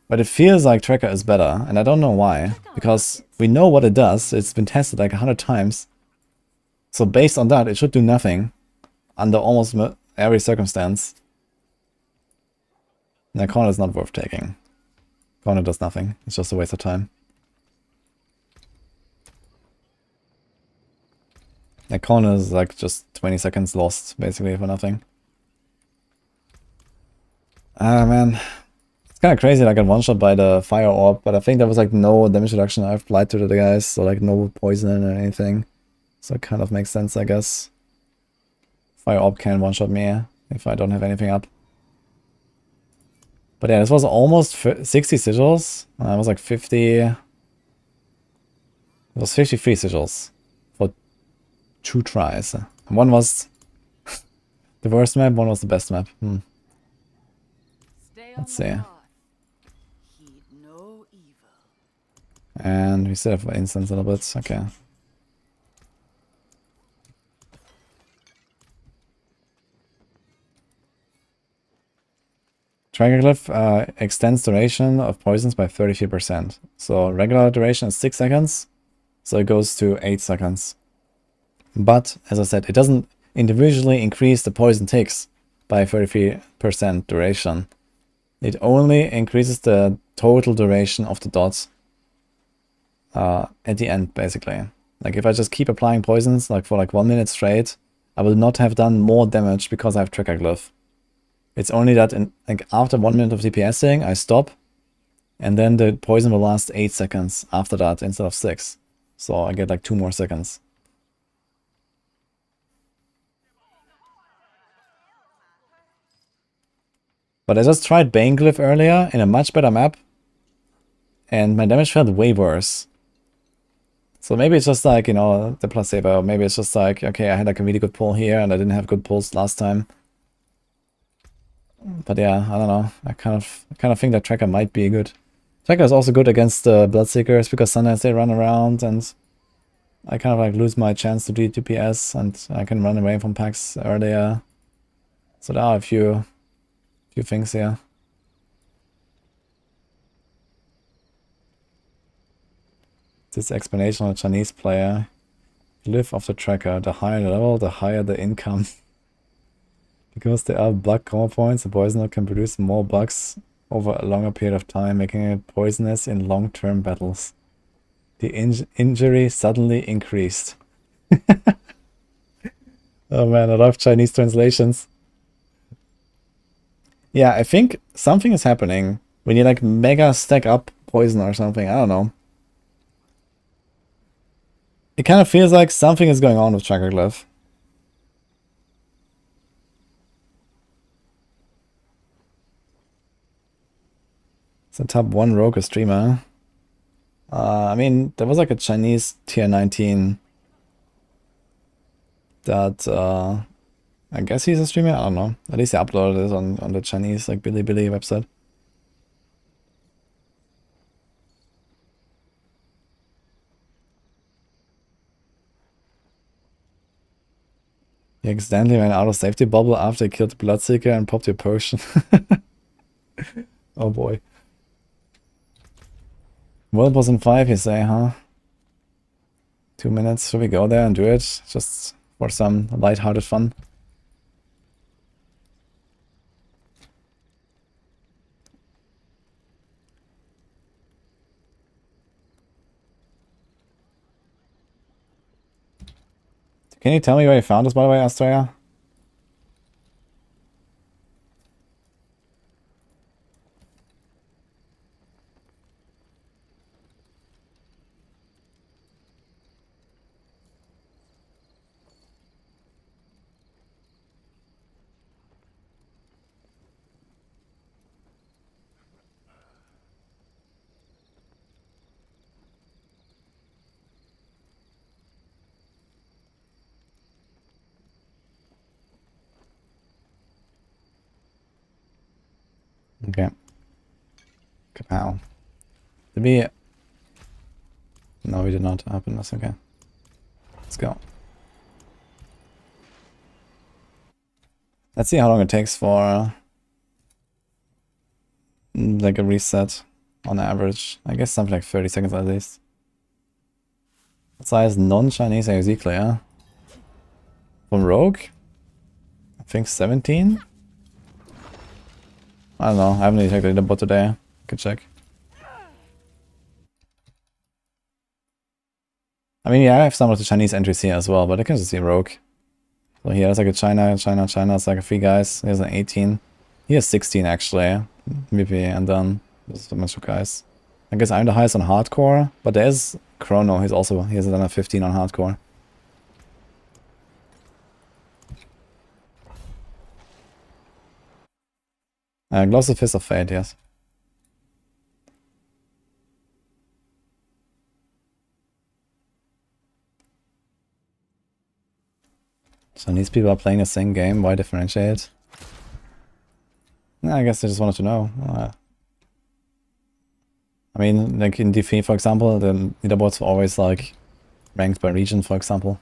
But it feels like Tracker is better, and I don't know why. Because we know what it does, it's been tested like 100 times. So based on that, it should do nothing. Under almost every circumstance. Now corner is not worth taking. Corner does nothing, it's just a waste of time. Now corner is like just 20 seconds lost, basically, for nothing. Ah man, it's kind of crazy that I got one shot by the fire orb, but I think there was like no damage reduction. I've Blight to the guys, so like no poison or anything. So it kind of makes sense, I guess. Fire orb can one shot me if I don't have anything up. But yeah, this was almost 60 sigils. It was like 50. It was 53 sigils for 2 tries. One was the worst map, one was the best map. Let's see. And we still have instance a little bit. Okay. Tracker glyph extends duration of poisons by 33%. So regular duration is 6 seconds, so it goes to 8 seconds. But, as I said, it doesn't individually increase the poison ticks by 33% duration. It only increases the total duration of the dots at the end, basically. Like if I just keep applying poisons like for like 1 minute straight, I will not have done more damage because I have Tracker Glyph. It's only that in, like, after 1 minute of DPSing, I stop, and then the poison will last 8 seconds after that instead of 6. So I get like 2 more seconds. But I just tried Bane Glyph earlier in a much better map, and my damage felt way worse. So maybe it's just like, you know, the placebo. Maybe it's just like, okay, I had like a really good pull here, and I didn't have good pulls last time. But yeah, I don't know. I kind of think that Tracker might be good. Tracker is also good against Bloodseekers because sometimes they run around, and I kind of like lose my chance to do DPS, and I can run away from packs earlier. So there are a few things here. This explanation on a Chinese player. Glyph of the Tracker. The higher the level, the higher the income. Because there are bug combo points, the poisoner can produce more bugs over a longer period of time, making it poisonous in long-term battles. The injury suddenly increased. Oh man, I love Chinese translations. Yeah, I think something is happening when you like mega stack up poison or something. I don't know. It kind of feels like something is going on with Tracker Glyph. It's a top 1 rogue streamer. I mean, there was like a Chinese tier 19 that I guess he's a streamer. I don't know. At least he uploaded it on the Chinese like Bilibili website. He accidentally ran out of safety bubble after he killed the Bloodseeker and popped your potion. Oh boy. World boss in 5, you say, huh? 2 minutes. Should we go there and do it? Just for some light-hearted fun. Can you tell me where you found this, by the way, Astraea? Okay. Kapow. Did we... No, we did not open this. Okay. Let's go. Let's see how long it takes for like a reset on average. I guess something like 30 seconds at least. What size non-Chinese AOZ clear? From Rogue? I think 17? I don't know. I haven't really checked the leaderboard today. I could check. I mean, yeah, I have some of the Chinese entries here as well, but I can just see Rogue. So here, there's like a China. It's like a 3 guys. Here's an 18. He has 16 actually. Maybe, and then there's a bunch of guys. I guess I'm the highest on hardcore, but there's Chrono. He has done a 15 on hardcore. Gloves of Fist of Fate, yes. Chinese people are playing the same game, why differentiate? I guess they just wanted to know. I mean, like in DP, for example, the leaderboards are always like ranked by region, for example.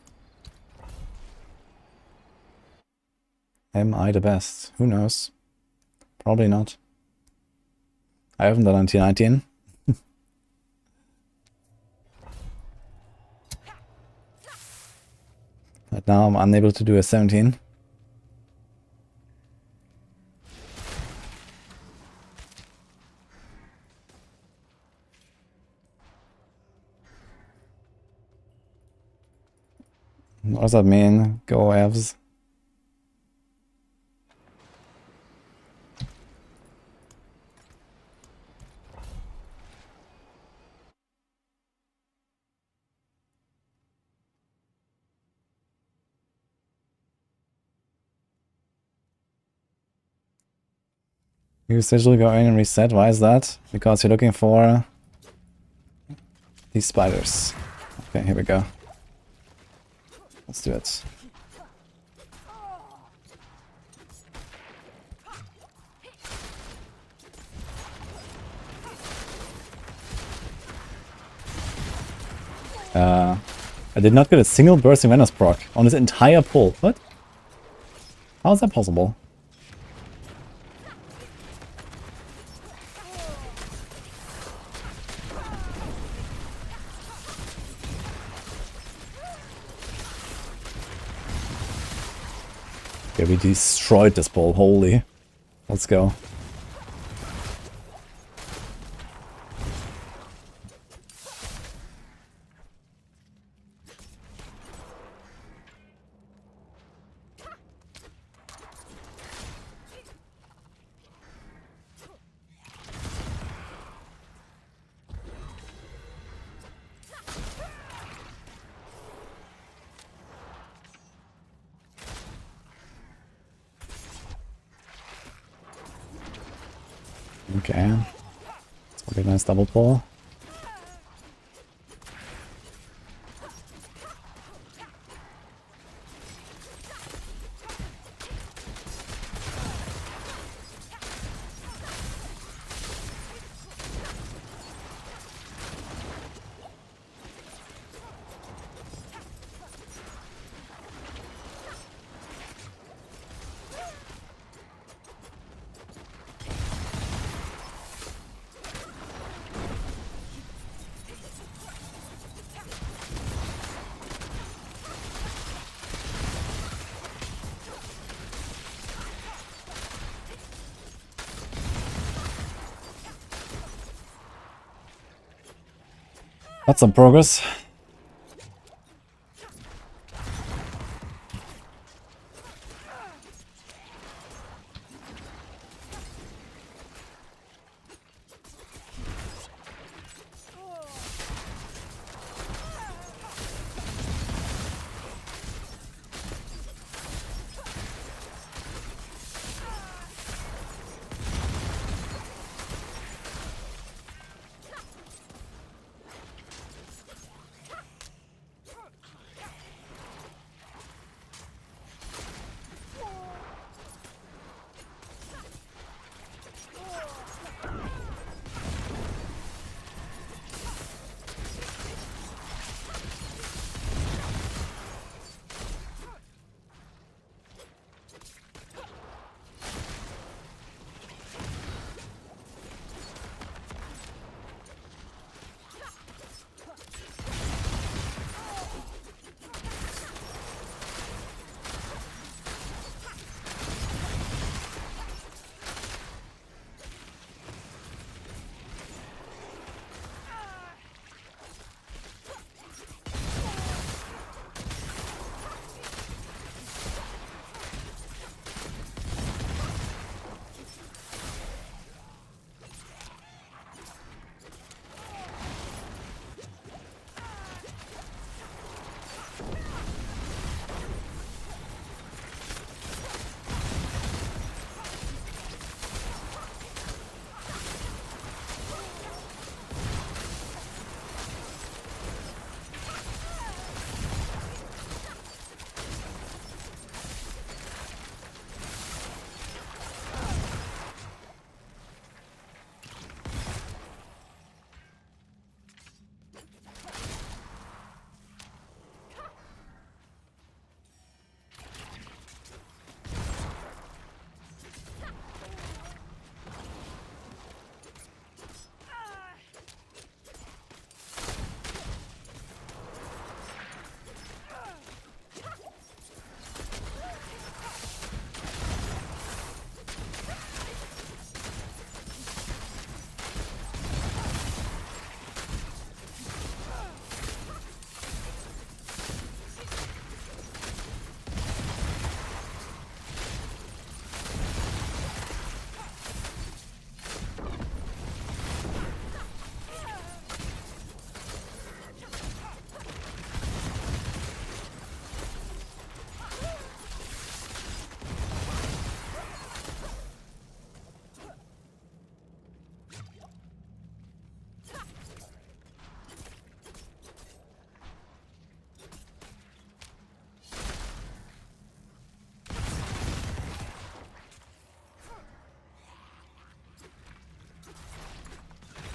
Am I the best? Who knows? Probably not. I haven't done until 19. But now I'm unable to do a 17. What does that mean? Go Evs. You usually go in and reset. Why is that? Because you're looking for these spiders. Okay, here we go. Let's do it. I did not get a single bursting Venom's proc on this entire pull. What? How is that possible? Okay, we destroyed this ball. Holy. Let's go. Okay. It's gonna be a nice double pull. That's some progress.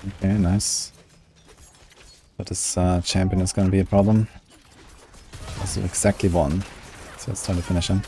Okay, nice. But this champion is gonna be a problem. This is exactly one. So it's time to finish him.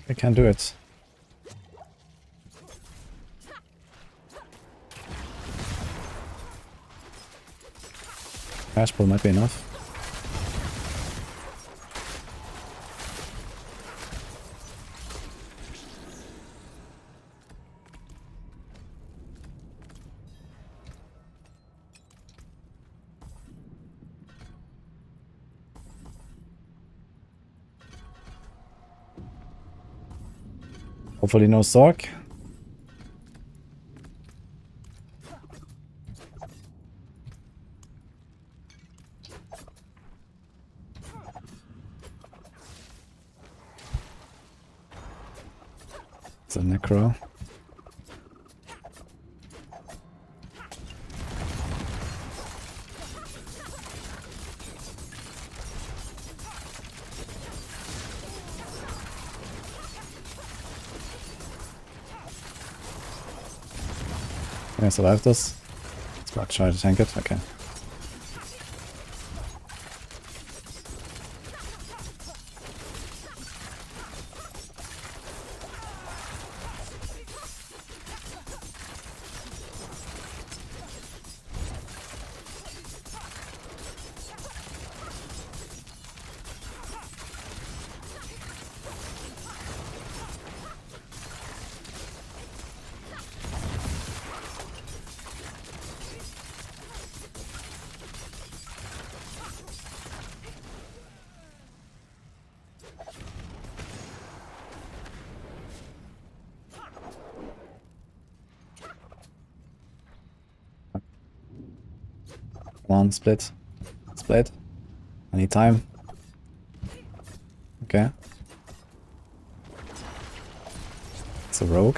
I can't do it. Crash pull might be enough. Hopefully no Sork. It's a Necro. Can I survive this? Let's try to tank it. Okay. Come on, split. Split. I need time. Okay. It's a rogue.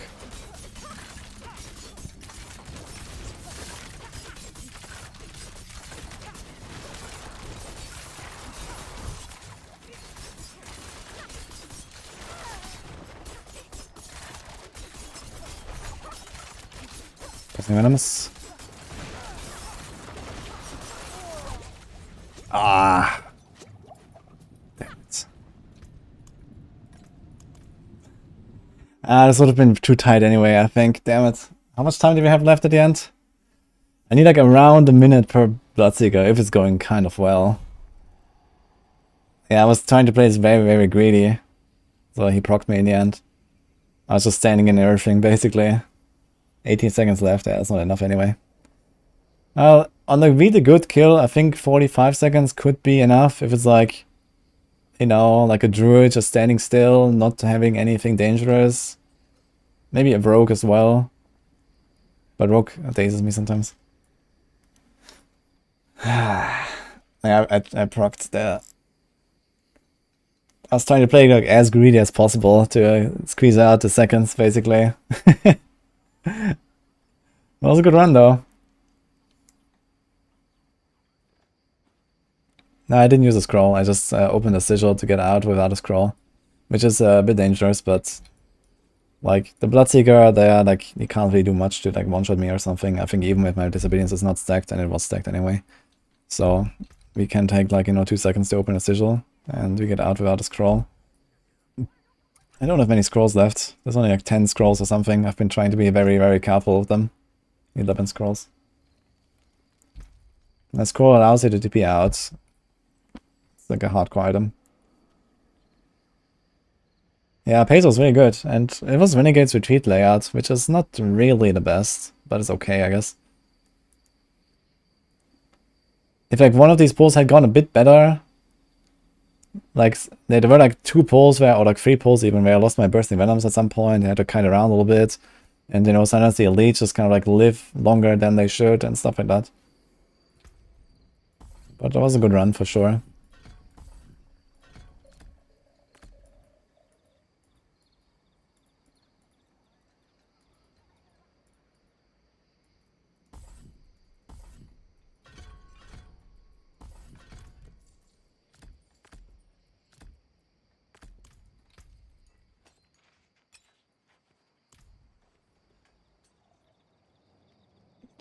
Passing venomous. Ah. Damn it. This would have been too tight anyway, I think. Damn it. How much time do we have left at the end? I need like around a minute per Bloodseeker if it's going kind of well. Yeah, I was trying to play this very, very greedy. So he procced me in the end. I was just standing in everything, basically. 18 seconds left. Yeah, that's not enough anyway. On the really good kill, I think 45 seconds could be enough if it's like, you know, like a Druid just standing still, not having anything dangerous. Maybe a Rogue as well. But Rogue dazes me sometimes. Yeah, I procced there. I was trying to play like as greedy as possible to squeeze out the seconds, basically. It was a good run though. No, I didn't use a scroll. I just opened a sigil to get out without a scroll, which is a bit dangerous. But like the Bloodseeker, there, like you can't really do much to like one-shot me or something. I think even with my disobedience is not stacked, and it was stacked anyway. So we can take like 2 seconds to open a sigil, and we get out without a scroll. I don't have many scrolls left. There's only like 10 scrolls or something. I've been trying to be very, very careful with them. 11 scrolls. A scroll allows you to TP out. It's like a hardcore item. Yeah, pace was really good, and it was Renegade's retreat layout, which is not really the best, but it's okay, I guess. If like one of these pulls had gone a bit better, like there were like 2 pulls where, or like 3 pulls even, where I lost my bursting venoms at some point. I had to kite around a little bit, and you know, sometimes the elites just kind of like live longer than they should and stuff like that. But that was a good run for sure.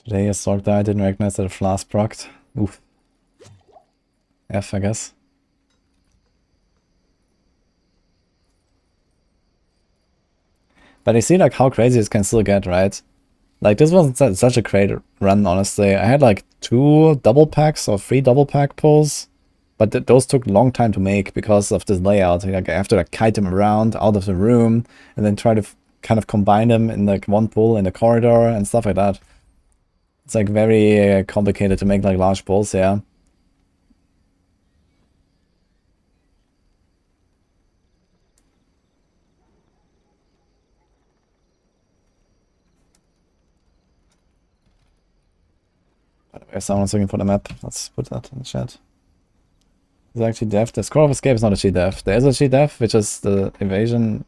Today a Sorg died, didn't recognize that a flask procced. Oof. F, I guess. But you see like how crazy this can still get, right? Like this wasn't such a great run, honestly. I had like 2 double packs or 3 double pack pulls, but those took a long time to make because of this layout. Like I have to like kite them around out of the room and then try to kind of combine them in like one pull in the corridor and stuff like that. It's like very complicated to make like large pulls, yeah. By the way, if someone's looking for the map, let's put that in the chat. It's actually def. The score of escape is not a cheat def. There is a cheat def, which is the evasion,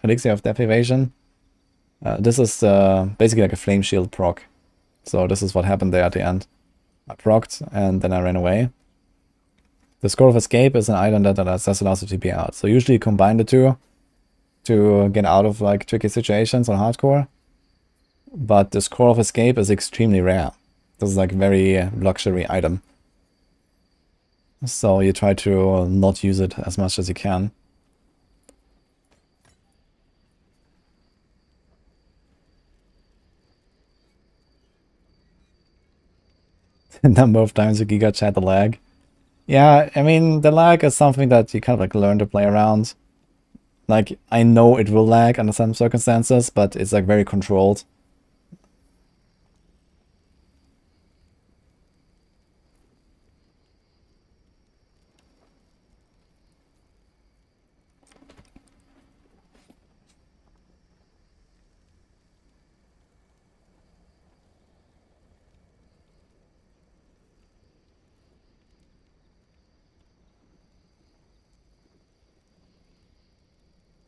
elixir of death evasion. This is basically like a flame shield proc. So this is what happened there at the end. I procced and then I ran away. The score of escape is an item that allows you to TP out. So usually you combine the two to get out of like tricky situations on hardcore. But the score of escape is extremely rare. This is like a very luxury item. So you try to not use it as much as you can. The number of times you Giga chat the lag. Yeah, I mean, the lag is something that you kind of like learn to play around. Like, I know it will lag under some circumstances, but it's like very controlled.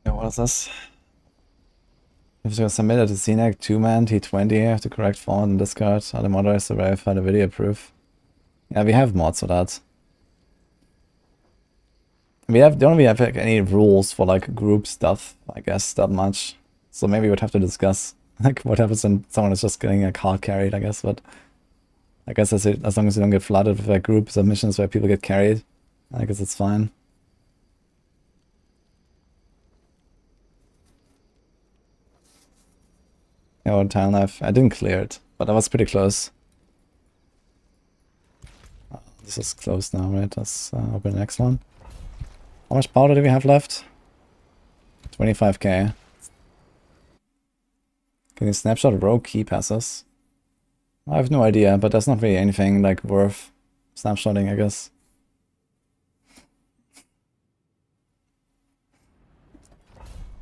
What is this? If you submitted a CNAC 2-man T20, you have to correct font and discard. Are the moderators to verify the video proof? Yeah, we have mods for that. We don't really have like, any rules for like group stuff, I guess, that much. So maybe we would have to discuss like what happens when someone is just getting a card carried, I guess. But I guess as long as you don't get flooded with like group submissions where people get carried, I guess it's fine. Yeah, time life. I didn't clear it, but I was pretty close. This is close now, right? Let's open the next one. How much powder do we have left? 25k. Can you snapshot rogue key passes? I have no idea, but there's not really anything like worth snapshotting, I guess.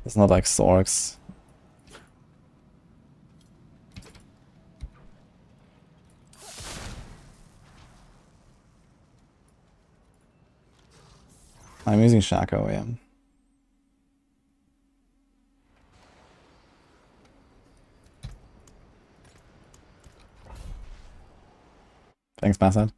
It's not like Sorks. I'm using Shaco, yeah. Thanks, Bassett.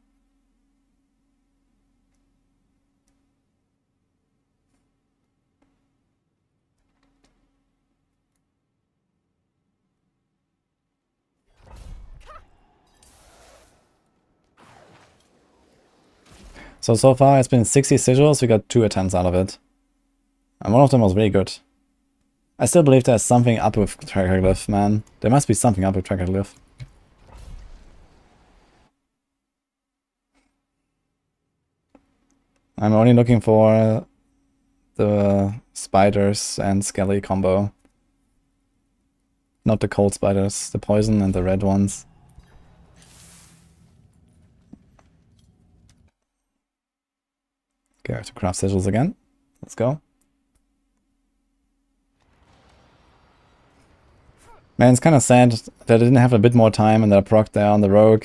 So far it's been 60 sigils, we got 2 attempts out of it. And one of them was really good. I still believe there's something up with Tracker Glyph, man. There must be something up with Tracker Glyph. I'm only looking for the spiders and skelly combo. Not the cold spiders, the poison and the red ones. Okay, I have to craft sigils again. Let's go. Man, it's kind of sad that I didn't have a bit more time and that I procced there on the rogue.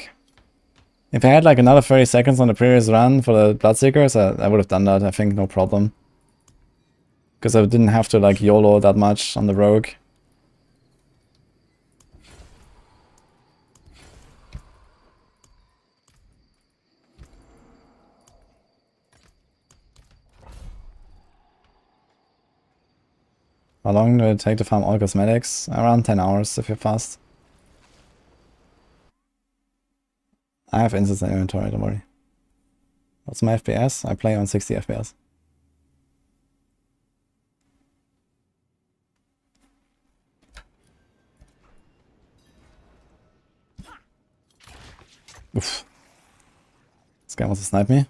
If I had like another 30 seconds on the previous run for the Bloodseekers, I would have done that, I think, no problem. Because I didn't have to like YOLO that much on the rogue. How long do it take to farm all cosmetics? Around 10 hours if you're fast. I have instants in inventory, don't worry. What's my FPS? I play on 60 FPS. Oof. This guy wants to snipe me.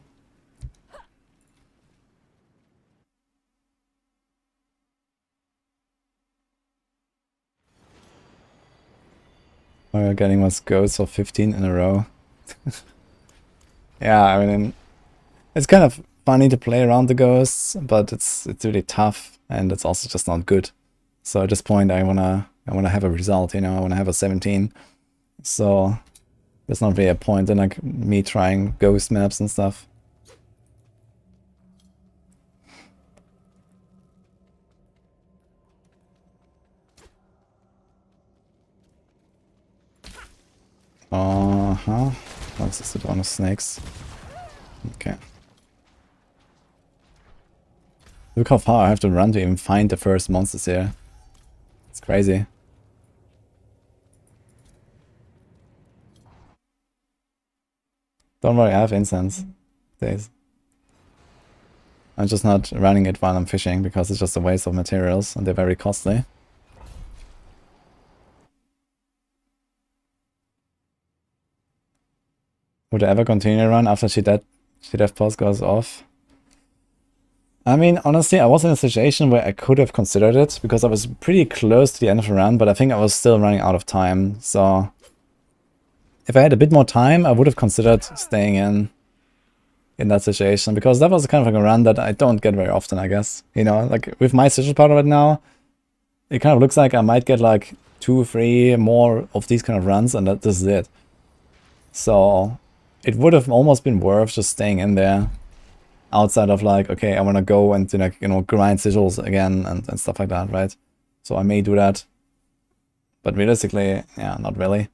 We're getting what's ghosts of 15 in a row. Yeah, I mean, it's kind of funny to play around the ghosts, but it's really tough and it's also just not good. So at this point, I wanna have a result, you know. I wanna have a 17. So there's not really a point in like me trying ghost maps and stuff. What's this? One of snakes. Okay. Look how far I have to run to even find the first monsters here. It's crazy. Don't worry, I have incense days. I'm just not running it while I'm fishing because it's just a waste of materials and they're very costly. Would I ever continue to run after she death pulse goes off? I mean, honestly, I was in a situation where I could have considered it because I was pretty close to the end of the run, but I think I was still running out of time. So if I had a bit more time, I would have considered staying in that situation because that was kind of like a run that I don't get very often, I guess. You know, like with my sigil powder right now, it kind of looks like I might get like 2 or 3 more of these kind of runs and this is it. So it would have almost been worth just staying in there outside of like, okay, I want to go and, like, you know, grind sigils again and stuff like that, right? So I may do that. But realistically, yeah, not really.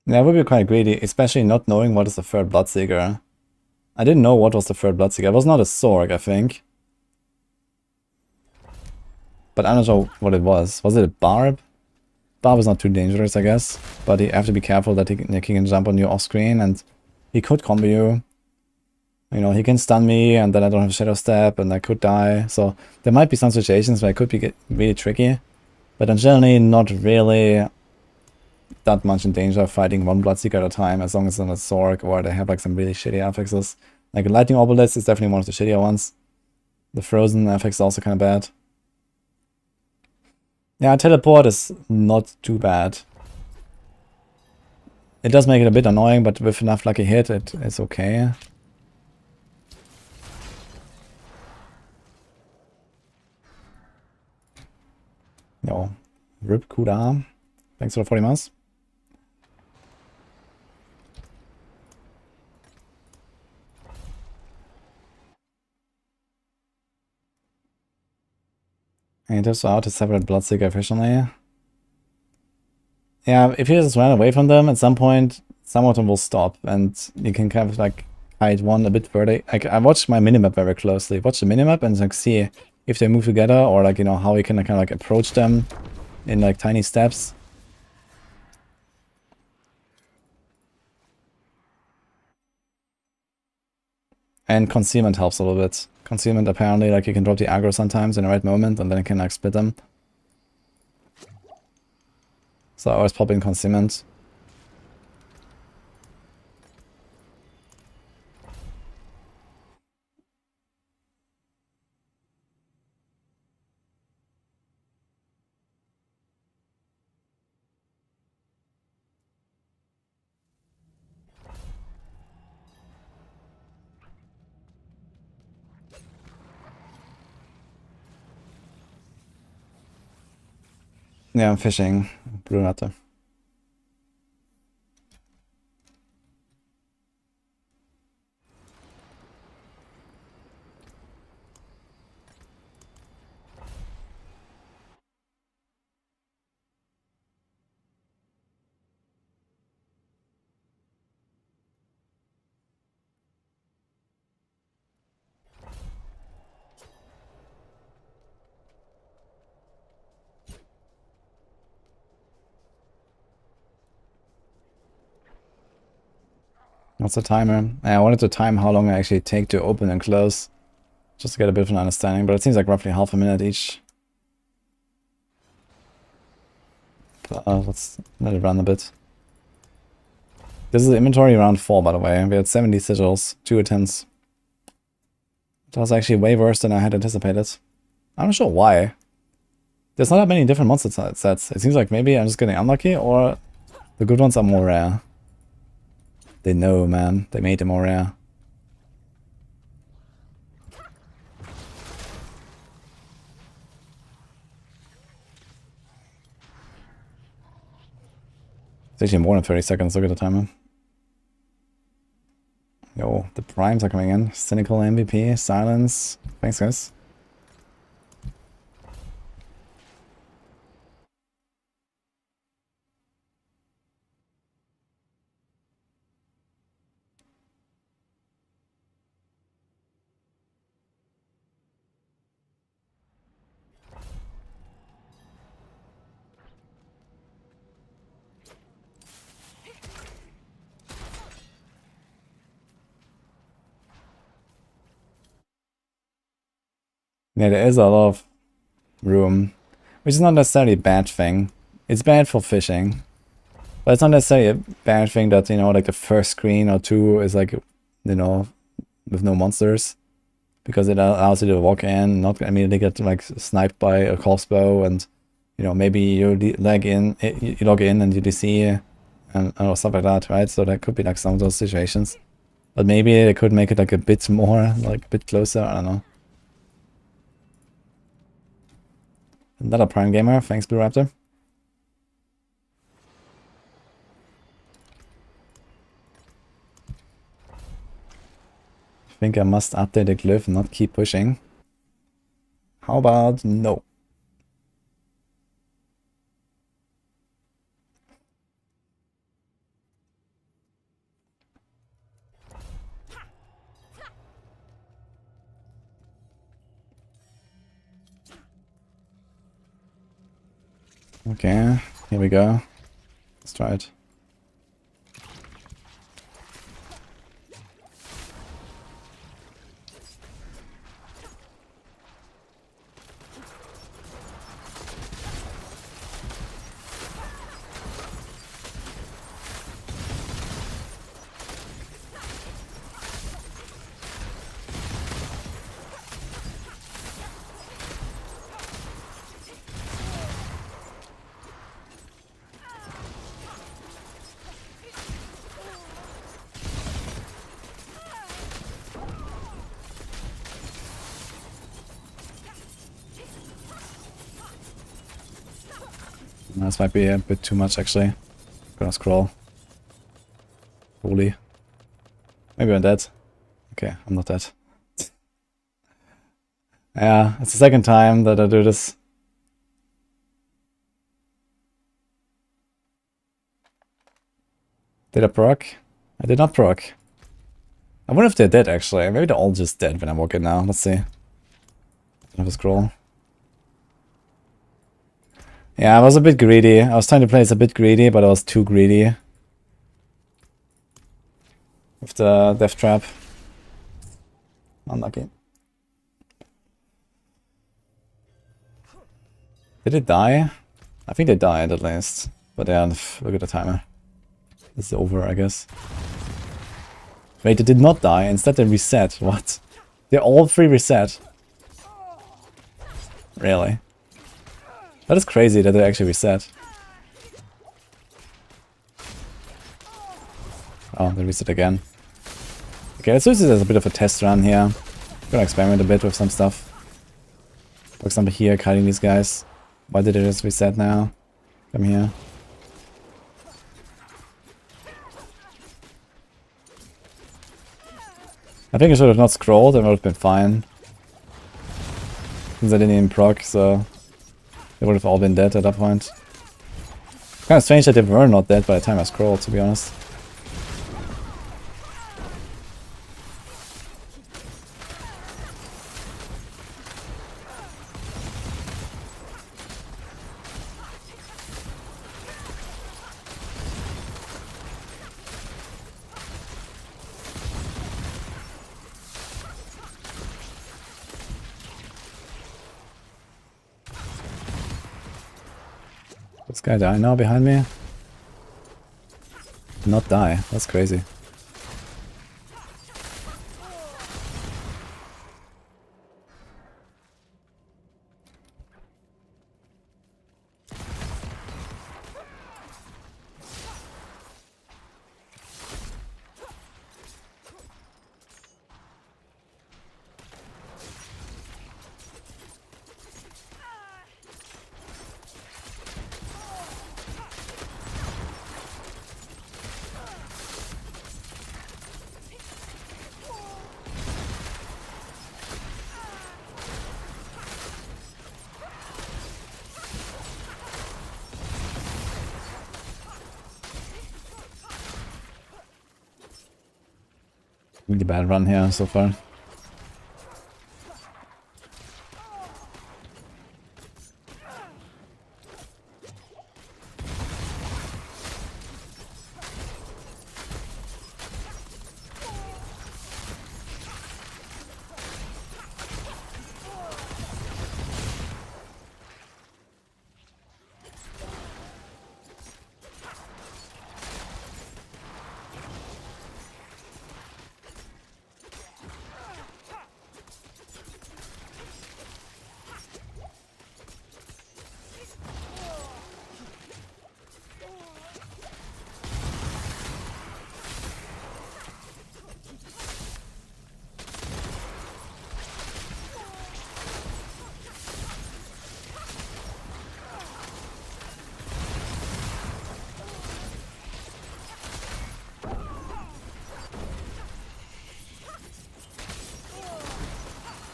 Yeah, I would be quite greedy, especially not knowing what is the third Bloodseeker. I didn't know what was the third Bloodseeker. It was not a Sorg, I think. But I'm not sure what it was. Was it a Barb? Barb is not too dangerous, I guess. But you have to be careful that he can jump on you off screen and he could combo you. You know, he can stun me and then I don't have Shadow Step and I could die. So there might be some situations where it could be really tricky. But I'm generally not really that much in danger of fighting one Bloodseeker at a time, as long as it's on a Sorg or they have like some really shitty affixes. Like a Lightning Obelisk is definitely one of the shittier ones. The Frozen affix is also kind of bad. Yeah, Teleport is not too bad. It does make it a bit annoying, but with enough lucky hit, it's okay. Yo, Rip Kuda. Thanks for the 40 months. And it out to separate Bloodseeker efficiently. Yeah, if you just run away from them, at some point, some of them will stop, and you can kind of like hide one a bit further. Like, I watch my minimap very closely. Watch the minimap and like see if they move together or like, you know, how you can kind of like approach them in like tiny steps. And concealment helps a little bit. Concealment apparently, like you can drop the aggro sometimes in the right moment and then you can like split them. So I always pop in concealment. Yeah, I'm fishing. Blue Nutter. What's the timer? I wanted to time how long I actually take to open and close. Just to get a bit of an understanding, but it seems like roughly half a minute each. Let's let it run a bit. This is the inventory round 4, by the way. We had 70 sigils, 2 attempts. That was actually way worse than I had anticipated. I'm not sure why. There's not that many different monster sets. It seems like maybe I'm just getting unlucky, or the good ones are more rare. They know, man. They made them more rare. It's actually more than 30 seconds. Look at the timer. Yo, the primes are coming in. Cynical MVP, silence. Thanks, guys. Yeah, there is a lot of room, which is not necessarily a bad thing. It's bad for fishing, but it's not necessarily a bad thing that, you know, like the first screen or two is like, you know, with no monsters, because it allows you to walk in, not immediately get like sniped by a crossbow, and you know, maybe you log in and you DC and stuff like that, right? So that could be like some of those situations, but maybe they could make it like a bit more, like a bit closer. I don't know. Another Prime Gamer, thanks Blue Raptor. I think I must update the glyph and not keep pushing. How about no? Okay, here we go. Let's try it. This might be a bit too much, actually. Gonna scroll. Holy. Maybe I'm dead. Okay, I'm not dead. Yeah, it's the second time that I do this. Did I proc? I did not proc. I wonder if they're dead, actually. Maybe they're all just dead when I walk in now. Let's see. Have a scroll. Yeah, I was a bit greedy. I was trying to play it a bit greedy, but I was too greedy. With the death trap. Unlucky. Did it die? I think they died at least. But yeah, look at the timer. It's over, I guess. Wait, they did not die. Instead they reset. What? They're all 3 reset. Really? That is crazy that they actually reset. Oh, they reset again. Okay, let's use this as a bit of a test run here. I'm gonna experiment a bit with some stuff. For example here, kiting these guys. Why did they just reset now? Come here. I think I should have not scrolled, it would have been fine. Since I didn't even proc, so they would have all been dead at that point. Kind of strange that they were not dead by the time I scrolled, to be honest. This guy die now behind me? Not die, that's crazy. Really bad run here so far.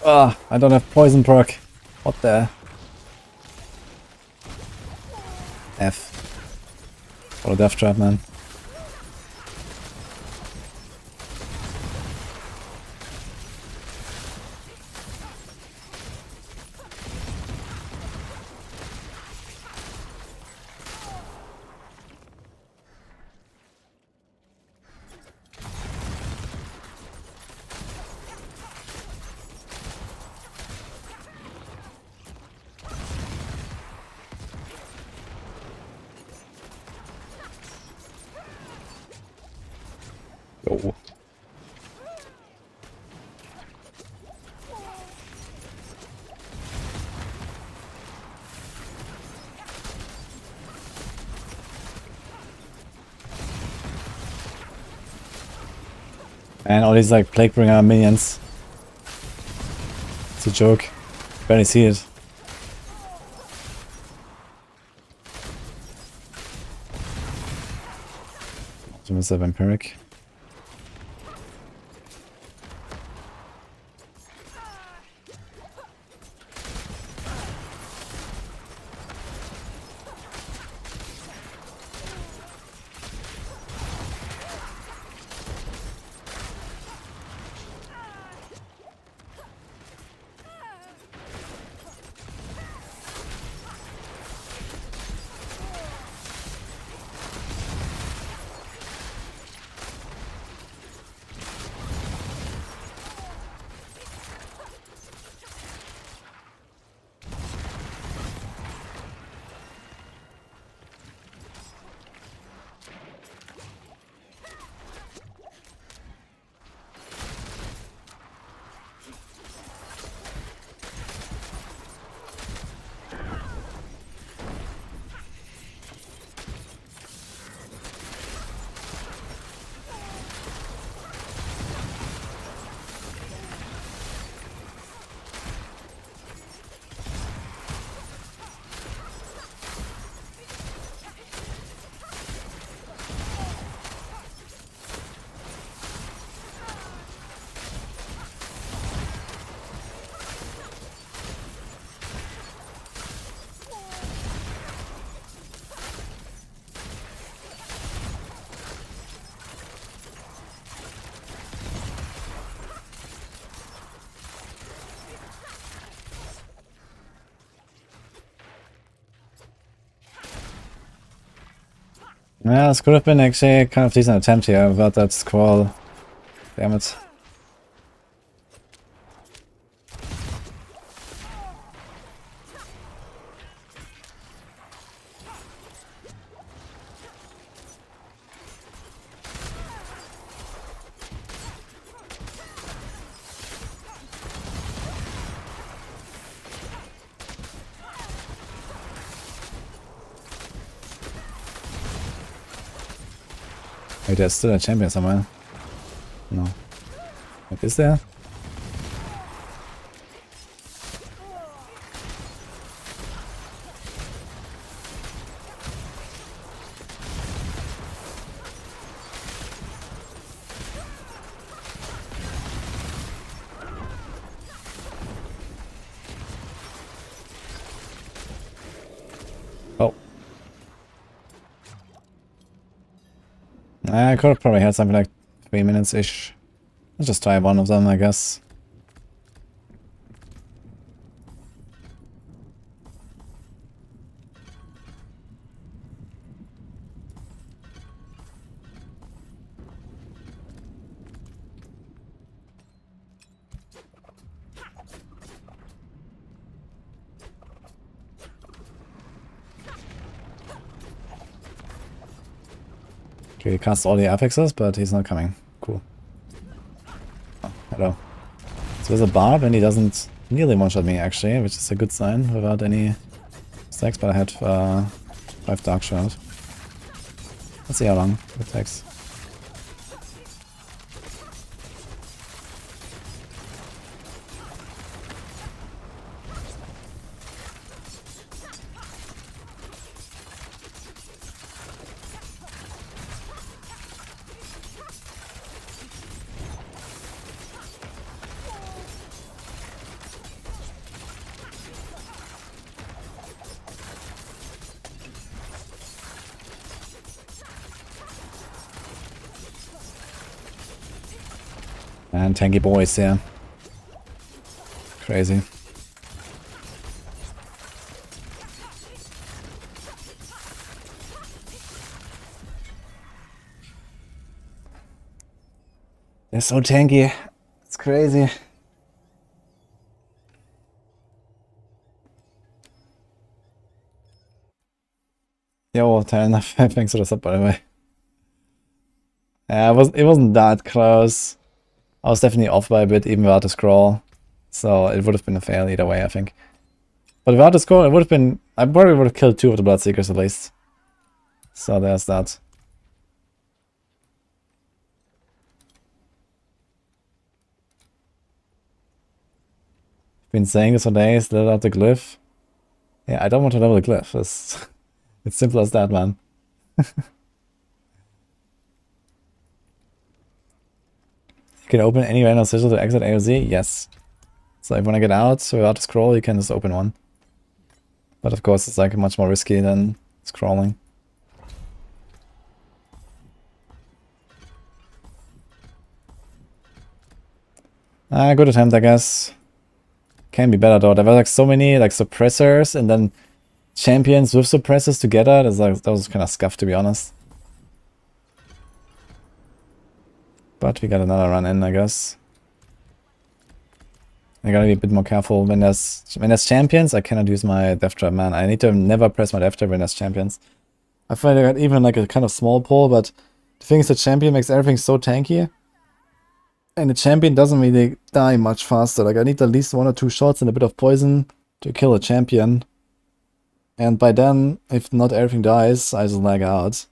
Ah, I don't have poison proc. What the F? What a death trap, man. Oh. And all these like Plaguebringer minions. It's a joke. Barely see it. Optimus a vampiric. Yeah, this could have been actually kind of decent attempt here without that scroll. Damn it. Wait, there's still a champion somewhere. No. What is there? Oh. I could have probably had something like 3 minutes-ish. Let's just try one of them, I guess. Okay, he cast all the affixes, but he's not coming. Cool. Oh, hello. So there's a barb and he doesn't nearly one-shot me actually, which is a good sign without any stacks, but I had 5 dark shot. Let's see how long it takes. And tanky boys, yeah. Crazy. They're so tanky. It's crazy. Yo, 10, thanks for the sub, by the way. Yeah, it wasn't that close. I was definitely off by a bit, even without the scroll. So it would have been a fail either way, I think. But without the scroll, it would have been... I probably would have killed 2 of the Bloodseekers at least. So there's that. Been saying this for days, level up the glyph. Yeah, I don't want to level the glyph. It's simple as that, man. You can open any random sigil to exit AOZ? Yes. So if when I get out without a scroll, you can just open one. But of course, it's like much more risky than scrolling. Good attempt, I guess. Can be better though. There were like so many like suppressors and then champions with suppressors together. That was kind of scuffed, to be honest. But we got another run in, I guess. I gotta be a bit more careful when there's champions. I cannot use my death trap, man. I need to never press my death trap when there's champions. I find I got even like a kind of small pull, but the thing is the champion makes everything so tanky. And the champion doesn't really die much faster. Like I need at least 1 or 2 shots and a bit of poison to kill a champion. And by then, if not everything dies, I just lag out.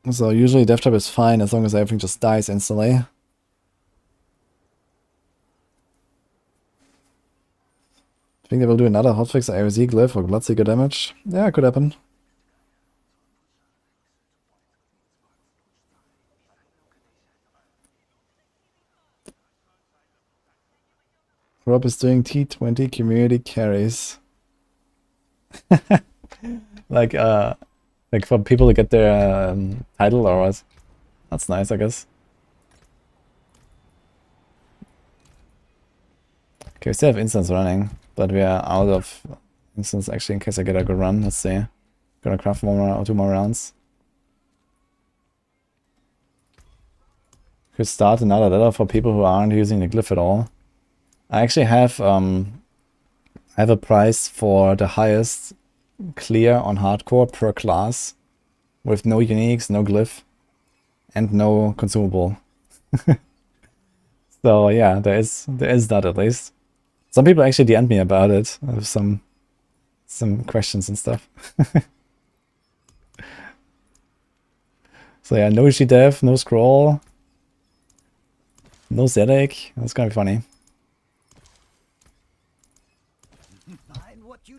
So usually death trap is fine as long as everything just dies instantly. I think they will do another hotfix AOZ glyph or Bloodseeker damage. Yeah, it could happen. Rob is doing T20 community carries. like for people to get their title or what? That's nice, I guess. Okay, we still have instants running, but we are out of instants actually in case I get a good run. Let's see. Gonna craft one more or 2 more rounds. Could start another letter for people who aren't using the glyph at all. I actually have a price for the highest clear on hardcore per class, with no uniques, no glyph, and no consumable. So yeah, there is that at least. Some people actually DM'd me about it. I have some questions and stuff. So yeah, no G-Dev, no scroll, no Zedek. That's gonna be funny.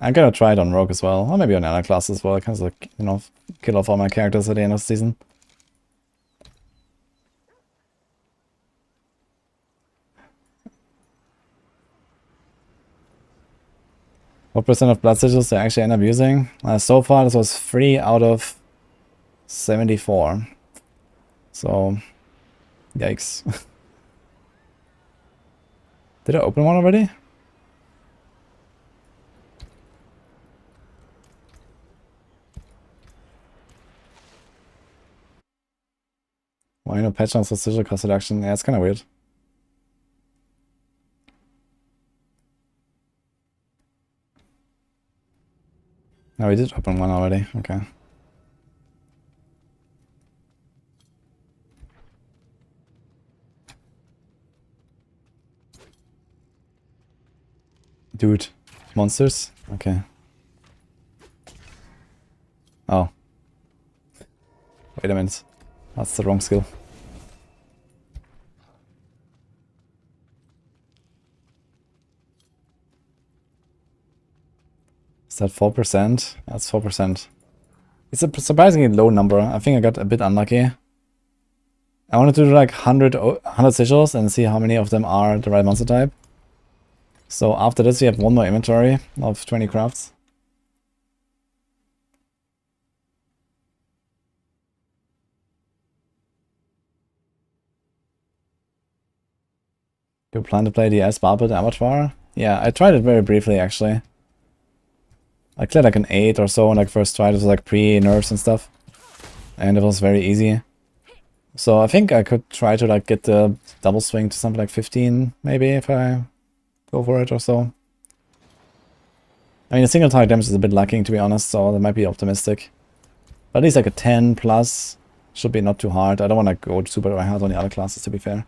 I'm gonna try it on Rogue as well, or maybe on other classes as well. I kind of like, you know, kill off all my characters at the end of the season. What percent of blood sigils do I actually end up using? So far, this was 3 out of 74. So, yikes. Did I open one already? Why no patch on for sigil cost reduction? Yeah, it's kind of weird. No, we did open one already. Okay. Dude, monsters? Okay. Oh. Wait a minute. That's the wrong skill. Is that 4%? That's 4%. It's a surprisingly low number. I think I got a bit unlucky. I wanted to do like 100 sigils and see how many of them are the right monster type. So after this we have one more inventory of 20 crafts. You plan to play the Barbarian Abattoir? Yeah, I tried it very briefly actually. I cleared like an 8 or so on like first try. It was like pre-nerfs and stuff. And it was very easy. So I think I could try to like get the double swing to something like 15 maybe if I go for it or so. I mean the single target damage is a bit lacking to be honest, so that might be optimistic. But at least like a 10 plus should be not too hard. I don't want to go super hard on the other classes to be fair.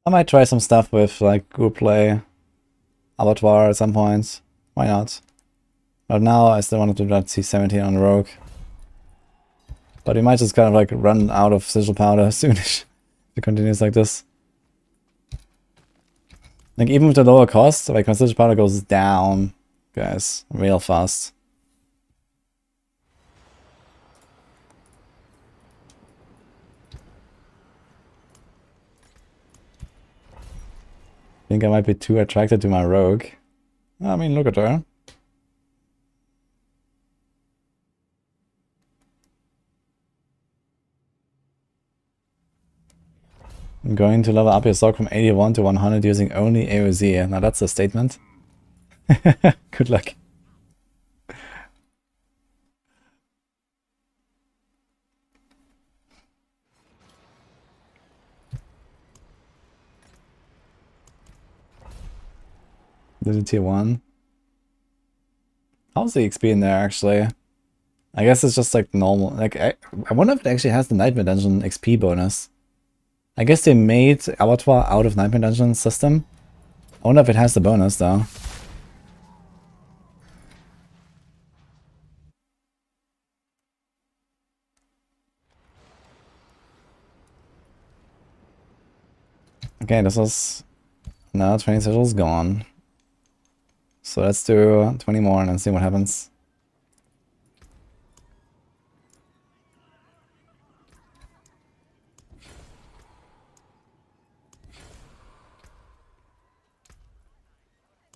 I might try some stuff with like group play, Abattoir at some point. Why not? But now I still want to do that T17 on Rogue. But we might just kind of like run out of sigil powder soonish if it continues like this. Like even with the lower cost, like my sigil powder goes down, guys, real fast. I think I might be too attracted to my rogue. I mean, look at her. I'm going to level up your stock from 81 to 100 using only AOZ. Now that's a statement. Good luck. There's a tier 1. How's the XP in there actually? I guess it's just like normal. Like I wonder if it actually has the Nightmare Dungeon XP bonus. I guess they made Abattoir out of Nightmare Dungeon system. I wonder if it has the bonus though. Okay, this is now 20 sigils gone. So let's do 20 more and then see what happens.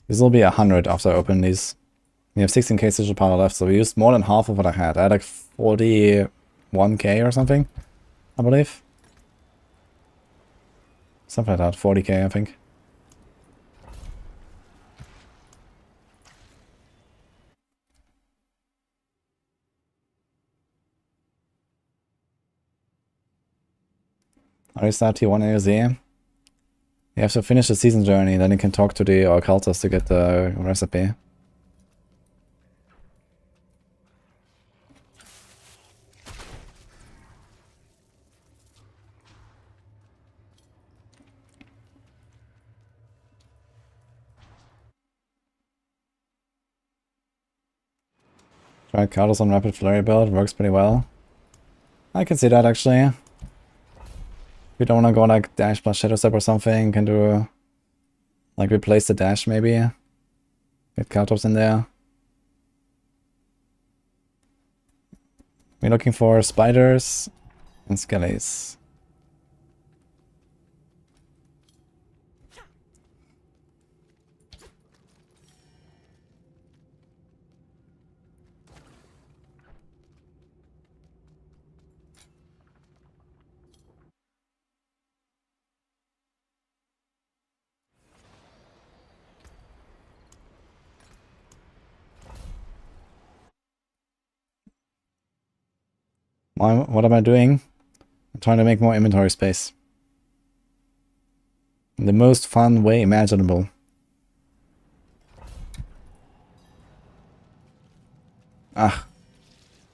This will be 100 after I open these. We have 16k sigil power left, so we used more than half of what I had. I had like 41k or something, I believe. Something like that, 40k I think. Are you start T1 AOZ? You have to finish the season journey, then you can talk to the occultist to get the recipe. Tried Carlos on Rapid Flurry build, works pretty well. I can see that actually. If you don't want to go like dash plus shadow step or something, can do like replace the dash maybe. Get Caltops in there. We're looking for spiders and skellies. What am I doing? I'm trying to make more inventory space. In the most fun way imaginable. Ah,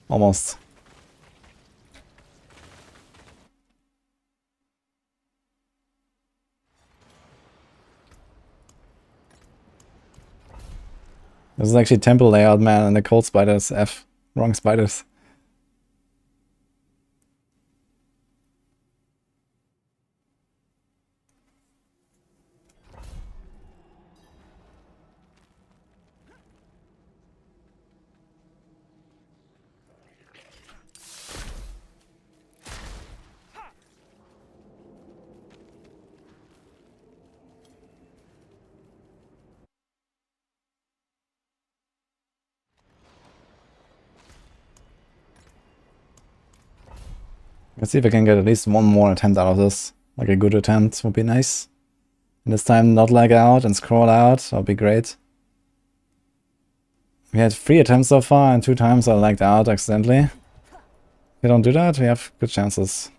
almost. This is actually temple layout, man, and the cold spiders. F. Wrong spiders. Let's see if I can get at least one more attempt out of this. Like a good attempt would be nice. And this time not lag out and scroll out, that would be great. We had 3 attempts so far and 2 times I lagged out accidentally. If we don't do that, we have good chances.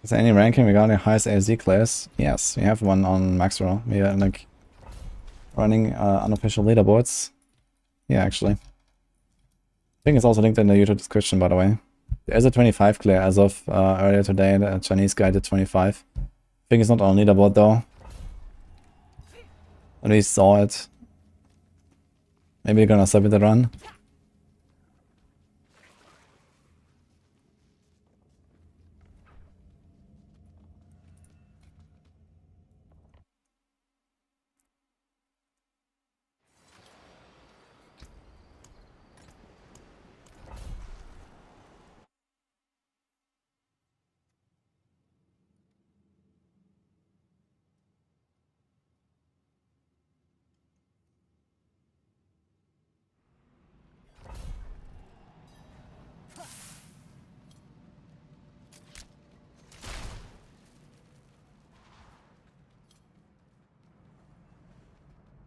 Is there any ranking regarding highest AZ class? Yes, we have one on Maxwell. We are like running unofficial leaderboards. Yeah, actually. I think it's also linked in the YouTube description, by the way. There's a 25 clear as of earlier today. The Chinese guy did 25. I think it's not on leaderboard though. At least saw it. Maybe you're gonna submit the run.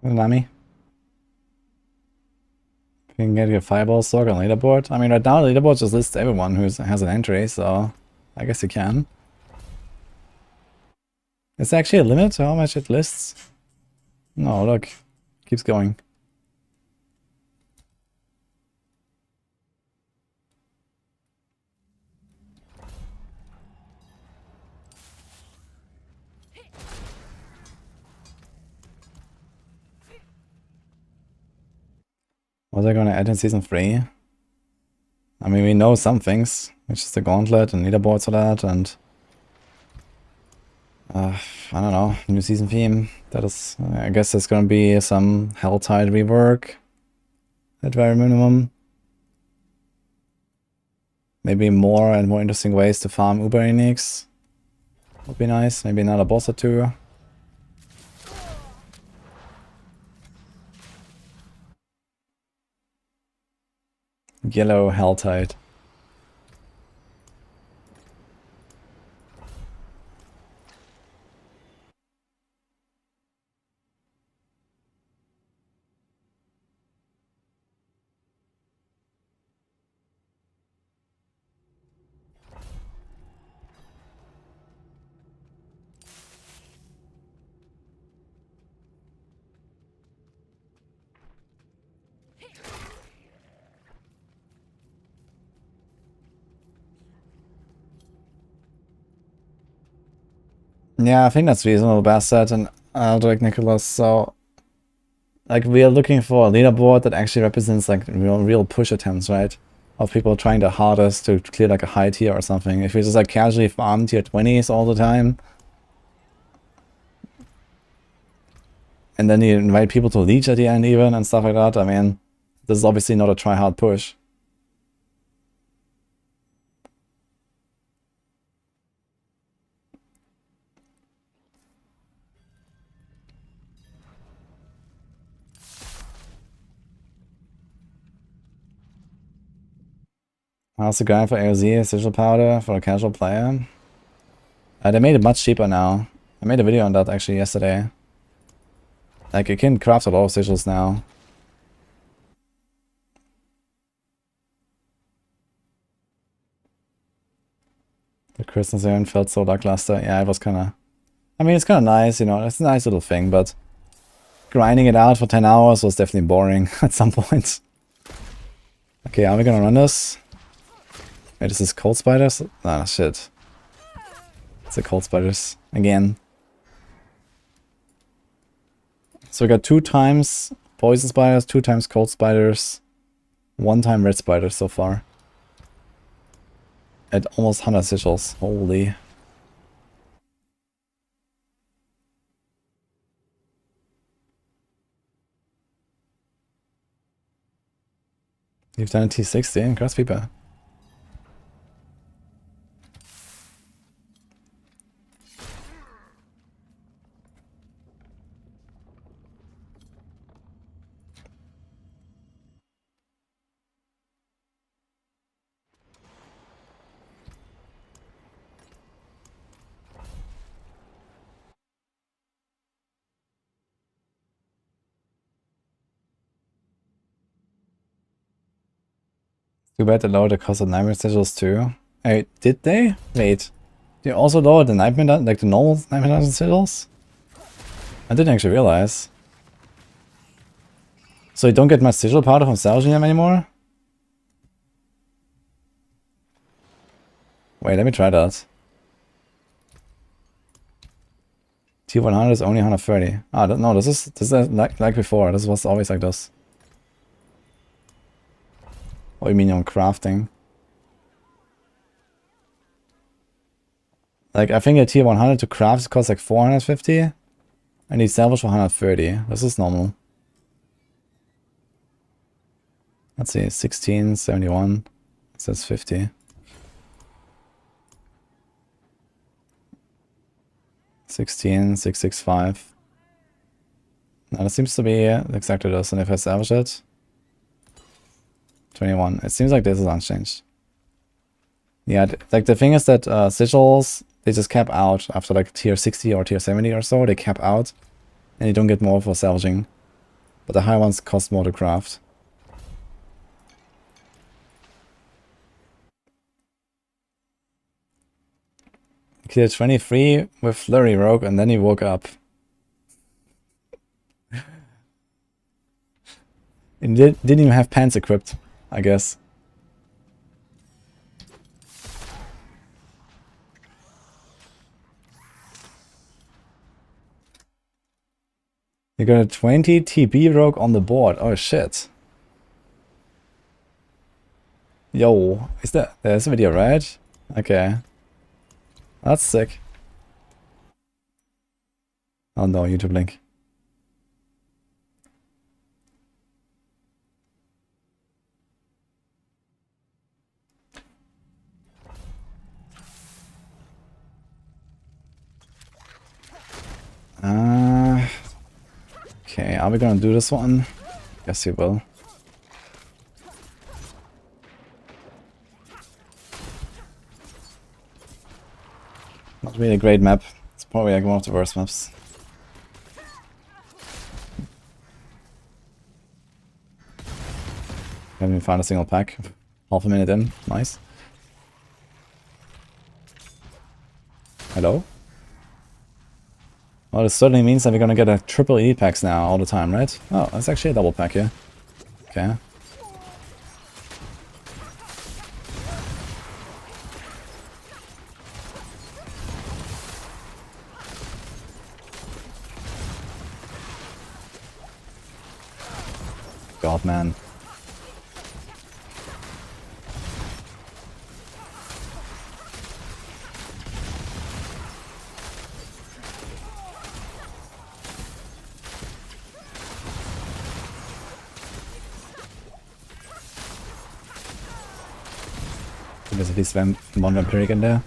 Nami. Can get your fireball sword on leaderboard. I mean, right now the leaderboard just lists everyone who has an entry, so I guess you can. Is there actually a limit to how much it lists? No, look, keeps going. Was I gonna add in season 3? I mean, we know some things, which is the gauntlet and leaderboards for that, and I don't know, new season theme. That is, I guess there's gonna be some Helltide rework at very minimum. Maybe more and more interesting ways to farm Uber Enix would be nice. Maybe another boss or two. Yellow Helltide. Yeah, I think that's reasonable, Bassett and Aldrich Nicholas. So, like, we are looking for a leaderboard that actually represents, like, real push attempts, right? Of people trying their hardest to clear, like, a high tier or something. If we just, like, casually farm tier 20s all the time, and then you invite people to leech at the end even and stuff like that, I mean, this is obviously not a try-hard push. How's the grind for AOZ sigil powder for a casual player? They made it much cheaper now. I made a video on that actually yesterday. Like, you can craft a lot of sigils now. The Christmas event felt so lackluster. Yeah, it was kinda... I mean, it's kinda nice, you know, it's a nice little thing, but... grinding it out for 10 hours was definitely boring at some point. Okay, are we gonna run this? Wait, is this cold spiders? Ah, shit. It's the cold spiders. Again. So we got 2 times poison spiders, 2 times cold spiders, 1 time red spiders so far. At almost 100 sigils. Holy. You've done a T16, cross people. Too bad they lowered the cost of nightmare sigils too. Hey, did they? Wait. They also lowered the nightmare, like the normal nightmare dungeon sigils? I didn't actually realize. So you don't get much sigil powder from salvaging them anymore? Wait, let me try that. T100 is only 130. Ah, no, this is like before. This was always like this. What do you mean on crafting? Like, I think a tier 100 to craft costs like 450. I need salvage for 130. This is normal. Let's see, 16, 71. It says 50. 16, 665. Now that seems to be exactly this, and if I salvage it, 21. It seems like this is unchanged. Yeah, like the thing is that sigils, they just cap out after like tier 60 or tier 70 or so. They cap out, and you don't get more for salvaging. But the higher ones cost more to craft. Cleared 23 with Flurry Rogue and then he woke up. And didn't even have pants equipped, I guess. You got a 20 TB Rogue on the board. Oh shit. Yo, there's a video, right? Okay. That's sick. Oh no, YouTube link. Okay, are we gonna do this one? Guess we will. Not really a great map. It's probably like one of the worst maps. Haven't even found a single pack. Half a minute in. Nice. Hello? Well, this certainly means that we're gonna get a triple E packs now all the time, right? Oh, that's actually a double pack here. Okay. God, man. There's at least one vampiric in there.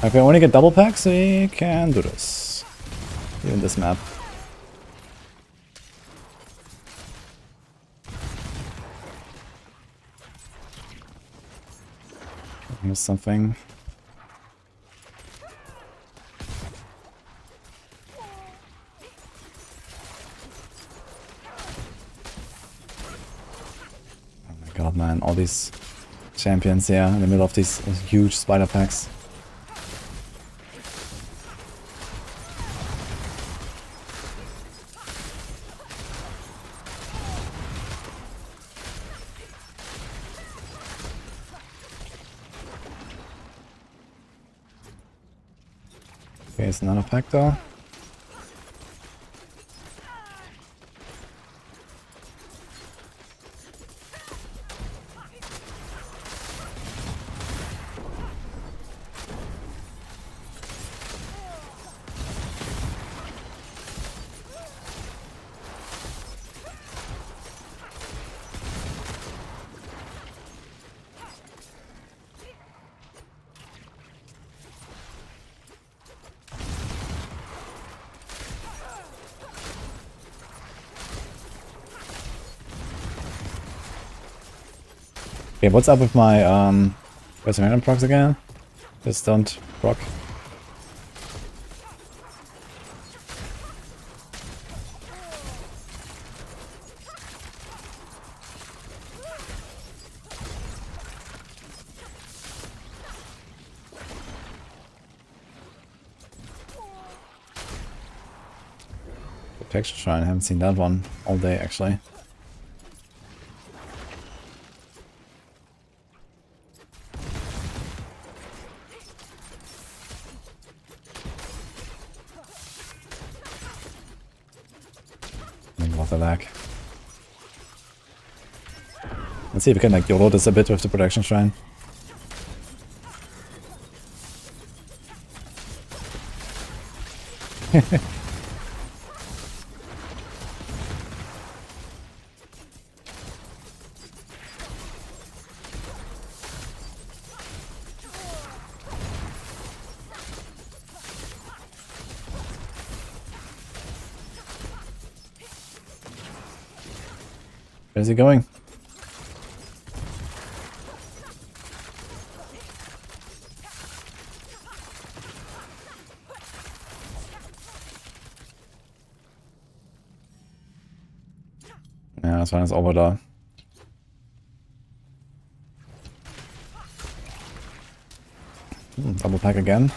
If we only get double packs, we can do this. Even this map. Here's something. God, man, all these champions here in the middle of these huge spider packs. Okay, it's another pack though. Okay, what's up with my Barbarian procs again? Just don't proc. Protection Shrine, I haven't seen that one all day actually. What the lag. Let's see if we can like YOLO this a bit with the Protection Shrine. Where's he going? Yeah, this one is over there. Double pack again.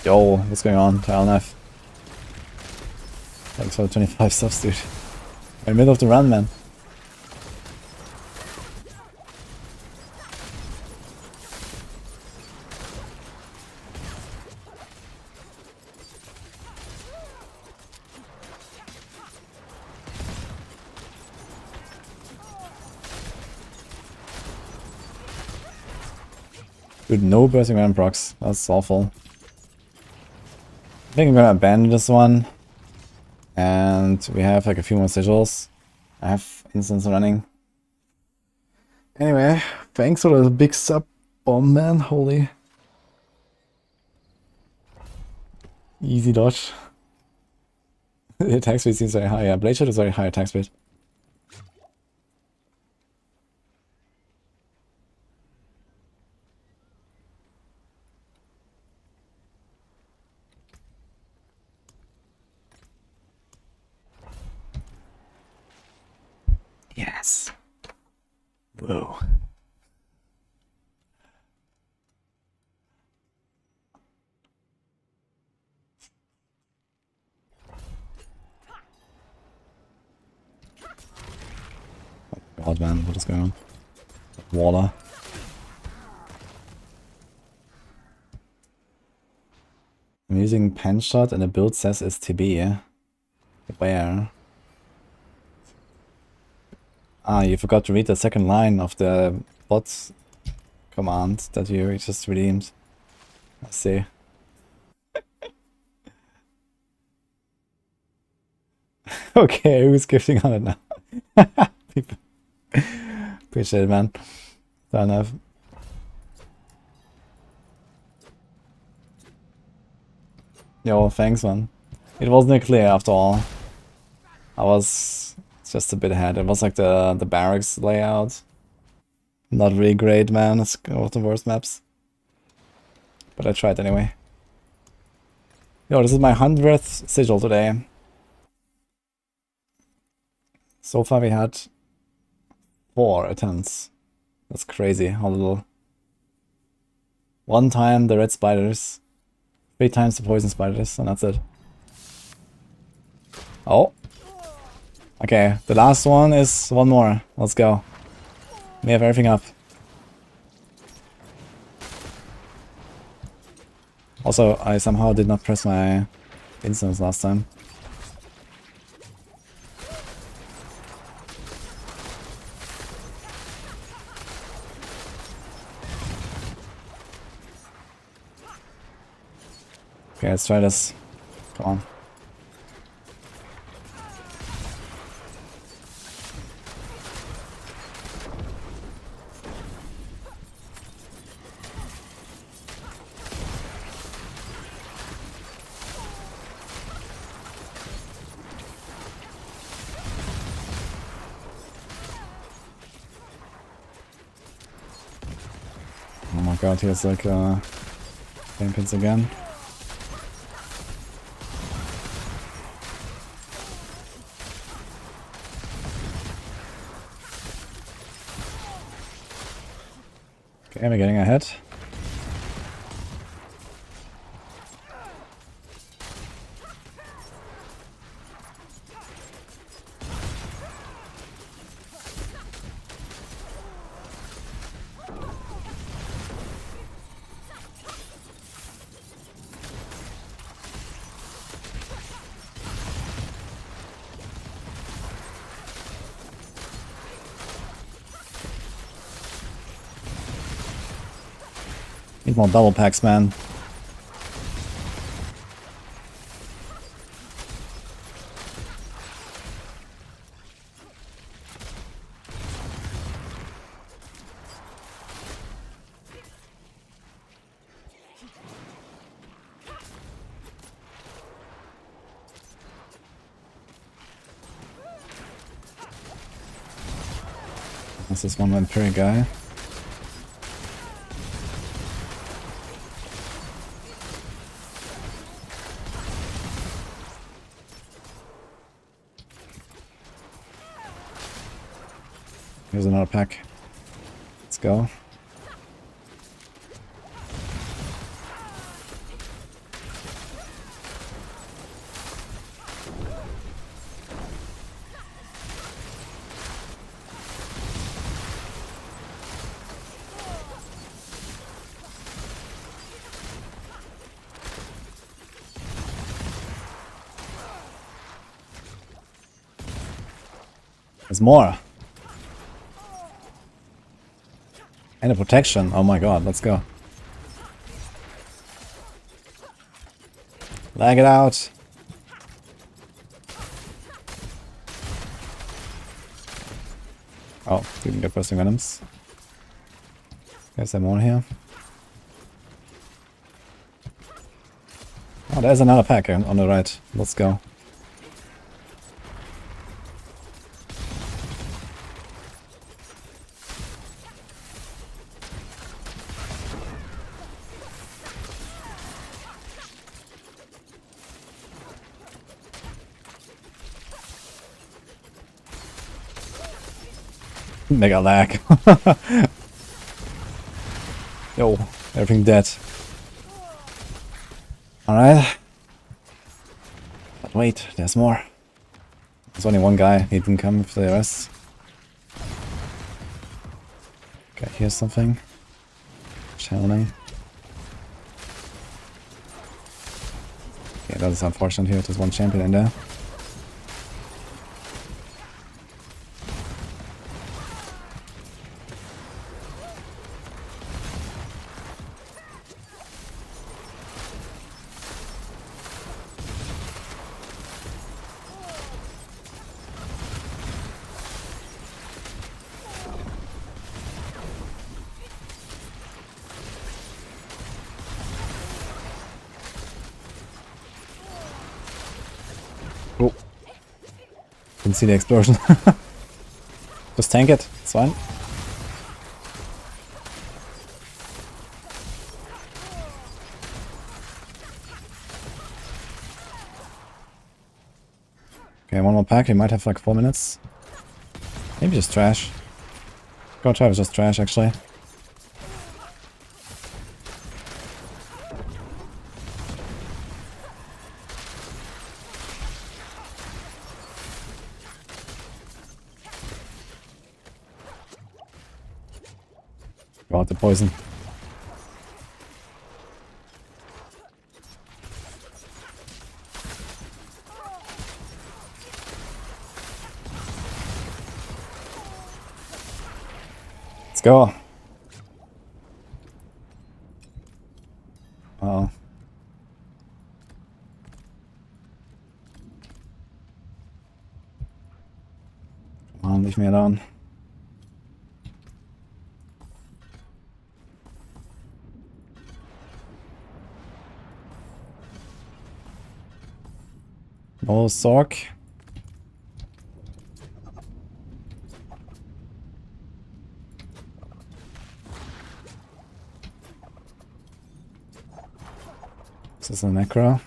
Yo, what's going on? Tile knife. Thanks for the 25 subs, dude. In the middle of the run, man. Dude, no bursting random procs. That's awful. I think I'm gonna abandon this one. And we have like a few more sigils. I have instants running. Anyway, thanks for the big sub bomb, man. Holy. Easy dodge. The attack speed seems very high. Yeah, Blade Shot is very high attack speed. Yes. Whoa. Oh God, man, what is going on? Water. I'm using pen shot and the build says it's TB. Where? Ah, you forgot to read the second line of the bot command that you just redeemed. I see. Okay, who's gifting on it now? People. Appreciate it, man. Fair enough. Yo, thanks, man. It wasn't clear after all. I was just a bit ahead. It was like the barracks layout. Not really great, man. It's one of the worst maps. But I tried anyway. Yo, this is my 100th sigil today. So far we had 4 attempts. That's crazy how little. 1 time the red spiders. 3 times the poison spiders, and that's it. Oh. Okay, the last one is 1 more. Let's go. We have everything up. Also, I somehow did not press my instance last time. Okay, let's try this. Come on. Oh my god, here's like flame pins again. Okay, we're getting ahead. Need more double packs, man. This is one vampiric guy. Here's another pack. Let's go. There's more. And a protection. Oh my god, let's go. Lag it out. Oh, we can get bursting venoms. There's some more here. Oh, there's another pack on the right. Let's go. Mega lag. Yo, everything dead. Alright. But wait, there's more. There's only one guy, he didn't come with the rest. Okay, here's something. Channeling. Yeah, that is unfortunate here, there's one champion in there. Oh. Didn't see the explosion. Just tank it, it's fine. Okay, one more pack, he might have like 4 minutes. Maybe just trash. Go try was just trash actually. Go out the poison. Let's go. Uh-oh. Come on, leave me alone. No Sork. This is a Necro.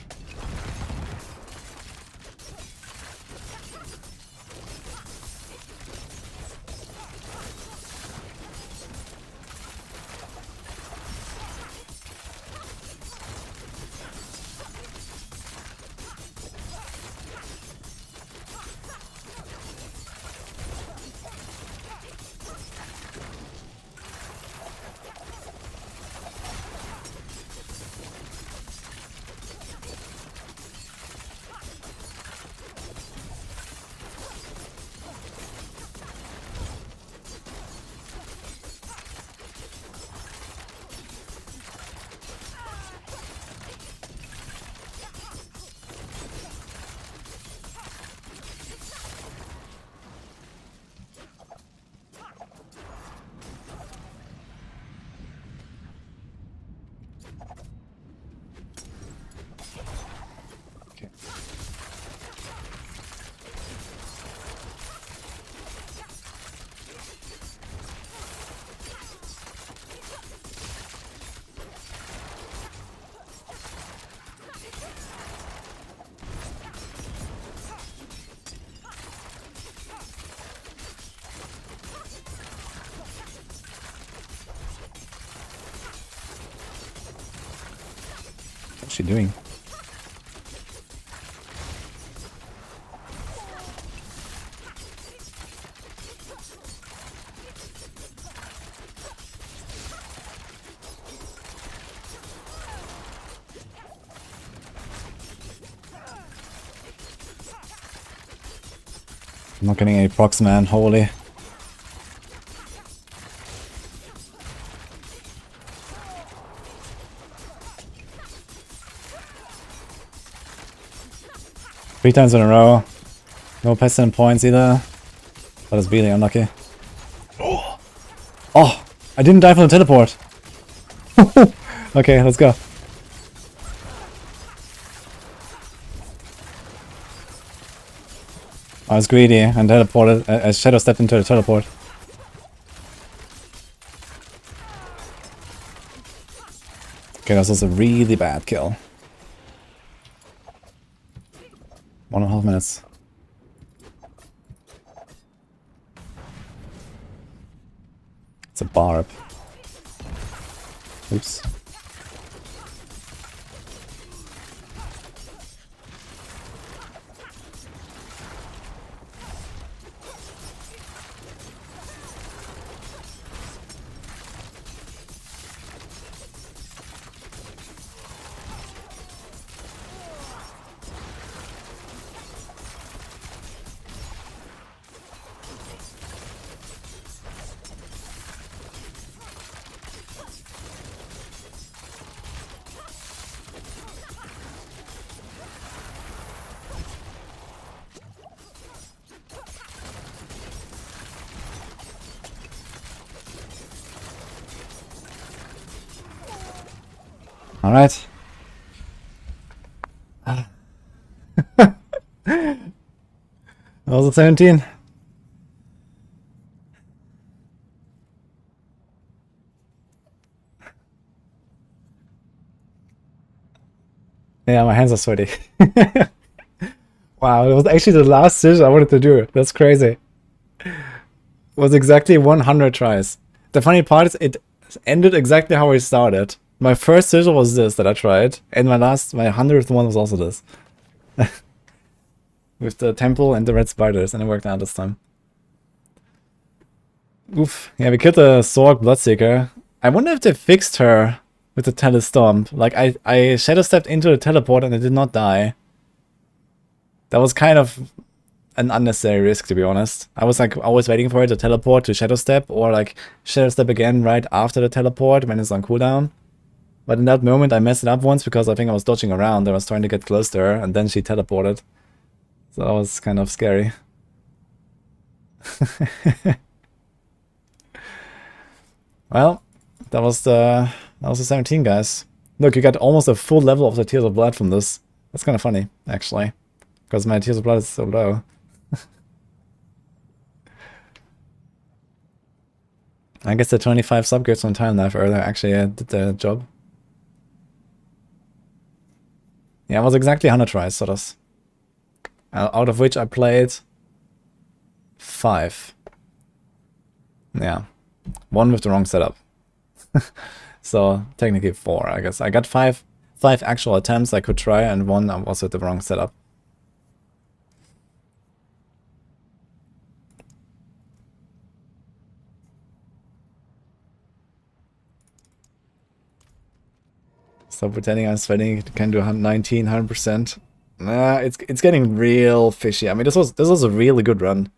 What's she doing? I'm not getting any procs, man. Holy. Three times in a row. No pestilent points either. That is really unlucky. Oh! Oh! I didn't die from the teleport! Okay, let's go. I was greedy and teleported. I shadow stepped into the teleport. Okay, this was a really bad kill. 1.5 minutes. It's a barb. Oops. All right. That was a 17. Yeah, my hands are sweaty. Wow, it was actually the last decision I wanted to do. That's crazy. It was exactly 100 tries. The funny part is it ended exactly how I started. My first sigil was this that I tried, and my 100th one was also this. With the temple and the red spiders, and it worked out this time. Oof. Yeah, we killed the Sorg Bloodseeker. I wonder if they fixed her with the telestomp. Like, I shadow stepped into the teleport and I did not die. That was kind of an unnecessary risk, to be honest. I was like always waiting for it to teleport to shadow step, or like shadow step again right after the teleport when it's on cooldown. But in that moment I messed it up once because I think I was dodging around. I was trying to get close to her and then she teleported. So that was kind of scary. Well, that was the 17, guys. Look, you got almost a full level of the Tears of Blood from this. That's kind of funny, actually. Because my Tears of Blood is so low. I guess the 25 subgifts on Time Knife earlier actually did the job. Yeah, it was exactly 100 tries, so that's... out of which I played 5. Yeah. 1 with the wrong setup. So, technically 4, I guess. I got 5 actual attempts I could try, and 1 I was with the wrong setup. Stop pretending I'm sweating. It can do 19, 100%. Nah, it's getting real fishy. I mean, this was a really good run.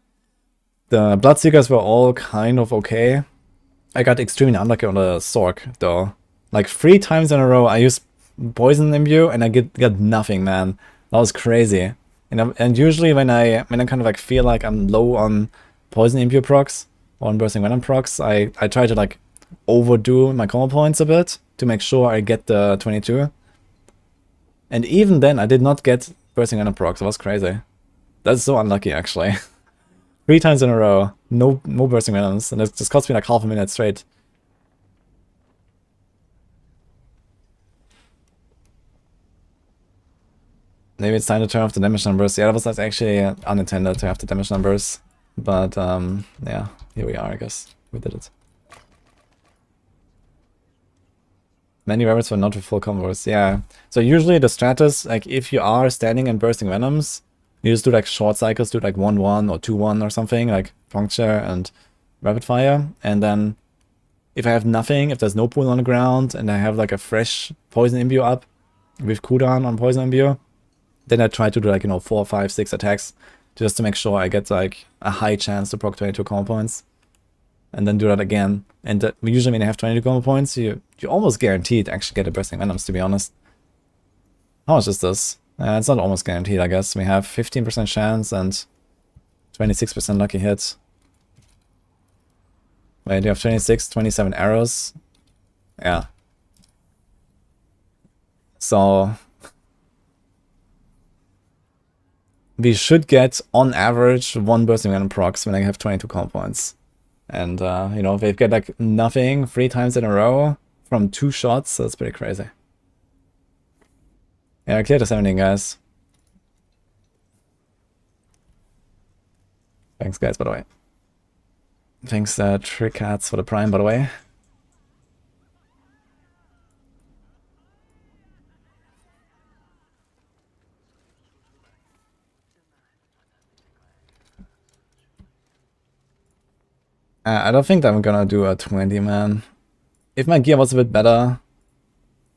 The Bloodseekers were all kind of okay. I got extremely unlucky on the Sorg, though. Like 3 times in a row, I used Poison Imbue and I got nothing, man. That was crazy. And usually when I kind of like feel like I'm low on Poison Imbue procs or on Bursting Venom procs, I try to like overdo my combo points a bit to make sure I get the 22. And even then, I did not get Bursting Venom procs. It was crazy. That's so unlucky, actually. 3 times in a row, no Bursting Venoms, and it just cost me like half a minute straight. Maybe it's time to turn off the damage numbers. Yeah, that was actually unintended to have the damage numbers. But, yeah, here we are, I guess. We did it. Many rabbits for not with full combos. Yeah. So usually the strat is, like, if you are standing and bursting venoms, you just do like short cycles, do like 1-1 or 2-1 or something, like puncture and rapid fire. And then if I have nothing, if there's no pool on the ground, and I have like a fresh poison imbue up with cooldown on poison imbue, then I try to do like, you know, 4, 5, 6 attacks just to make sure I get like a high chance to proc 22 combo points. And then do that again. And usually when you have 22 combo points, you almost guaranteed actually get a bursting venoms, to be honest. How much is this? It's not almost guaranteed, I guess. We have 15% chance and 26% lucky hit. Wait, you have 26, 27 arrows. Yeah. So we should get, on average, 1 bursting venom procs when I have 22 combo points. And, you know, if they get like nothing 3 times in a row from 2 shots, that's pretty crazy. Yeah, I cleared the 17, guys. Thanks, guys, by the way. Thanks, Trick Cats, for the prime, by the way. I don't think that I'm gonna do a 20, man. If my gear was a bit better,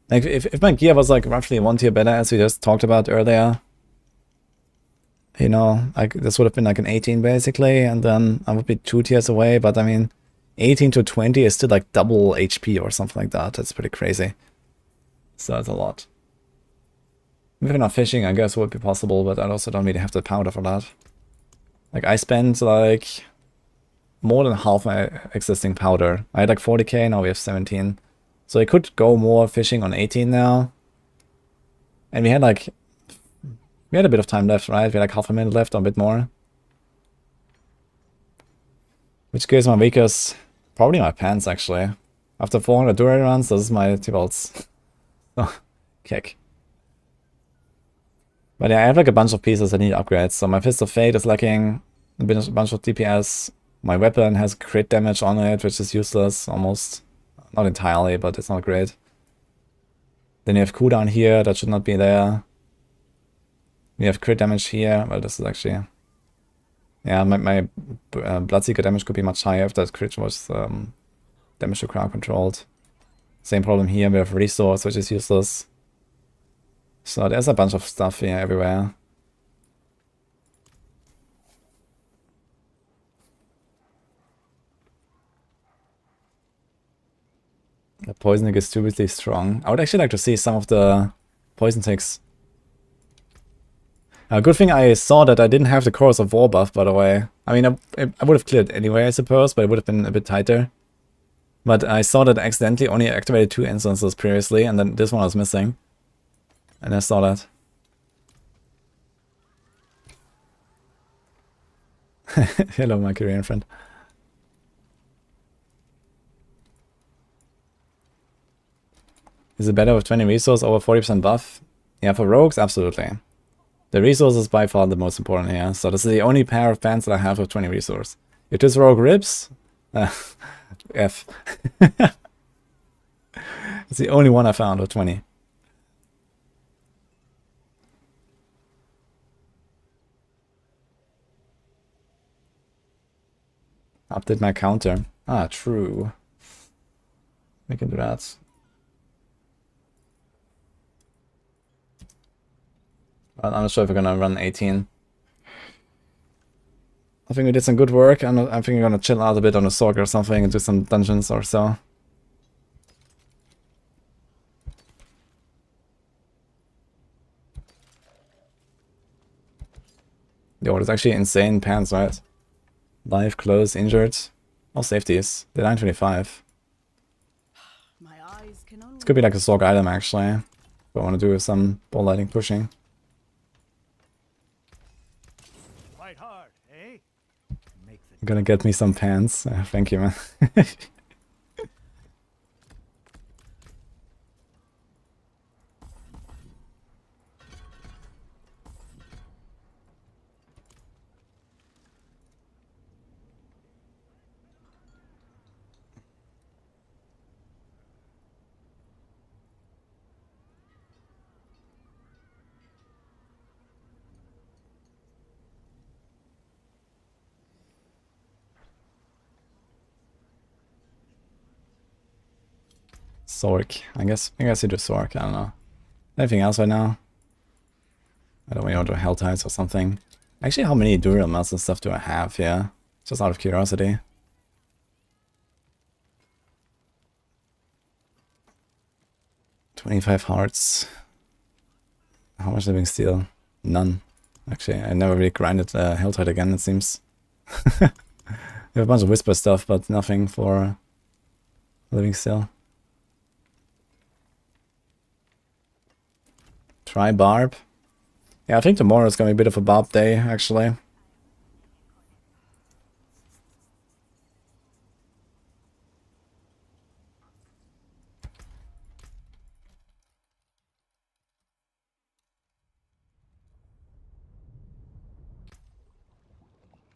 like if my gear was like roughly 1 tier better, as we just talked about earlier, you know, like this would have been like an 18 basically, and then I would be 2 tiers away. But I mean, 18 to 20 is still like double HP or something like that. That's pretty crazy. So that's a lot. If you're not fishing, I guess would be possible, but I also don't really have the powder for that. Like I spent like more than half my existing powder. I had like 40k, now we have 17. So I could go more fishing on 18 now. And we had like, we had a bit of time left, right? We had like half a minute left or a bit more. Which gives my weakest, probably my pants actually. After 400 Druid runs, this is my T-bolts. Oh, kick. But yeah, I have like a bunch of pieces that need upgrades. So my Fist of Fate is lacking a bunch of DPS. My weapon has crit damage on it, which is useless, almost. Not entirely, but it's not great. Then you have cooldown here, that should not be there. We have crit damage here. Well, this is actually... Yeah, my Bloodseeker damage could be much higher if that crit was damage to crowd controlled. Same problem here, we have resource, which is useless. So there's a bunch of stuff here everywhere. The poisoning is stupidly strong. I would actually like to see some of the poison ticks. Good thing I saw that I didn't have the Chorus of War buff, by the way. I mean, I would have cleared it anyway, I suppose, but it would have been a bit tighter. But I saw that I accidentally only activated 2 instances previously, and then this one was missing. And I saw that. Hello, my Korean friend. Is it better with 20 resource over 40% buff? Yeah, for rogues, absolutely. The resource is by far the most important here. So this is the only pair of pants that I have with 20 resource. If this rogue rips, F. It's the only one I found with 20. Update my counter. Ah, true. We can do that. But I'm not sure if we're gonna run 18. I think we did some good work. I think we're gonna chill out a bit on the Sorg or something and do some dungeons or so. Yo, it's actually insane pants, right? Live, close, injured. All safeties. They're 925. This could be like a Sorg item actually. If I want to do some ball lighting pushing. Gonna get me some pants. Thank you, man. Sork, I guess. I guess you do Sork, I don't know. Anything else right now? I don't want to do Hell Tides or something. Actually, how many Dural Melts and stuff do I have? Yeah, just out of curiosity. $25 hearts. How much living steel? None. Actually, I never really grinded Helltide again, it seems. We have a bunch of Whisper stuff, but nothing for living steel. Try Barb. Yeah, I think tomorrow is going to be a bit of a Barb day, actually.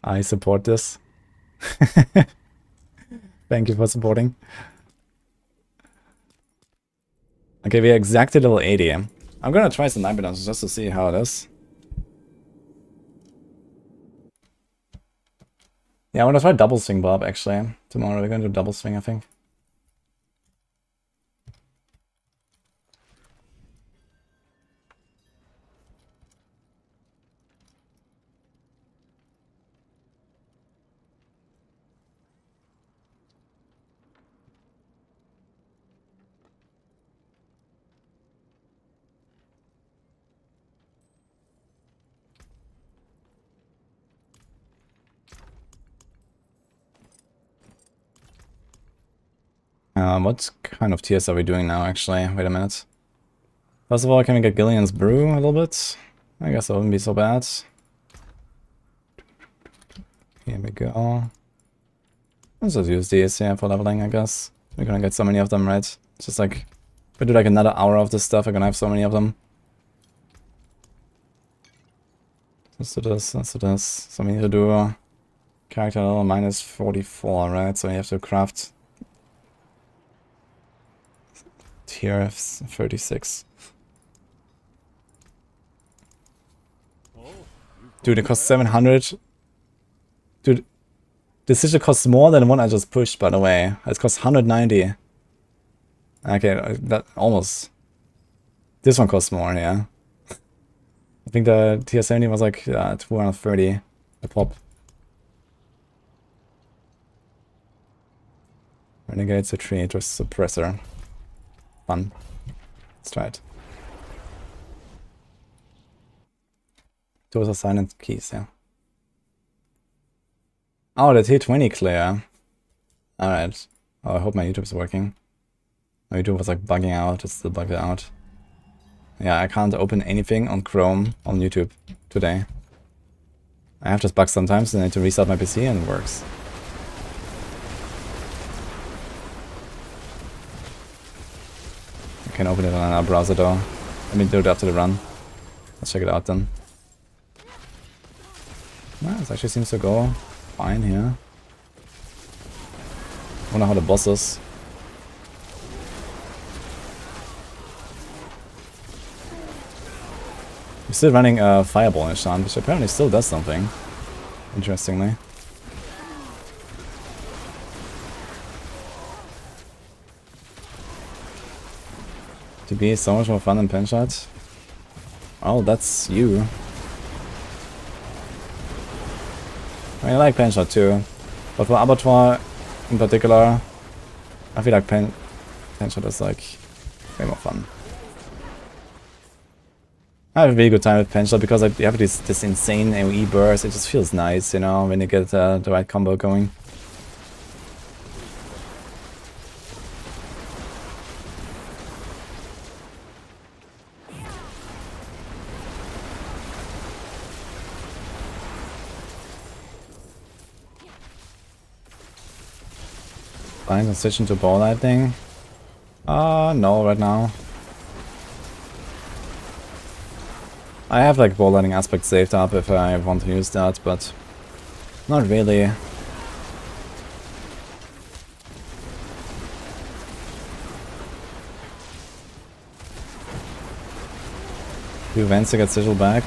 I support this. Thank you for supporting. Okay, we are exactly level 80. I'm gonna try some Nightmare Dungeons just to see how it is. Yeah, I wanna try double swing Bob actually. Tomorrow we're gonna do double swing, I think. What kind of tiers are we doing now, actually? Wait a minute. First of all, can we get Gillian's Brew a little bit? I guess that wouldn't be so bad. Here we go. Let's just use these, yeah, for leveling, I guess. We're gonna get so many of them, right? It's just like, if we do like another hour of this stuff, we're gonna have so many of them. Let's do this, let's do this. So we need to do character level minus 44, right? So you have to craft tier 36. Dude, it costs 700. Dude, this sigil costs more than the one I just pushed, by the way. It costs 190. Okay, that almost. This one costs more, yeah. I think the tier 70 was like 230 a pop. Renegade's a tree, it was suppressor. Fun. Let's try it. Those are silent keys, yeah. Oh, the T20 clear. Alright. Oh, I hope my YouTube's working. My YouTube was like bugging out, it's still bugged out. Yeah, I can't open anything on Chrome on YouTube today. I have this bug sometimes, and I need to restart my PC and it works. I can open it on another browser though. Let me do it after the run. Let's check it out then. Well, this actually seems to go fine here. Wonder how the boss is. We're still running a Fireball enchant, which apparently still does something. Interestingly. To be so much more fun than Penshot. Oh, that's you. I mean, I like Penshot too, but for Abattoir in particular, I feel like Penshot is like way more fun. I have a really good time with Penshot because you have this insane AoE burst. It just feels nice, you know, when you get the right combo going. Fine, transition to ball lightning. No, right now. I have like ball lightning aspect saved up if I want to use that, but not really. Do events to get sigil back?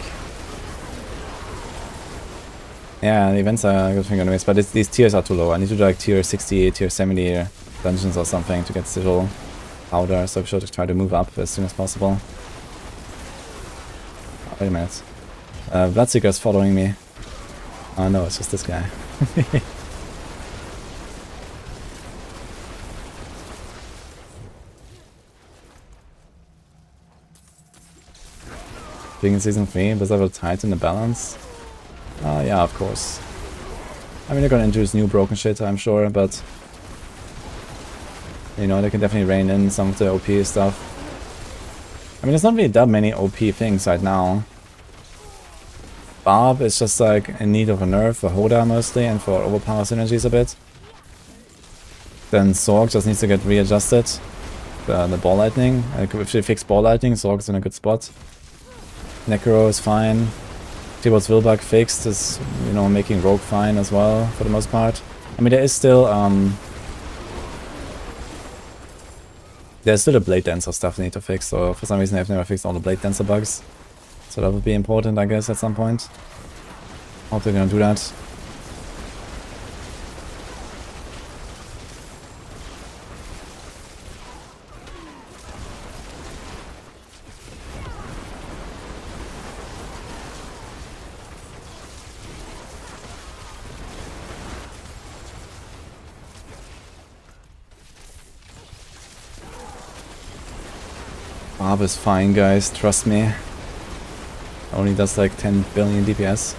Yeah, the events are a good thing anyways, but these tiers are too low. I need to do like tier 60, tier 70 dungeons or something to get sigil powder, so we should try to move up as soon as possible. Oh, wait a minute. Bloodseeker's following me. Oh no, it's just this guy. Being in Season 3, Blizzard will tighten the balance? Yeah, of course. I mean, they're gonna introduce new broken shit, I'm sure, but... You know, they can definitely rein in some of the OP stuff. I mean, there's not really that many OP things right now. Barb is just like in need of a nerf for Hoda mostly, and for overpower synergies a bit. Then Sorg just needs to get readjusted. The ball lightning. Like, if they fix ball lightning, Sorg's in a good spot. Necro is fine. T-Bot's Wilbug fixed is, you know, making Rogue fine as well, for the most part. I mean, there is still, there's still a Blade Dancer stuff they need to fix, so for some reason I've never fixed all the Blade Dancer bugs. So that would be important, I guess, at some point. Hope they're gonna do that. Barb is fine, guys, trust me. Only does like 10 billion DPS.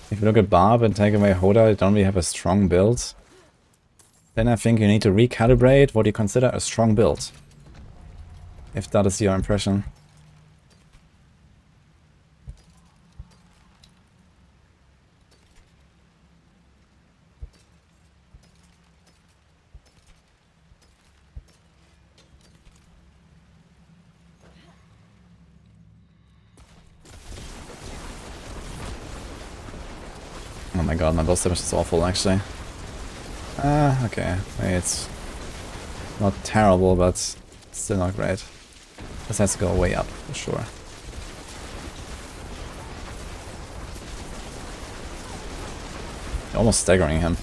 If you look at Barb and take away Hoda, you don't really have a strong build. Then I think you need to recalibrate what you consider a strong build. If that is your impression. Oh my god, my boss damage is awful actually. Okay. It's not terrible, but still not great. This has to go way up, for sure. Almost staggering him.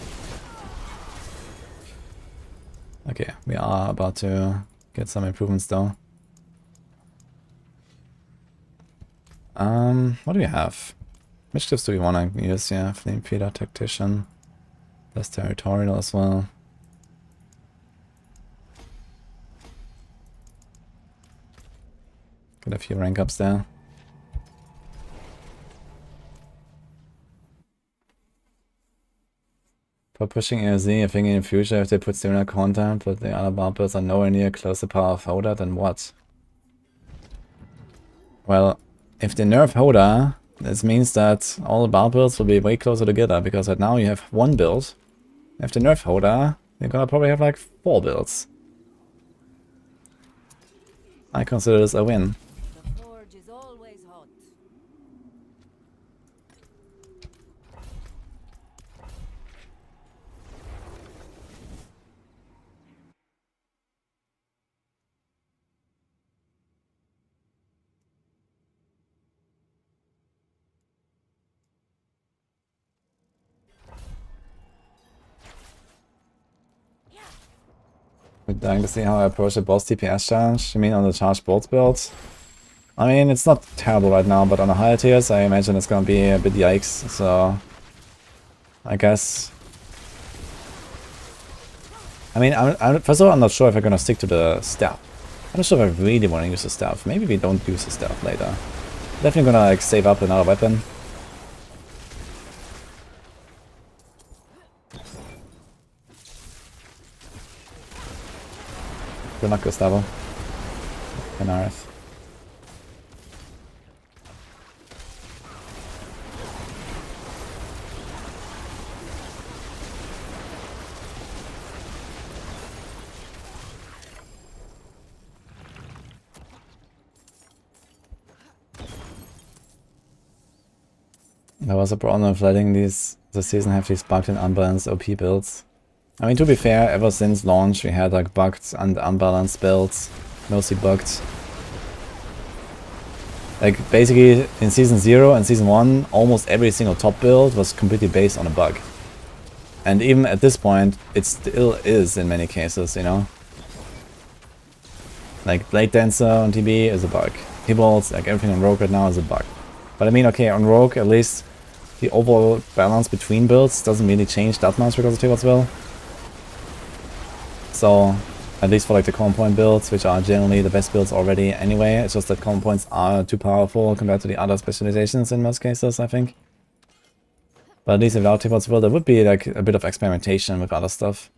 Okay, we are about to get some improvements though. What do we have? Which clips do we want to use? Yeah, Flame Feeder, Tactician. That's Territorial as well. Get a few rank ups there. For pushing AOZ, I think in the future if they put similar content but the other barbers are nowhere near close to power of Hoda, then what? Well, if they nerf Hoda, this means that all the bar builds will be way closer together, because right now you have one build. If they nerf Hoda, you're gonna probably have like 4 builds. I consider this a win. The forge is always hot. We're dying to see how I approach the boss DPS challenge. You mean on the charged bolts build? I mean, it's not terrible right now, but on the higher tiers, I imagine it's gonna be a bit yikes, so... I guess... I mean, first of all, I'm not sure if I'm gonna stick to the staff. I'm not sure if I really want to use the staff. Maybe we don't use the staff later. Definitely gonna like save up another weapon. Good luck, Gustavo. Penareth. There was a problem of letting this season have these bugged and unbalanced OP builds. I mean, to be fair, ever since launch we had like bugged and unbalanced builds, mostly bugged. Like, basically, in Season 0 and Season 1, almost every single top build was completely based on a bug. And even at this point, it still is in many cases, you know? Like, Blade Dancer on TB is a bug. T-Bolts, like everything on Rogue right now is a bug. But I mean, okay, on Rogue, at least the overall balance between builds doesn't really change that much because of T-Bolts will. So, at least for like the common point builds, which are generally the best builds already anyway, it's just that common points are too powerful compared to the other specializations in most cases, I think. But at least without T-Bolts will, there would be like a bit of experimentation with other stuff.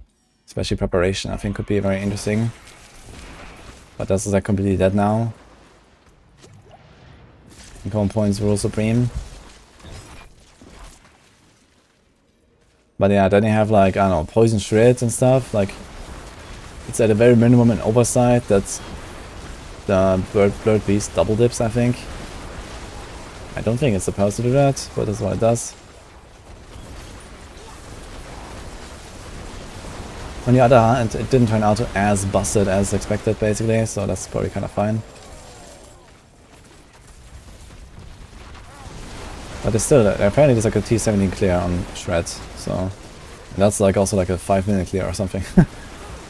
Especially preparation, I think could be very interesting. But this is like completely dead now. And common points rule supreme. But yeah, then you have like, I don't know, poison shreds and stuff, like it's at a very minimum in oversight. That's the Blurred Beast double dips, I think. I don't think it's supposed to do that, but that's what it does. On the other hand, it didn't turn out as busted as expected, basically, so that's probably kind of fine. But it's still, apparently there's like a T17 clear on shreds, so and that's like also like a 5-minute clear or something.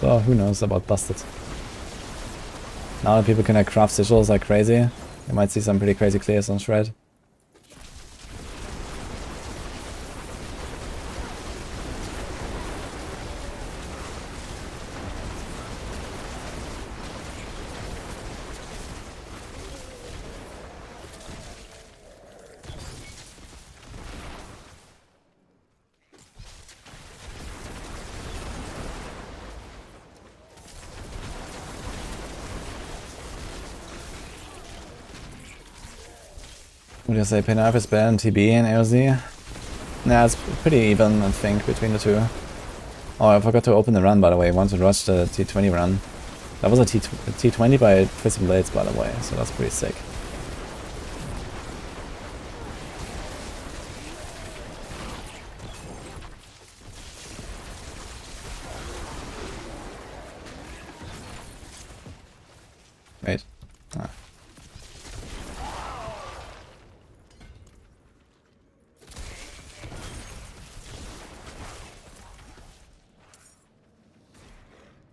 So who knows about busted. Now that people can like craft sigils like crazy, you might see some pretty crazy clears on shred. Would you say Pinarf is better than TB and AOZ? Nah, it's pretty even, I think, between the two. Oh, I forgot to open the run, by the way. I want to rush the T20 run. That was a T20 by Twisted Blades, by the way, so that's pretty sick. Wait. Ah.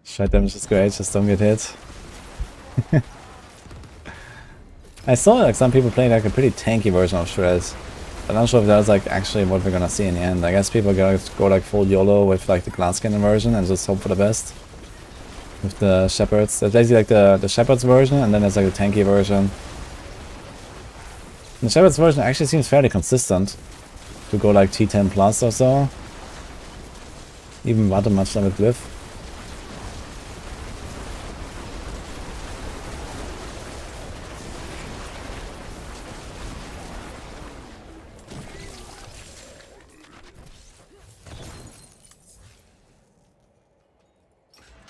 Shred damage is great, just don't get hit. I saw like some people playing like a pretty tanky version of Shreds. I'm not sure if that's like actually what we're gonna see in the end. I guess people are gonna go like full YOLO with like the glass cannon version and just hope for the best. With the Shepherds. There's basically like the Shepherds version and then there's like a tanky version. And the Shepherds version actually seems fairly consistent. To go like T10 plus or so. Even rather much than with Glyph.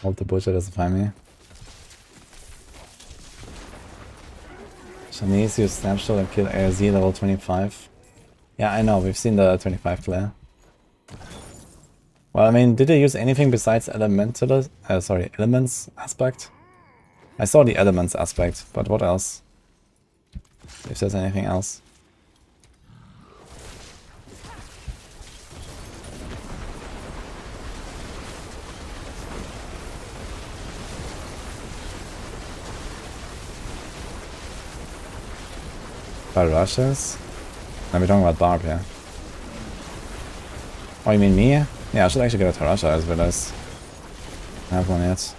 Hope the butcher doesn't find me. Shanice use snapshot and kill ARZ level 25. Yeah, I know, we've seen the 25 clear. Well, I mean, did they use anything besides elements aspect? I saw the elements aspect, but what else? If there's anything else. By Russians? No, we're talking about Barb, yeah. Oh, you mean me? Yeah, I should actually get a Tarasha as well as I have one yet.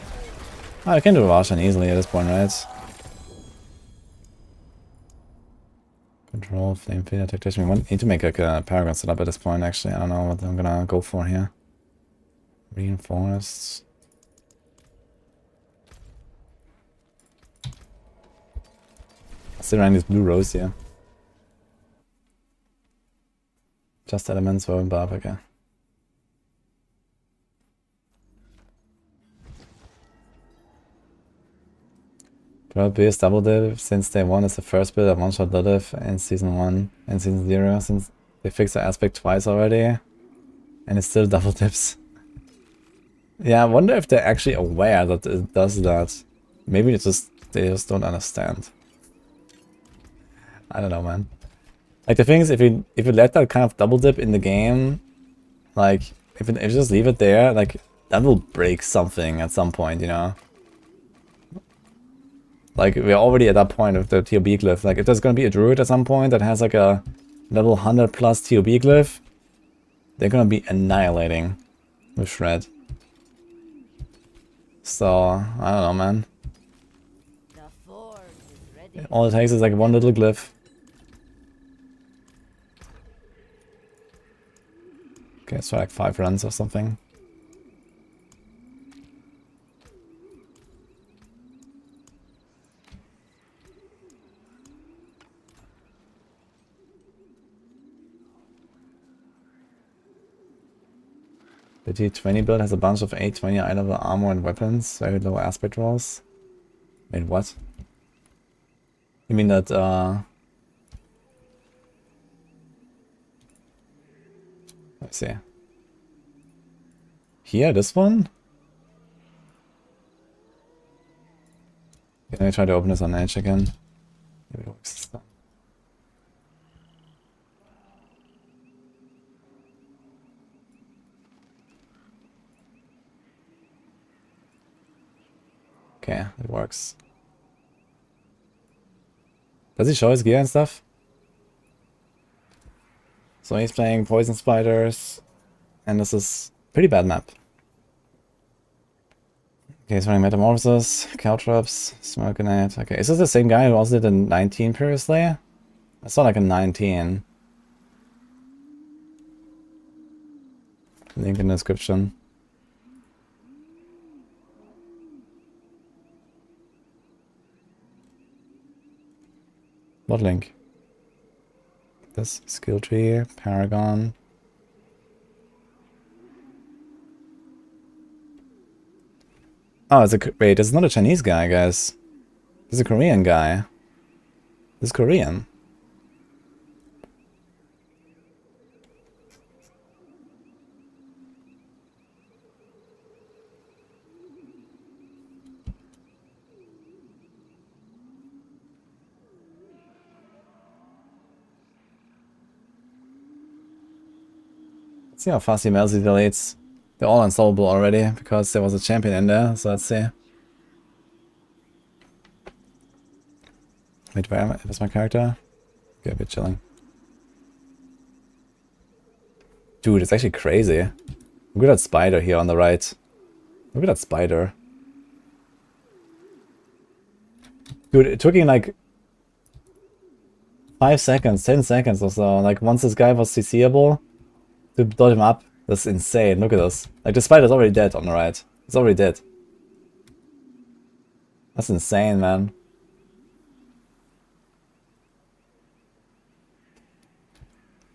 Oh, I can do Russian easily at this point, right? Control, Flame Feeder, Tactician. We need to make like a Paragon setup at this point, actually. I don't know what I'm gonna go for here. Reinforced. Still running this blue rose here. Just elements, Woven Barb, okay. Blood Beast double div since day 1 is the first build of one-shot div in season 1 and season 0 since they fixed the aspect twice already. And it still double dips. Yeah, I wonder if they're actually aware that it does that. Maybe they just don't understand. I don't know, man. Like the thing is, if you let that kind of double dip in the game, like if you just leave it there, like that will break something at some point, you know. Like we're already at that point of the TOB glyph. Like if there's gonna be a druid at some point that has like a level 100 plus TOB glyph, they're gonna be annihilating with shred. So I don't know, man. The forge is ready. All it takes is like one little glyph. Okay, let's try like 5 runs or something. The T20 build has a bunch of 820 eye level armor and weapons, very low aspect rolls. Wait, what? You mean that, let's see. Here, this one? Can I try to open this on Edge again? Maybe it works this time. Okay, it works. Does he show his gear and stuff? So he's playing Poison Spiders, and this is pretty bad map. Okay, he's running Metamorphosis, Caltrops, Smoke Grenade. Okay, is this the same guy who also did a 19 previously? I saw like a 19. Link in the description. What link? This skill tree, Paragon. Oh, it's a wait. It's not a Chinese guy, guys. It's a Korean guy. This is Korean. Let's see how fast he melts these deletes. They're all unsolvable already because there was a champion in there, so let's see. Wait, where's my character? Okay, a bit chilling. Dude, it's actually crazy. Look at that spider here on the right. Look at that spider. Dude, it took him like 5 seconds, 10 seconds or so. Like once this guy was CCable to dot him up. That's insane. Look at this. Like the spider's already dead on the right. It's already dead. That's insane, man.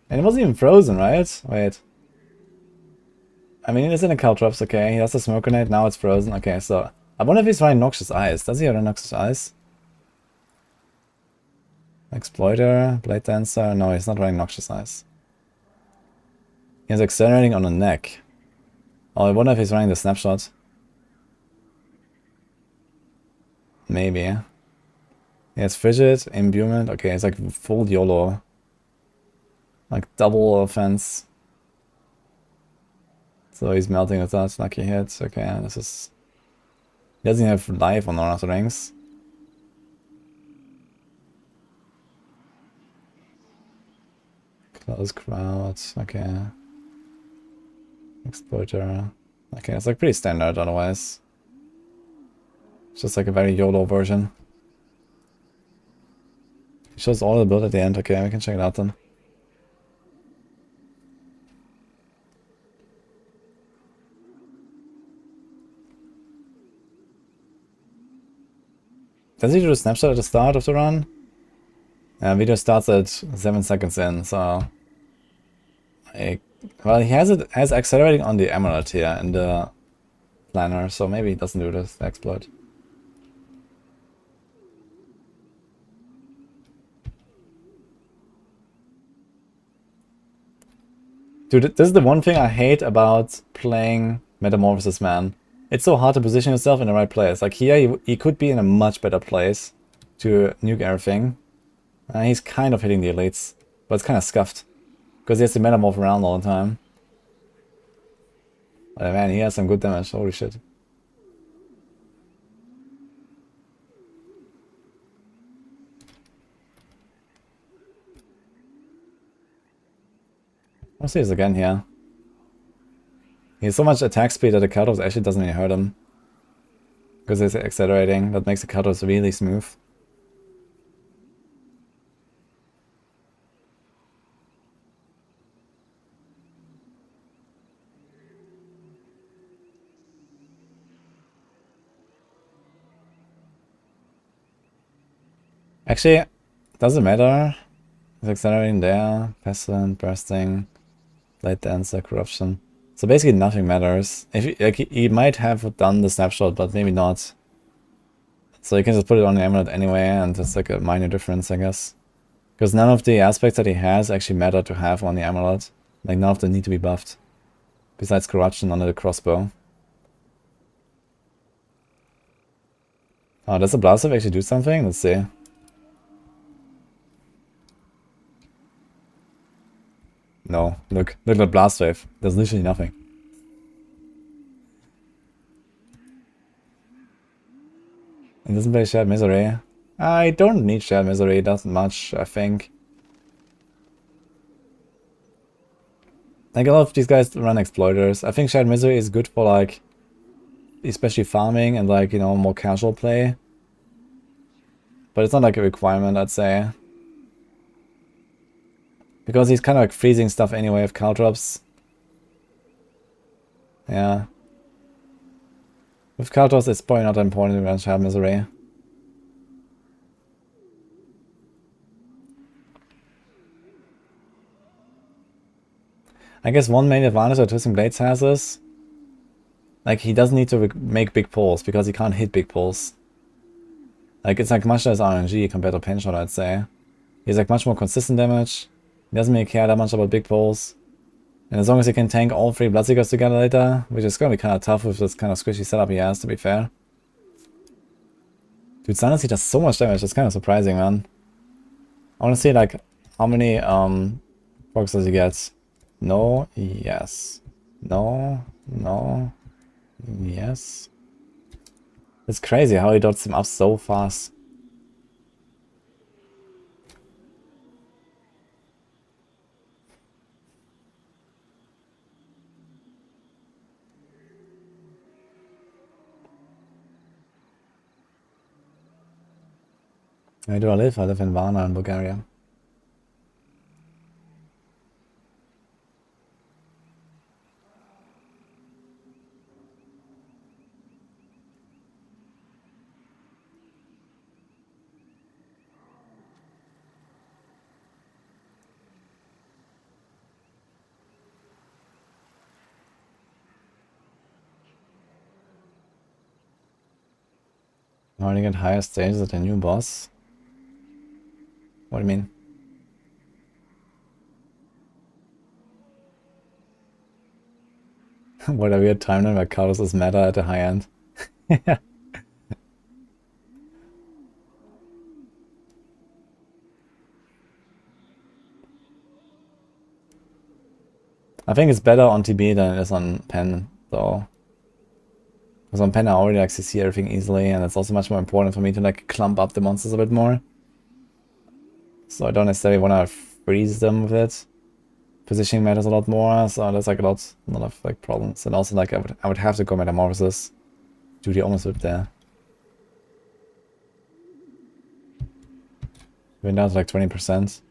And it wasn't even frozen, right? Wait. I mean, it's in a Caltrops, okay. He has the Smoke Grenade, now it's frozen. Okay, so I wonder if he's running Noxious Eyes. Does he have a Noxious Eyes? Exploiter, Blade Dancer. No, he's not running Noxious Eyes. He's accelerating on the neck. Oh, I wonder if he's running the snapshot. Maybe. He has Frigid, Imbuement. Okay, it's like full YOLO. Like double offense. So he's melting with that. Lucky hit. Okay, this is... He doesn't have life on Lord of the Rings. Close crowd. Okay. Exploiter. Okay, it's like pretty standard otherwise. It's just like a very YOLO version. It shows all the build at the end. Okay, we can check it out then. Does he do a snapshot at the start of the run? Video starts at 7 seconds in, so... Well, he has it as accelerating on the Emerald here in the planner, so maybe he doesn't do this exploit. Dude, this is the one thing I hate about playing Metamorphosis, man. It's so hard to position yourself in the right place. Like here, he could be in a much better place to nuke everything. He's kind of hitting the elites, but it's kind of scuffed. Because he has to metamorph around all the time. But man, he has some good damage, holy shit. I'll see this again here. He has so much attack speed that the Katos actually doesn't even hurt him. Because it's accelerating, that makes the Katos really smooth. Actually, doesn't matter. It's accelerating there, pestilent, bursting, light dancer, corruption. So basically nothing matters. If he, like he might have done the snapshot, but maybe not. So you can just put it on the amulet anyway, and it's like a minor difference, I guess. Because none of the aspects that he has actually matter to have on the amulet. Like none of them need to be buffed. Besides corruption under the crossbow. Oh, does the blaster actually do something? Let's see. No, look at the blast wave. There's literally nothing. It doesn't play Shared Misery. I don't need Shared Misery, it doesn't much, I think. Like a lot of these guys run exploiters. I think Shared Misery is good for like, especially farming and like, you know, more casual play. But it's not like a requirement, I'd say. Because he's kind of like freezing stuff anyway with Caltrops. Yeah. With Caltrops, it's probably not important to run Shared Misery. I guess one main advantage that Twisting Blades has is, like, he doesn't need to make big pulls because he can't hit big pulls. Like, it's like much less RNG compared to Pinshot, I'd say. He's like much more consistent damage. He doesn't really care that much about big pulls. And as long as he can tank all 3 Bloodseekers together later, which is gonna be kind of tough with this kind of squishy setup he has, to be fair. Dude, Silence, he does so much damage, that's kind of surprising, man. I wanna see, like, how many, procs does he get? No, yes. No, no, yes. It's crazy how he dots him up so fast. Where do I live? I live in Varna in Bulgaria. I only get higher stages at the new boss. What do you mean? What a weird timeline where Carlos is meta at the high end. I think it's better on TB than it is on Pen, though. Because on Pen I already like CC everything easily, and it's also much more important for me to like clump up the monsters a bit more. So I don't necessarily want to freeze them with it. Positioning matters a lot more, so there's like a lot of like problems. And also like I would have to go Metamorphosis. Do the almost whip there. Went down to like 20%.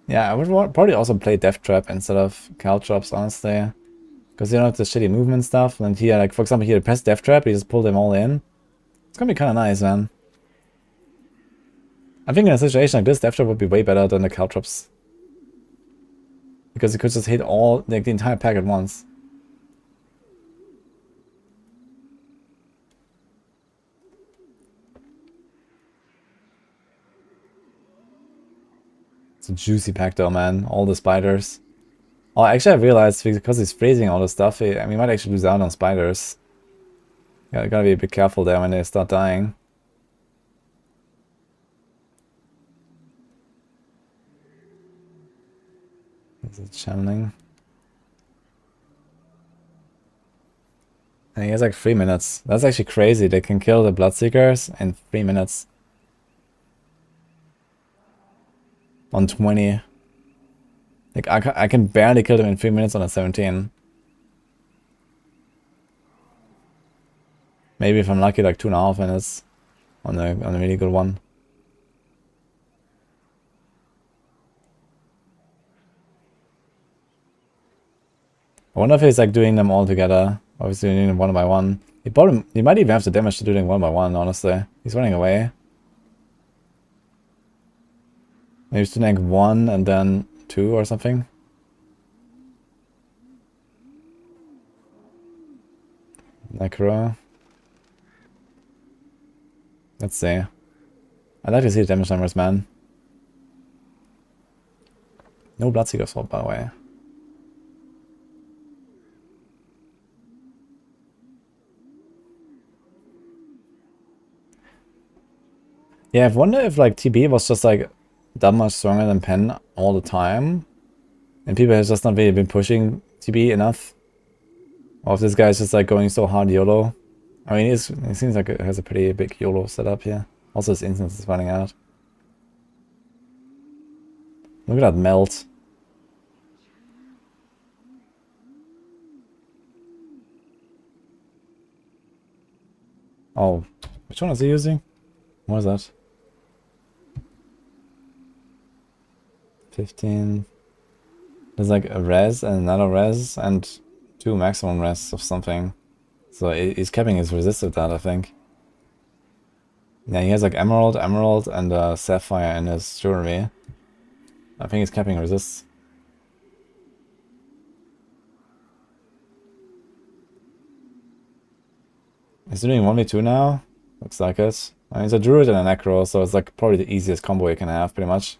Yeah, I would probably also play Death Trap instead of Caltrops, honestly. Because you don't have the shitty movement stuff. And here, like, for example, here, press Death Trap, you just pull them all in. It's gonna be kind of nice, man. I think in a situation like this, Death Trap would be way better than the Caltrops. Because you could just hit all, like, the entire pack at once. It's a juicy pack though, man. All the spiders. Oh, actually I realized because he's freezing all the stuff, we might actually lose out on spiders. Yeah, gotta be a bit careful there when they start dying. Is it channeling? And he has like 3 minutes. That's actually crazy. They can kill the Bloodseekers in 3 minutes. On 20. Like, I can barely kill them in 3 minutes on a 17. Maybe if I'm lucky, like 2.5 minutes on a really good one. I wonder if he's like doing them all together. Obviously doing them one by one. He might even have the damage to do them one by one, honestly. He's running away. Maybe he's doing like 1 and then 2 or something. Necro. Let's see. I'd like to see the damage numbers, man. No Bloodseeker swap, by the way. Yeah, I wonder if like TB was just like that much stronger than Pen all the time. And people have just not really been pushing TB enough. Or if this guy's just like going so hard YOLO. I mean, it seems like it has a pretty big YOLO setup here. Also, his instance is running out. Look at that melt. Oh, which one is he using? What is that? 15. There's like a res and another res and 2 maximum res of something. So he's capping his resist with that, I think. Yeah, he has like emerald, and sapphire in his jewelry. I think he's capping resists. He's doing 1v2 now. Looks like it. I mean, it's a druid and a necro, so it's like probably the easiest combo you can have, pretty much.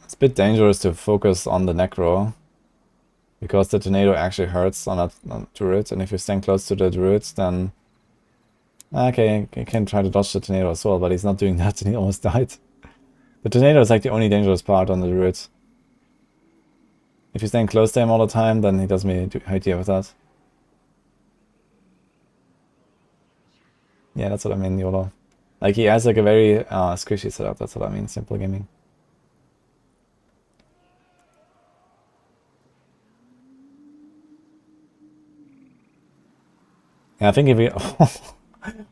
It's a bit dangerous to focus on the necro, because the tornado actually hurts on that druid, and if you stand close to the druid, then... Okay, you can try to dodge the tornado as well, but he's not doing that and he almost died. The tornado is like the only dangerous part on the druid. If you stand close to him all the time, then he does me hurt you with that. Yeah, that's what I mean, YOLO. Like, he has like a very squishy setup, that's what I mean, simple gaming. Yeah, I think if we...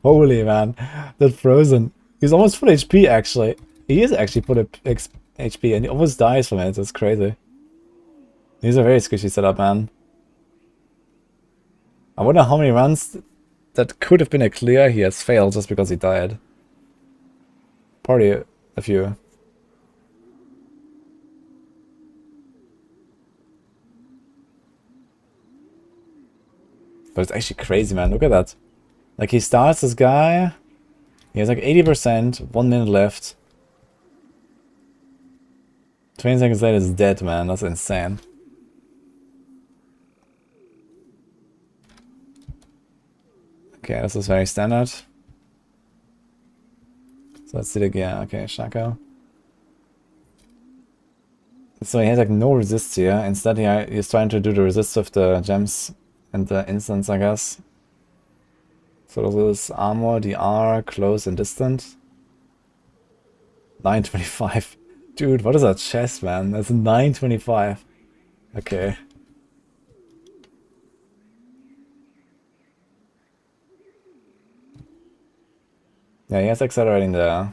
Holy man, that frozen. He's almost full HP actually. He is actually full HP and he almost dies from it, that's crazy. He's a very squishy setup, man. I wonder how many runs that could have been a clear he has failed just because he died. Probably a few. But it's actually crazy, man. Look at that. Like, he starts this guy. He has like 80%, 1 minute left. 20 seconds later, he's dead, man. That's insane. Okay, this is very standard. So let's see it again. Okay, Shaco. So he has like no resist here. Instead, he's trying to do the resist with the gems and the instants, I guess. So this is armor, DR, close and distant. 925. Dude, what is that chest, man? That's 925. Okay. Yeah, he has accelerating there.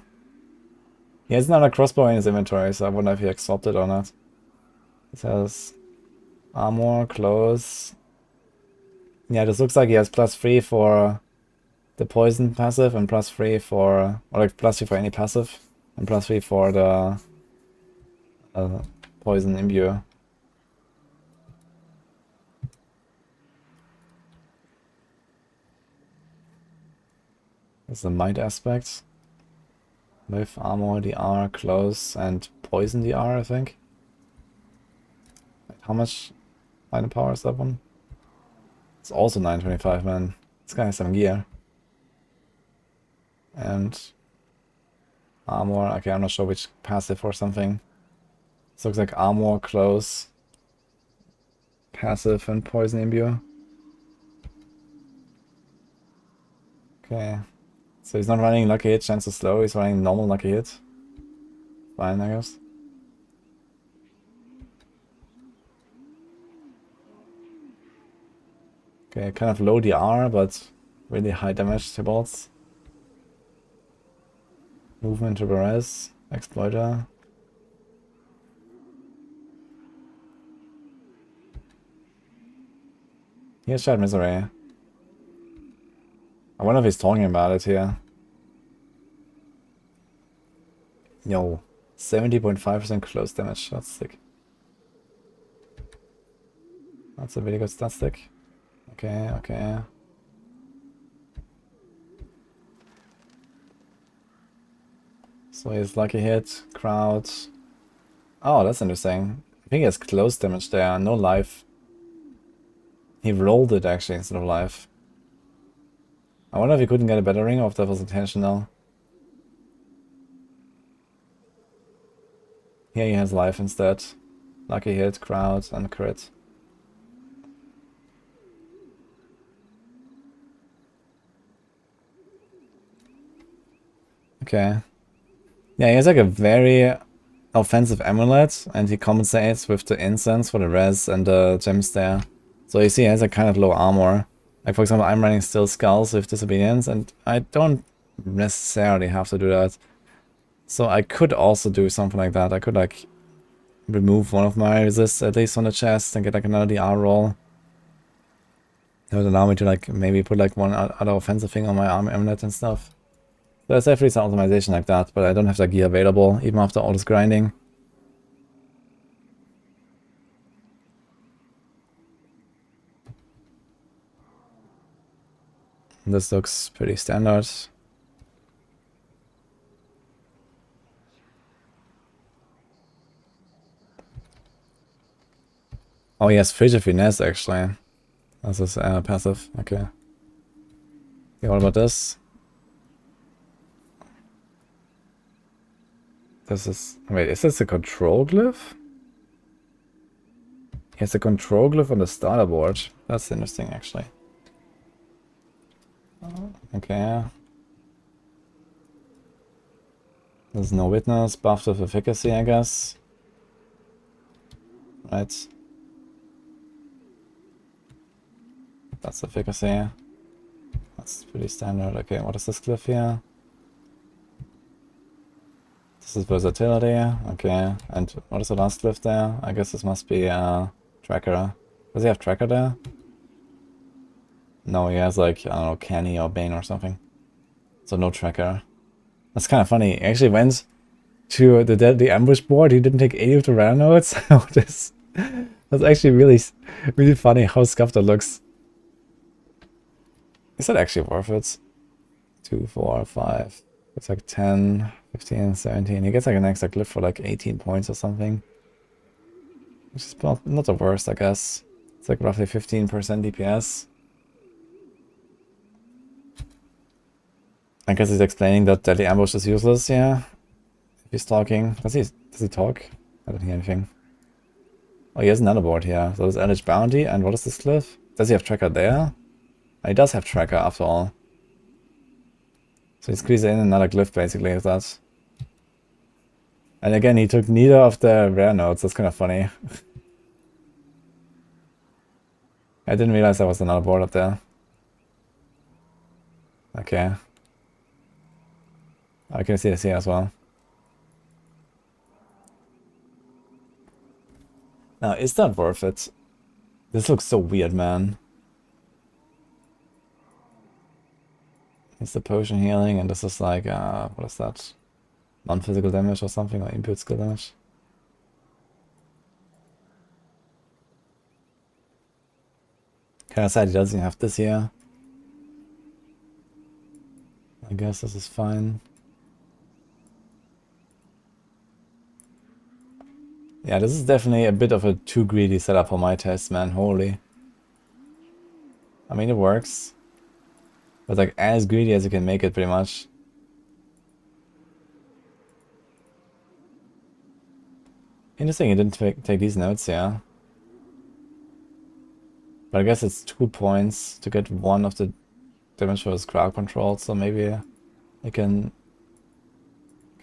He has another crossbow in his inventory, so I wonder if he swapped it or not. It has armor, close. Yeah, this looks like he has +3 for the poison passive and +3 for, or like +3 for any passive, and +3 for the poison imbue. That's the might aspect. With armor, DR, close, and poison DR, I think. Wait, how much item power is that one? It's also 925, man. This guy has some gear. And armor, okay, I'm not sure which passive or something. This looks like armor, close, passive, and poison imbue. Okay. So he's not running lucky hit, chance to slow, he's running normal lucky hit. Fine, I guess. Okay, kind of low DR, but really high damage to bolts. Movement to Barez, Exploiter. Here's Shared Misery. I wonder if he's talking about it here. Yo, 70.5% close damage, that's sick. That's a really good stat stick. Okay, okay. So he's lucky hit, crowd. Oh, that's interesting. I think he has close damage there, no life. He rolled it actually instead of life. I wonder if he couldn't get a better ring or if that was intentional. Here he has life instead. Lucky hit, crowd, and crit. Okay. Yeah, he has like a very offensive amulet, and he compensates with the incense for the res and the gems there. So you see he has a kind of low armor. Like for example, I'm running still skulls with disobedience, and I don't necessarily have to do that. So I could also do something like that. I could like remove one of my resists at least on the chest and get like another DR roll. That would allow me to like maybe put like one other offensive thing on my arm amulet and stuff. There's definitely some optimization like that, but I don't have the gear available even after all this grinding. This looks pretty standard. Oh, he has Frigid Finesse actually. That's his passive. Okay. Okay, what about this? This is... Wait, is this a control glyph? He has a control glyph on the starter board. That's interesting actually. Okay. There's no witness, buffed with efficacy, I guess. Right. That's efficacy. That's pretty standard. Okay, what is this glyph here? This is versatility. Okay, and what is the last glyph there? I guess this must be tracker. Does he have tracker there? No, he has like, I don't know, Canny or Bane or something. So no tracker. That's kind of funny. He actually went to the ambush board. He didn't take any of the rare notes. That's actually really funny how scuffed that looks. Is that actually worth it? 2, 4, 5. It's like 10, 15, 17. He gets like an extra glyph for like 18 points or something. Which is not the worst, I guess. It's like roughly 15% DPS. I guess he's explaining that deadly ambush is useless, yeah. If he's talking. Does he talk? I don't hear anything. Oh, he has another board here. So there's Eldritch Bounty, and what is this glyph? Does he have tracker there? He does have tracker after all. So he squeezes in another glyph basically with that. And again, he took neither of the rare notes. That's kind of funny. I didn't realize there was another board up there. Okay. I can see this here as well. Now, is that worth it? This looks so weird, man. It's the potion healing, and this is like, what is that? Non-physical damage or something, or input skill damage? Kind of sad he doesn't have this here. I guess this is fine. Yeah, this is definitely a bit of a too greedy setup for my taste, man. Holy. I mean, it works. But like, as greedy as you can make it, pretty much. Interesting, you didn't take these notes, yeah. But I guess it's 2 points to get one of the damage for his crowd control, so maybe I can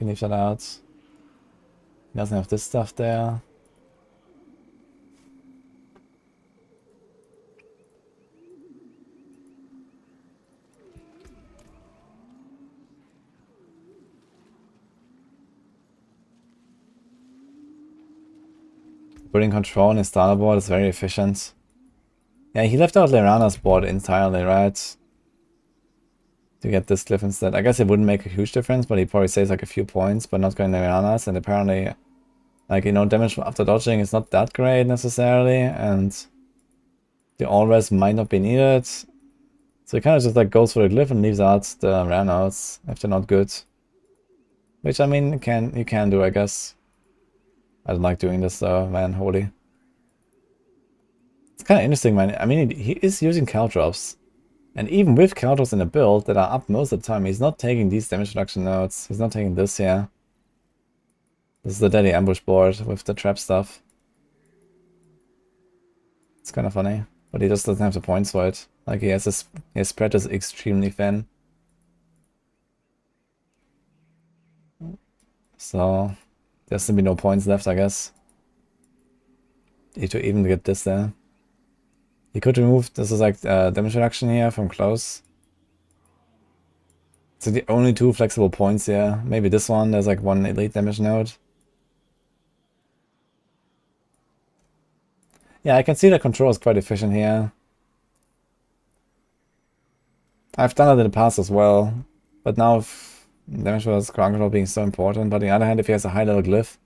leave that out. He doesn't have this stuff there. Putting control on his starter board is very efficient. Yeah, he left out Lyrana's board entirely, right? To get this glyph instead. I guess it wouldn't make a huge difference, but he probably saves like a few points, but not going Lyrana's, and apparently, like, you know, damage after dodging is not that great necessarily, and the all-res might not be needed. So he kind of just like goes for the glyph and leaves out the Ranouts if they're not good. Which, I mean, you can do, I guess. I don't like doing this though, man, holy. It's kind of interesting, man. I mean, he is using Caltrops. And even with Caltrops in a build that are up most of the time, he's not taking these damage reduction notes. He's not taking this here. This is the Deadly Ambush board with the trap stuff. It's kind of funny. But he just doesn't have the points for it. Like, his spread is extremely thin. So there's simply no points left, I guess. To even get this there. He could remove, this is like damage reduction here from close. So the only 2 flexible points here. Maybe this one, there's like 1 elite damage node. Yeah, I can see the control is quite efficient here. I've done it in the past as well. But now if damage versus ground control being so important. But on the other hand, if he has a high level glyph.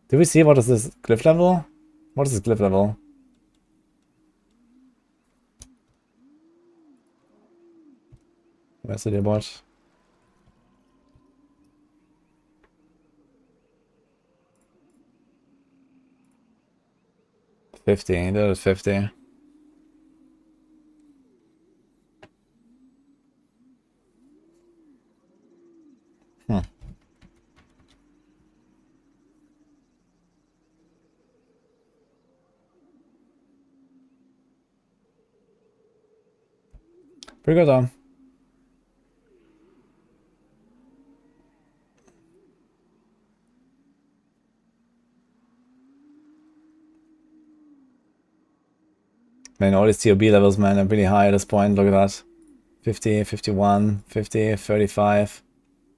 Do we see what is this glyph level? What is this glyph level? Where's the leaderboard? That is 50. Pretty good though. Man, all these TOB levels, man, are really high at this point. Look at that. 50, 51, 50, 35.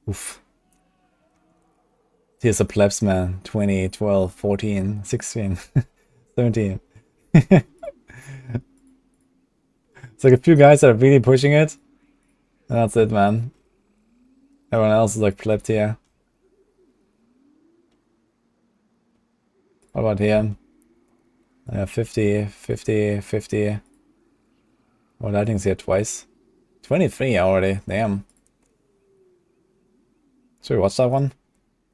Oof. Here's a plebs, man. 20, 12, 14, 16, 17. It's like a few guys that are really pushing it. And that's it, man. Everyone else is like pleb tier. What about here? 50, 50, 50. Oh, lighting's here twice. 23 already, damn. Should we watch that one?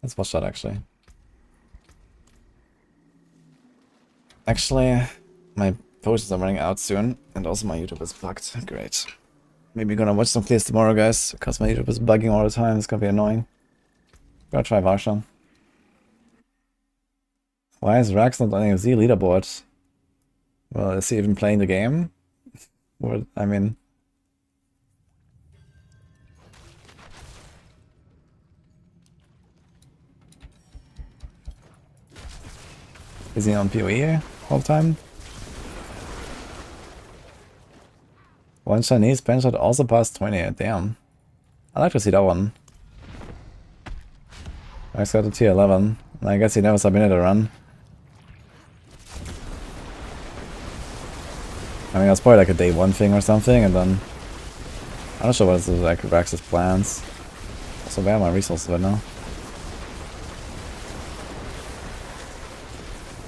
Let's watch that actually. Actually, my potions are running out soon, and also my YouTube is bugged. Great. Maybe gonna watch some clears tomorrow, guys, because my YouTube is bugging all the time. It's gonna be annoying. Gotta try Varshan. Why is Rax not on AFZ leaderboard? Well, is he even playing the game? What, I mean... Is he on PoE all the time? One Chinese bench shot also passed 20, damn. I'd like to see that one. Rax got to tier 11. I guess he never submitted a run. I mean, that's probably like a day 1 thing or something, and then... I'm not sure what is like Rax's plans. So where are my resources right now?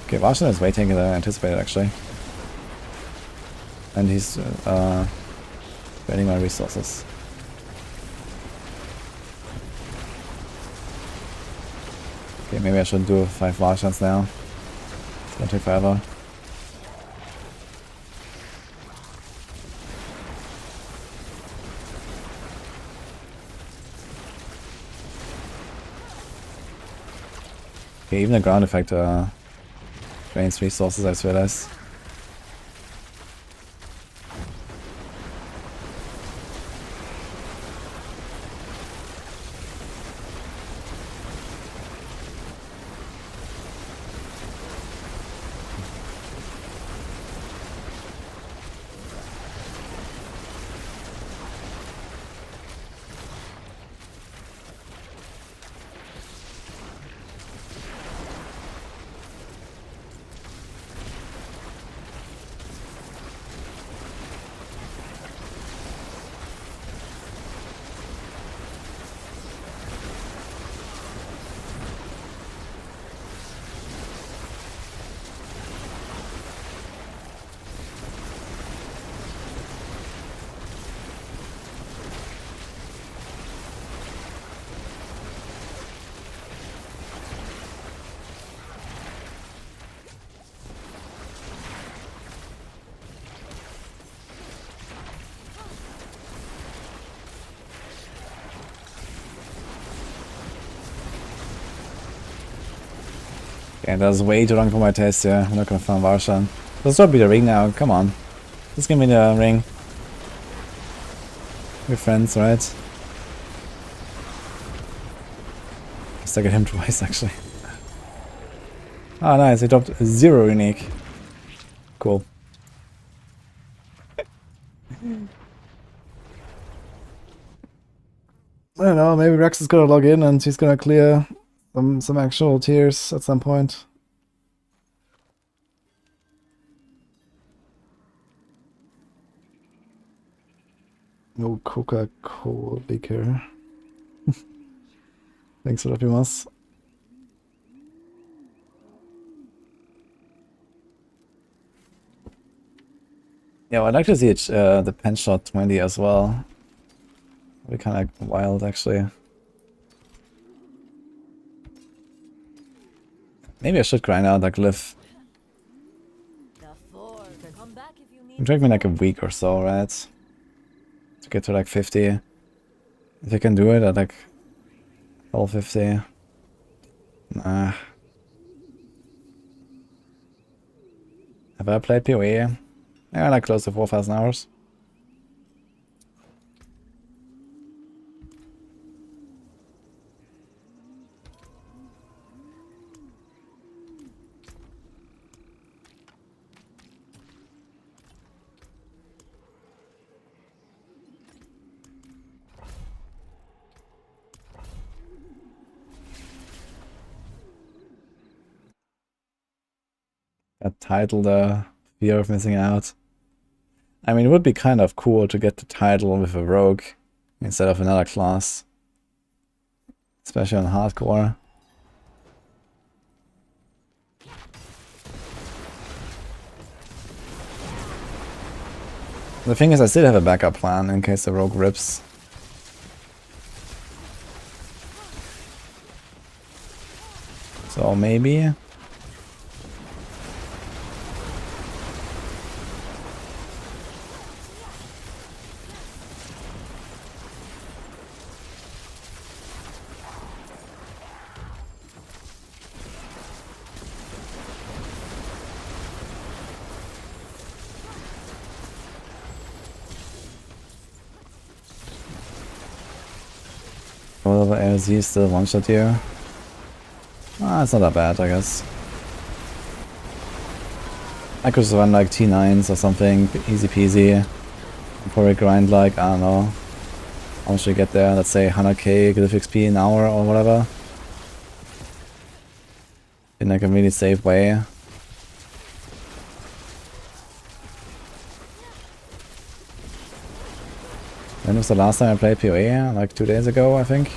Okay, Varshan is way taking than I anticipated actually. And he's spending my resources. Okay, maybe I should do 5 Varshans now. Gonna take forever. Okay, even the ground effect drains resources, I just realized. Okay, that's way too long for my taste, yeah. I'm not gonna farm Varshan. Let's not be the ring now, come on. Just give me the ring. We're friends, right? Stuck at him twice, actually. Oh, nice, he dropped 0 unique. Cool. I don't know, maybe Rex is gonna log in and he's gonna clear some actual tiers at some point. No Coca-Cola liquor. Thanks for that, Pimas. Yeah, I'd like to see it, the pen shot 20 as well. That'd be kind of wild, actually. Maybe I should grind out that glyph. It'll take me like a week or so, right? To get to like 50. If I can do it at like level 50. Nah. Have I played PoE? Yeah, like close to 4,000 hours. That title, the fear of missing out. I mean, it would be kind of cool to get the title with a rogue instead of another class. Especially on hardcore. The thing is, I still have a backup plan in case the rogue rips. So maybe... Whatever ALZ still one-shot here. Ah, it's not that bad, I guess. I could just run like T9s or something, easy peasy. Probably grind like, I don't know. How much do you get there? Let's say 100k glyph XP an hour or whatever. In like a really safe way. When was the last time I played PoE? Like 2 days ago, I think.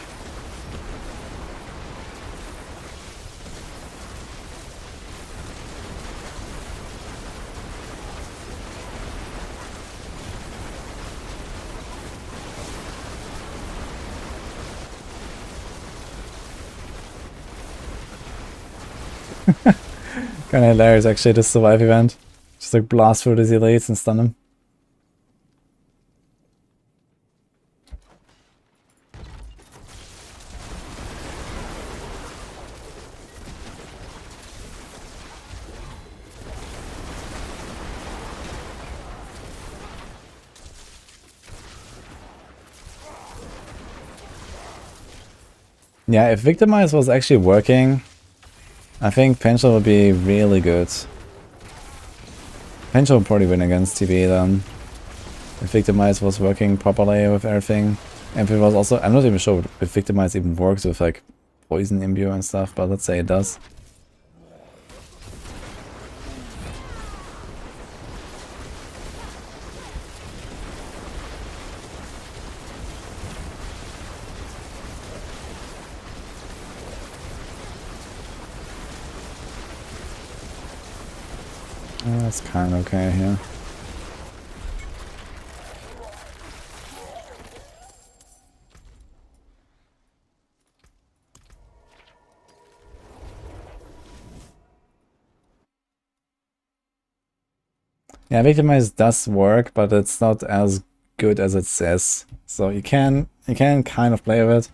Kinda hilarious actually, this survive event. Just like blast through these elites and stun them. Yeah, if Victimize was actually working, I think Pension would be really good. Pension would probably win against TB then. If Victimize was working properly with everything. And if it was also, I'm not even sure if Victimize even works with like poison imbue and stuff, but let's say it does. That's kind of okay here. Yeah, Victimize does work, but it's not as good as it says. So you can kind of play with it,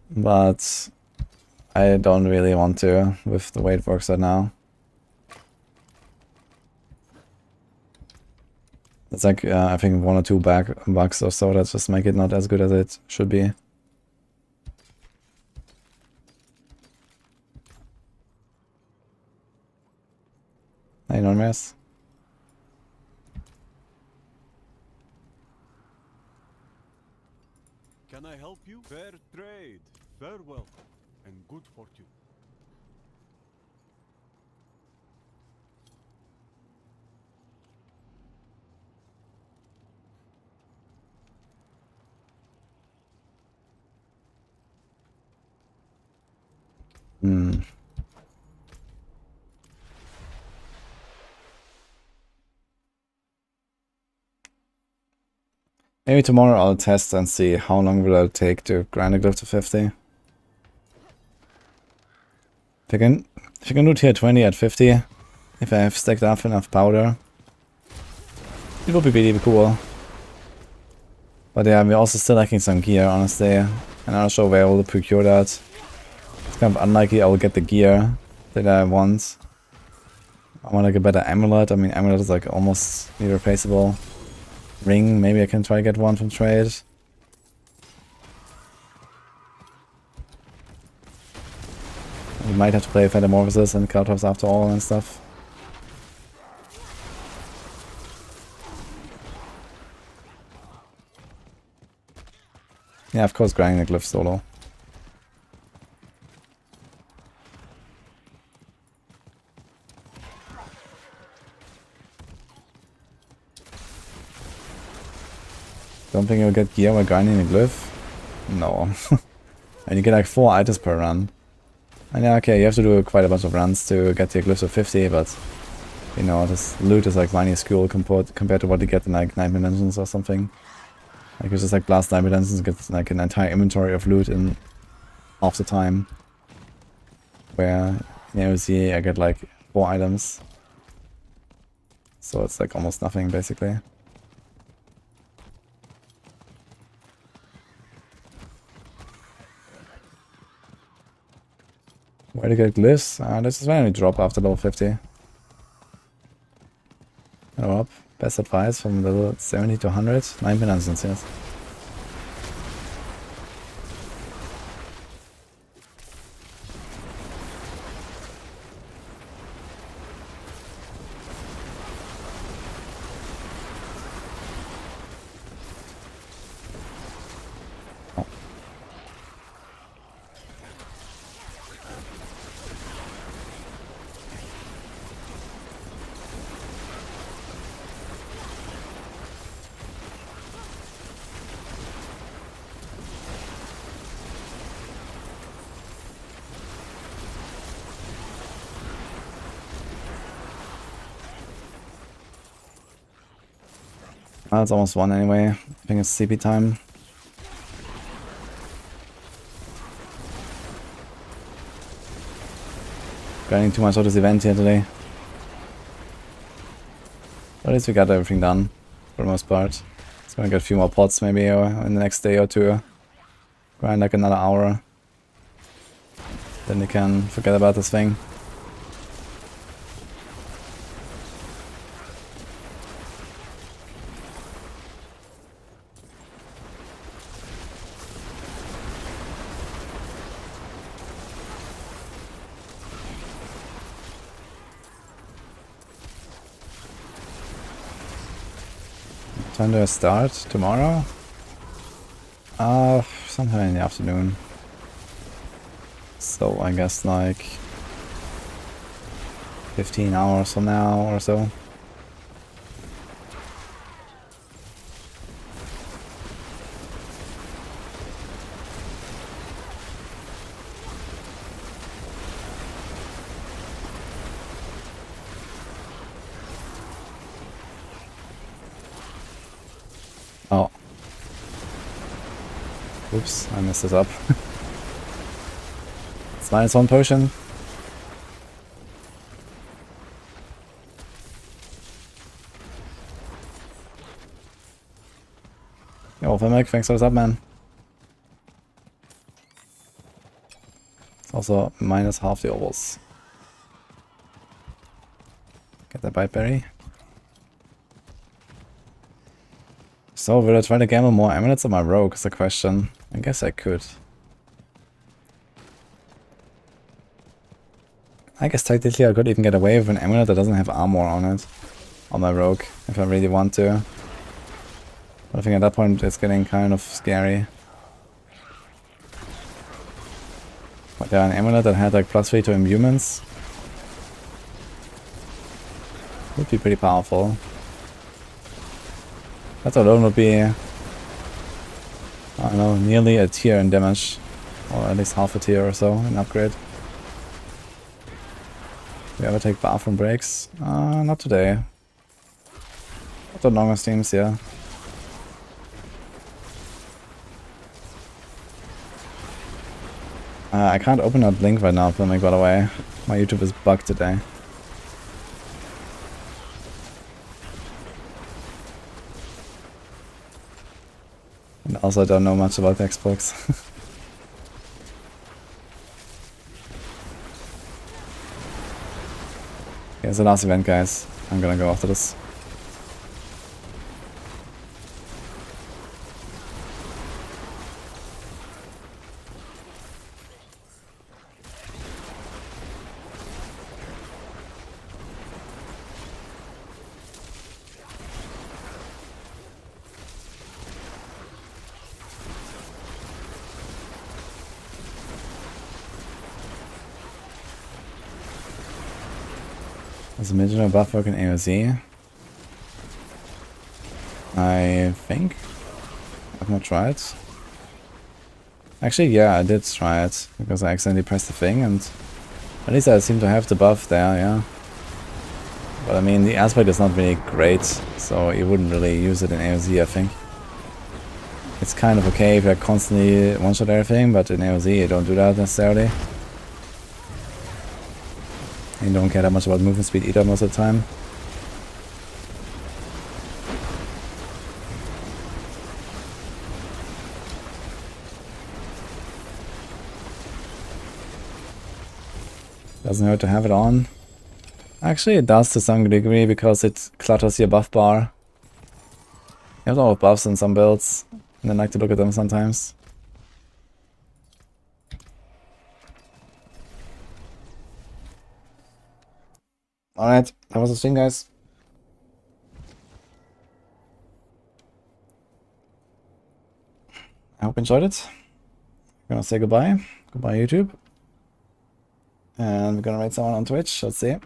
but I don't really want to with the way it works right now. It's like, I think 1 or 2 bugs or so that just make it not as good as it should be. Enormous. Can I help you? Fair trade, farewell, and good fortune. Maybe tomorrow I'll test and see how long will it take to grind a glyph to 50. If I can do tier 20 at 50, if I have stacked up enough powder, it would be really cool. But yeah, we're also still lacking some gear, honestly. And I'm not sure where I will procure that. It's kind of unlikely I will get the gear that I want. I want like a better amulet. I mean, amulet is like almost irreplaceable. Ring, maybe I can try to get one from trade. We might have to play Metamorphosis and Cloudhops after all and stuff. Yeah, of course, grinding the glyph solo. Don't think you'll get gear while grinding the glyph? No. And you get like 4 items per run. And yeah, okay, you have to do quite a bunch of runs to get the glyphs of 50, but you know, this loot is like minuscule compared to what you get in like 9 dimensions or something. Like you just like blast 9 dimensions and get like an entire inventory of loot in half the time. Where in AOC I get like 4 items. So it's like almost nothing basically. Where to get glyphs? This is when we drop after level 50. Go up. Best advice from level 70 to 100. 9 dimensions, yes. It's almost 1 anyway. I think it's CP time. grinding too much of this event here today. But at least we got everything done, for the most part. Just gonna get a few more pots maybe in the next day or two. Grind like another hour. Then we can forget about this thing. Time to start tomorrow? Sometime in the afternoon. So I guess like 15 hours from now or so. Oh. Oops, I messed it up. It's -1 potion. Yo, Filmic, thanks for what's up, man. It's also minus half the ovals. Get that bite berry. So, will I try to gamble more amulets on my rogue is the question. I guess I could. I guess technically I could even get away with an amulet that doesn't have armor on it. On my rogue, if I really want to. But I think at that point it's getting kind of scary. But yeah, an amulet that had like +3 to imbuements would be pretty powerful. That alone would be, I don't know, nearly a tier in damage. Or at least half a tier or so in upgrade. Do we ever take bathroom breaks? Not today. Not the longest teams here. I can't open that link right now, Filmic, by the way. My YouTube is bugged today. And also I don't know much about Xbox. Okay, it's the last event, guys. I'm gonna go after this. Does the midget buff work in AOZ? I think. I've not tried. Actually, yeah, I did try it, because I accidentally pressed the thing, and at least I seem to have the buff there, yeah. But I mean, the aspect is not really great, so you wouldn't really use it in AOZ, I think. It's kind of okay if you're constantly one-shot everything, but in AOZ you don't do that necessarily. You don't care that much about movement speed either most of the time. Doesn't hurt to have it on. Actually it does to some degree because it clutters your buff bar. You have a lot of buffs in some builds, and I like to look at them sometimes. Alright, that was the stream, guys. I hope you enjoyed it. I'm gonna say goodbye. Goodbye, YouTube. And we're gonna raid someone on Twitch. Let's see.